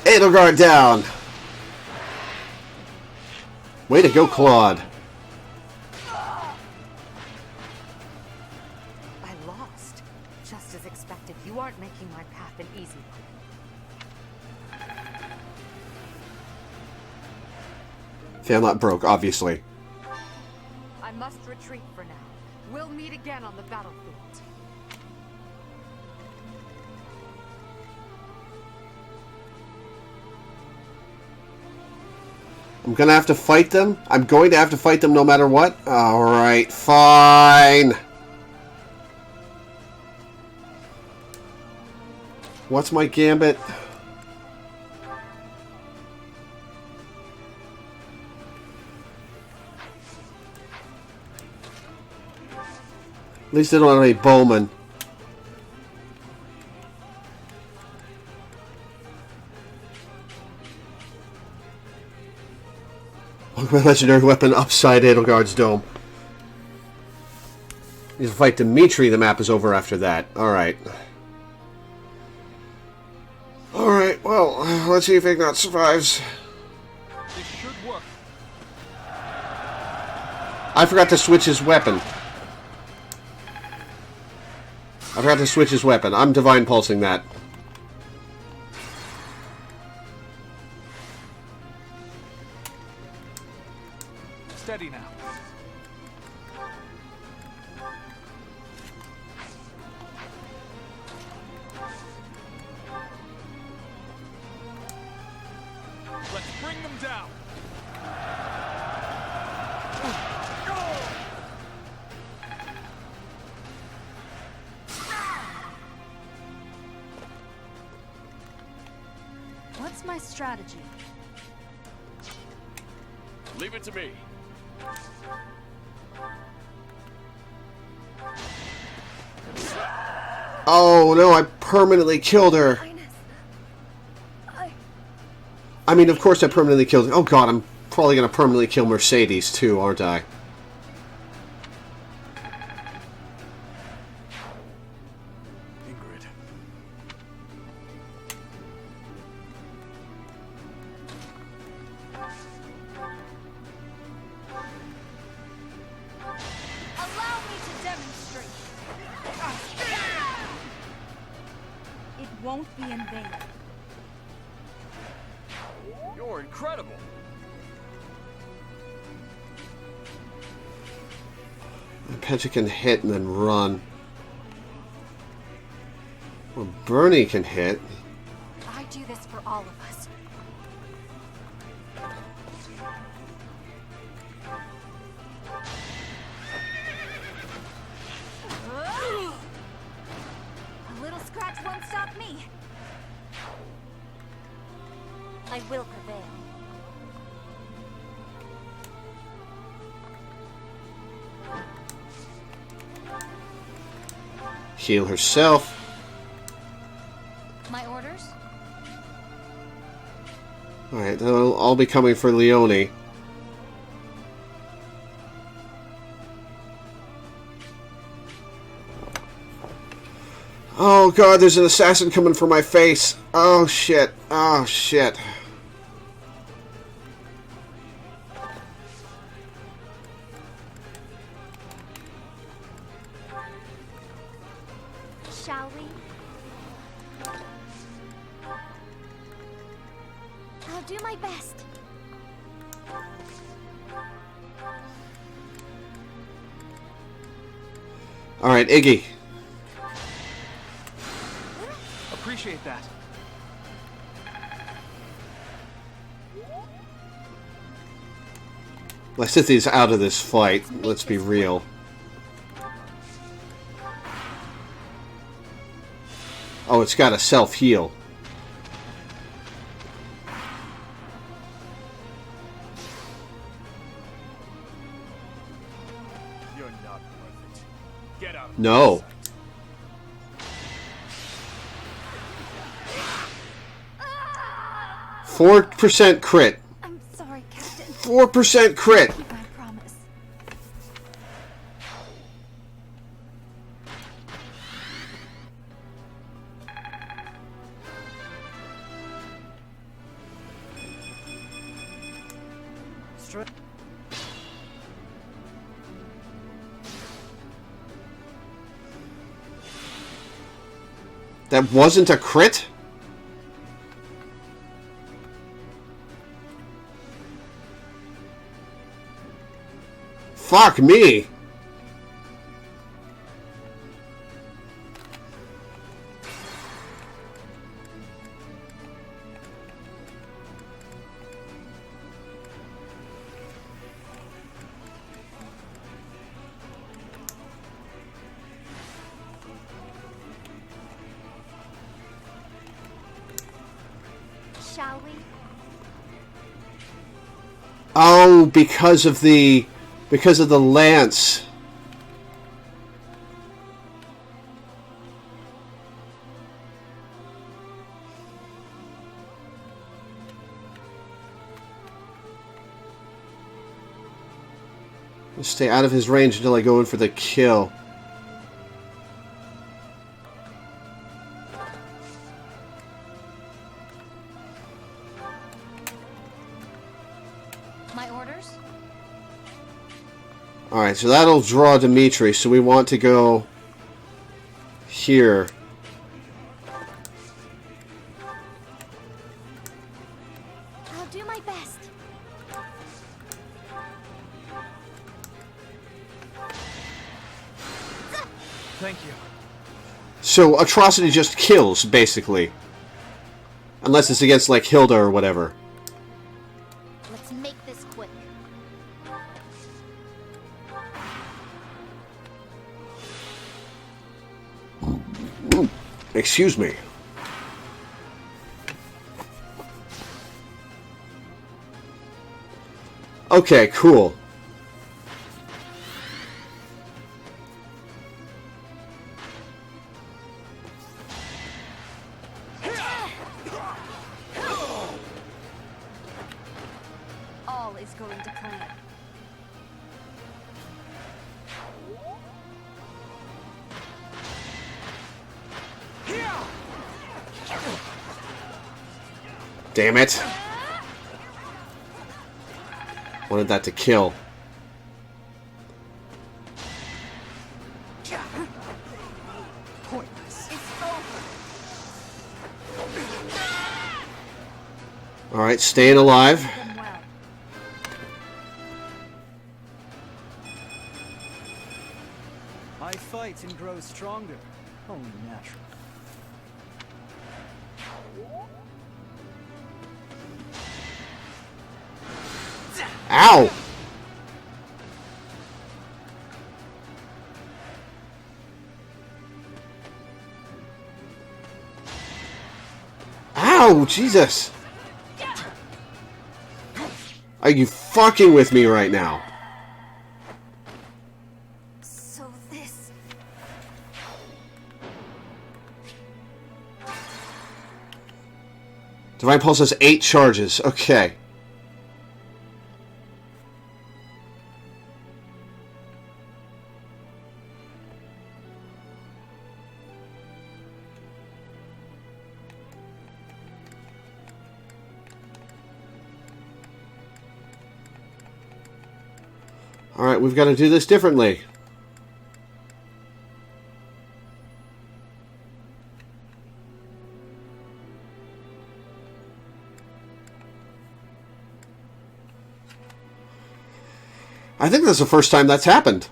Edelgard down. Way to go, Claude. I lost. Just as expected, you aren't making my path an easy one. Fanlot broke, obviously. I must retreat for now. We'll meet again on the battlefield. I'm gonna have to fight them? I'm going to have to fight them no matter what? Alright, fine. What's my gambit? At least they don't have any bowmen. My legendary weapon upside Edelgard's dome. Need to fight Dimitri. The map is over after that. Alright. Alright, well, let's see if Ignat survives. This should work. I forgot to switch his weapon. I forgot to switch his weapon. I'm Divine Pulsing that. Steady now. Let's bring them down. What's my strategy? Leave it to me. Oh no, I permanently killed her. I mean, of course I permanently killed her. Oh god, I'm probably going to permanently kill Mercedes too, aren't I? Ingrid. Allow me to demonstrate. It won't be in vain. You're incredible. Petra can hit and then run. Well, Bernie can hit. I do this for all of us. A little scratch won't stop me. I will prevail. Heal herself. My orders? Alright, then I'll be coming for Leone. Oh god, there's an assassin coming for my face. Oh shit. Oh shit. Shall we? I'll do my best. Alright, Iggy. Appreciate that. Lysithi's out of this fight, let's be real. Oh, it's got a self-heal. You're not worth it. Get out. No. Ah! 4% crit. I'm sorry, Captain. 4% crit. I promise. That wasn't a crit? Fuck me! Shall we? Oh, because of the lance. I'll stay out of his range until I go in for the kill. My orders? Alright, so that'll draw Dimitri, so we want to go here. I'll do my best. Thank you. So Atrocity just kills, basically. Unless it's against, like, Hilda or whatever. Let's make this quick. Excuse me. Okay, cool. All is going to plan. Damn it. Wanted that to kill. Alright, staying alive. I fight and grow stronger. Only natural. Ow! Ow! Jesus! Are you fucking with me right now? So this... Divine Pulse has 8 charges. Okay. Alright, we've got to do this differently. I think that's the first time that's happened.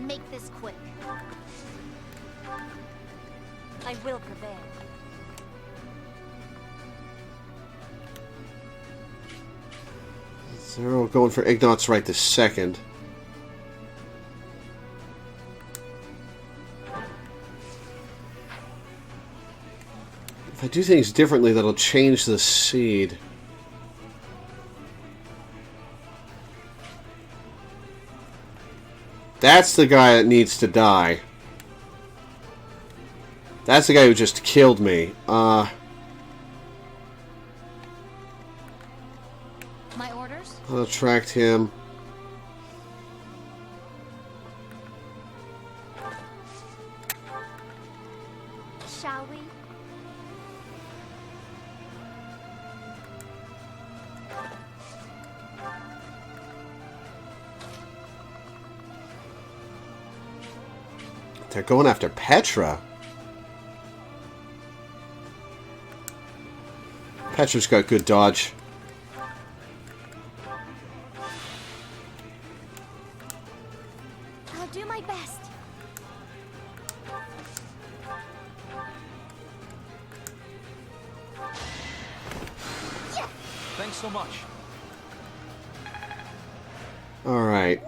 make this quick. I will prevail. Zero going for Ignatz right this second. If I do things differently, that'll change the seed. That's the guy that needs to die. That's the guy who just killed me. My orders? I'll attract him. Shall we? They're going after Petra. Petra's got good dodge. I'll do my best. Thanks so much. All right.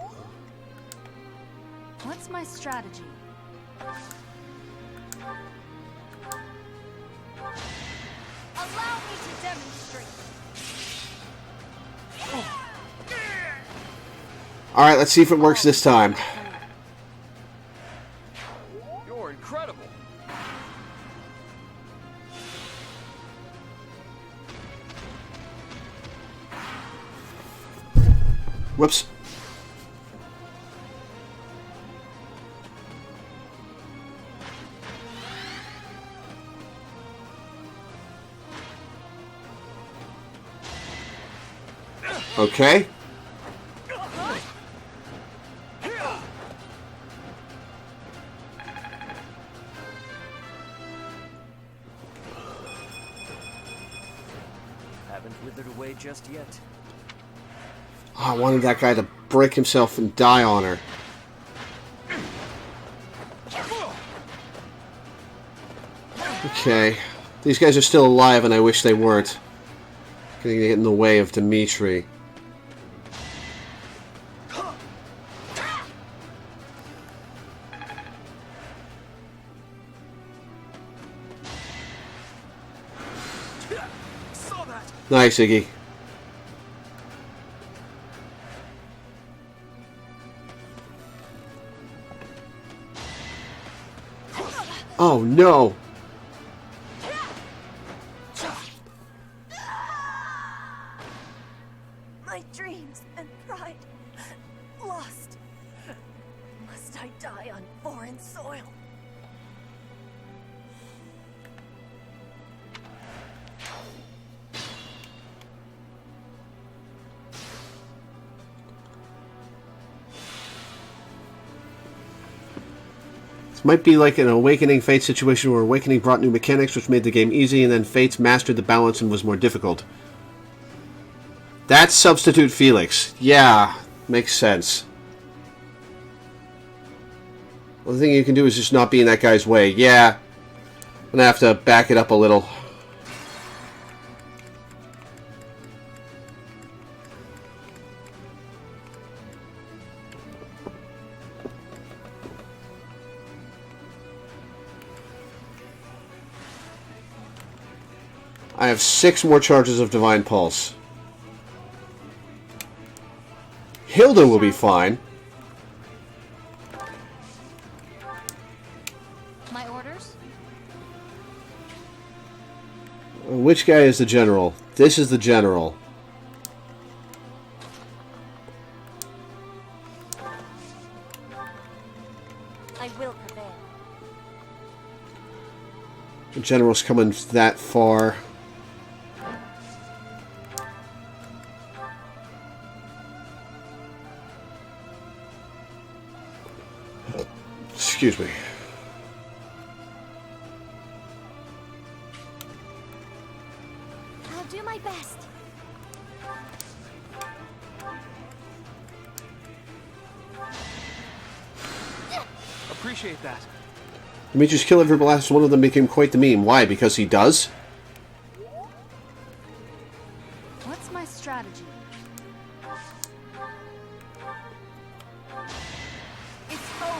What's my strategy? Allow me to demonstrate. All right, let's see if it works this time. You're incredible. Whoops. Okay. Haven't withered away just yet. Oh, I wanted that guy to break himself and die on her. Okay. These guys are still alive and I wish they weren't. Gonna get in the way of Dimitri. Nice, Iggy. Oh no! My dreams and pride lost. Must I die on foreign soil? Might be like an Awakening Fate situation where Awakening brought new mechanics which made the game easy, and then Fates mastered the balance and was more difficult. That's Substitute Felix. Yeah, makes sense. Well, the thing you can do is just not be in that guy's way. Yeah, I'm gonna have to back it up a little. I have 6 more charges of Divine Pulse. Hilda will be fine. My orders? Which guy is the general? This is the general. I will prevail. The general's coming that far. Excuse me. I'll do my best. appreciate that. Dimitri's kill every last one of them became quite the meme. Why? Because he does? What's my strategy? It's over.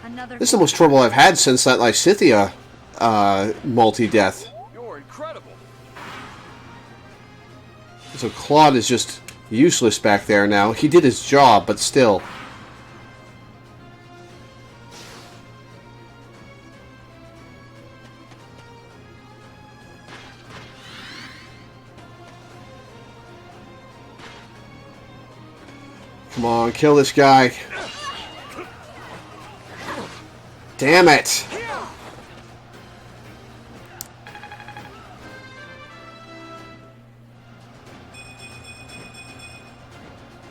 Another. This is the most trouble I've had since that Lysithea multi-death. You're incredible. So Claude is just useless back there now. He did his job, but still. Come on, kill this guy. Damn it!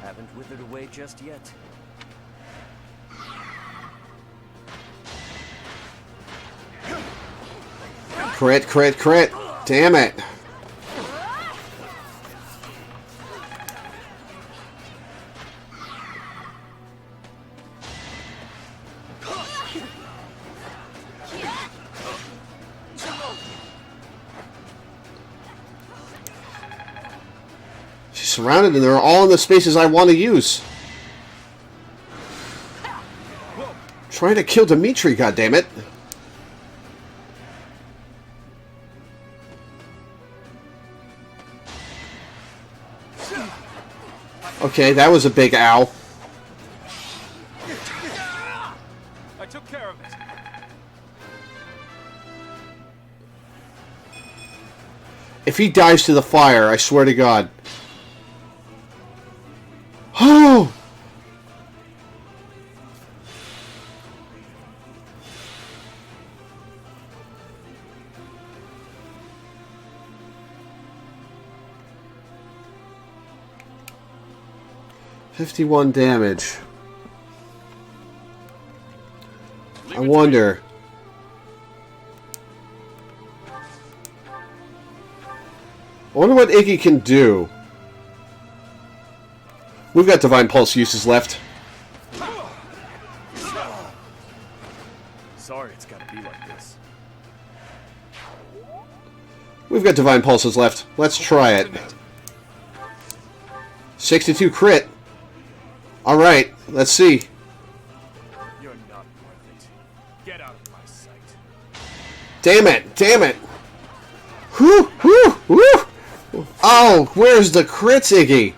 Haven't withered away just yet. Crit, crit, crit. Damn it. She's surrounded and they're all in the spaces I want to use. Trying to kill Dimitri, goddammit. Okay, that was a big ow. I took care of it. If he dives to the fire, I swear to God. Oh! $51 damage. I wonder. I wonder what Iggy can do. We've got Divine Pulse uses left. Sorry it's gotta be like this. We've got Divine Pulses left. Let's try it. 62 crit. Alright, let's see. You're not worth it. Get out of my sight. Damn it! Damn it! Whew! Whew! Whew! Oh, where's the crits, Iggy?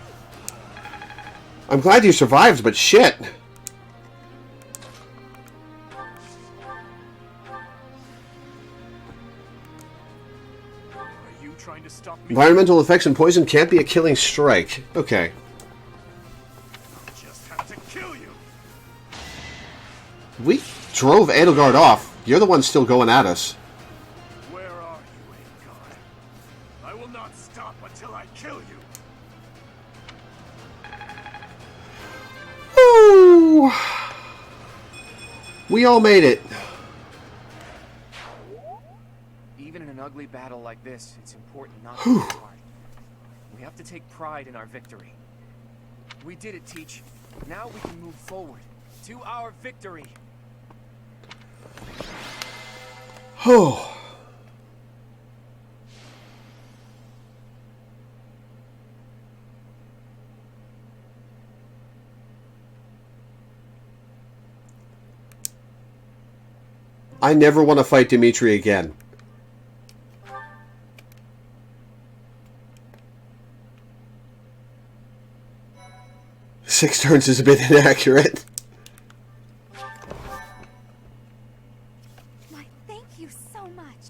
I'm glad you survived, but shit. Are you trying to stop me? Environmental effects and poison can't be a killing strike. Okay. Just have to kill you. We drove Edelgard off. You're the one still going at us. Where are you, Edelgard? I will not stop until I kill you. Woo! We all made it. Even in an ugly battle like this, it's important not to lose heart. We have to take pride in our victory. We did it, Teach. Now we can move forward to our victory. Oh. I never want to fight Dimitri again. Six turns is a bit inaccurate. Why, thank you so much.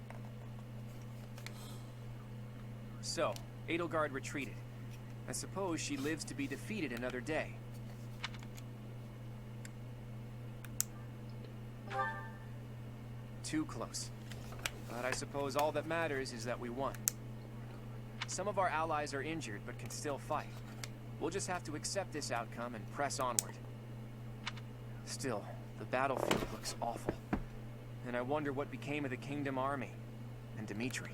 So, Edelgard retreated. I suppose she lives to be defeated another day. Too close. But I suppose all that matters is that we won. Some of our allies are injured, but can still fight. We'll just have to accept this outcome and press onward. Still, the battlefield looks awful. And I wonder what became of the Kingdom Army and Dimitri.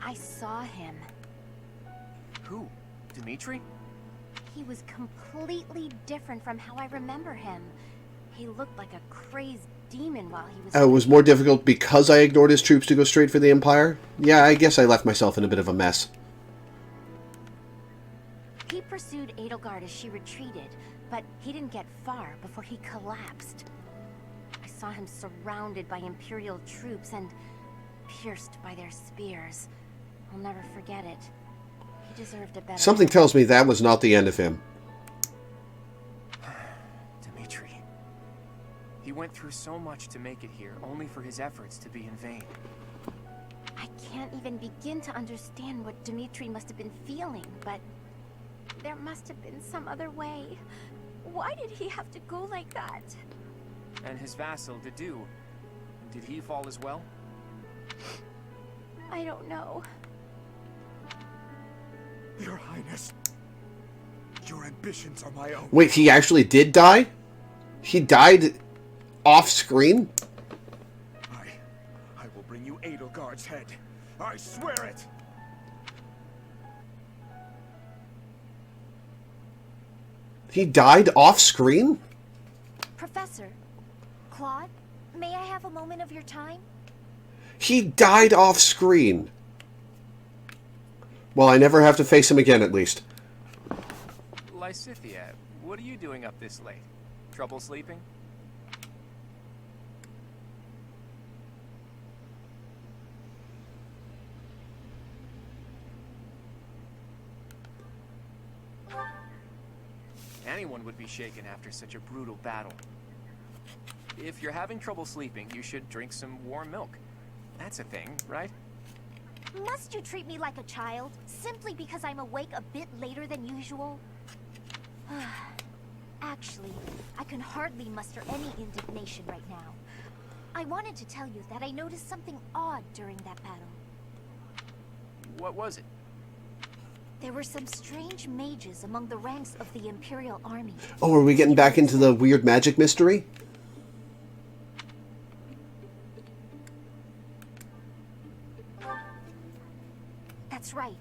I saw him. Who? Dimitri? He was completely different from how I remember him. He looked like a crazed demon while he was... It was more difficult because I ignored his troops to go straight for the Empire? Yeah, I guess I left myself in a bit of a mess. He pursued Edelgard as she retreated, but he didn't get far before he collapsed. I saw him surrounded by Imperial troops and pierced by their spears. I'll never forget it. He deserved a better... Something tells me that was not the end of him. Dimitri. He went through so much to make it here, only for his efforts to be in vain. I can't even begin to understand what Dimitri must have been feeling, but there must have been some other way. Why did he have to go like that? And his vassal, Dedu, did he fall as well? I don't know. Your Highness, your ambitions are my own. Wait, he actually did die? He died off screen? I will bring you Edelgard's head. I swear it. He died off screen? Professor, Claude, may I have a moment of your time? He died off screen. Well, I never have to face him again, at least. Lysithea, what are you doing up this late? Trouble sleeping? Anyone would be shaken after such a brutal battle. If you're having trouble sleeping, you should drink some warm milk. That's a thing, right? Must you treat me like a child, simply because I'm awake a bit later than usual? Actually, I can hardly muster any indignation right now. I wanted to tell you that I noticed something odd during that battle. What was it? There were some strange mages among the ranks of the Imperial Army. Oh, are we getting back into the weird magic mystery? That's right.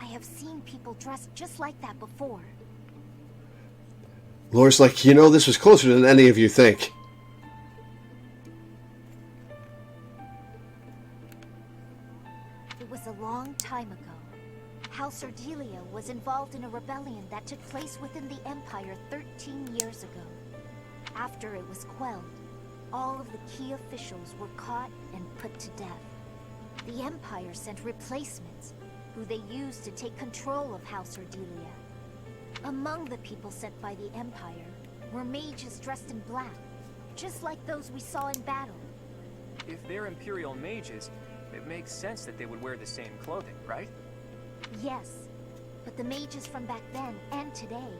I have seen people dressed just like that before. Lore's like, you know, this was closer than any of you think. It was a long time ago. House Ardelia was involved in a rebellion that took place within the Empire 13 years ago. After it was quelled, all of the key officials were caught and put to death. The Empire sent replacements, who they used to take control of House Ardelia. Among the people sent by the Empire were mages dressed in black, just like those we saw in battle. If they're Imperial mages, it makes sense that they would wear the same clothing, right? Yes, but the mages from back then and today,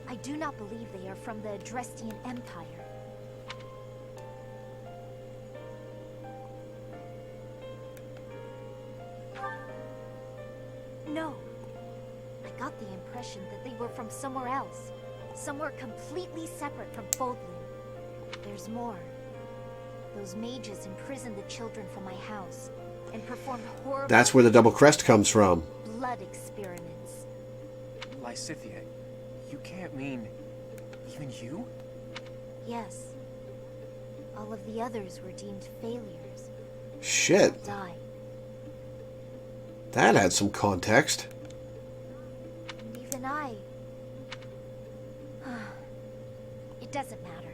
I do not believe they are from the Adrestian Empire. No. I got the impression that they were from somewhere else. Somewhere completely separate from Fodlan. There's more. Those mages imprisoned the children from my house and performed horrible... That's where the double crest comes from. ...blood experiments. Lysithea, you can't mean... even you? Yes. All of the others were deemed failures. Shit. Died. That had some context. And even I... It doesn't matter.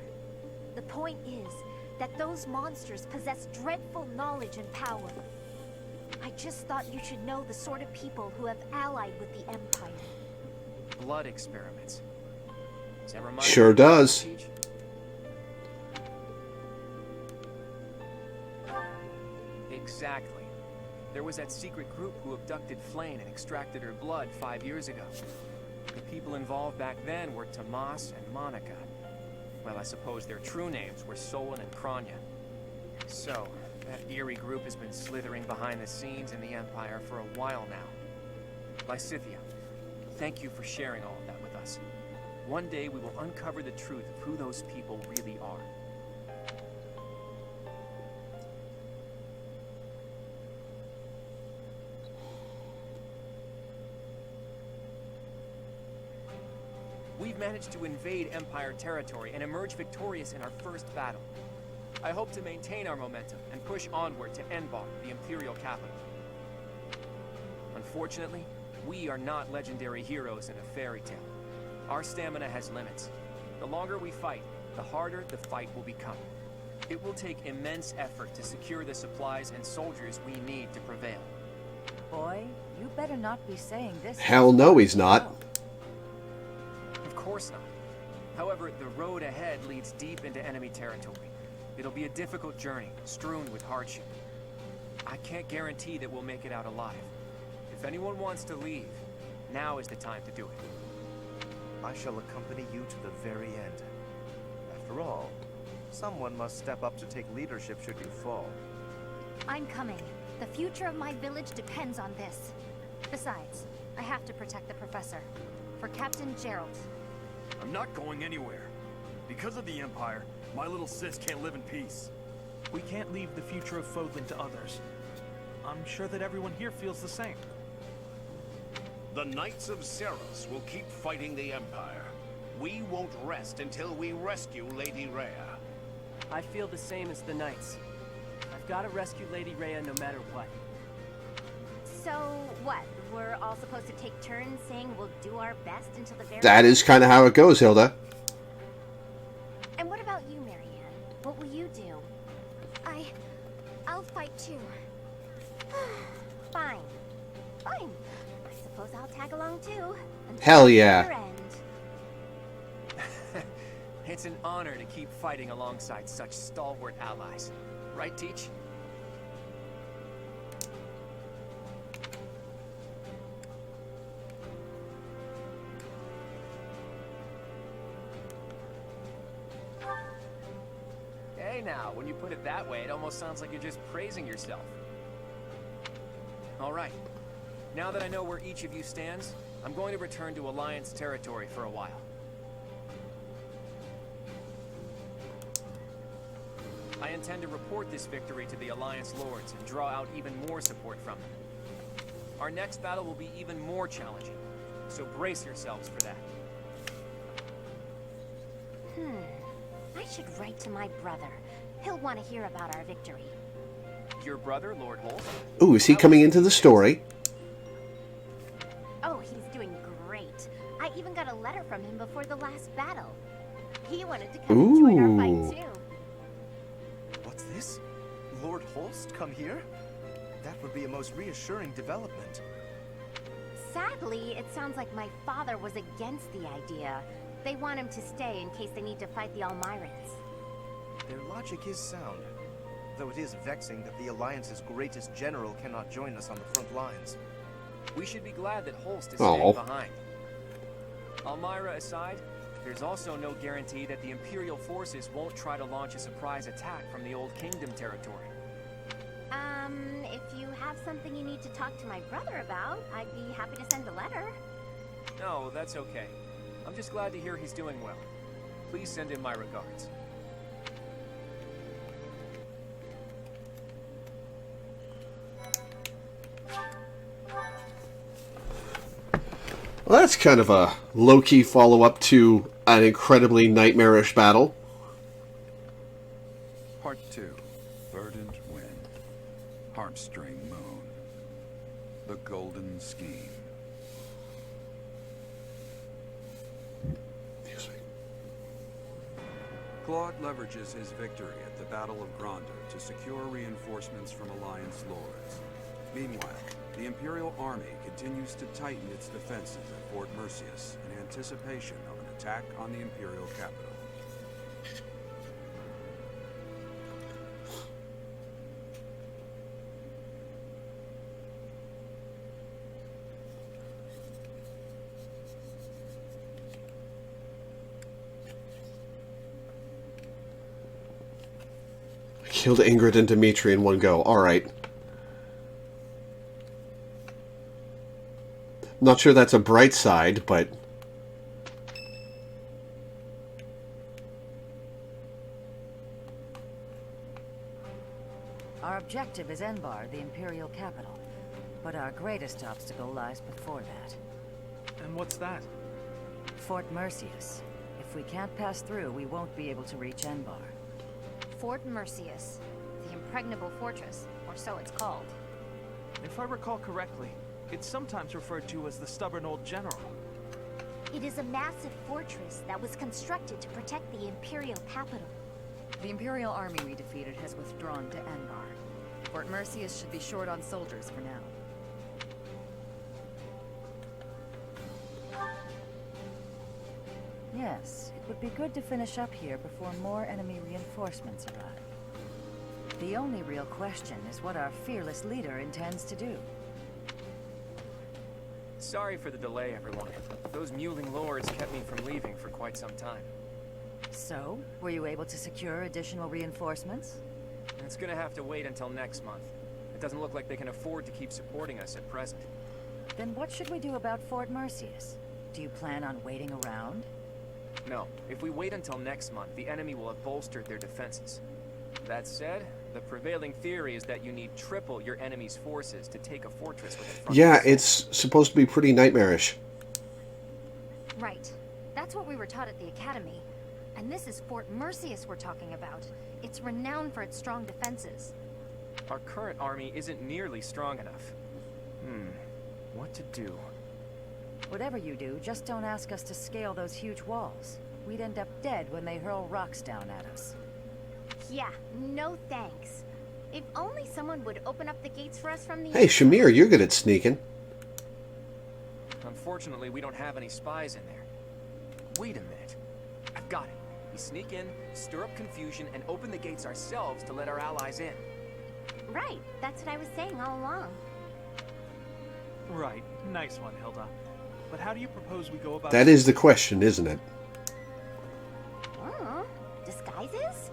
The point is that those monsters possess dreadful knowledge and power. I just thought you should know the sort of people who have allied with the Empire. Blood experiments. Does that remind Sure you of does. Teach? Exactly. There was that secret group who abducted Flane and extracted her blood 5 years ago. The people involved back then were Tomas and Monica. Well, I suppose their true names were Solon and Kranya. So, that eerie group has been slithering behind the scenes in the Empire for a while now. Lysithea, thank you for sharing all of that with us. One day we will uncover the truth of who those people really are. we've managed to invade Empire territory and emerge victorious in our first battle. I hope to maintain our momentum and push onward to Enbar, the Imperial capital. Unfortunately, we are not legendary heroes in a fairy tale. Our stamina has limits. The longer we fight, the harder the fight will become. It will take immense effort to secure the supplies and soldiers we need to prevail. Boy, you better not be saying this. Hell no, he's not. Of course not. However, the road ahead leads deep into enemy territory. It'll be a difficult journey, strewn with hardship. I can't guarantee that we'll make it out alive. If anyone wants to leave, now is the time to do it. I shall accompany you to the very end. After all, someone must step up to take leadership should you fall. I'm coming. The future of my village depends on this. Besides, I have to protect the professor. For Captain Gerald. I'm not going anywhere. Because of the Empire, my little sis can't live in peace. We can't leave the future of Fodlan to others. I'm sure that everyone here feels the same. The Knights of Ceros will keep fighting the Empire. We won't rest until we rescue Lady Rhea. I feel the same as the Knights. I've got to rescue Lady Rhea no matter what. So, what? We're all supposed to take turns saying we'll do our best until the very That is kind of how it goes, Hilda. And what about you, Marianne? What will you do? I'll fight too. Fine. Fine. I suppose I'll tag along too. Hell yeah. It's an honor to keep fighting alongside such stalwart allies. Right, Teach? Hey now, when you put it that way, it almost sounds like you're just praising yourself. All right. Now that I know where each of you stands, I'm going to return to Alliance territory for a while. I intend to report this victory to the Alliance Lords and draw out even more support from them. Our next battle will be even more challenging, so brace yourselves for that. I should write to my brother. He'll want to hear about our victory. Your brother, Lord Holt? Ooh, is he coming into the story? Oh, he's doing great. I even got a letter from him before the last battle. He wanted to come and join our fight too. What's this? Lord Holst come here? That would be a most reassuring development. Sadly, it sounds like my father was against the idea. They want him to stay in case they need to fight the Almirans. Their logic is sound, though it is vexing that the Alliance's greatest general cannot join us on the front lines. We should be glad that Holst is staying behind. Almira aside, there's also no guarantee that the Imperial forces won't try to launch a surprise attack from the Old Kingdom territory. If you have something you need to talk to my brother about, I'd be happy to send a letter. No, that's okay. I'm just glad to hear he's doing well. Please send him my regards. Well, that's kind of a low-key follow-up to an incredibly nightmarish battle. Part 2. Verdant Wind. Harpstring Moon. The Golden Scheme. Claude leverages his victory at the Battle of Granda to secure reinforcements from Alliance Lords. Meanwhile, the Imperial Army continues to tighten its defenses at Fort Mercius in anticipation of an attack on the Imperial capital. Killed Ingrid and Dimitri in one go. Alright. Not sure that's a bright side, but... Our objective is Enbar, the Imperial capital. But our greatest obstacle lies before that. And what's that? Fort Mercius. If we can't pass through, we won't be able to reach Enbar. Fort Mercius, the impregnable fortress, or so it's called. If I recall correctly, it's sometimes referred to as the Stubborn Old General. It is a massive fortress that was constructed to protect the Imperial capital. The Imperial army we defeated has withdrawn to Enbar. Fort Mercius should be short on soldiers for now. Yes, it would be good to finish up here before more enemy reinforcements arrive. The only real question is what our fearless leader intends to do. Sorry for the delay, everyone. Those mewling lords kept me from leaving for quite some time. So, were you able to secure additional reinforcements? It's gonna have to wait until next month. It doesn't look like they can afford to keep supporting us at present. Then what should we do about Fort Mercius? Do you plan on waiting around? No. If we wait until next month, the enemy will have bolstered their defenses. That said, the prevailing theory is that you need triple your enemy's forces to take a fortress with a front. Yeah, it's supposed to be pretty nightmarish. Right. That's what we were taught at the academy. And this is Fort Mercius we're talking about. It's renowned for its strong defenses. Our current army isn't nearly strong enough. What to do? Whatever you do, just don't ask us to scale those huge walls. We'd end up dead when they hurl rocks down at us. Yeah, no thanks. If only someone would open up the gates for us from the... Hey, Shamir, you're good at sneaking. Unfortunately, we don't have any spies in there. Wait a minute. I've got it. We sneak in, stir up confusion, and open the gates ourselves to let our allies in. Right, that's what I was saying all along. Right, nice one, Hilda. But how do you propose we go about... That is the question, isn't it? Disguises?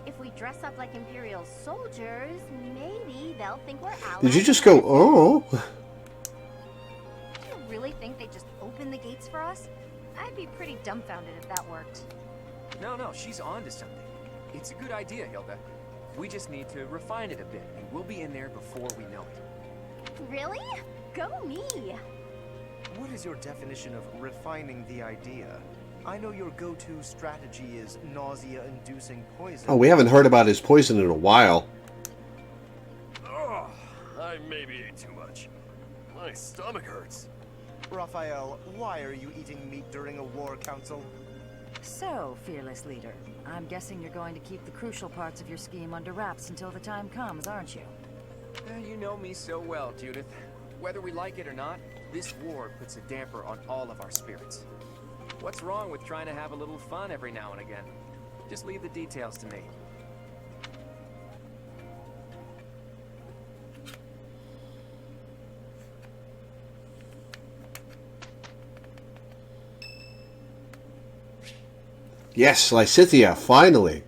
If we dress up like Imperial soldiers, maybe they'll think we're allies. Did you just go, oh? Do you really think they just open the gates for us? I'd be pretty dumbfounded if that worked. No, she's on to something. It's a good idea, Hilda. We just need to refine it a bit, and we'll be in there before we know it. Really? Go me! What is your definition of refining the idea? I know your go-to strategy is nausea-inducing poison. Oh, we haven't heard about his poison in a while. Oh, I maybe ate too much. My stomach hurts. Raphael, why are you eating meat during a war council? So, fearless leader, I'm guessing you're going to keep the crucial parts of your scheme under wraps until the time comes, aren't you? You know me so well, Judith. Whether we like it or not, this war puts a damper on all of our spirits. What's wrong with trying to have a little fun every now and again? Just leave the details to me. Yes, Lysithea, finally.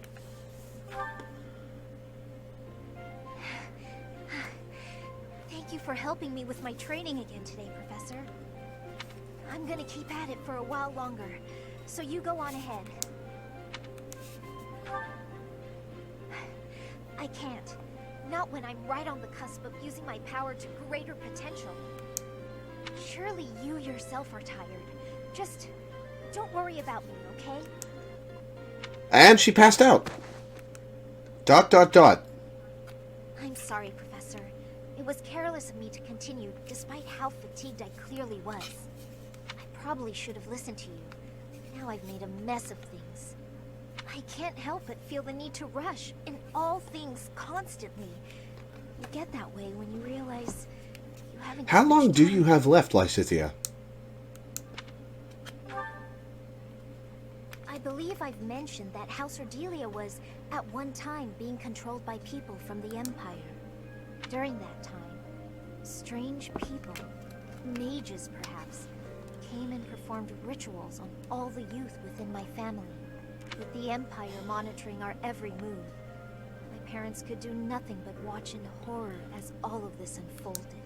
Thank you for helping me with my training again today, Professor. I'm gonna keep at it for a while longer, so you go on ahead. I can't. Not when I'm right on the cusp of using my power to greater potential. Surely you yourself are tired. Just don't worry about me, okay? And she passed out. ... I'm sorry, Professor. It was careless of me to continue, despite how fatigued I clearly was. I probably should have listened to you. Now I've made a mess of things. I can't help but feel the need to rush in all things constantly. You get that way when you realize you haven't... How long do you have left, Lysithea? I believe I've mentioned that House Ordelia was, at one time, being controlled by people from the Empire. During that time, strange people, mages perhaps, came and performed rituals on all the youth within my family, with the Empire monitoring our every move. My parents could do nothing but watch in horror as all of this unfolded.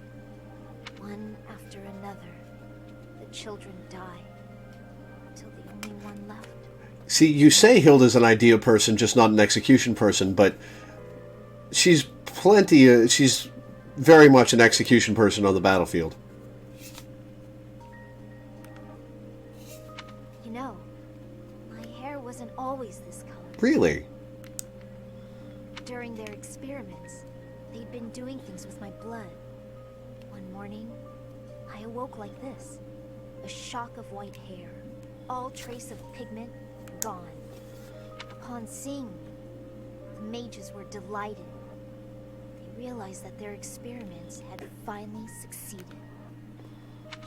One after another, the children died, until the only one left. See, you say Hilda's an idea person, just not an execution person, but she's she's very much an execution person on the battlefield. You know, my hair wasn't always this color. Really? During their experiments, they'd been doing things with my blood. One morning, I awoke like this. A shock of white hair. All trace of pigment gone. Upon seeing me, the mages were delighted. They realized that their experiments had finally succeeded.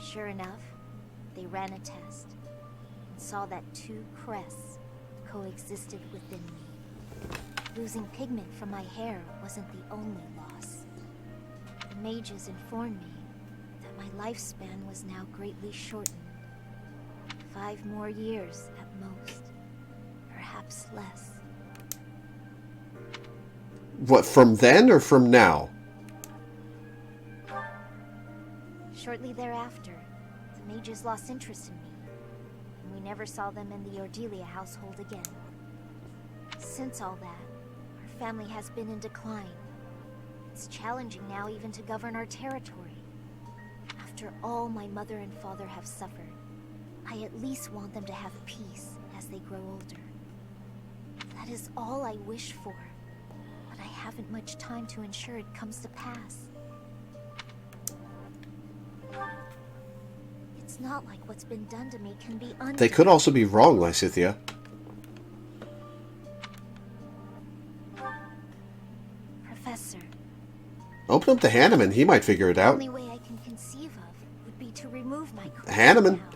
Sure enough, they ran a test and saw that 2 crests coexisted within me. Losing pigment from my hair wasn't the only loss. The mages informed me that my lifespan was now greatly shortened. 5 more years at most, perhaps less. What, from then or from now? Shortly thereafter, the mages lost interest in me, and we never saw them in the Ordelia household again. Since all that, our family has been in decline. It's challenging now even to govern our territory. After all my mother and father have suffered, I at least want them to have peace as they grow older. That is all I wish for, but I haven't much time to ensure it comes to pass. It's not like what's been done to me can be undone. They could also be wrong, Lysithea. Professor. Open up the Hanneman. He might figure it The out. only way I can conceive of would be to remove my crown.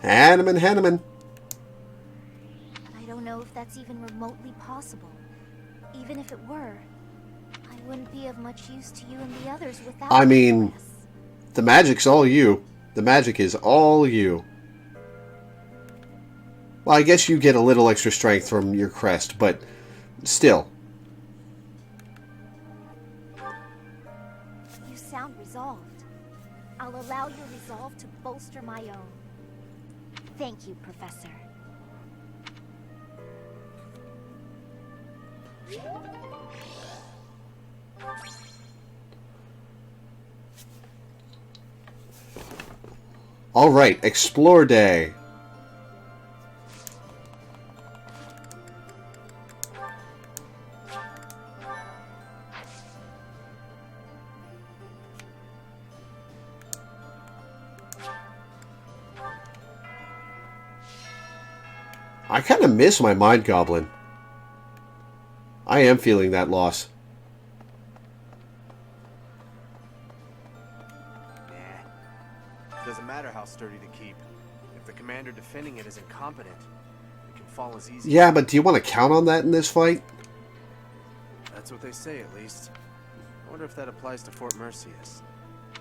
Hanneman. But I don't know if that's even remotely possible. Even if it were, I wouldn't be of much use to you and the others without I my mean, crest. the magic's all you. The magic is all you. Well, I guess you get a little extra strength from your crest, but still. You sound resolved. I'll allow your resolve to bolster my own. Thank you, Professor. All right, Explore Day. I kind of miss my Mind Goblin. I am feeling that loss. Doesn't matter how sturdy to keep. If the commander defending it is incompetent, it can fall as easy. Yeah, but do you want to count on that in this fight? That's what they say, at least. I wonder if that applies to Fort Mercius.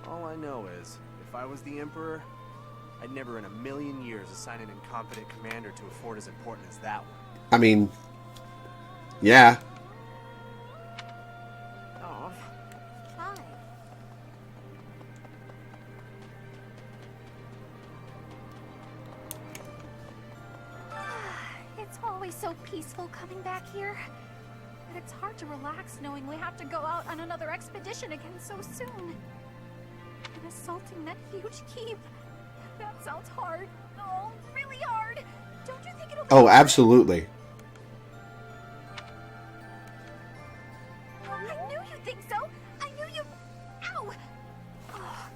All I know is, if I was the Emperor, I'd never in a million years assign an incompetent commander to a fort as important as that one. I mean, yeah. Oh. Hi. It's always so peaceful coming back here. But it's hard to relax knowing we have to go out on another expedition again so soon. And assaulting that huge keep. That sounds hard. Oh, really hard. Don't you think it'll be Oh, absolutely. I knew you'd think so. I knew you... Ow! Oh,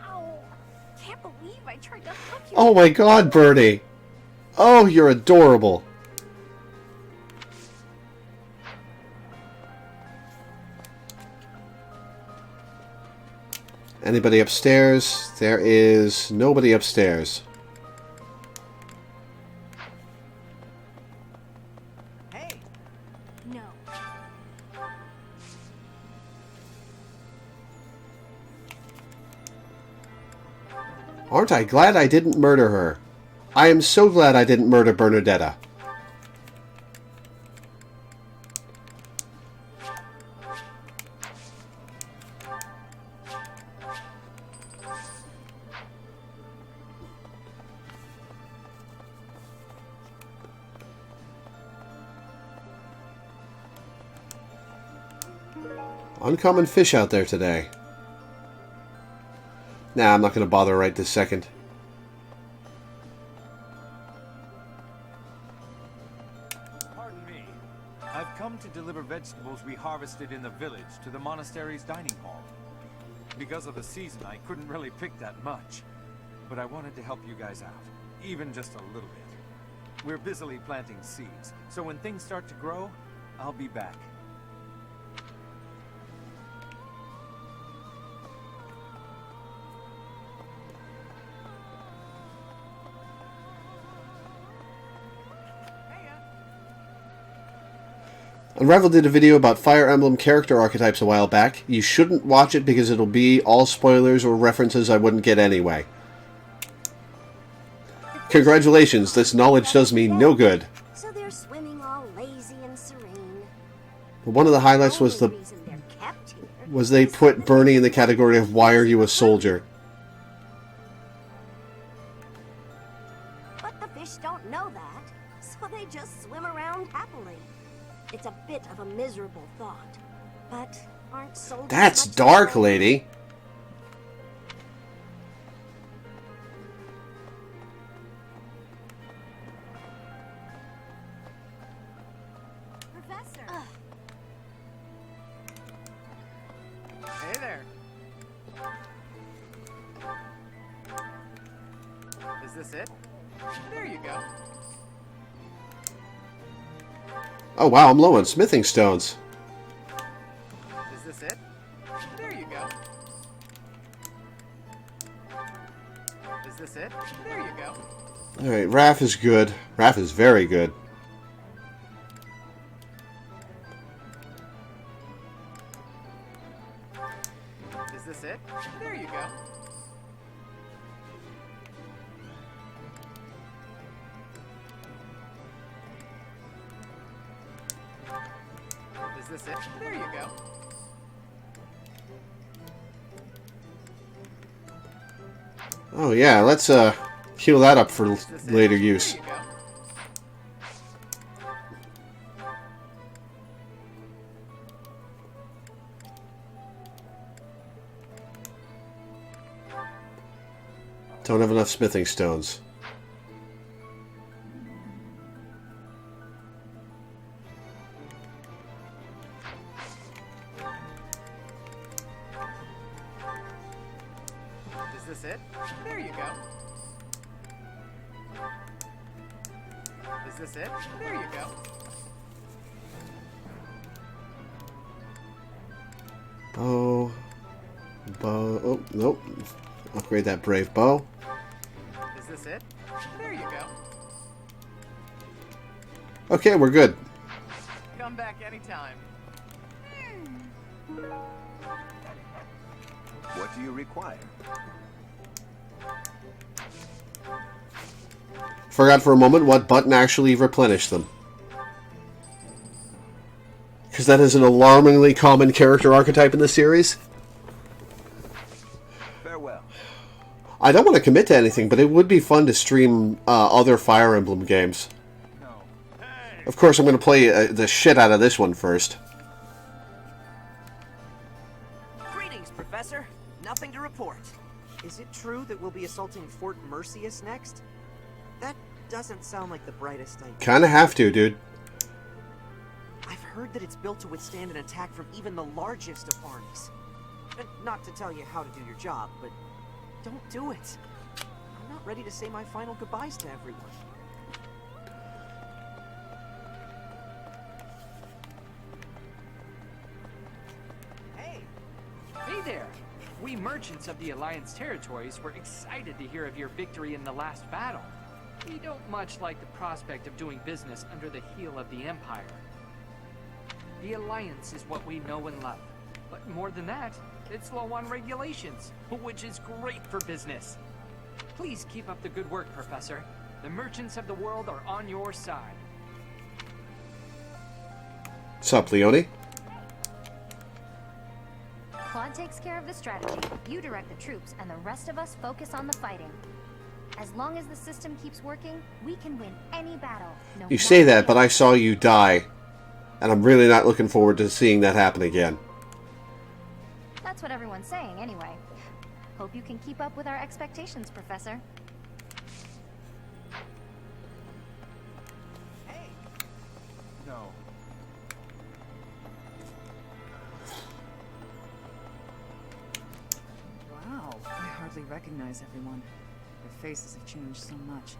ow. Can't believe I tried to help you. Oh my god, Bernie. Oh, you're adorable. Anybody upstairs? There is nobody upstairs. No. Aren't I glad I didn't murder her? I am so glad I didn't murder Bernadetta. Uncommon fish out there today. Nah, I'm not going to bother right this second. come to deliver vegetables we harvested in the village to the monastery's dining hall. Because of the season, I couldn't really pick that much. But I wanted to help you guys out, even just a little bit. We're busily planting seeds, so when things start to grow, I'll be back. Unravel did a video about Fire Emblem character archetypes a while back. You shouldn't watch it because it'll be all spoilers or references I wouldn't get anyway. Congratulations, this knowledge does me no good. So they're swimming all lazy and serene. One of the highlights was they put Bernie in the category of why are you a soldier? But the fish don't know that, so they just swim around happily. It's a bit of a miserable thought, but aren't soldiers That's much dark, better? lady. Professor. Hey there. Is this it? There you go. Oh wow, I'm low on smithing stones. Is this it? There you go. Is this it? There you go. Alright, Raph is good. Raph is very good. Is this it? There you go. Is this it? There you go. Oh yeah, let's heal that up for later use. There you go. Don't have enough smithing stones. Is this it? There you go. Is this it? There you go. Bow. Bow. Oh, nope. Upgrade that brave bow. Is this it? There you go. Okay, we're good. Come back anytime. What do you require? Forgot for a moment what button actually replenished them. Because that is an alarmingly common character archetype in the series. Farewell. I don't want to commit to anything, but it would be fun to stream other Fire Emblem games. Of course, I'm going to play the shit out of this one first. Greetings, Professor. Nothing to report. Is it true that we'll be assaulting Fort Mercius next? That doesn't sound like the brightest idea. Kind of have to, dude. I've heard that it's built to withstand an attack from even the largest of armies. And not to tell you how to do your job, but don't do it. I'm not ready to say my final goodbyes to everyone. Hey there! We merchants of the Alliance territories were excited to hear of your victory in the last battle. We don't much like the prospect of doing business under the heel of the Empire. The Alliance is what we know and love. But more than that, it's low on regulations, which is great for business. Please keep up the good work, Professor. The merchants of the world are on your side. Sup, Leone? Claude takes care of the strategy, you direct the troops, and the rest of us focus on the fighting. As long as the system keeps working, we can win any battle. No You say matter that, but I saw you die. And I'm really not looking forward to seeing that happen again. That's what everyone's saying, anyway. Hope you can keep up with our expectations, Professor. No. recognize everyone. Their faces have changed so much.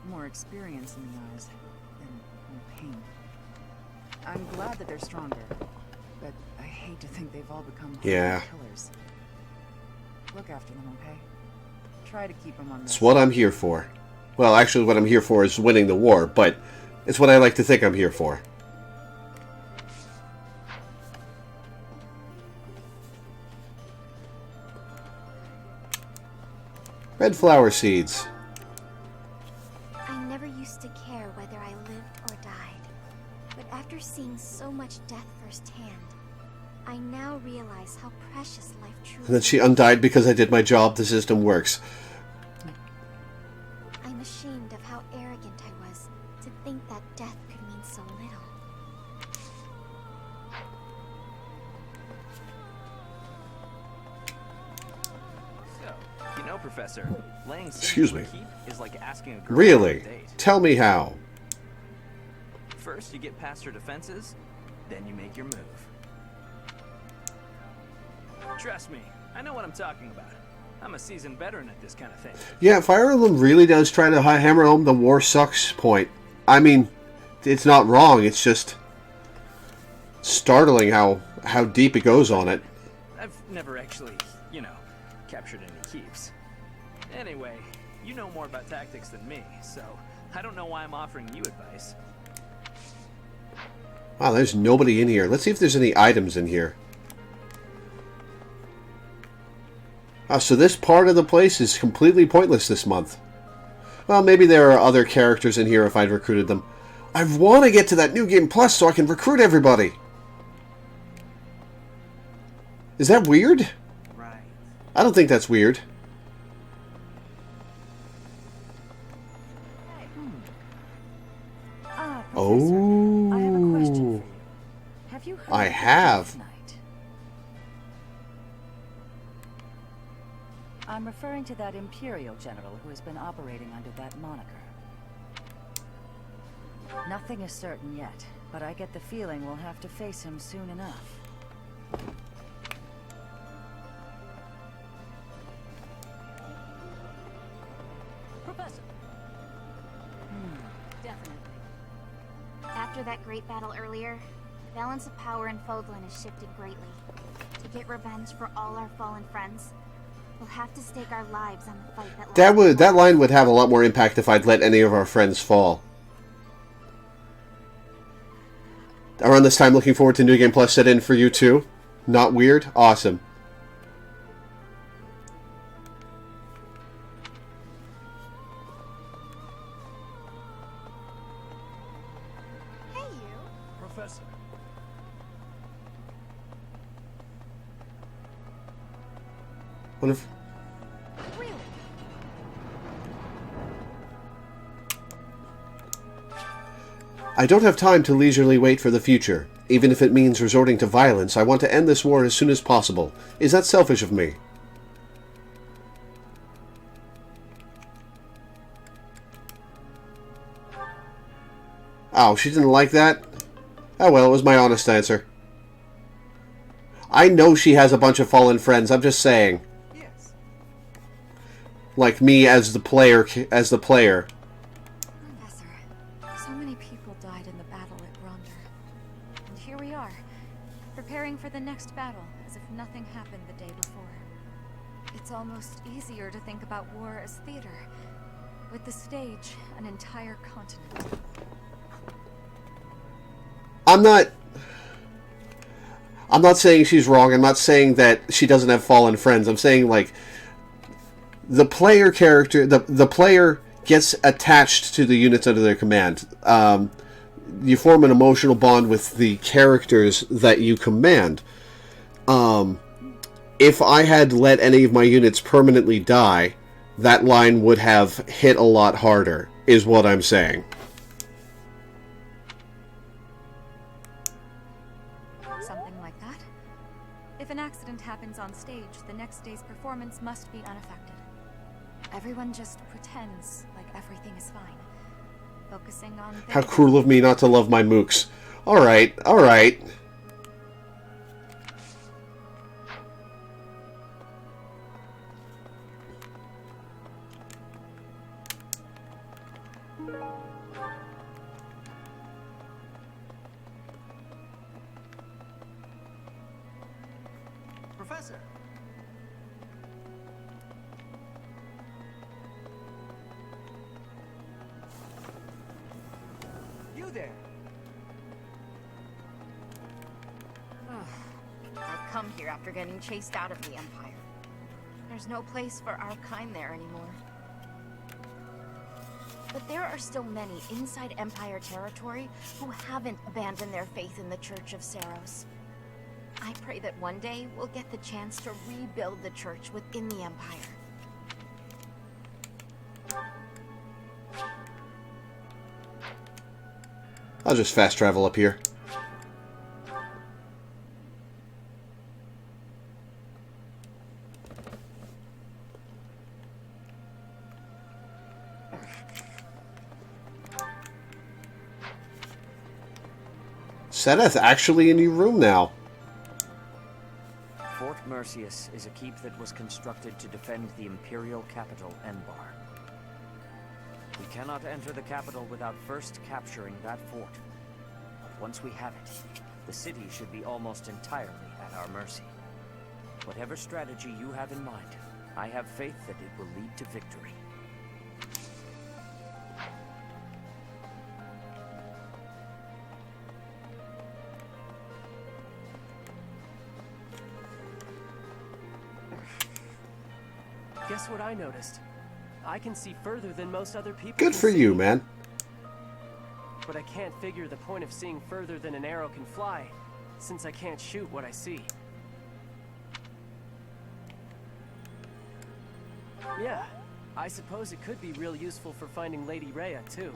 More experience in the eyes, and more pain. I'm glad that they're stronger, but I hate to think they've all become Yeah. killers. Look after them, okay? Try to keep them on It's what I'm here for. Well, actually, what I'm here for is winning the war, but it's what I like to think I'm here for. Red flower seeds. I never used to care whether I lived or died. But after seeing so much death firsthand, I now realize how precious life truly And then she undied because I did my job. The system works. I'm ashamed of how arrogant I was to think that death could mean so little. You know, Professor, laying Excuse siege me. to keep is like asking a girl on Really? a date. Tell me how. First, you get past her defenses, then you make your move. Trust me, I know what I'm talking about. I'm a seasoned veteran at this kind of thing. Yeah, Fire Emblem really does try to hammer home the war sucks point. I mean, it's not wrong. It's just startling how deep it goes on it. I've never actually, you know, captured any keeps. Anyway, you know more about tactics than me, so I don't know why I'm offering you advice. Wow, there's nobody in here. Let's see if there's any items in here. Oh, so this part of the place is completely pointless this month. Well, maybe there are other characters in here if I'd recruited them. I want to get to that New Game Plus so I can recruit everybody. Is that weird? Right. I don't think that's weird. Professor, I have a question for you. Have you heard I of the have. Death Knight? I'm referring to that Imperial general who has been operating under that moniker. Nothing is certain yet, but I get the feeling we'll have to face him soon enough. Professor. Definitely. After that great battle earlier, the balance of power in Fodlan has shifted greatly. To get revenge for all our fallen friends, we'll have to stake our lives on the fight That line would have a lot more impact if I'd let any of our friends fall. Around this time, looking forward to New Game Plus set in for you too. Not weird? Awesome. Hey, you. Professor. What if... Really? I don't have time to leisurely wait for the future. Even if it means resorting to violence, I want to end this war as soon as possible. Is that selfish of me? Oh, she didn't like that? Oh well, it was my honest answer. I know she has a bunch of fallen friends, I'm just saying. Yes. Like me as the player, Professor, so many people died in the battle at Gronder. And here we are, preparing for the next battle as if nothing happened the day before. It's almost easier to think about war as theater, with the stage an entire continent. I'm not saying she's wrong. I'm not saying that she doesn't have fallen friends. I'm saying, like, the player character, the player gets attached to the units under their command. You form an emotional bond with the characters that you command. If I had let any of my units permanently die, that line would have hit a lot harder, is what I'm saying. Something like that. If an accident happens on stage, the next day's performance must be unaffected. Everyone just pretends like everything is fine, focusing on... How cruel of me not to love my mooks. Alright, alright. Professor! You there! I've come here after getting chased out of the Empire. There's no place for our kind there anymore. But there are still many inside Empire territory who haven't abandoned their faith in the Church of Seros. I pray that one day we'll get the chance to rebuild the church within the Empire. I'll just fast travel up here. Seth's actually in your room now. Fort Mercius is a keep that was constructed to defend the imperial capital, Enbar. We cannot enter the capital without first capturing that fort. But once we have it, the city should be almost entirely at our mercy. Whatever strategy you have in mind, I have faith that it will lead to victory. Guess what I noticed? I can see further than most other people. Good can for see. you, man. But I can't figure the point of seeing further than an arrow can fly, since I can't shoot what I see. Yeah, I suppose it could be real useful for finding Lady Rhea, too.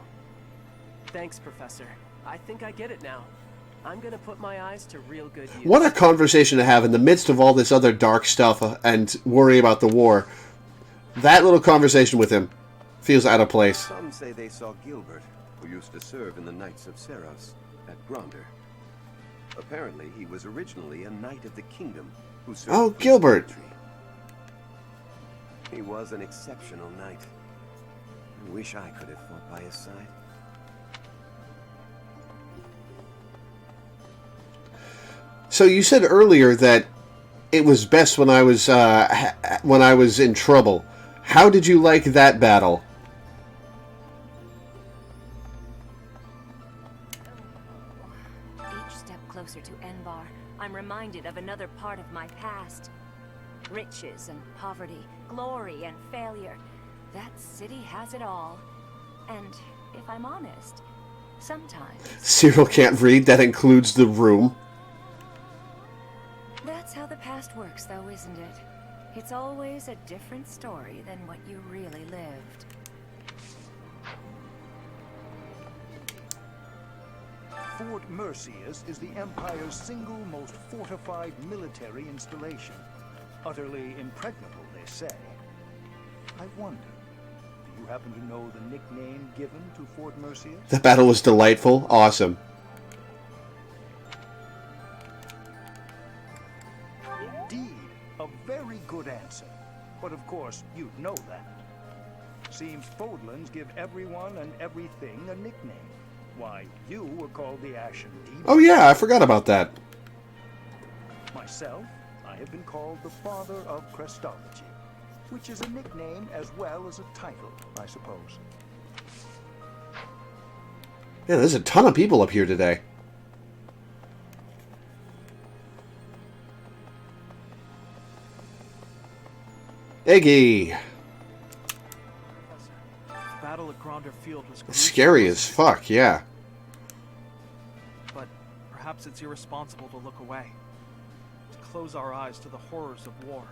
Thanks, Professor. I think I get it now. I'm gonna put my eyes to real good use. What a conversation to have in the midst of all this other dark stuff and worry about the war. That little conversation with him feels out of place. Some say they saw Gilbert, who used to serve in the Knights of Seros, at Gronder. Apparently, he was originally a Knight of the Kingdom who served. Oh, Gilbert! He was an exceptional knight. I wish I could have fought by his side. So you said earlier that it was best when I was in trouble. How did you like that battle? Each step closer to Enbar, I'm reminded of another part of my past. Riches and poverty, glory and failure. That city has it all. And if I'm honest, sometimes... Cyril can't read. That includes the room. That's how the past works, though, isn't it? It's always a different story than what you really lived. Fort Mercius is the Empire's single most fortified military installation. Utterly impregnable, they say. I wonder, do you happen to know the nickname given to Fort Mercius? The battle was delightful. Awesome. Indeed, a very good answer. But of course, you'd know that. Seems Fodlands give everyone and everything a nickname. Why, you were called the Ashen Demon. Oh yeah, I forgot about that. Myself, I have been called the Father of Crestology, which is a nickname as well as a title, I suppose. Yeah, there's a ton of people up here today. Eggy! The battle at Gronder Field was Scary as fuck, yeah. But perhaps it's irresponsible to look away, to close our eyes to the horrors of war.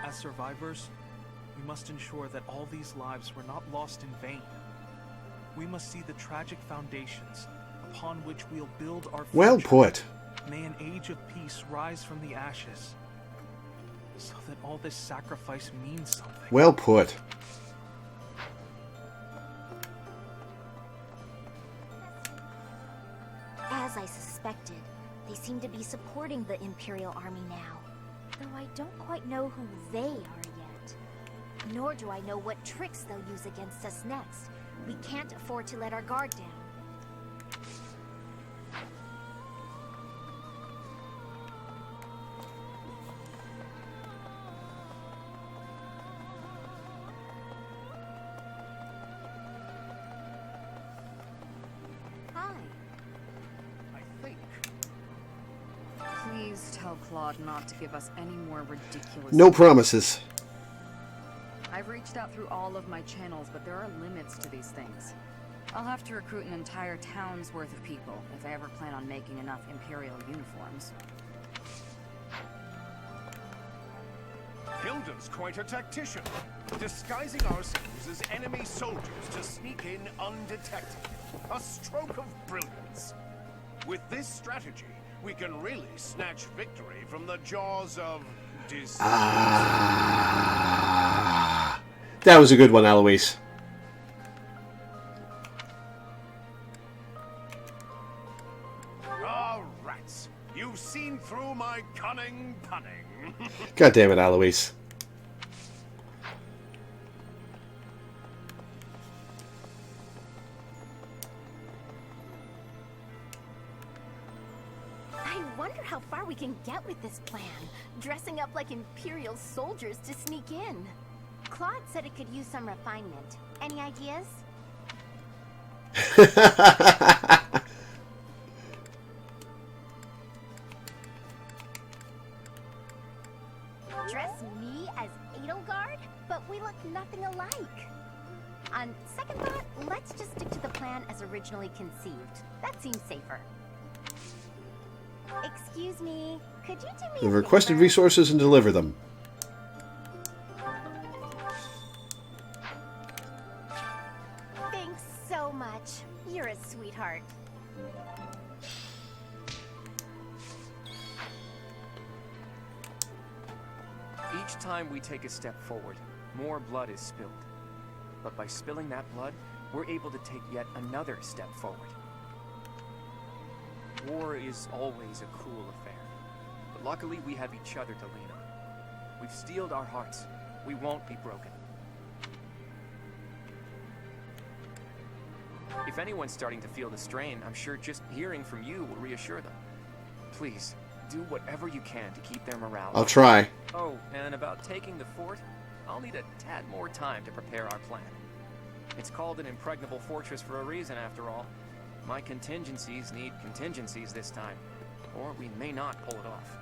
As survivors, we must ensure that all these lives were not lost in vain. We must see the tragic foundations upon which we'll build our future. Well put. May an age of peace rise from the ashes, so that all this sacrifice means something. Well put. As I suspected, they seem to be supporting the Imperial Army now. Though I don't quite know who they are yet. Nor do I know what tricks they'll use against us next. We can't afford to let our guard down. Please tell Claude not to give us any more ridiculous... No promises. I've reached out through all of my channels, but there are limits to these things. I'll have to recruit an entire town's worth of people if I ever plan on making enough Imperial uniforms. Hilda's quite a tactician, disguising ourselves as enemy soldiers to sneak in undetected. A stroke of brilliance. With this strategy, we can really snatch victory from the jaws of disease. That was a good one, Eloise. Ah, rats. You've seen through my cunning punning. God damn it, Eloise. I wonder how far we can get with this plan. Dressing up like Imperial soldiers to sneak in. Claude said it could use some refinement. Any ideas? Dress me as Edelgard? But we look nothing alike. On second thought, let's just stick to the plan as originally conceived. That seems safer. Excuse me, could you do me The a requested favor? resources and deliver them. Thanks so much. You're a sweetheart. Each time we take a step forward, more blood is spilled. But by spilling that blood, we're able to take yet another step forward. War is always a cruel affair, but luckily we have each other to lean on. We've steeled our hearts. We won't be broken. If anyone's starting to feel the strain, I'm sure just hearing from you will reassure them. Please, do whatever you can to keep their morale I'll up. try. Oh, and about taking the fort, I'll need a tad more time to prepare our plan. It's called an impregnable fortress for a reason, after all. My contingencies need contingencies this time, or we may not pull it off.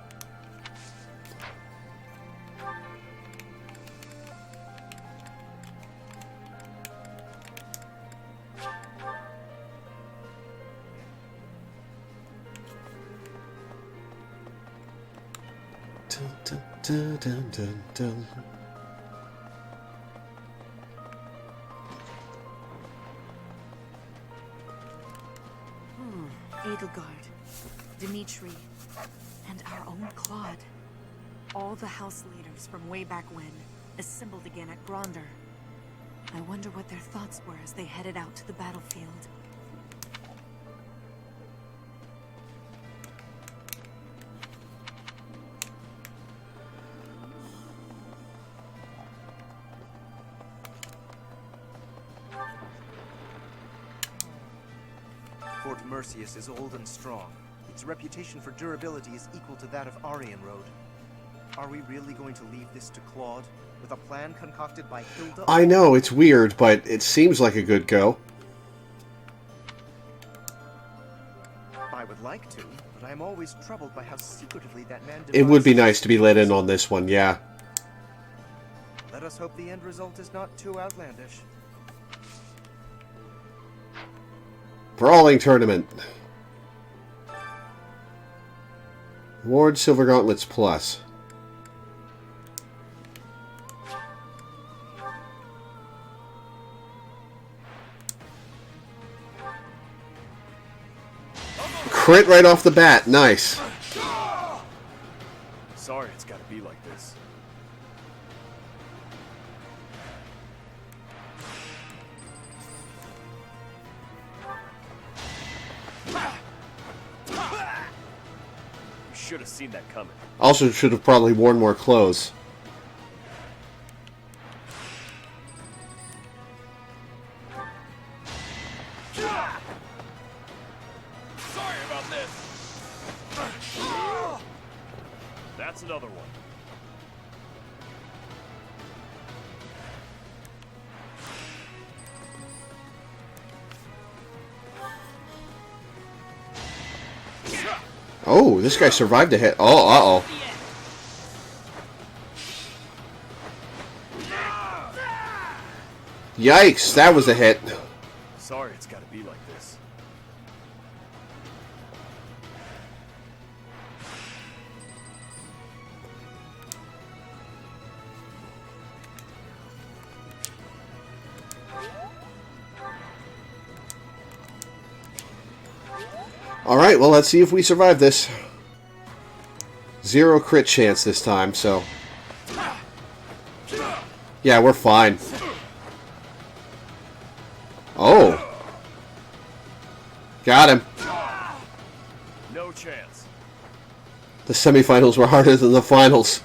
Dun, dun, dun, dun, dun. Edelgard, Dimitri, and our own Claude. All the house leaders from way back when, assembled again at Gronder. I wonder what their thoughts were as they headed out to the battlefield. Fort Mercius is old and strong. Its reputation for durability is equal to that of Aryan Road. Are we really going to leave this to Claude, with a plan concocted by Hilda? I know, it's weird, but it seems like a good go. I would like to, but I'm always troubled by how secretively that man It would be devises. nice to be let in on this one, yeah. Let us hope the end result is not too outlandish. Brawling tournament. Award Silver Gauntlets Plus. Crit right off the bat. Nice. Sorry it's gotta be like this. You should have seen that coming. Also should have probably worn more clothes. Sorry about this. That's another one. Oh, this guy survived a hit. Oh, uh-oh. Yikes, that was a hit. Sorry it's gotta be like this. Alright, well, let's see if we survive this. 0 crit chance this time, so... Yeah, we're fine. Oh! Got him. No chance. The semifinals were harder than the finals.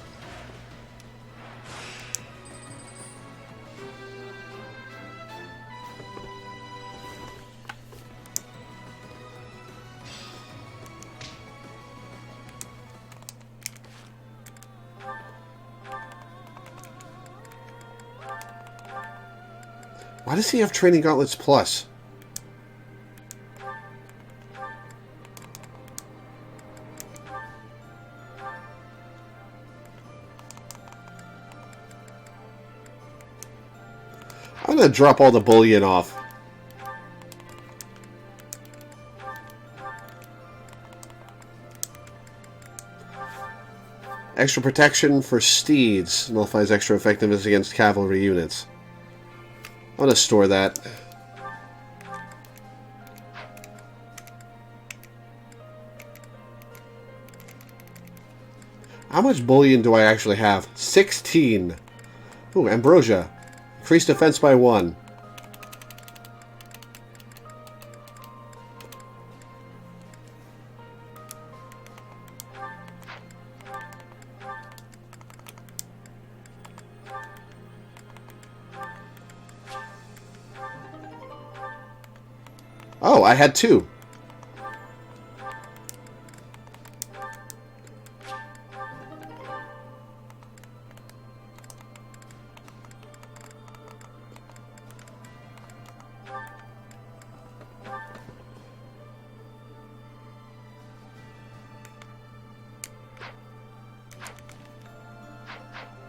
Why does he have Training Gauntlets Plus? I'm gonna drop all the bullion off. Extra protection for steeds. Nullifies extra effectiveness against cavalry units. I'm gonna store that. How much bullion do I actually have? 16. Ooh, ambrosia. Increased defense by 1. Oh, I had 2.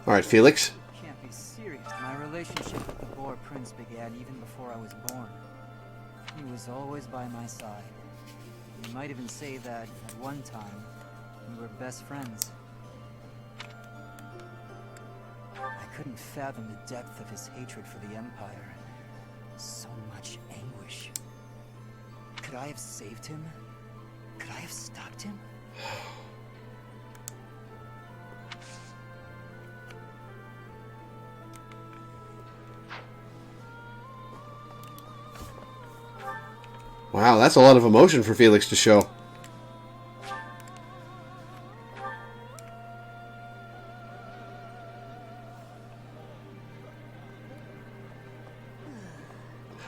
Alright, Felix. Can't be serious. My relationship with the Boar Prince began even before I was born. He was always by my side. You might even say that, at one time, we were best friends. I couldn't fathom the depth of his hatred for the Empire. So much anguish. Could I have saved him? Could I have stopped him? Wow, that's a lot of emotion for Felix to show.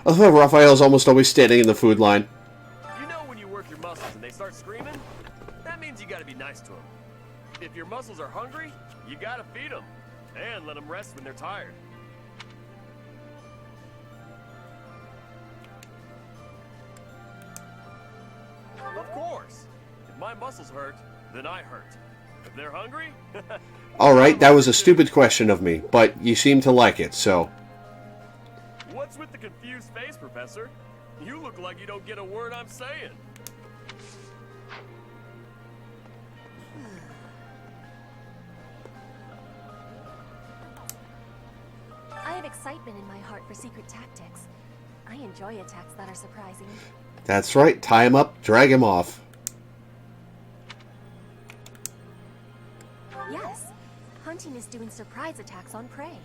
Although Raphael's almost always standing in the food line. You know when you work your muscles and they start screaming? That means you gotta be nice to them. If your muscles are hungry, you gotta feed them. And let them rest when they're tired. Of course. If my muscles hurt, then I hurt. If they're hungry... Alright, that was a stupid question of me, but you seem to like it, so... What's with the confused face, Professor? You look like you don't get a word I'm saying. I have excitement in my heart for secret tactics. I enjoy attacks that are surprising. That's right, tie him up, drag him off. Yes, hunting is doing surprise attacks on prey.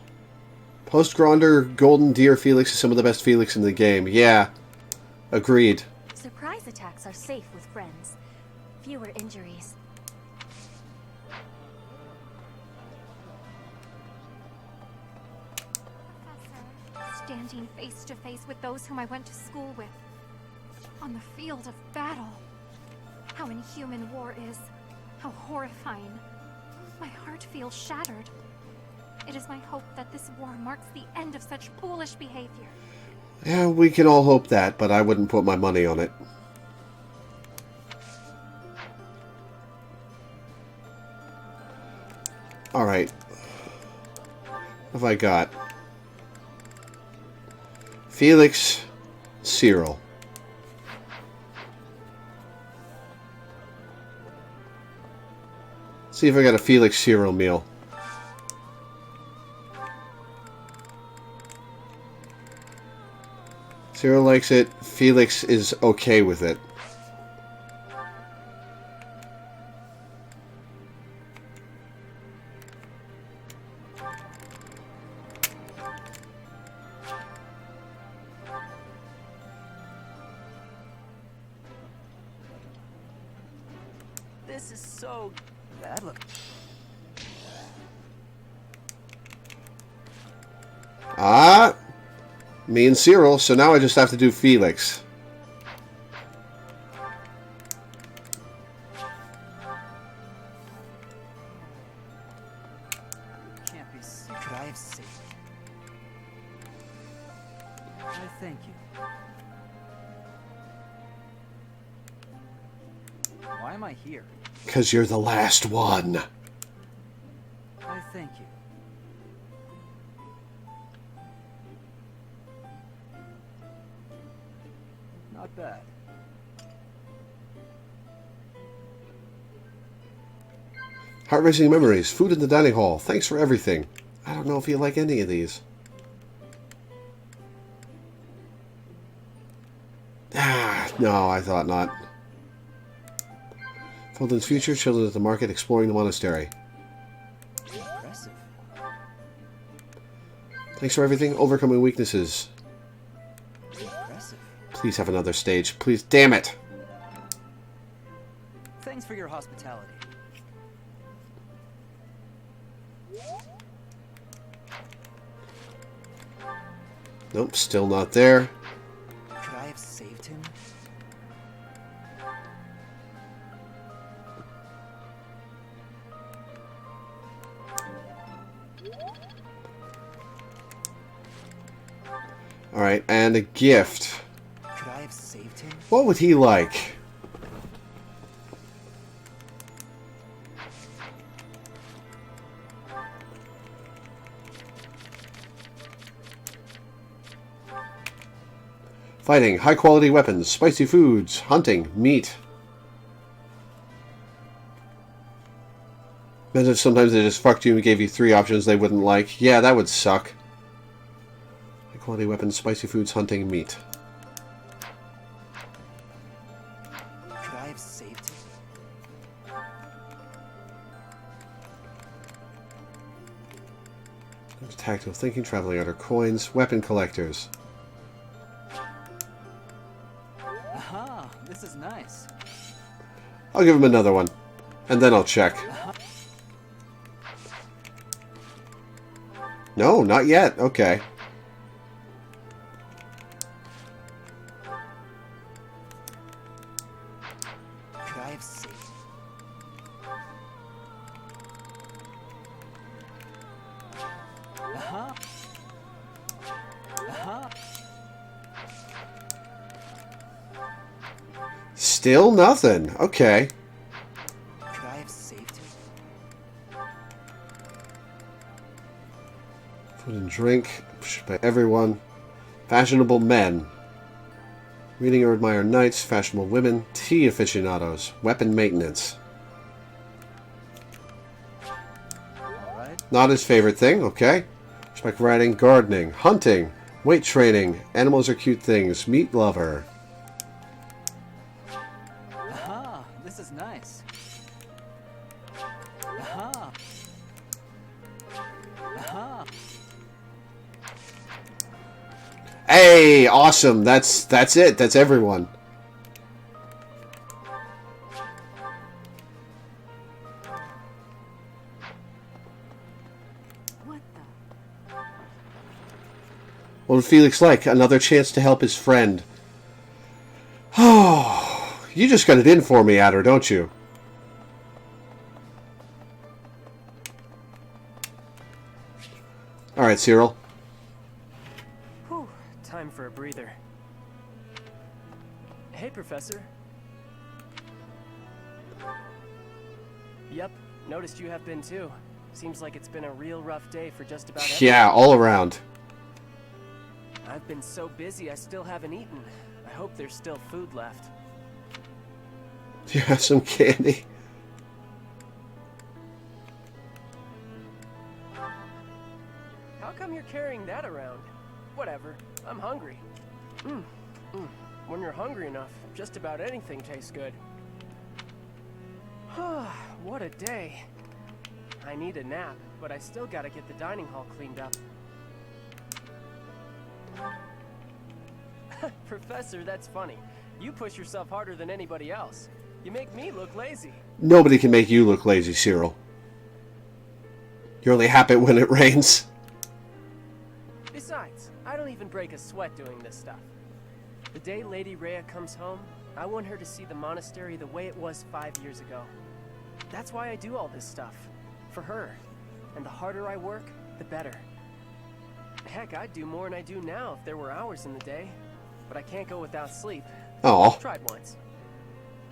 Post-Gronder Golden Deer Felix is some of the best Felix in the game. Yeah, agreed. Surprise attacks are safe with friends. Fewer injuries. Standing face to face with those whom I went to school with. on the field of battle. How inhuman war is. How horrifying. My heart feels shattered. It is my hope that this war marks the end of such foolish behavior. Yeah, we can all hope that, but I wouldn't put my money on it. Alright. What have I got? Felix, Cyril. See if I got a Felix Cyril meal. Cyril likes it. Felix is okay with it. This is so... That look... Ah! Me and Cyril, so now I just have to do Felix. Can't be sick. Could I have saved? I thank you. Why am I here? Because you're the last one. I thank you. Not bad. Heart-racing memories. Food in the dining hall. Thanks for everything. I don't know if you like any of these. Ah, no, I thought not. Fulton's future. Children at the market exploring the monastery. Impressive. Thanks for everything. Overcoming weaknesses. Impressive. Please have another stage. Please. Damn it. Thanks for your hospitality. Nope, still not there. Could I have saved him? Alright, and a gift. Could I have saved him? What would he like? Fighting, high-quality weapons, spicy foods, hunting, meat. Imagine if sometimes they just fucked you and gave you 3 options they wouldn't like. Yeah, that would suck. High-quality weapons, spicy foods, hunting, meat. Could I have saved him? Tactical thinking, traveling under coins, weapon collectors. Aha, this is nice. I'll give him another one. And then I'll check. No, not yet. Okay. Could I have saved? Aha. Aha. Still nothing. Okay. Could I have saved him? Food and drink. By everyone. Fashionable men. Reading or admire knights. Fashionable women. Tea aficionados. Weapon maintenance. Alright. Not his favorite thing. Okay. Respect riding. Gardening. Hunting. Weight training. Animals are cute things. Meat lover. Aha, this is nice. Aha. Aha. Hey, awesome. That's it. That's everyone. What the? What would Felix like? Another chance to help his friend. Oh, You just got it in for me, Adder, don't you? Alright, Cyril. Whew, time for a breather. Hey, Professor. Yep, noticed you have been too. Seems like it's been a real rough day for just about everyone. Yeah, all around. I've been so busy I still haven't eaten. I hope there's still food left. Do you have some candy? How come you're carrying that around? Whatever, I'm hungry. When you're hungry enough, just about anything tastes good. What a day. I need a nap, but I still gotta get the dining hall cleaned up. Professor, that's funny. You push yourself harder than anybody else. You make me look lazy. Nobody can make you look lazy, Cyril. You're only happy when it rains. Besides, I don't even break a sweat doing this stuff. The day Lady Rhea comes home, I want her to see the monastery the way it was 5 years ago. That's why I do all this stuff. For her. And the harder I work, the better. Heck, I'd do more than I do now if there were hours in the day. But I can't go without sleep. Aw. Tried once.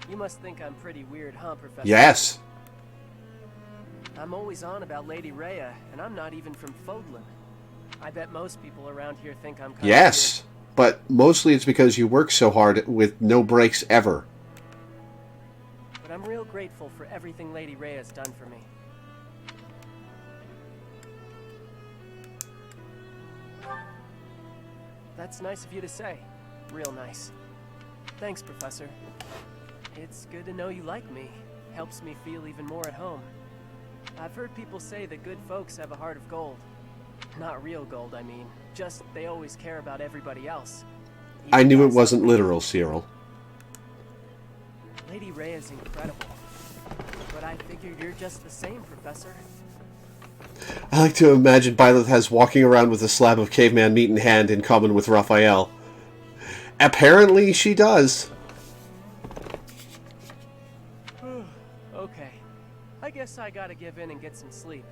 You must think I'm pretty weird, huh, Professor? Yes. I'm always on about Lady Rhea, and I'm not even from Fodlan. I bet most people around here think I'm kind of Yes, but mostly it's because you work so hard with no breaks ever. weird. But I'm real grateful for everything Lady Rhea's done for me. That's nice of you to say. Real nice. Thanks, Professor. It's good to know you like me. Helps me feel even more at home. I've heard people say that good folks have a heart of gold. Not real gold, I mean. Just they always care about everybody else. I knew it wasn't literal, Cyril. Lady Rhea's incredible. But I figured you're just the same, Professor. I like to imagine Byleth has walking around with a slab of caveman meat in hand in common with Raphael. Apparently she does. Okay. I guess I gotta give in and get some sleep.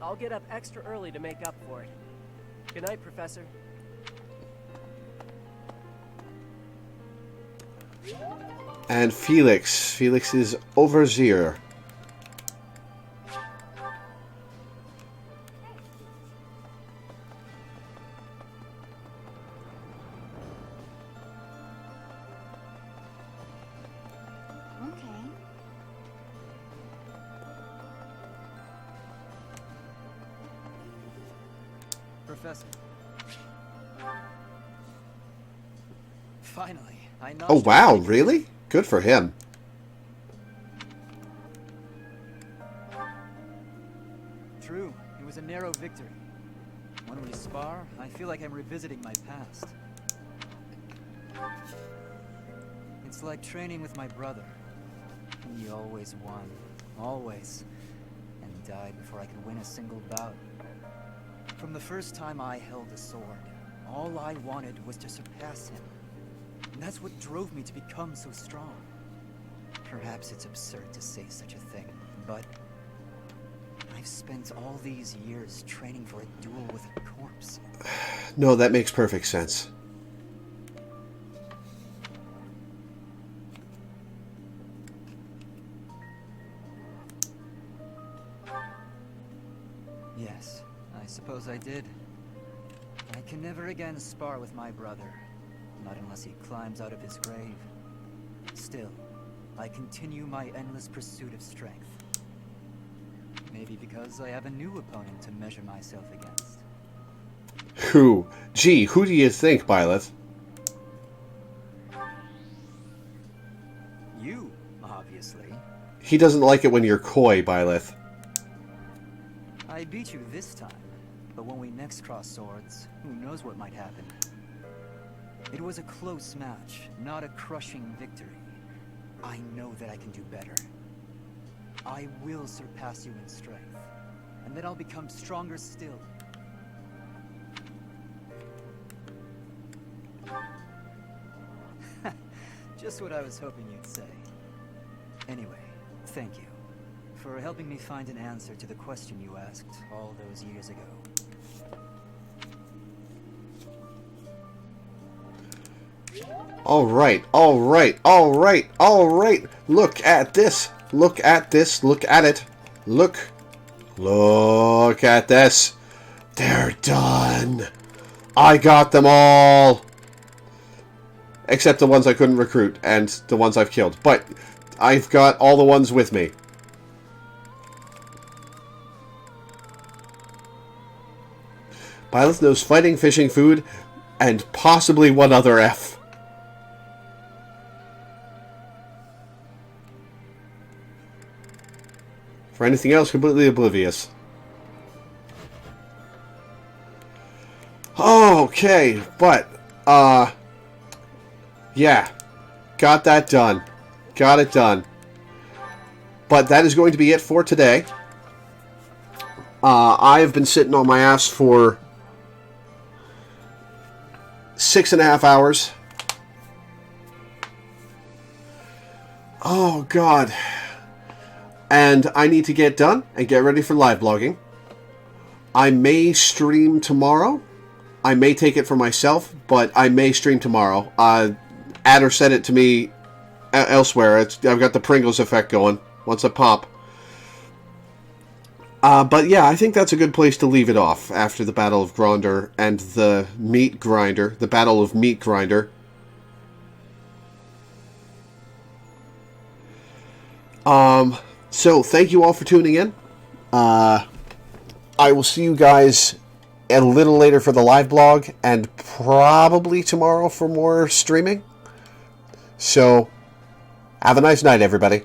I'll get up extra early to make up for it. Good night, Professor. And Felix. Felix is overseer. Okay. Professor. Finally, I know. Oh wow, really? Good for him. True, it was a narrow victory. When we spar, I feel like I'm revisiting my past. It's like training with my brother. He always won. Always. And died before I could win a single bout. From the first time I held a sword, all I wanted was to surpass him. And that's what drove me to become so strong. Perhaps it's absurd to say such a thing, but I've spent all these years training for a duel with a corpse. No, that makes perfect sense. Yes, I suppose I did. I can never again spar with my brother. Not unless he climbs out of his grave. Still, I continue my endless pursuit of strength. Maybe because I have a new opponent to measure myself against. Who? Gee, who do you think, Byleth? You, obviously. He doesn't like it when you're coy, Byleth. I beat you this time, but when we next cross swords, who knows what might happen. It was a close match, not a crushing victory. I know that I can do better. I will surpass you in strength, and then I'll become stronger still. Just what I was hoping you'd say. Anyway, thank you for helping me find an answer to the question you asked all those years ago. Alright, alright, alright, alright. Look at this. Look at this. Look at it. Look. Look at this. They're done. I got them all. Except the ones I couldn't recruit and the ones I've killed. But I've got all the ones with me. Pilot knows fighting, fishing, food, and possibly one other F. For anything else, completely oblivious. Okay, but, yeah. Got that done. Got it done. But that is going to be it for today. I have been sitting on my ass for 6.5 hours. Oh, God. And I need to get done and get ready for live blogging. I may stream tomorrow. I may take it for myself, but I may stream tomorrow. Adder said it to me elsewhere. I've got the Pringles effect going once I pop. But yeah, I think that's a good place to leave it off after the Battle of Gronder and the Meat Grinder. The Battle of Meat Grinder. So, thank you all for tuning in. I will see you guys a little later for the live blog, and probably tomorrow for more streaming. So, have a nice night, everybody.